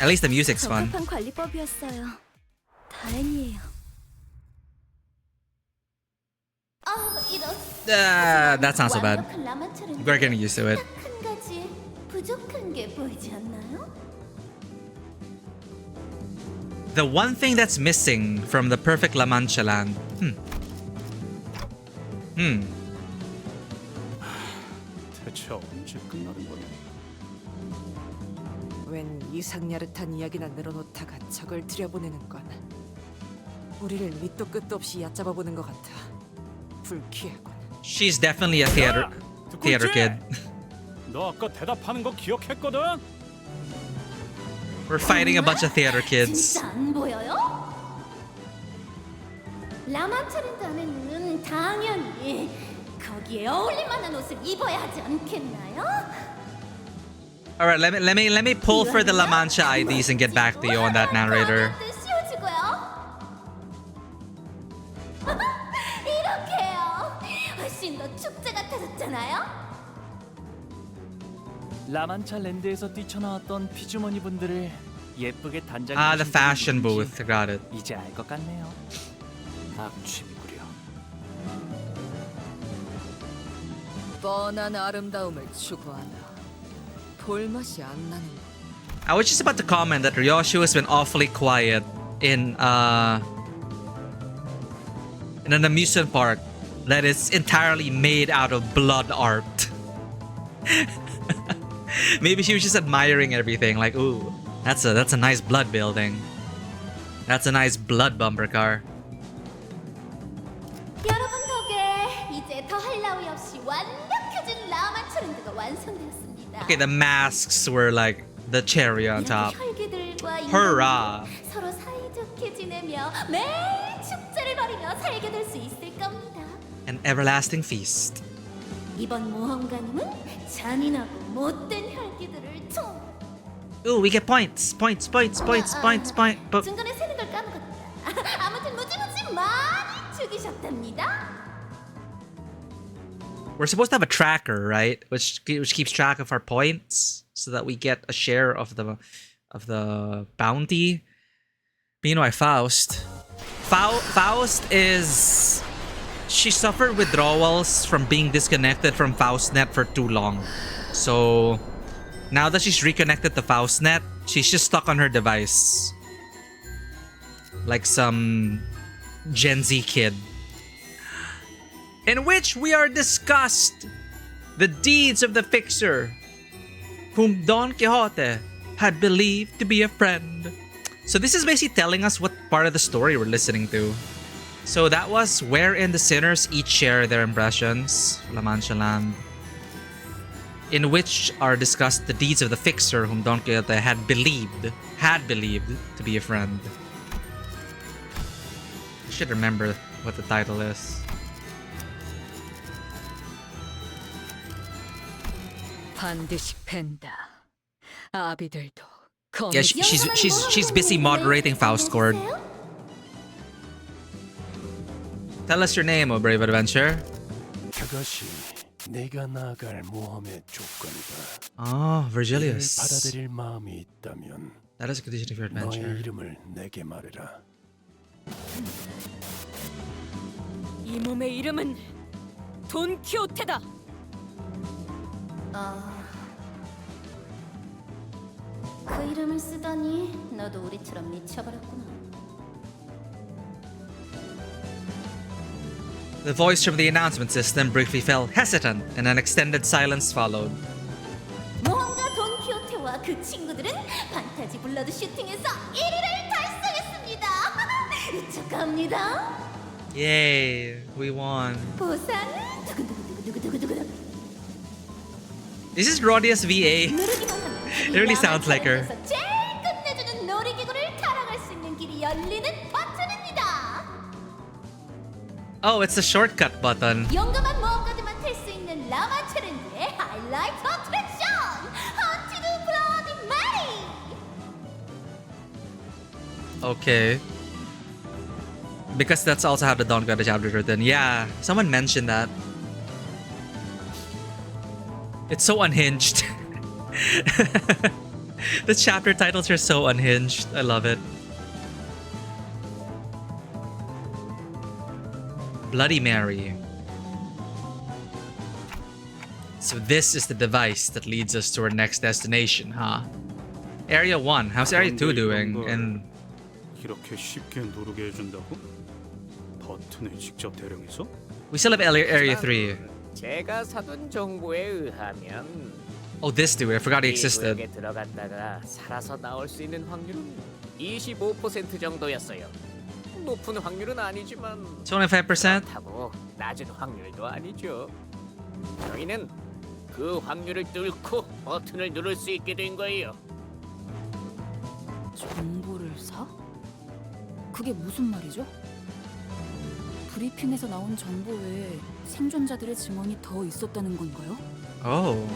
At least the music's fun. 적합한 관리법이었어요. 다행이에요. That's not so bad. We're getting used to it. 한 가지 부족한 게 보이지 않나요? The one thing that's missing from the perfect La Mancha land. 대체 언제 끝나는 거냐? 웬 이상야릇한 이야기나 늘어놓다가 적을 들여보내는 건 우리를 밑도 끝도 없이 얕잡아보는 것 같아. 불쾌하군. She's definitely a theater kid. 너 아까 대답하는 거 기억했거든? We're fighting a bunch of theater kids. 진짜 안 보여요? 라마차린드 안에는 당연히 거기에 어울릴 만한 옷을 입어야 하지 않겠나요? All right, let me pull for the La Mancha IDs and get back to you on that, narrator. 이렇게요. 훨씬 더 축제 같아졌잖아요. 라만차 랜드에서 뛰쳐나왔던 피주머니 분들을 예쁘게 단장해 Ah, the fashion booth. Got it. 이제 알 것 같네요. 악취미구려. 뻔한 아름다움을 추구하나 볼맛이 안 나는. I was just about to comment that Ryoshu has been awfully quiet in an amusement park that is entirely made out of blood art. Maybe she was just admiring everything, like, ooh, that's a nice blood building. That's a nice blood bumper car. 여러분 덕에 이제 더할 나위 없이 완벽해진 라마차린드가 완성되었습니다. Okay, the masks were like the cherry on top. 혈기들과 Hurrah! 서로 사이좋게 지내며 매일 축제를 벌이며 살게 될 수 있을 겁니다. An everlasting feast. 이번 모험가님은 잔인하고 못된 혈기들을 총 Ooh, we get points. Points. But 중간에 세는 걸 까먹었다. 아무튼 무지무지 많이 죽이셨답니다. we're supposed to have a tracker, right? Which keeps track of our points so that we get a share of the bounty. Meanwhile, Faust is... She suffered withdrawals from being disconnected from FaustNet for too long. So now that she's reconnected to FaustNet, she's just stuck on her device. Like some Gen Z kid. In which we are discussed the deeds of the fixer, whom Don Quixote had believed to be a friend. So this is basically telling us what part of the story we're listening to. So that was wherein the sinners each share their impressions, La Mancha Land, in which are discussed the deeds of the fixer whom Don Quixote had believed to be a friend. I should remember what the title is. 반드시 팬다. 아비들도 Yeah, she's busy moderating Faust Court. Tell us your name, O brave adventurer. 그것이 내가 나아갈 모험의 조건이다. Ah, Virgilius. 이를 받아들일 마음이 있다면 That is a condition of your adventure. 너의 이름을 내게 말해라. 이 몸의 이름은 돈키호테다. 그 이름을 쓰다니 너도 우리처럼 미쳐버렸구나. The voice from the announcement system briefly fell hesitant, and an extended silence followed. 모험가 돈키호테와 그 친구들은 판타지 블러드 슈팅에서 1위를 달성했습니다. 축하합니다. Yay, we won. 보상은 두근두근두근두근두근. This is Rodia's VA. It really sounds like her. 제일 끝내주는 놀이기구를 타락할 수 있는 길이 열리는 버튼입니다. Oh, it's the shortcut button. 용감한 모험가들만 탈 수 있는 라마 챌린지의 하이라이트 어트랙션 헌티드 블러디 메리. Okay. Because that's also how the Dawn Goddess chapter is written. Yeah, someone mentioned that. It's so unhinged. The chapter titles are so unhinged. I love it. Bloody Mary. So this is the device that leads us to our next destination, huh? Area 1. How's Area 2 doing? And 이렇게 쉽게 누르게 해준다고? 버튼을 직접 대령해서? we still have Area 3. 제가 사둔 정보에 의하면 Oh, this too. I forgot it 이 existed. 구역에 들어갔다가 살아서 나올 수 있는 확률은 25% 정도였어요. 높은 확률은 아니지만 25%? 그렇다고 낮은 확률도 아니죠. 저희는 그 확률을 뚫고 버튼을 누를 수 있게 된 거예요. 정보를 사? 그게 무슨 말이죠? 브리핑에서 나온 정보 외에 생존자들의 증언이 더 있었다는 건가요? Oh.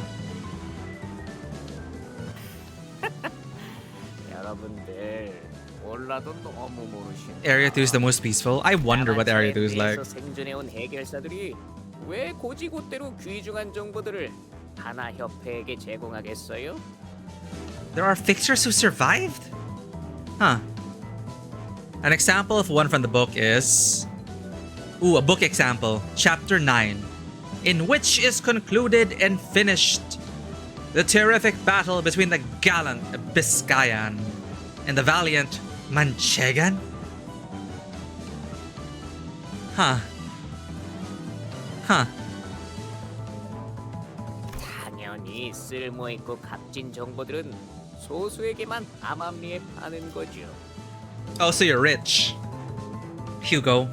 여러분들 몰라도 너무 모르시는. Area 2 is the most peaceful. I wonder what Area 2 is like. 생존해온 해결사들이 왜 고지곳대로 귀중한 정보들을 하나 협회에게 제공하겠어요? There are fixers who survived? Huh. An example of one from the book is... Ooh, a book example. Chapter 9. In which is concluded and finished the terrific battle between the gallant Biscayan and the valiant Manchegan? Huh. Huh. 당연히 쓸모있고 값진 정보들은 소수에게만 암암리에 파는 거죠. Oh, so you're rich. Hugo.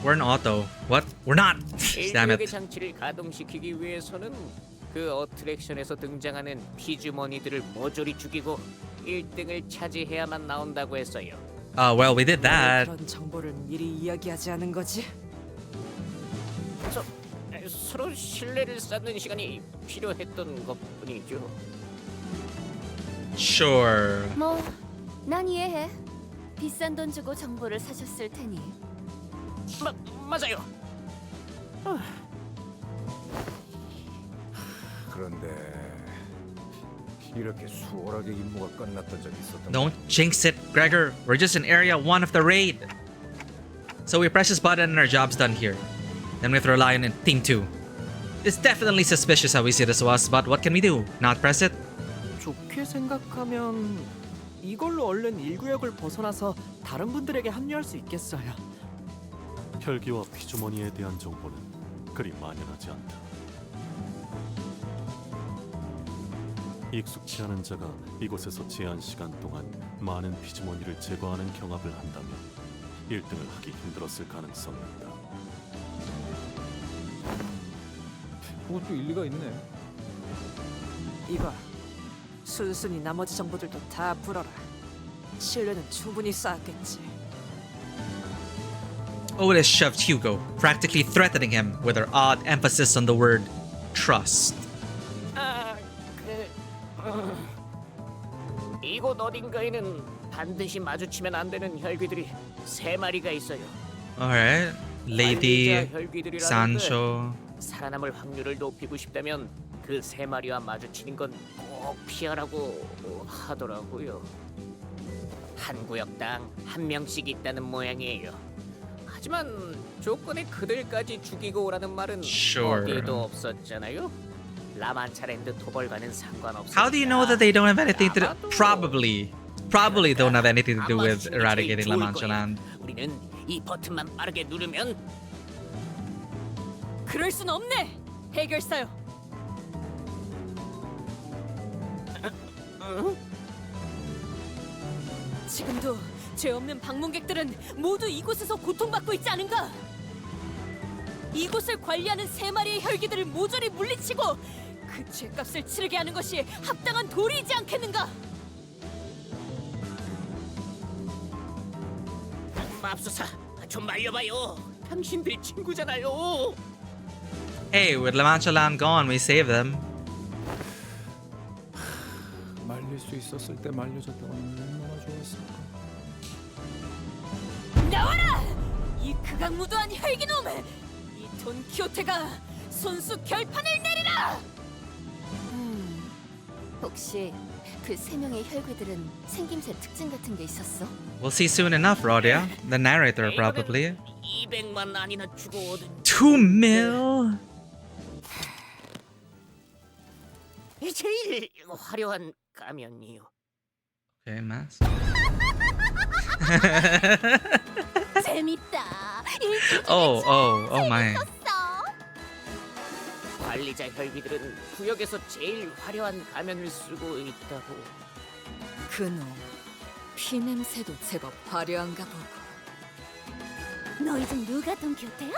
We're an auto. What? We're not! Damn 인력의 it. 장치를 가동시키기 위해서는 그 어트랙션에서 등장하는 피주머니들을 모조리 죽이고 1등을 차지해야만 나온다고 했어요. Well, we did that. 그런 정보를 미리 이야기하지 않은 거지? 서로 신뢰를 쌓는 시간이 필요했던 것뿐이죠. Sure. 뭐, 난 이해해. 비싼 돈 주고 정보를 사셨을 테니. 맞아요. 그런데 이렇게 수월하게 임무가 끝났던 적이 있었던 Don't jinx it, Gregor. We're just in area 1 of the raid. So we press this button and our job's done here. Then we have to rely on Team 2. It's definitely suspicious how easy this was, but what can we do? Not press it? 좋게 생각하면 이걸로 얼른 1구역을 벗어나서 다른 분들에게 합류할 수 있겠어요. 혈기와 피주머니에 대한 정보는 그리 만연하지 않다. 익숙치 않은 자가 이곳에서 제한 시간 동안 많은 피주머니를 제거하는 경합을 한다면 1등을 하기 힘들었을 가능성이 있다. 그것도 일리가 있네. 이봐, 순순히 나머지 정보들도 다 풀어라. 신뢰는 충분히 쌓았겠지. Otis shoved Hugo, practically threatening him with her odd emphasis on the word trust. 이곳 어딘가에는 반드시 마주치면 안 되는 혈귀들이 3마리가 있어요. Alright. Lady, Sancho. 살아남을 확률을 높이고 싶다면 그 3마리와 마주치는 건 꼭 피하라고 하더라고요. 한 구역당 1명씩 있다는 모양이에요. 하지만 조건에 그들까지 죽이고 오라는 말은 Sure. 어디에도 없었잖아요. 라만차랜드 토벌과는 상관없어요. How do you know that they don't have anything to do? Probably don't have anything to do with eradicating La Mancha Land. 우리는 이 버튼만 빠르게 누르면 그럴 순 없네. 해결사요. 지금도 죄 없는 방문객들은 모두 이곳에서 고통받고 있지 않은가? 이곳을 관리하는 3마리의 혈기들을 모조리 물리치고 그 죄값을 치르게 하는 것이 합당한 도리이지 않겠는가? 맙소사, 좀 말려봐요. 당신들 친구잖아요. Hey, with La Mancha Land gone, we save them. 말릴 수 있었을 때 말려줬다고 하면 얼마나 좋았을까. 나와라! 이 극악무도한 혈기놈! 이 돈키호테가 손수 결판을 내리라! 혹시 그 3명의 혈귀들은 생김새 특징 같은 게 있었어? We'll see soon enough, Rodia. The narrator, probably. 200만 안이나 주고 얻은 2 mil? 제일 화려한 가면이요. Okay, mask. 재밌다. Oh my. 관리자 혈귀들은 구역에서 제일 화려한 가면을 쓰고 있다고. 그놈 피냄새도 제법 화려한가 보고. 너희 중 누가 돈키호테야?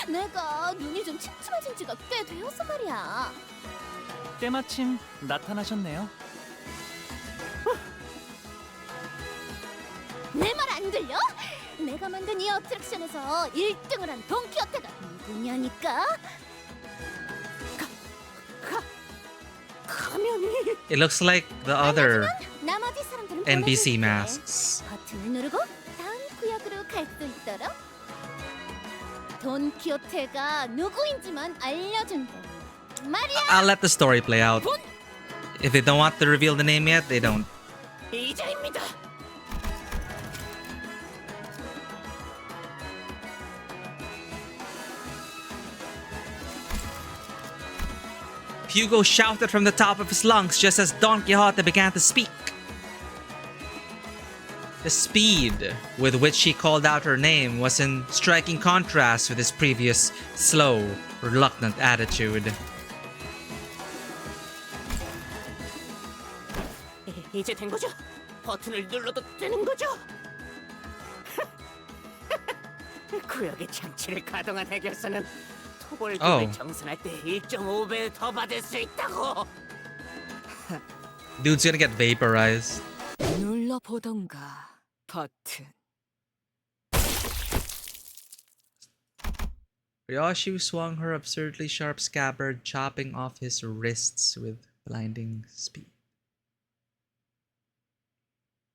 내가 눈이 좀 침침해진 지가 꽤 되어서 말이야. 때마침 나타나셨네요. 내 말 안 들려? 내가 만든 이 어트랙션에서 1등을 한 돈키호테가 누구냐니까? 가면이 It looks like the other 나머지 사람들은 NPC 보내줄게. masks. 버튼을 누르고 다음 구역으로 갈 수 있도록. 돈키호테가 누구인지만 알려준다. 말이야. I'll let the story play out. If they don't want to reveal the name yet, they don't. 이자입니다. Hugo shouted from the top of his lungs just as Don Quixote began to speak. The speed with which he called out her name was in striking contrast with his previous slow, reluctant attitude. 이제 된 거죠? 버튼을 눌러도 되는 거죠? 구역의 장치를 가동한 해결사는 토벌금을 정산할 때 1.5배 더 받을 수 있다고. Dude's gonna get vaporized. 눌러보던가 버튼. Ryoshi swung her absurdly sharp scabbard, chopping off his wrists with blinding speed.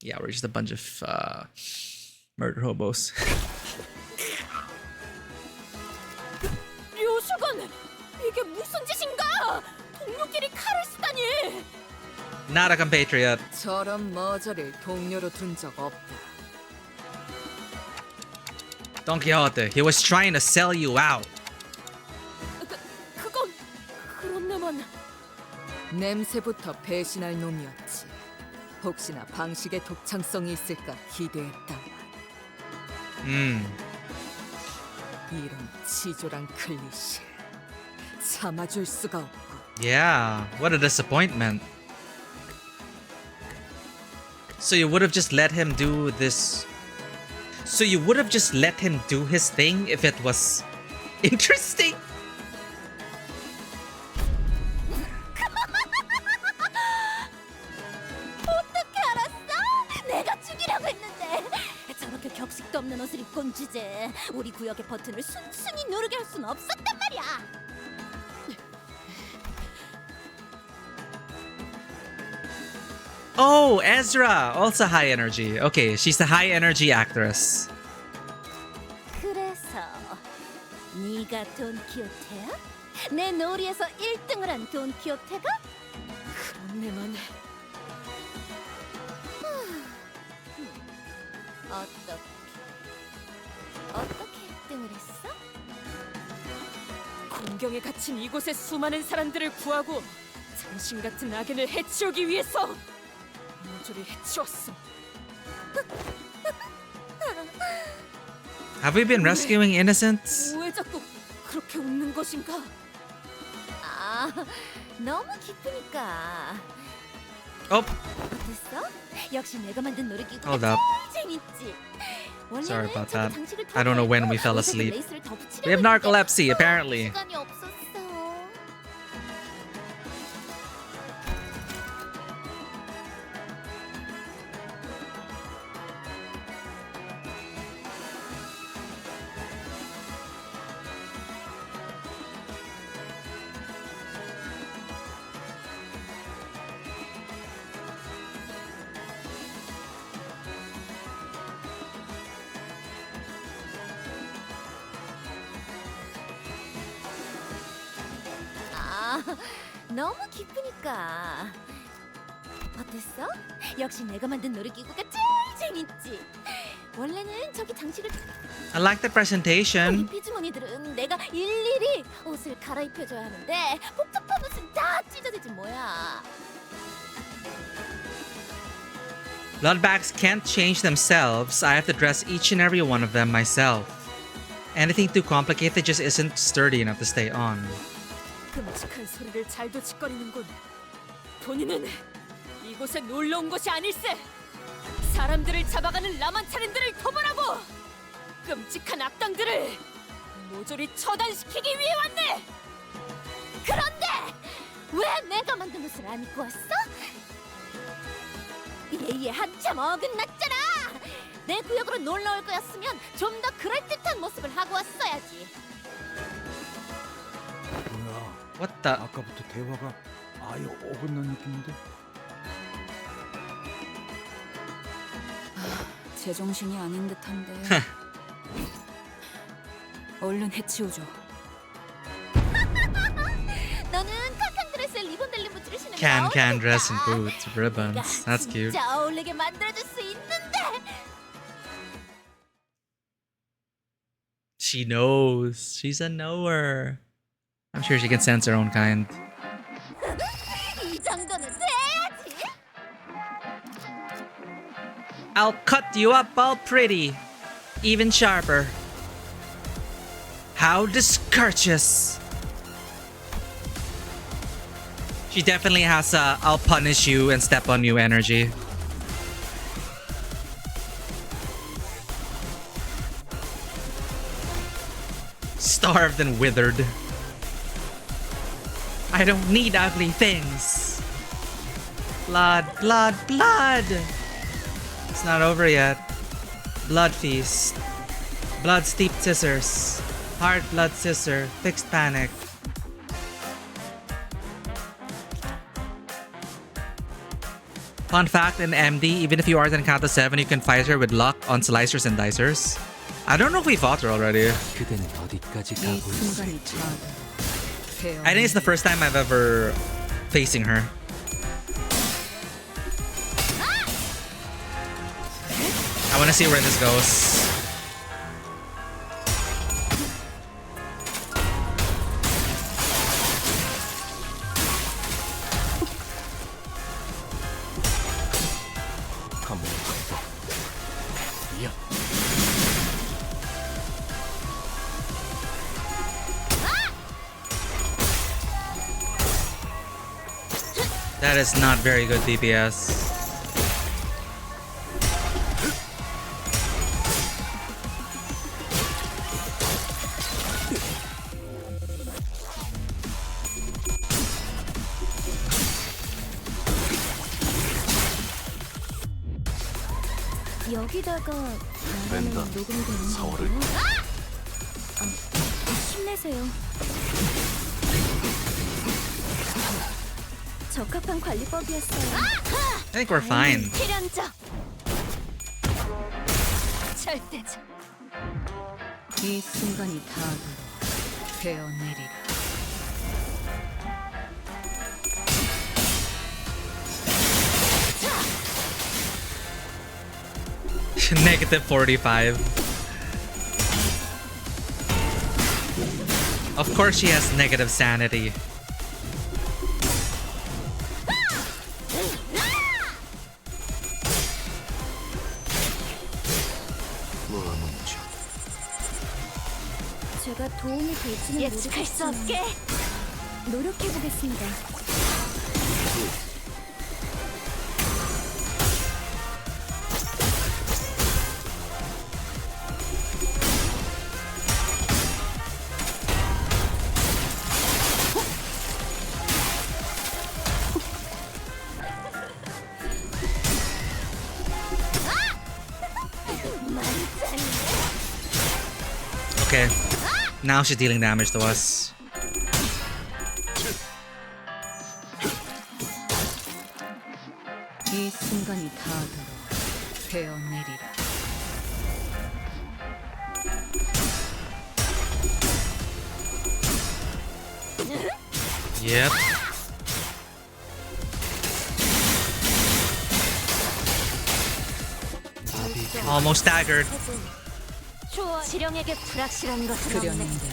Yeah, we're just a bunch of murder hobos. 료슈건! 이게 무슨 짓인가? 동료끼리 칼을 쓰다니! Not a compatriot. 저런 머저리를 동료로 둔 적 없다. Don Quixote, he was trying to sell you out. 그건 그렇네만. 냄새부터 배신할 놈이었지. 혹시나 방식에 독창성이 있을까 기대했다만. 이런 치졸한 클리셰 참아줄 수가 없고. Yeah, what a disappointment. So you would have just let him do this. So you would have just let him do his thing if it was interesting. 어떻게 알았어? 내가 죽이려고 했는데 저렇게 격식 짝도 없는 옷을 입고 온 주제 우리 구역의 버튼을 순순히 누르게 할 수는 없었단 말이야. Oh, Ezra, also high energy. Okay, she's a high energy actress. 그래서 네가 돈키호테야? 내 놀이에서 1등을 한 돈키호테가? 그런 내만 어떻게 1등을 했어? 공경에 갇힌 이곳의 수많은 사람들을 구하고 당신 같은 악인을 해치우기 위해서 모조리 해치웠어. Have we been rescuing innocents? 왜 자꾸 그렇게 웃는 것인가? 아, 너무 기쁘니까. 어땠어? 역시 내가 만든 놀이기구가 Hold up. 제일 재밌지. Sorry about that. I don't know when we fell asleep. We have narcolepsy, apparently. 시간이 없었어. 너무 기쁘니까. 어땠어? 역시 내가 만든 놀이기구가 제일 재밌지. 원래는 저기 장식을 I like the presentation. 피주머니들은 내가 일일이 옷을 갈아입혀줘야 하는데 복잡한 옷은 다 찢어지지 뭐야. Bloodbags can't change themselves. I have to dress each and every one of them myself. Anything too complicated just isn't sturdy enough to stay on. 끔찍한 소리를 잘도 짓거리는군. 본인은 이곳에 놀러 온 것이 아닐세. 사람들을 잡아가는 라만차린들을 토벌하고 끔찍한 악당들을 모조리 처단시키기 위해 왔네. 그런데 왜 내가 만든 옷을 안 입고 왔어? 예의에 한참 어긋났잖아. 내 구역으로 놀러 올 거였으면 좀 더 그럴듯한 모습을 하고 왔어야지. 뭐야? What the? 아까부터 대화가 아예 어긋난 느낌인데? 제정신이 아닌 듯한데. 얼른 해치우죠. 너는 칸칸 드레스에 리본 달린 부츠를 신으면 Can dress and boots, ribbons. That's cute. 진짜 어울리게 만들어줄 수 있는데. She knows. She's a knower. I'm sure she can sense her own kind. 이 정도는 돼야지. I'll cut you up all pretty, even sharper. How discourteous. She definitely has a I'll punish you and step on you energy. Starved and withered. I don't need ugly things. Blood, blood, blood. It's not over yet. Blood feast. Blood steeped scissors. Hard blood scissor. Fixed panic. Fun fact in MD, even if you are in Canto 7, you can fight her with luck on slicers and dicers. I don't know if we fought her already. I think it's the first time I've ever facing her. I want to see where this goes. That is not very good DPS. 여기다가 말하는 랜덤, 녹음되는 서울을. 건가요? 힘내세요. 적합한 관리법이었어요. I think we're fine. 필연적. 절대적. 이 순간이 다가도 베어내리라. Negative 45. Of course she has negative sanity. 제가 도움이 될지는 예측할 수 없게. 노력해 보겠습니다. Okay. Now she's dealing damage to us. 이 순간이 다가도 베어내리라. Yep. Almost staggered. 지령에게 불확실한 것은 없네. 그렸는데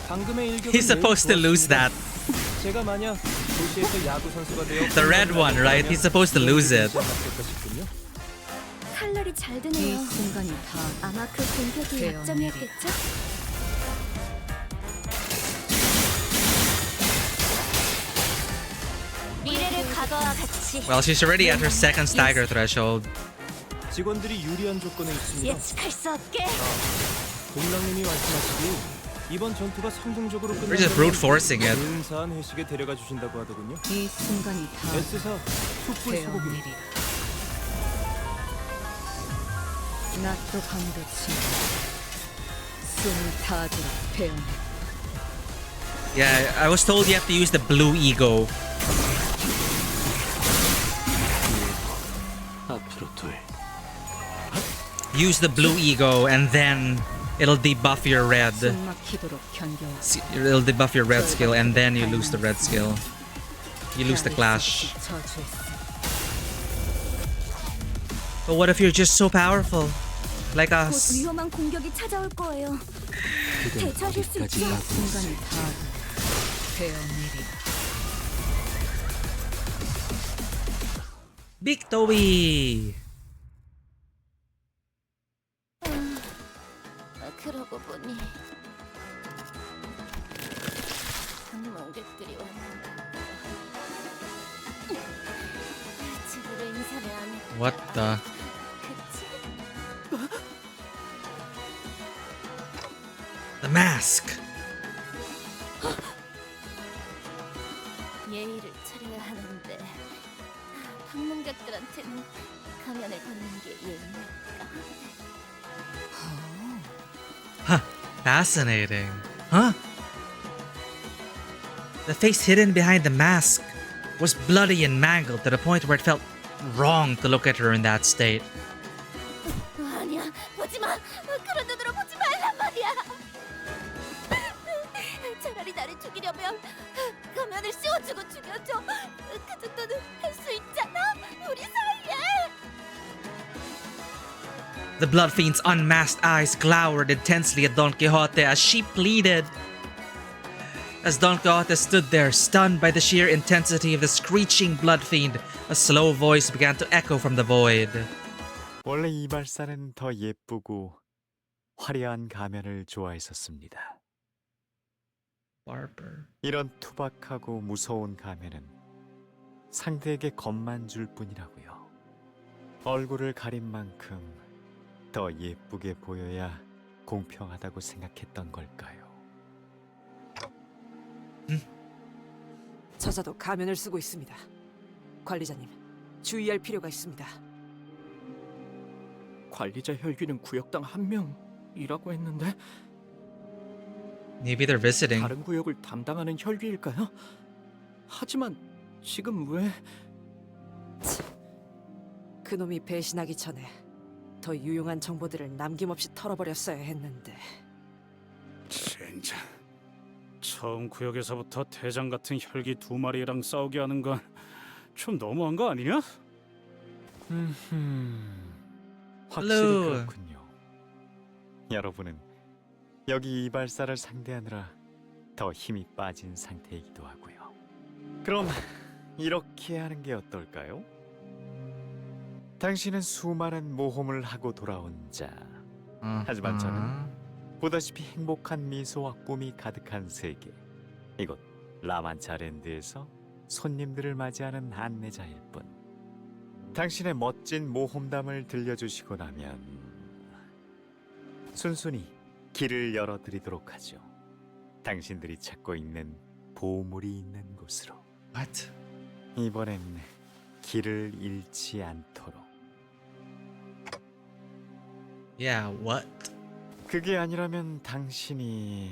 방금의 일격은 He's supposed to 매우 lose that. 좋았습니다. 제가 만약 도시에서 야구 선수가 되어 The red one, right? He's supposed to lose it. 칼날이 잘 이 드네요. 순간이 다 아마 그 공격이 베어내리라. 약점이었겠죠? 미래를 과거와 같이 Well, she's already at her second stagger threshold. 직원들이 유리한 조건에 있습니다. 예측할 수 없게. 동랑님이 말씀하시기 이번 전투가 성공적으로 We're just brute forcing it. 근사한 회식에 데려가 주신다고 하더군요. 이 순간이 다 S사 숯불 소고기. 베어내리라. 낮도 밤도 치 숨을 다하도록 베어내리라. Yeah, I was told you have to use the blue ego. 앞으로 둘. Use the blue ego and then it'll debuff your red. 숨막히도록 견뎌. It'll debuff your red skill and then you lose the red skill. You lose the clash. 저주했어. But what if you're just so powerful? Like 곧 us. 위험한 공격이 찾아올 거예요. 대처하실 수 있죠? 이 순간이 다가도 베어내리라. Victory! 그러고 보니 방문객들이 왔는데 집으로 인사를 안 해. What the? The mask! 예의를 차려야 하는데 방문객들한테는 가면을 벗는 게 예의니까. Huh. Fascinating. Huh? The face hidden behind the mask was bloody and mangled to the point where it felt wrong to look at her in that state. 아니야, 보지 마. 그런 눈으로 보지 말란 말이야. 차라리 나를 죽이려면 가면을 씌워주고 죽여줘. 그 정도는 할 수 있잖아, 우리 사이에. The Blood Fiend's unmasked eyes glowered intensely at Don Quixote as she pleaded. As Don Quixote stood there, stunned by the sheer intensity of the screeching Blood Fiend, a slow voice began to echo from the void. 원래 이발사는 더 예쁘고 화려한 가면을 좋아했었습니다. Barber. 이런 투박하고 무서운 가면은 상대에게 겁만 줄 뿐이라고요. 얼굴을 가린 만큼 더 예쁘게 보여야 공평하다고 생각했던 걸까요? 저자도 가면을 쓰고 있습니다. 관리자님, 주의할 필요가 있습니다. 관리자 혈귀는 구역당 1명이라고 했는데 Maybe they're visiting. 다른 구역을 담당하는 혈귀일까요? 하지만 지금 왜... 그놈이 배신하기 전에 더 유용한 정보들을 남김없이 털어버렸어야 했는데. 젠장. 처음 구역에서부터 대장 같은 혈기 2마리랑 싸우게 하는 건 좀 너무한 거 아니냐? 확실히 Hello. 그렇군요. 여러분은 여기 이발사를 상대하느라 더 힘이 빠진 상태이기도 하고요. 그럼 이렇게 하는 게 어떨까요? 당신은 수많은 모험을 하고 돌아온 자. 하지만 저는 보다시피 행복한 미소와 꿈이 가득한 세계, 이곳 라만차랜드에서 손님들을 맞이하는 안내자일 뿐. 당신의 멋진 모험담을 들려주시고 나면 순순히 길을 열어드리도록 하죠. 당신들이 찾고 있는 보물이 있는 곳으로. What? 이번엔 길을 잃지 않도록. Yeah, what? 그게 아니라면 당신이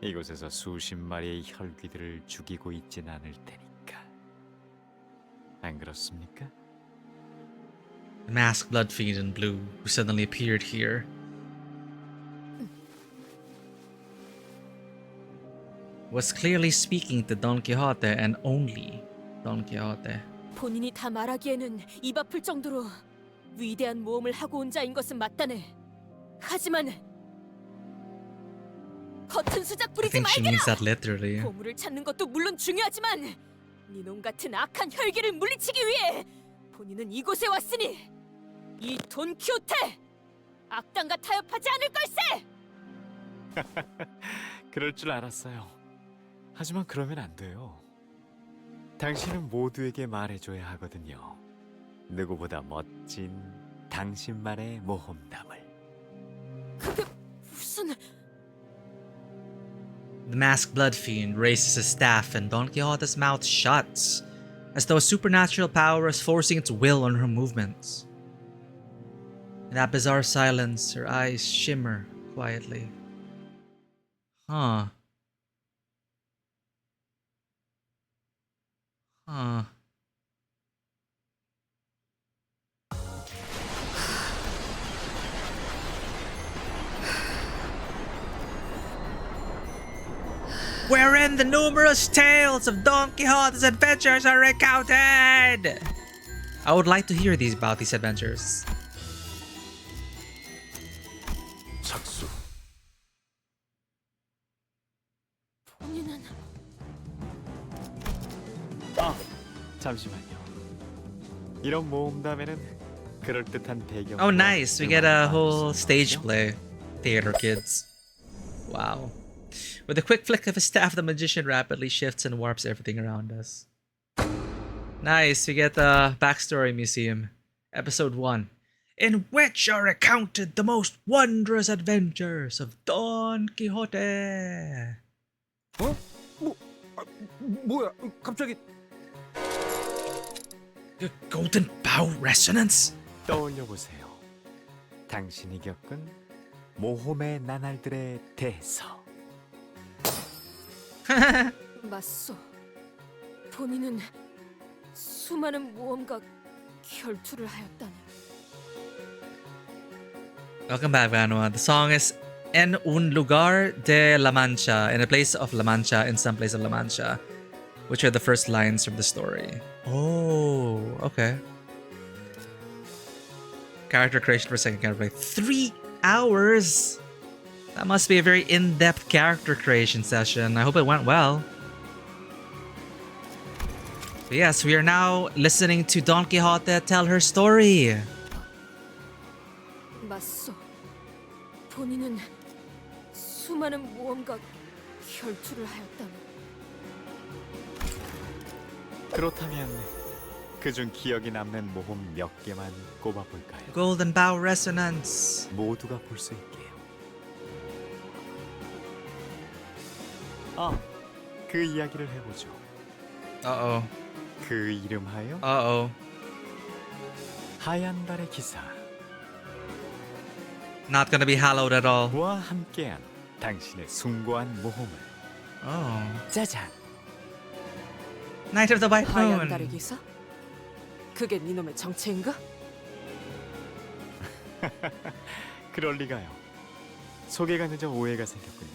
이곳에서 수십 마리의 혈귀들을 죽이고 있진 않을 테니까. 안 그렇습니까? The masked blood fiend in blue who suddenly appeared here. Was clearly speaking to Don Quixote and only Don Quixote. 본인이 다 말하기에는 입 아플 정도로 위대한 모험을 하고 온 자인 것은 맞다네. 하지만 겉은 수작 I 부리지 think she 말게라. means that literally. 보물을 찾는 것도 물론 중요하지만 니놈 같은 악한 혈기를 물리치기 위해 본인은 이곳에 왔으니 이 돈키호테 악당과 타협하지 않을 걸세. 그럴 줄 알았어요. 하지만 그러면 안 돼요. 당신은 모두에게 말해줘야 하거든요. 누구보다 멋진 당신만의 모험담을. 그게 무슨... The masked blood fiend raises his staff and Don Quixote's mouth shuts, as though a supernatural power is forcing its will on her movements. In that bizarre silence, her eyes shimmer quietly. Huh. Huh. Wherein the numerous tales of Don Quixote's adventures are recounted. I would like to hear about these adventures. 착수. 본인은... 잠시만요. 이런 모험담에는 그럴듯한 배경. Oh, nice. We get a whole stage play. Theater kids. Wow. With a quick flick of his staff, the magician rapidly shifts and warps everything around us. Nice. We get the backstory museum. Episode 1. In which are recounted the most wondrous adventures of Don Quixote. 뭐야? 갑자기... The golden bow resonance? 떠올려 보세요. 당신이 겪은 모험의 나날들에 대해서. 맞소. 본인은 수많은 모험과 결투를 하였다네. Welcome back, Vanua. The song is En un lugar de La Mancha, in a place of La Mancha, in some place of La Mancha, which are the first lines from the story. Oh, okay. Character creation for second character play. 3 hours! That must be a very in-depth character creation session. I hope it went well. But yes, we are now listening to Don Quixote tell her story. 맞소. 본인은 수많은 모험과 결투를 하였다네. 그렇다면 그중 기억이 남는 모험 몇 개만 꼽아볼까요? Golden Bow Resonance. 모두가 볼 수 있게요. 아, 그 이야기를 해보죠. Uh-oh. 그 이름하여 Uh-oh. 하얀 달의 기사. Not gonna be hallowed at all. 와 함께한 당신의 숭고한 모험을. Oh. 짜잔. Night of the White 하얀 달의 Moon. 기사? 그게 니놈의 정체인가? 그럴 리가요. 소개가 늦어 오해가 생겼군요.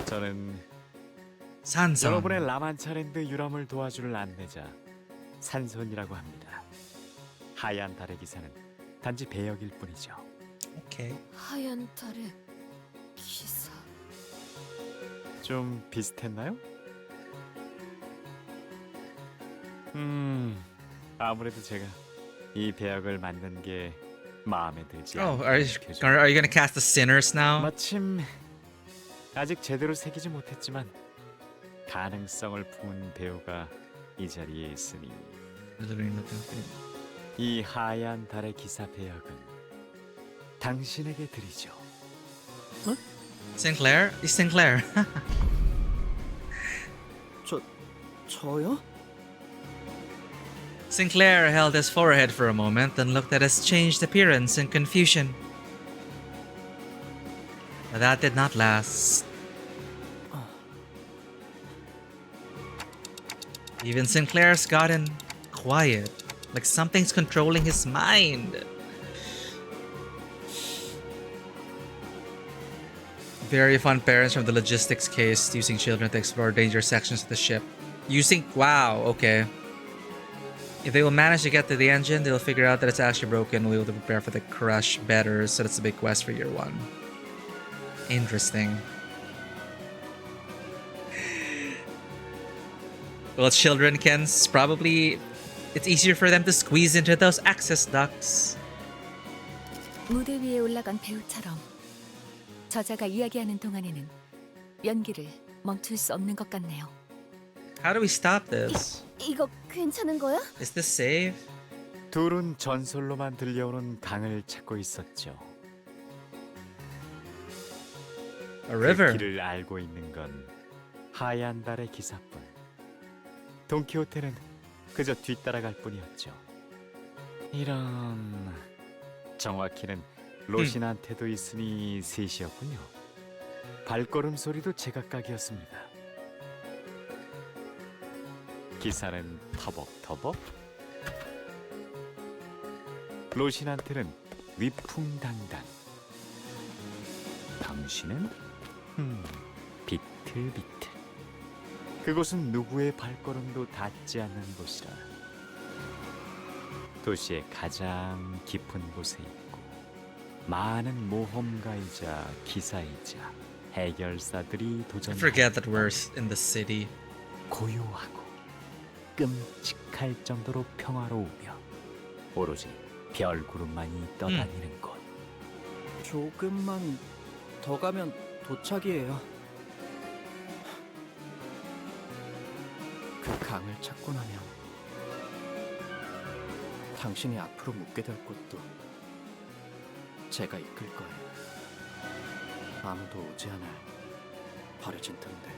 저는 산손. 여러분의 라만차랜드 유람을 도와줄 안내자 산손이라고 합니다. 하얀 달의 기사는 단지 배역일 뿐이죠. 오케이. 하얀 달의 기사. 좀 비슷했나요? 아무래도 제가 이 배역을 맡는 게 마음에 들지 Oh, 않는 are you gonna cast the sinners now? 마침 아직 제대로 새기지 못했지만 가능성을 품은 배우가 이 자리에 있으니 이 하얀 달의 기사 배역은 당신에게 드리죠. Sinclair? He's Sinclair. 저요? Sinclair held his forehead for a moment, then looked at his changed appearance in confusion. But that did not last. Even Sinclair's gotten quiet, like something's controlling his mind. Very fun parents from the logistics case using children to explore dangerous sections of the ship. Wow, okay. If they will manage to get to the engine, they'll figure out that it's actually broken. We'll be able to prepare for the crash better, so that's a big quest for year 1. Interesting. Well, children can probably... It's easier for them to squeeze into those access ducts. 무대 위에 올라간 배우처럼 저자가 이야기하는 동안에는 연기를 멈출 수 없는 것 같네요. How do we stop this? 이거 괜찮은 거야? Is this save? 둘은 전설로만 들려오는 강을 찾고 있었죠. A river. 그 길을 알고 있는 건 하얀 달의 기사뿐. 돈키호테는 그저 뒤따라갈 뿐이었죠. 이런... 정확히는 로신한테도 있으니 셋이었군요. 발걸음 소리도 제각각이었습니다. 기사는 터벅터벅, 로신한테는 위풍당당, 당신은 비틀비틀. 그곳은 누구의 발걸음도 닿지 않는 곳이라 도시의 가장 깊은 곳에 있고 많은 모험가이자 기사이자 해결사들이 I forget that 도전하였던 we're in the city. 고요하고 끔찍할 정도로 평화로우며 오로지 별구름만이 떠다니는 곳. 조금만 더 가면 도착이에요. 그 강을 찾고 나면 당신이 앞으로 묻게 될 곳도 제가 이끌 거예요. 아무도 오지 않을 버려진 틈들.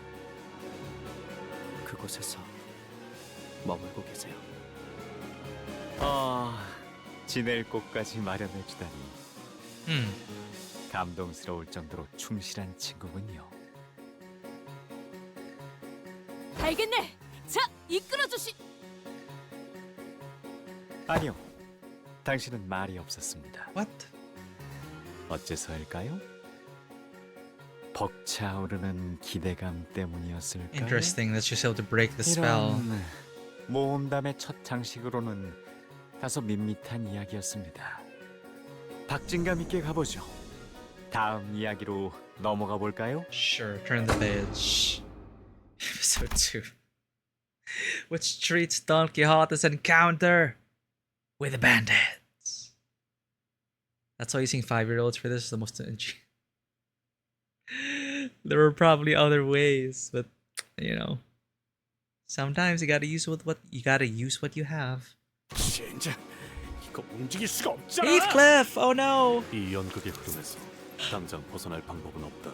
그곳에서 머물고 계세요. 지낼 곳까지 마련해주다니 감동스러울 정도로 충실한 친구군요. 알겠네. 자, 이끌어주시. 아니요, 당신은 말이 없었습니다. What? 어째서일까요? 벅차오르는 기대감 때문이었을까요? Interesting that she's able to break the spell. 이런 모험담의 첫 장식으로는 다소 밋밋한 이야기였습니다. 박진감 있게 가보죠. 다음 이야기로 넘어가 볼까요? Sure, turn the page. Episode 2. Which treats Don Quixote's encounter with the bandits. That's why using 5-year-olds for this is the most interesting. There were probably other ways, but you know, Sometimes you gotta use what you have. 젠장, 이거 움직일 수가 없잖아. Heathcliff, oh no. 이 연극의 흐름에서 당장 벗어날 방법은 없다.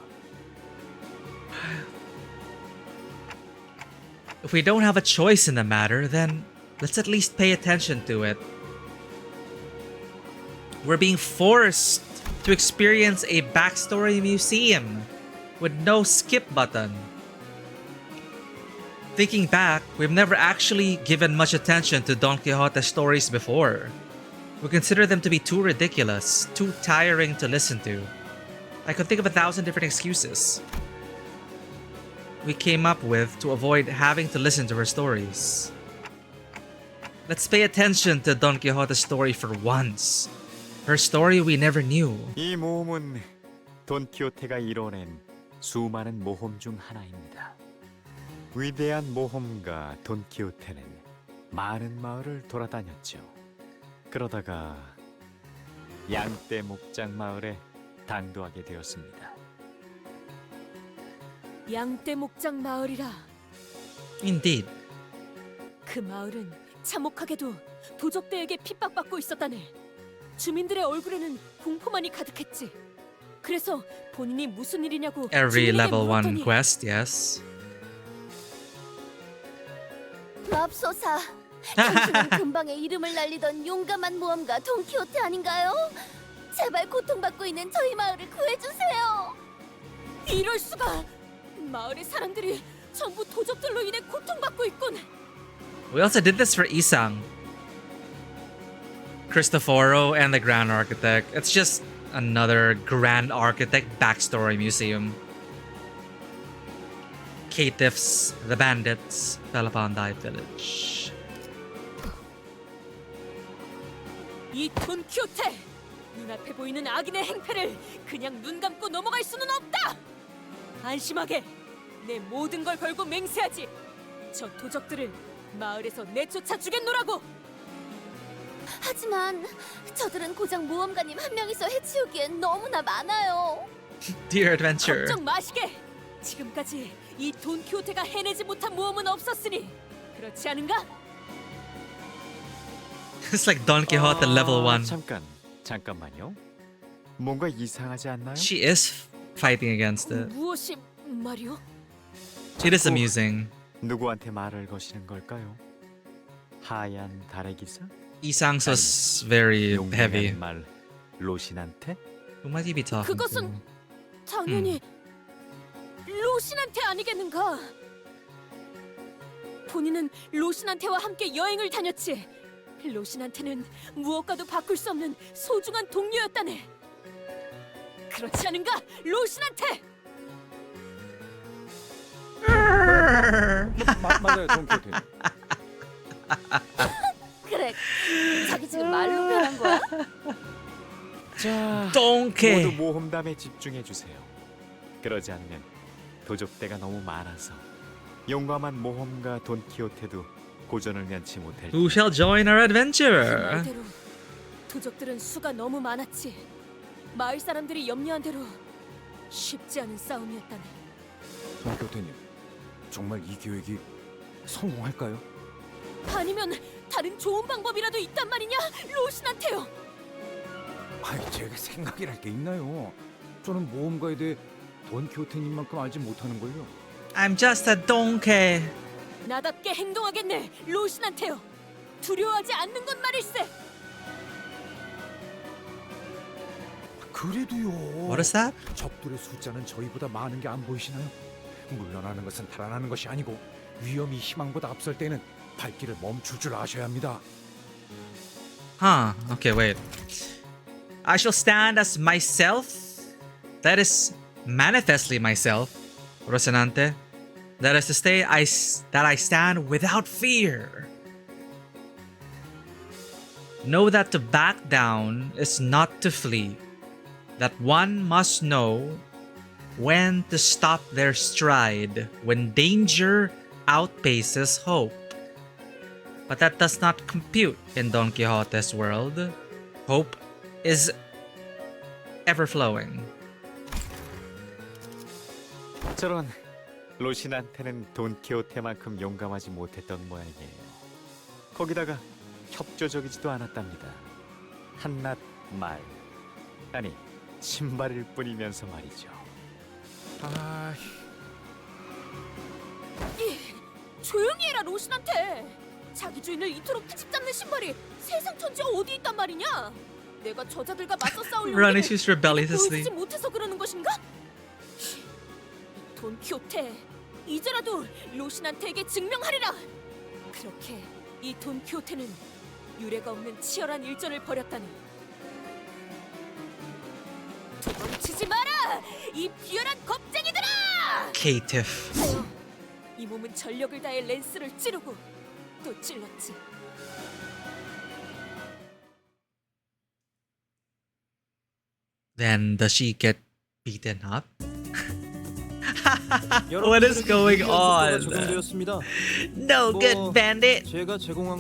If we don't have a choice in the matter, then let's at least pay attention to it. We're being forced to experience a backstory museum with no skip button. Thinking back, we've never actually given much attention to Don Quixote's stories before. We consider them to be too ridiculous, too tiring to listen to. I could think of 1,000 different excuses we came up with to avoid having to listen to her stories. Let's pay attention to Don Quixote's story for once. Her story we never knew. 이 모험은 돈키호테가 이뤄낸 수많은 모험 중 하나입니다. 위대한 모험가 돈키호테는 많은 마을을 돌아다녔죠. 그러다가 양떼 목장 마을에 당도하게 되었습니다. 양떼 목장 마을이라. Indeed. 그 마을은 참혹하게도 도적대에게 핍박받고 있었다네. 주민들의 얼굴에는 공포만이 가득했지. 그래서 본인이 무슨 일이냐고 Every 주민에게 level 1 물었더니 quest, yes. 맙소사, 당신은 근방에 이름을 날리던 용감한 모험가 돈키호테 아닌가요? 제발 고통받고 있는 저희 마을을 구해주세요. 이럴 수가! 마을의 사람들이 전부 도적들로 인해 고통받고 있군. We also did this for Isang, Cristoforo, and the Grand Architect. It's just another Grand Architect backstory museum. Caitiffs, the bandits, fell upon thy village. 이 돈키호테! 눈앞에 보이는 악인의 행패를 그냥 눈 감고 넘어갈 수는 없다! 안심하게! 내 모든 걸 걸고 맹세하지! 저 도적들을 마을에서 내쫓아 주겠노라고! 하지만 저들은 고작 모험가님 한 명이서 해치우기엔 너무나 많아요. Dear adventure. 걱정 마시게! 지금까지 이 돈키호테가 해내지 못한 모험은 없었으니 그렇지 않은가? It's like Don Quixote level 1. 잠깐만요. 뭔가 이상하지 않나요? She is fighting against it. 무엇이 말이오? It is amusing. 누구한테 말을 거시는 걸까요? 하얀 달의 기사? Isang's was very heavy. 말 로신한테? Who might he be talking 그것은 to? 당연히 로신한테 아니겠는가? 본인은 로신한테와 함께 여행을 다녔지. 로신한테는 무엇과도 바꿀 수 없는 소중한 동료였다네. 그렇지 않은가, 로신한테? 맞아요, 돈키호테. 그래, 자기 지금 말로 변한 거야? 자, 똥개. 모두 모험담에 집중해 주세요. 그러지 않으면 도적대가 너무 많아서 용감한 모험가 돈키호테도 고전을 면치 못할. Who shall join our 그 adventure? 말대로 도적들은 수가 너무 많았지. 마을 사람들이 염려한 대로 쉽지 않은 싸움이었다네. 돈키호테님, 정말 이 계획이 성공할까요? 아니면 다른 좋은 방법이라도 있단 말이냐, 로신한테요. 아이, 제가 생각이랄 게 있나요? 저는 모험가에 대해 돈키호테님만큼 알지 못하는걸요. I'm just a donkey. 나답게 행동하겠네, 로신한테요. 두려워하지 않는 것 말일세. 그래도요. What is that? 적들의 숫자는 저희보다 많은 게 안 보이시나요? 물러나는 것은 달아나는 것이 아니고 위험이 희망보다 앞설 때는 발길을 멈출 줄 아셔야 합니다. Huh. Okay, wait. I shall stand as myself. That is manifestly myself. Rocinante. That is to say, that I stand without fear. Know that to back down is not to flee. That one must know when to stop their stride when danger outpaces hope. But that does not compute in Don Quixote's world. Hope is ever flowing. 저런 로신한테는 돈키호테만큼 용감하지 못했던 모양이에요. 거기다가 협조적이지도 않았답니다. 한낱 말, 아니 신발일 뿐이면서 말이죠. 아, 조용히 해라 로신한테. 자기 주인을 이토록 트집 잡는 신발이 세상 천지 어디 있단 말이냐? 내가 저자들과 맞서 싸울 Ronnie, 용기를 she's rebelliously. 보여주지 못해서 그러는 것인가? 이 돈키호테, 이제라도 로신한테에게 증명하리라. 그렇게 이 돈키호테는 유례가 없는 치열한 일전을 벌였다니. 도망치지 마라, 이 비열한 겁쟁이들아! Caitiff. 이 몸은 전력을 다해 랜스를 찌르고 또 찔렀지. Then does she get beaten up? What is going on? No good bandit.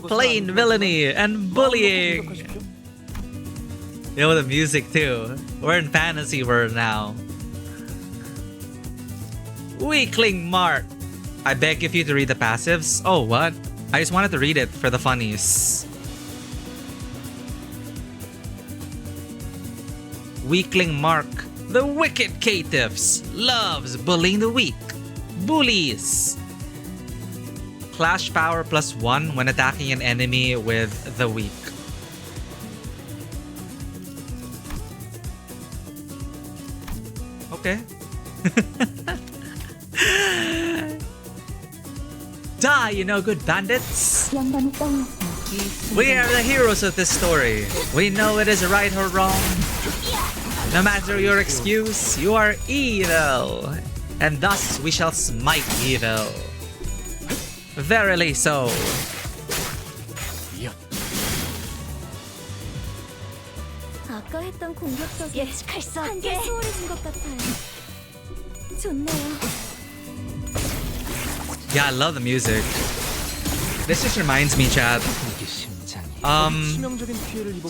Plain villainy and bullying. You know the music too. We're in fantasy world now. Weakling Mark. I beg of you to read the passives. Oh, what? I just wanted to read it for the funnies. Weakling Mark. The wicked caitiffs loves bullying the weak. Bullies. Clash power +1 when attacking an enemy with the weak. Okay. Die, you know, good bandits. We are the heroes of this story. We know it is right or wrong. No matter your excuse, you are evil. And thus we shall smite evil. Verily so. 아까 했던 공격 덕에 한결 수월해진 것 같아요. 좋네요. Yeah, I love the music. This just reminds me, Chad.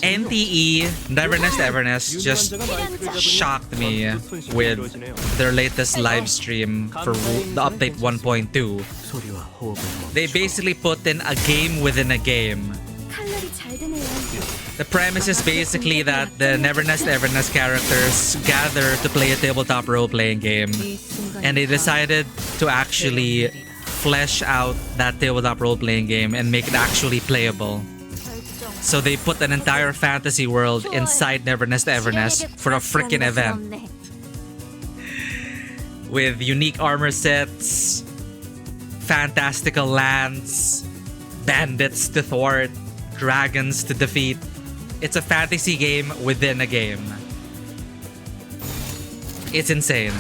NDE, Neverness to Everness, just shocked me with their latest live stream for the update 1.2. They basically put in a game within a game. The premise is basically that the Neverness to Everness characters gather to play a tabletop role-playing game, and they decided to actually flesh out that tabletop role-playing game and make it actually playable. So they put an entire fantasy world inside Neverness to Everness for a freaking event. With unique armor sets, fantastical lands, bandits to thwart, dragons to defeat. It's a fantasy game within a game. It's insane.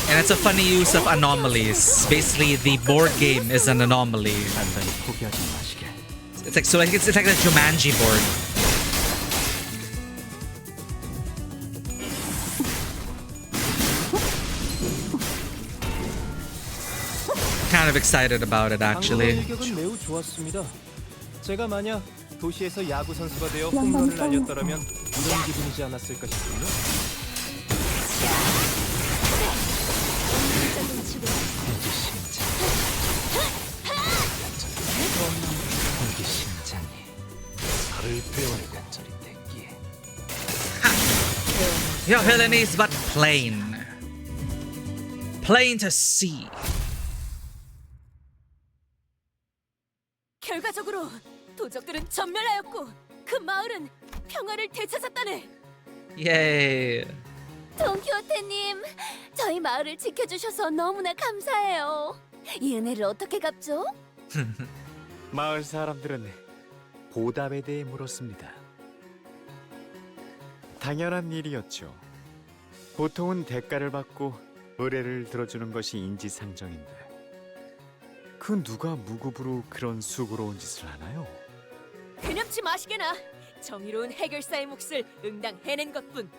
And it's a funny use of anomalies. Basically, the board game is an anomaly. It's like it's like the Jumanji board. Kind of excited about it actually. 매우 좋았습니다. 제가 만약 도시에서 야구 선수가 되어 홈런을 날렸더라면 이런 기분이지 않았을까 싶군요. Your villainy is but plain. Plain to see. 결과적으로 도적들은 전멸하였고 그 마을은 평화를 되찾았다네. Yay. 돈키호테님, 저희 마을을 지켜주셔서 너무나 감사해요. 이 은혜를 어떻게 갚죠? 마을 사람들은 보답에 대해 물었습니다. 당연한 일이었죠. 보통은 대가를 받고 의뢰를 들어주는 것이 인지상정인데 그 누가 무급으로 그런 수고로운 짓을 하나요? 그념치 마시게나. 정의로운 해결사의 몫을 응당 해낸 것뿐.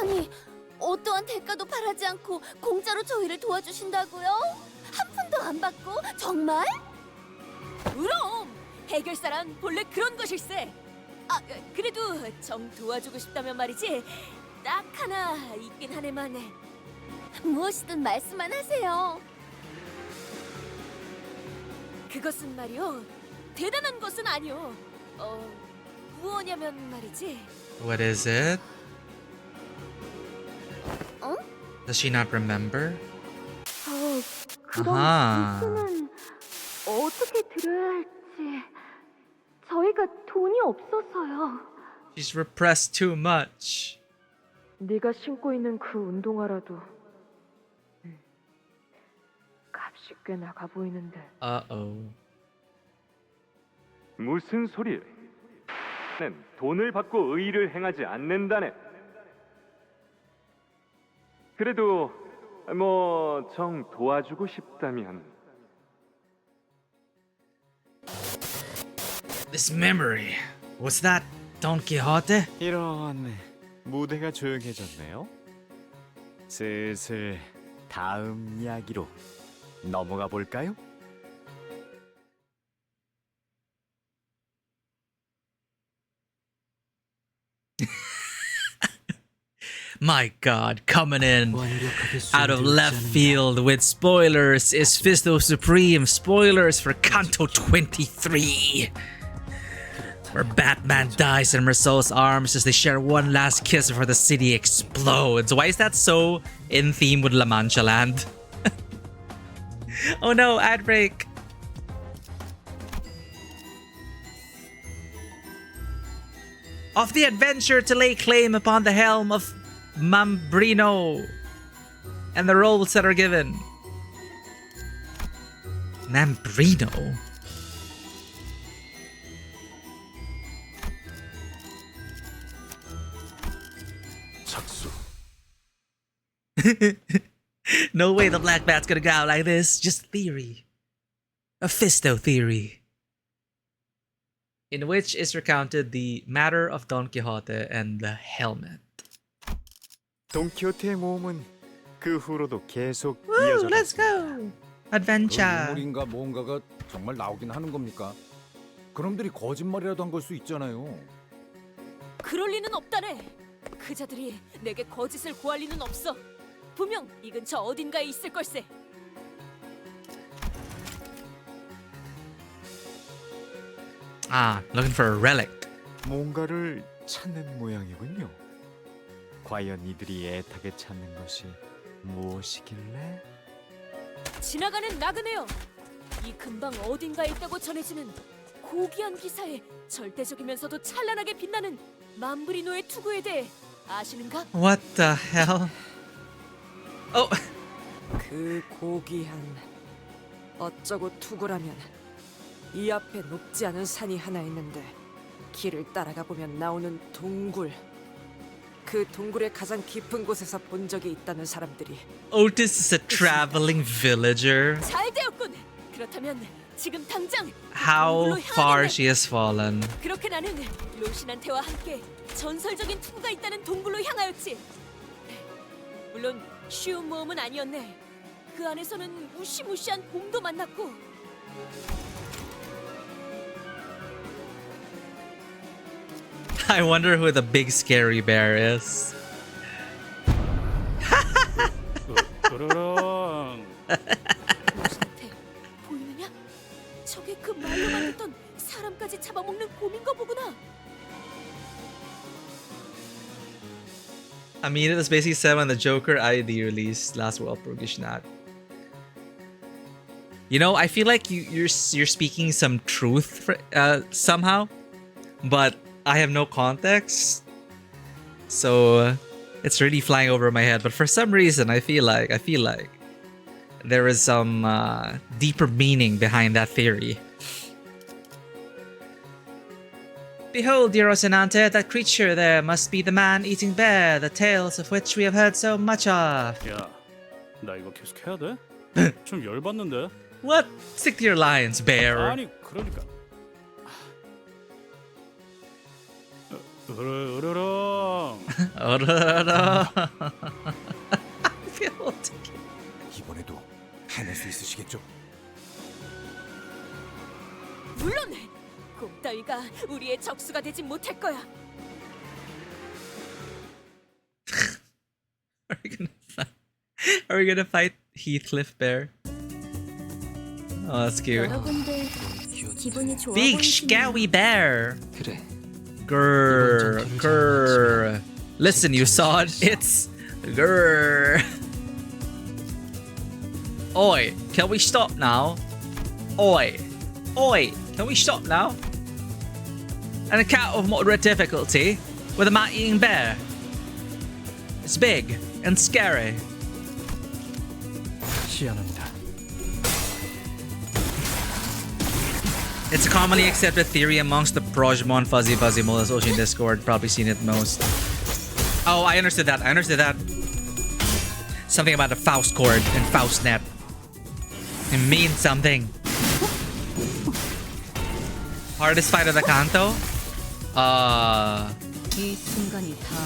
아니, 어떠한 대가도 바라지 않고 공짜로 저희를 도와주신다고요? 한 푼도 안 받고? 정말? 그럼! 해결사란 본래 그런 것일세. 아, 그래도 정 도와주고 싶다면 말이지. 딱 하나 있긴 하네만. 무엇이든 말씀만 하세요. 그것은 말이오. 대단한 것은 아니오. 무엇냐면 말이지. What is it? 어? Does she not remember? 그런 아하. 말씀은 어떻게 드려야 할지. 저희가 돈이 없어서요. She's repressed too much. 네가 신고 있는 그 운동화라도 값이 꽤 나가 보이는데. Uh-oh. 무슨 소리를? 는 돈을 받고 의의를 행하지 않는다네. 그래도 뭐 정 도와주고 싶다면. This memory. Was that Don Quixote? 이런 무대가 조용해졌네요. 슬슬 다음 이야기로 넘어가 볼까요? My God, coming in out of left field with spoilers is Fisto Supreme. Spoilers for Canto 23. Where Batman dies in Mersault's arms as they share one last kiss before the city explodes. Why is that so in theme with La Mancha Land? Oh no, ad break. Of the adventure to lay claim upon the helm of Mambrino and the roles that are given. Mambrino? 착수. No way the Black Bat's gonna go out like this. Just theory. A Fisto theory. In which is recounted the matter of Don Quixote and the helmet. 돈키호테의 모험은 그 후로도 계속 Woo, 이어져 let's 갔습니다. go! 그 Adventure. 유물인가 뭔가가 정말 나오긴 하는 겁니까? 그놈들이 거짓말이라도 한 걸 수 있잖아요. 그럴 리는 없다네. 그자들이 내게 거짓을 구할 리는 없어. 분명 이 근처 어딘가에 있을 걸세. Ah, looking for a relic. 뭔가를 찾는 모양이군요. 과연 이들이 애타게 찾는 것이 무엇이길래? 지나가는 나그네여. 이 근방 어딘가에 있다고 전해지는 고귀한 기사에 절대적이면서도 찬란하게 빛나는 맘브리노의 투구에 대해 아시는가? What the hell? Oh. 그 고귀한 어쩌고 투구라면 이 앞에 높지 않은 산이 하나 있는데 길을 따라가 보면 나오는 동굴. 그 동굴의 가장 깊은 곳에서 본 적이 있다는 사람들이. Otis is a traveling villager. 잘 되었군. 그렇다면 지금 당장 How 동굴로 far 향하겠네. she has fallen. 그렇게 나는 로신한테와 함께 전설적인 투구가 있다는 동굴로 향하였지. 물론 쉬운 모험은 아니었네. 그 안에서는 무시무시한 곰도 만났고. I wonder who the big scary bear is. 으르렁. 로신한테 보이느냐? 저게 그 말로만 듣던 사람까지 잡아먹는 곰인 거 보구나. I mean, it was basically said when the Joker ID released last World Pro Gishnat. You know, I feel like you're speaking some truth somehow, but I have no context, so it's really flying over my head. But for some reason, I feel like there is some deeper meaning behind that theory. Behold, dear Rocinante, that creature there must be the man-eating bear, the tales of which we have heard so much of. 야, 나 이거 계속 해야 돼? 좀 열받는데. What? Stick to your lines, bear. 아니 그러니까. 으르렁. 이번에도 해낼 수 있으시겠죠? 물론 곰 따위가 우리의 적수가 되진 못할 거야. Are we gonna fight Heathcliff Bear? Oh, that's cute. 여러분들 기분이 좋아 Big 보이시네요. scary bear. 그래. Grr, grr. Listen, you saw it. It's grr. Oi, can we stop now? Oi, oi, can we stop now? An account of moderate difficulty with a man-eating bear. It's big and scary. 시연합니다. It's a commonly accepted theory amongst the Projmon Fuzzy Fuzzy Molas Ocean Discord. Probably seen it most. Oh, I understood that. I understood that. Something about the Faust chord and Faust net. It means something. Hardest fight of the Canto? 이 순간이 다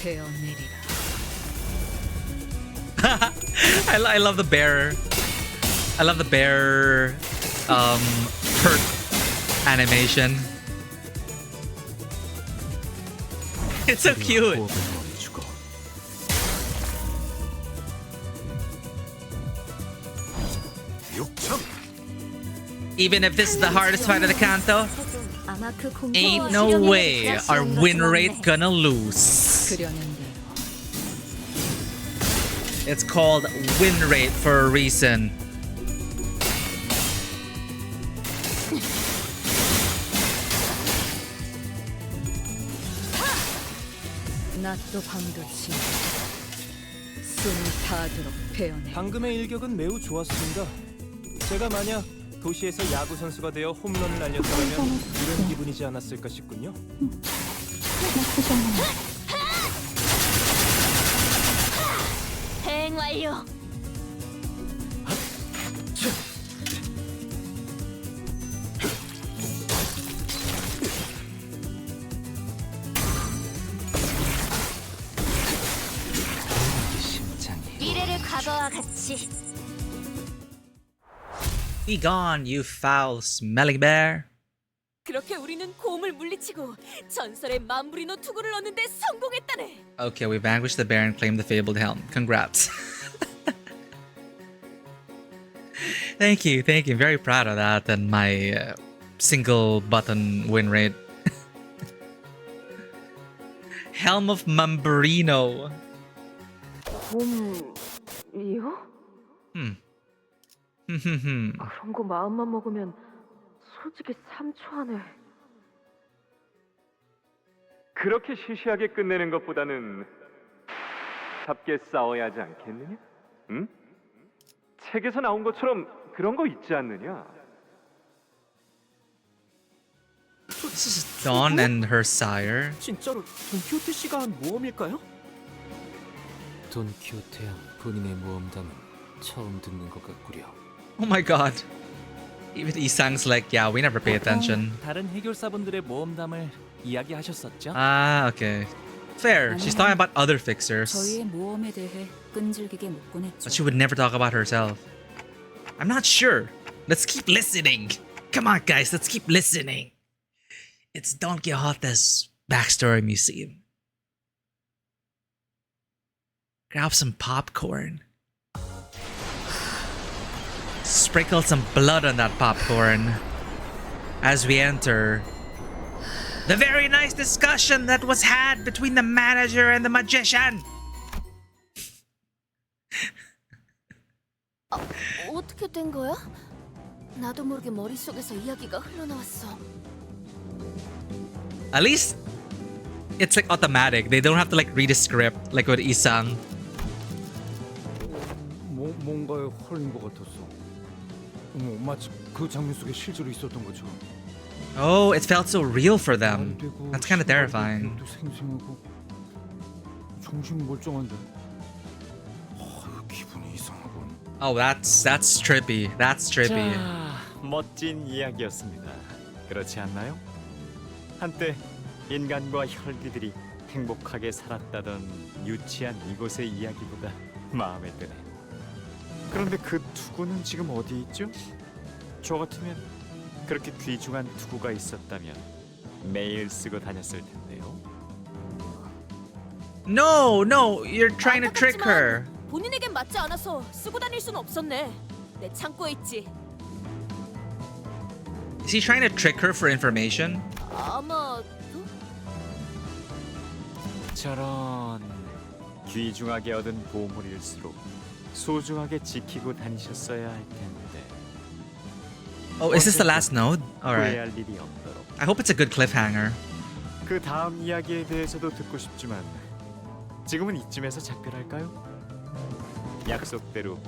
되어내리라. I love the bear. I love the bear hurt animation. It's so cute. Even if this is the hardest fight of the Canto, 아마 그 공포 ain't no way our win rate gonna lose. It's called win rate for a reason. 낮도 밤도 지 숨이 닿도록 베어내. 방금의 일격은 매우 좋았습니다. 제가 만약 도시에서 야구 선수가 되어 홈런을 날렸다면 이런 기분이지 않았을까 싶군요. 대행 완료. 미래를 과거와 같이. Be gone, you foul, smelly bear. 그렇게 우리는 곰을 물리치고 전설의 만부리노 투구를 얻는데 성공했다네. Okay, we vanquished the bear and claimed the fabled helm. Congrats. Thank you, thank you. Very proud of that and my single button win rate. Helm of Mamburino. 곰이요? 그런 거 마음만 먹으면 솔직히 3초 안에. 그렇게 시시하게 끝내는 것보다는 잡게 싸워야 하지 않겠느냐? 응? 책에서 나온 것처럼 그런 거 있지 않느냐? This is Dawn and her sire. 진짜로 돈키호테 씨가 한 모험일까요? 돈키호테야 본인의 모험담은 처음 듣는 것 같구려. Oh my god. Even Isang's like, yeah, we never pay attention. 다른 해결사분들의 모험담을 이야기하셨었죠? Ah, okay. Fair. She's talking about other fixers. 저희의 모험에 대해 끈질기게 묻곤 했죠. But she would never talk about herself. I'm not sure. Let's keep listening. Come on, guys, let's keep listening. It's Don Quixote's backstory museum. Grab some popcorn. Sprinkle some blood on that popcorn as we enter the very nice discussion that was had between the manager and the magician. 어떻게 된 거야? 나도 모르게 머릿속에서 이야기가 흘러나왔어. At least it's like automatic. They don't have to like read a script like with Isang. 뭔가에 헐린 것 같았어. 마치 그 장면 속에 실제로 있었던 것처럼. Oh, it felt so real for them. That's kind of terrifying. 생생하고 정신 멀쩡한데. 기분이 이상하군. Oh, that's trippy. That's trippy. 자, 멋진 이야기였습니다. 그렇지 않나요? 한때 인간과 혈귀들이 행복하게 살았다던 유치한 이곳의 이야기보다 마음에 드네. 그런데 그 투구는 지금 어디 있죠? 저 같으면 그렇게 귀중한 투구가 있었다면 매일 쓰고 다녔을 텐데요. No, no, you're trying to trick her. 본인에겐 맞지 않아서 쓰고 다닐 순 없었네. 내 창고에 있지. Is he trying to trick her for information? 아마도? 저런 귀중하게 얻은 보물일수록 소중하게 지키고 다니셨어야 할 텐데. Oh, is this the last node? Alright. 후회할 일이 없도록. I hope it's a good cliffhanger. 그 다음 이야기에 대해서도 듣고 싶지만 지금은 이쯤에서 작별할까요? 약속대로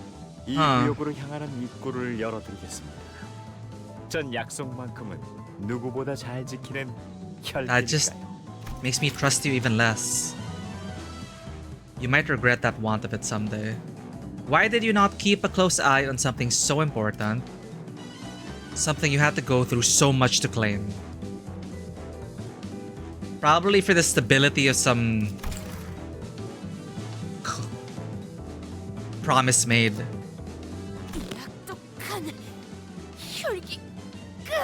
이 구역으로 향하는 입구를 열어드리겠습니다. 전 약속만큼은 누구보다 잘 지키는 That just 혈기니까요. makes me trust you even less. You might regret that want of it someday. Why did you not keep a close eye on something so important? Something you had to go through so much to claim. Probably for the stability of some promise made.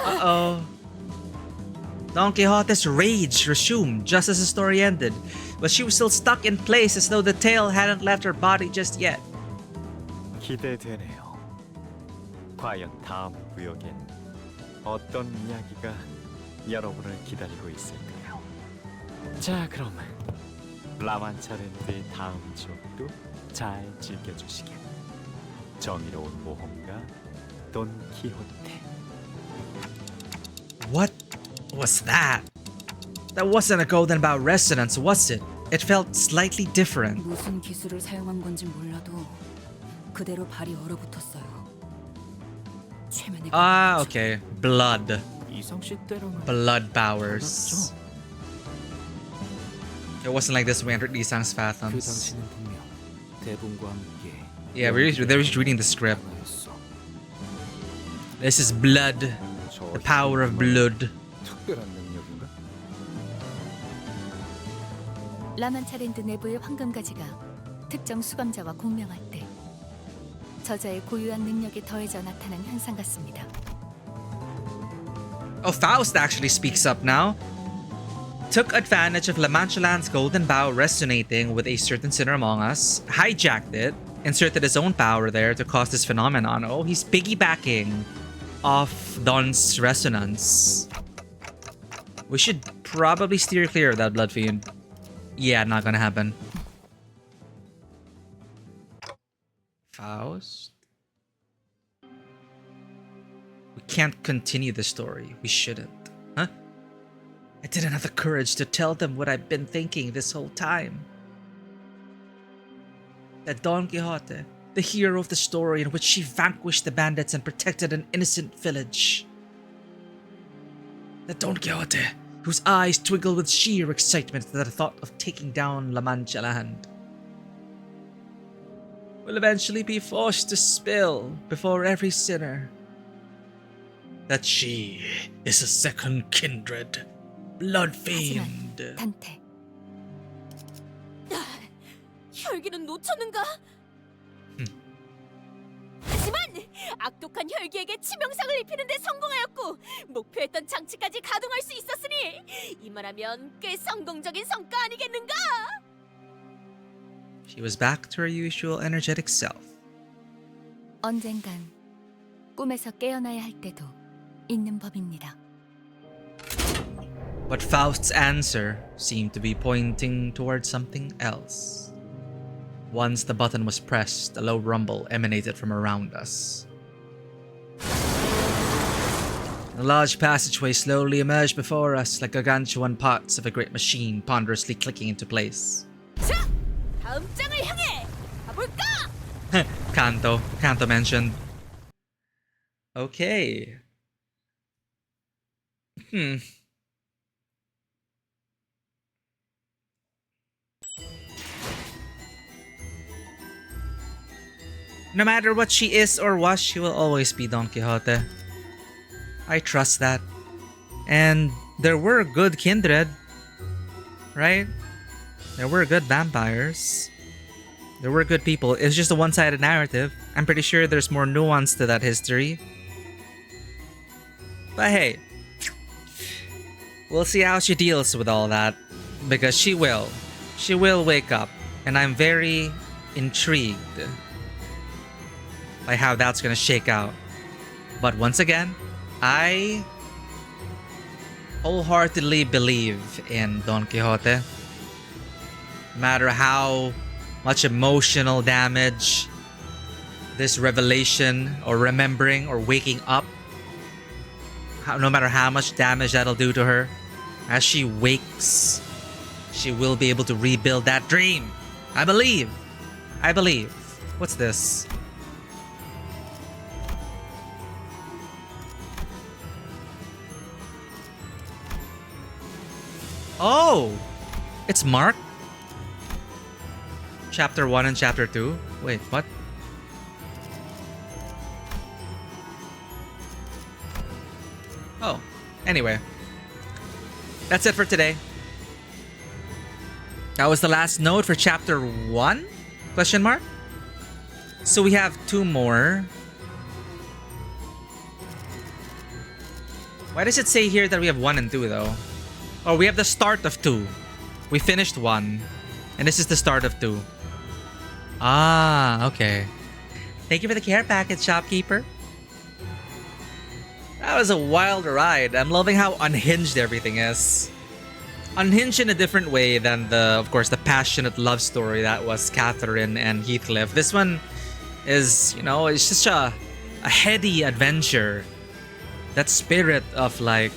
Uh-oh. Don Quixote's rage resumed just as the story ended, but she was still stuck in place as though the tail hadn't left her body just yet. 기대되네요. 과연 다음 구역엔 어떤 이야기가 여러분을 기다리고 있을까요? 자, 그럼 라만차랜드의 다음 지역도 잘 즐겨주시길. 정의로운 모험가 돈 키호테. What was that? That wasn't a golden bow resonance, was it? It felt slightly different. 무슨 기술을 사용한 건지 몰라도 그대로 발이 얼어붙었어요. 최면에 Ah, okay. Blood. 이상씨 때랑은 Blood powers. It wasn't like this when we entered Lisang's 그 fathoms. 당시는 분명 대분과 함께 Yeah, they were just reading the script. This is blood. The power of blood. 특별한 능력인가? 라만차랜드 내부의 황금가지가 특정 수감자와 공명할 때 저자의 고유한 능력이 더해져 나타난 현상 같습니다. Oh, Faust actually speaks up now. Took advantage of La Manchalan's golden bow resonating with a certain sinner among us, hijacked it, inserted his own power there to cause this phenomenon. Oh, he's piggybacking off Don's resonance. We should probably steer clear of that blood fiend. Yeah, not gonna happen. Faust? We can't continue the story. We shouldn't. Huh? I didn't have the courage to tell them what I've been thinking this whole time. That Don Quixote, the hero of the story in which she vanquished the bandits and protected an innocent village. That Don Quixote, whose eyes twinkled with sheer excitement at the thought of taking down La Mancha land, will eventually be forced to spill before every sinner that she is a second kindred, blood fiend. 단테. 혈기는 놓쳤는가? 하지만 악독한 혈기에게 치명상을 입히는 데 성공하였고 목표했던 장치까지 가동할 수 있었으니 이만하면 꽤 성공적인 성과 아니겠는가? She was back to her usual energetic self. 언젠간 꿈에서 깨어나야 할 때도 있는 법입니다. But Faust's answer seemed to be pointing towards something else. Once the button was pressed, a low rumble emanated from around us. A large passageway slowly emerged before us like gargantuan parts of a great machine ponderously clicking into place. 자, 다음 장을 향해 가볼까? Canto mentioned. Okay. No matter what she is or was, she will always be Don Quixote. I trust that. And there were good kindred, right? There were good vampires. There were good people. It's just a one-sided narrative. I'm pretty sure there's more nuance to that history. But hey, we'll see how she deals with all that, because she will wake up, and I'm very intrigued by how that's gonna shake out. But once again, I wholeheartedly believe in Don Quixote. No matter how much emotional damage this revelation or remembering or waking up, no matter how much damage that'll do to her, as she wakes, she will be able to rebuild that dream. I believe. What's this? Oh! It's Mark? Chapter 1 and Chapter 2? Wait, what? Oh, anyway. That's it for today. That was the last note for Chapter 1? Question mark? So we have 2 more. Why does it say here that we have 1 and 2 though? Oh, we have the start of 2. We finished 1. And this is the start of 2. Ah, okay. Thank you for the care package, shopkeeper. That was a wild ride. I'm loving how unhinged everything is. Unhinged in a different way than of course, the passionate love story that was Catherine and Heathcliff. This one is, it's just a heady adventure. That spirit of like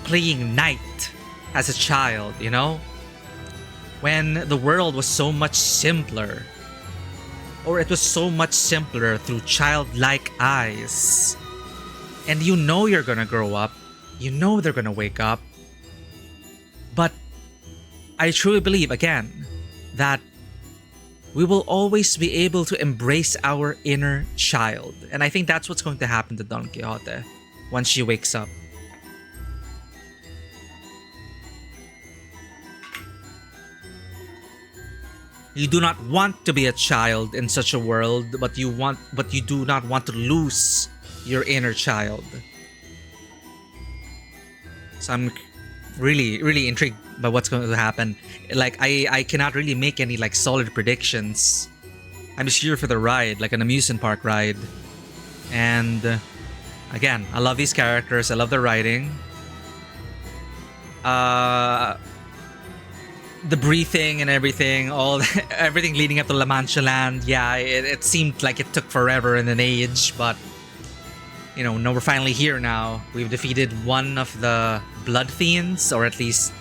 playing knight as a child, when the world was so much simpler, or it was so much simpler through childlike eyes. And you're gonna grow up, they're gonna wake up. But I truly believe, again, that we will always be able to embrace our inner child. And I think that's what's going to happen to Don Quixote once she wakes up. You do not want to be a child in such a world, but you do not want to lose your inner child. So I'm really, really intrigued by what's going to happen. Like, I cannot really make any like solid predictions. I'm just here for the ride, like an amusement park ride. And again, I love these characters. I love the writing. The breathing and everything, everything leading up to La Mancha Land. Yeah, it seemed like it took forever and an age, but no, we're finally here now. We've defeated one of the blood fiends, or at least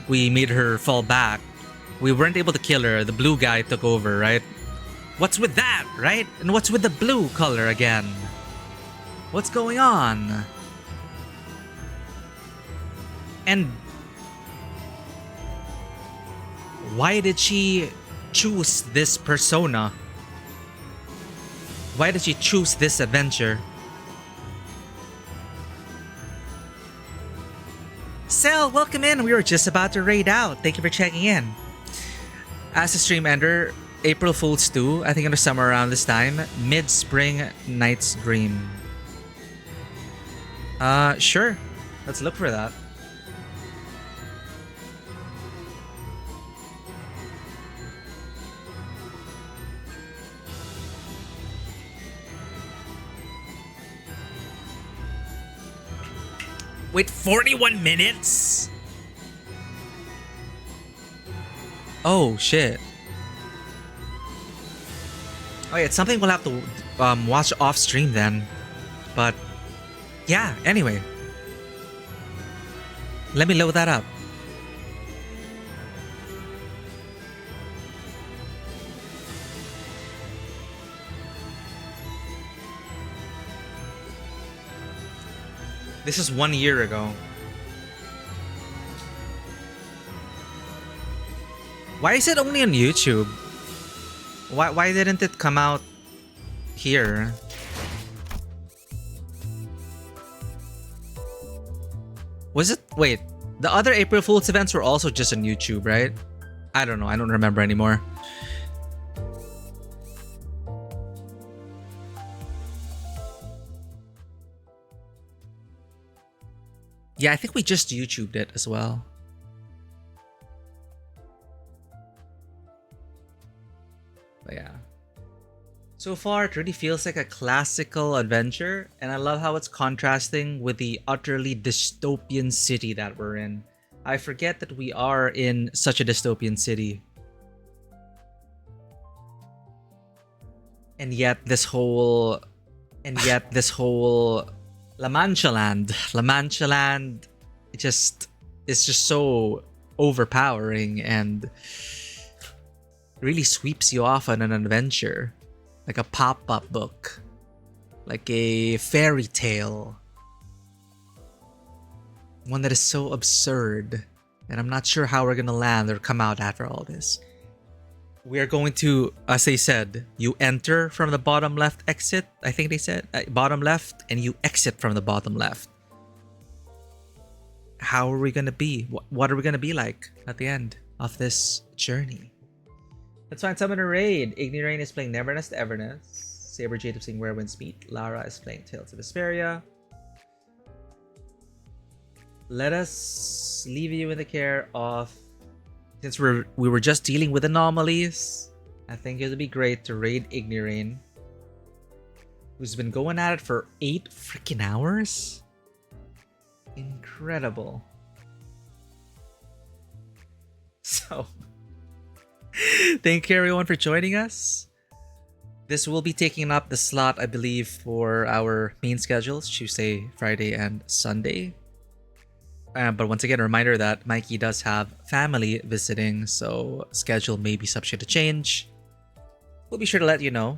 we made her fall back. We weren't able to kill her. The blue guy took over, right? What's with that, right? And what's with the blue color again? What's going on? And why did she choose this persona? Why did she choose this adventure? Sel, welcome in. We were just about to raid out. Thank you for checking in. As a stream ender, April Fool's 2, I think it was somewhere around this time. Mid-Spring Night's Dream. Sure. Let's look for that. Wait, 41 minutes? Oh, shit. Oh yeah, it's something we'll have to watch off stream then. But yeah, anyway. Let me load that up. This is 1 year ago. Why is it only on YouTube? Why didn't it come out here? Was it? Wait, the other April Fool's events were also just on YouTube, right? I don't know. I don't remember anymore. Yeah, I think we just YouTubed it as well. But yeah. So far, it really feels like a classical adventure, and I love how it's contrasting with the utterly dystopian city that we're in. I forget that we are in such a dystopian city. And yet this whole La Mancha land, it's just so overpowering and really sweeps you off on an adventure. Like a pop-up book. Like a fairy tale. One that is so absurd. And I'm not sure how we're gonna land or come out after all this. We are going to, as they said, you enter from the bottom left exit. I think they said bottom left, and you exit from the bottom left. How are we gonna be? What are we gonna be like at the end of this journey? Let's find someone to raid. Ignirain is playing Neverness to Everness. Saber Jade is playing Where Winds Meet. Lara is playing Tales of Vesperia. Let us leave you in the care of, since we were just dealing with anomalies, I think it would be great to raid Ignirain, who's been going at it for 8 freaking hours. Incredible. So, thank you everyone for joining us. This will be taking up the slot, I believe, for our main schedules, Tuesday, Friday, and Sunday. But once again, a reminder that Mikey does have family visiting, so schedule may be subject to change. We'll be sure to let you know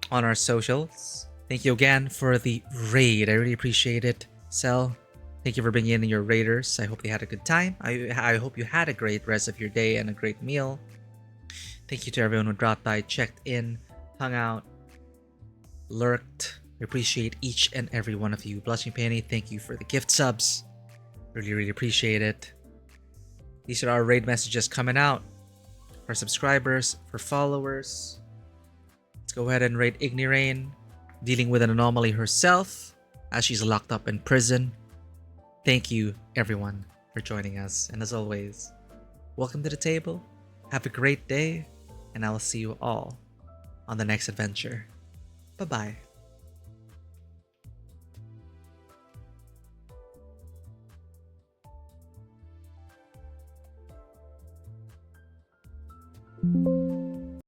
on our socials. Thank you again for the raid. I really appreciate it. Cell, thank you for bringing in your raiders. I hope they had a good time. I hope you had a great rest of your day and a great meal. Thank you to everyone who dropped by, checked in, hung out, lurked. We appreciate each and every one of you. Blushing Penny, thank you for the gift subs. Really appreciate it. These are our raid messages coming out for subscribers, for followers. Let's go ahead and raid Ignirain, dealing with an anomaly herself as she's locked up in prison. Thank you, everyone, for joining us. And as always, welcome to the table. Have a great day, and I will see you all on the next adventure. Bye-bye. Thank you.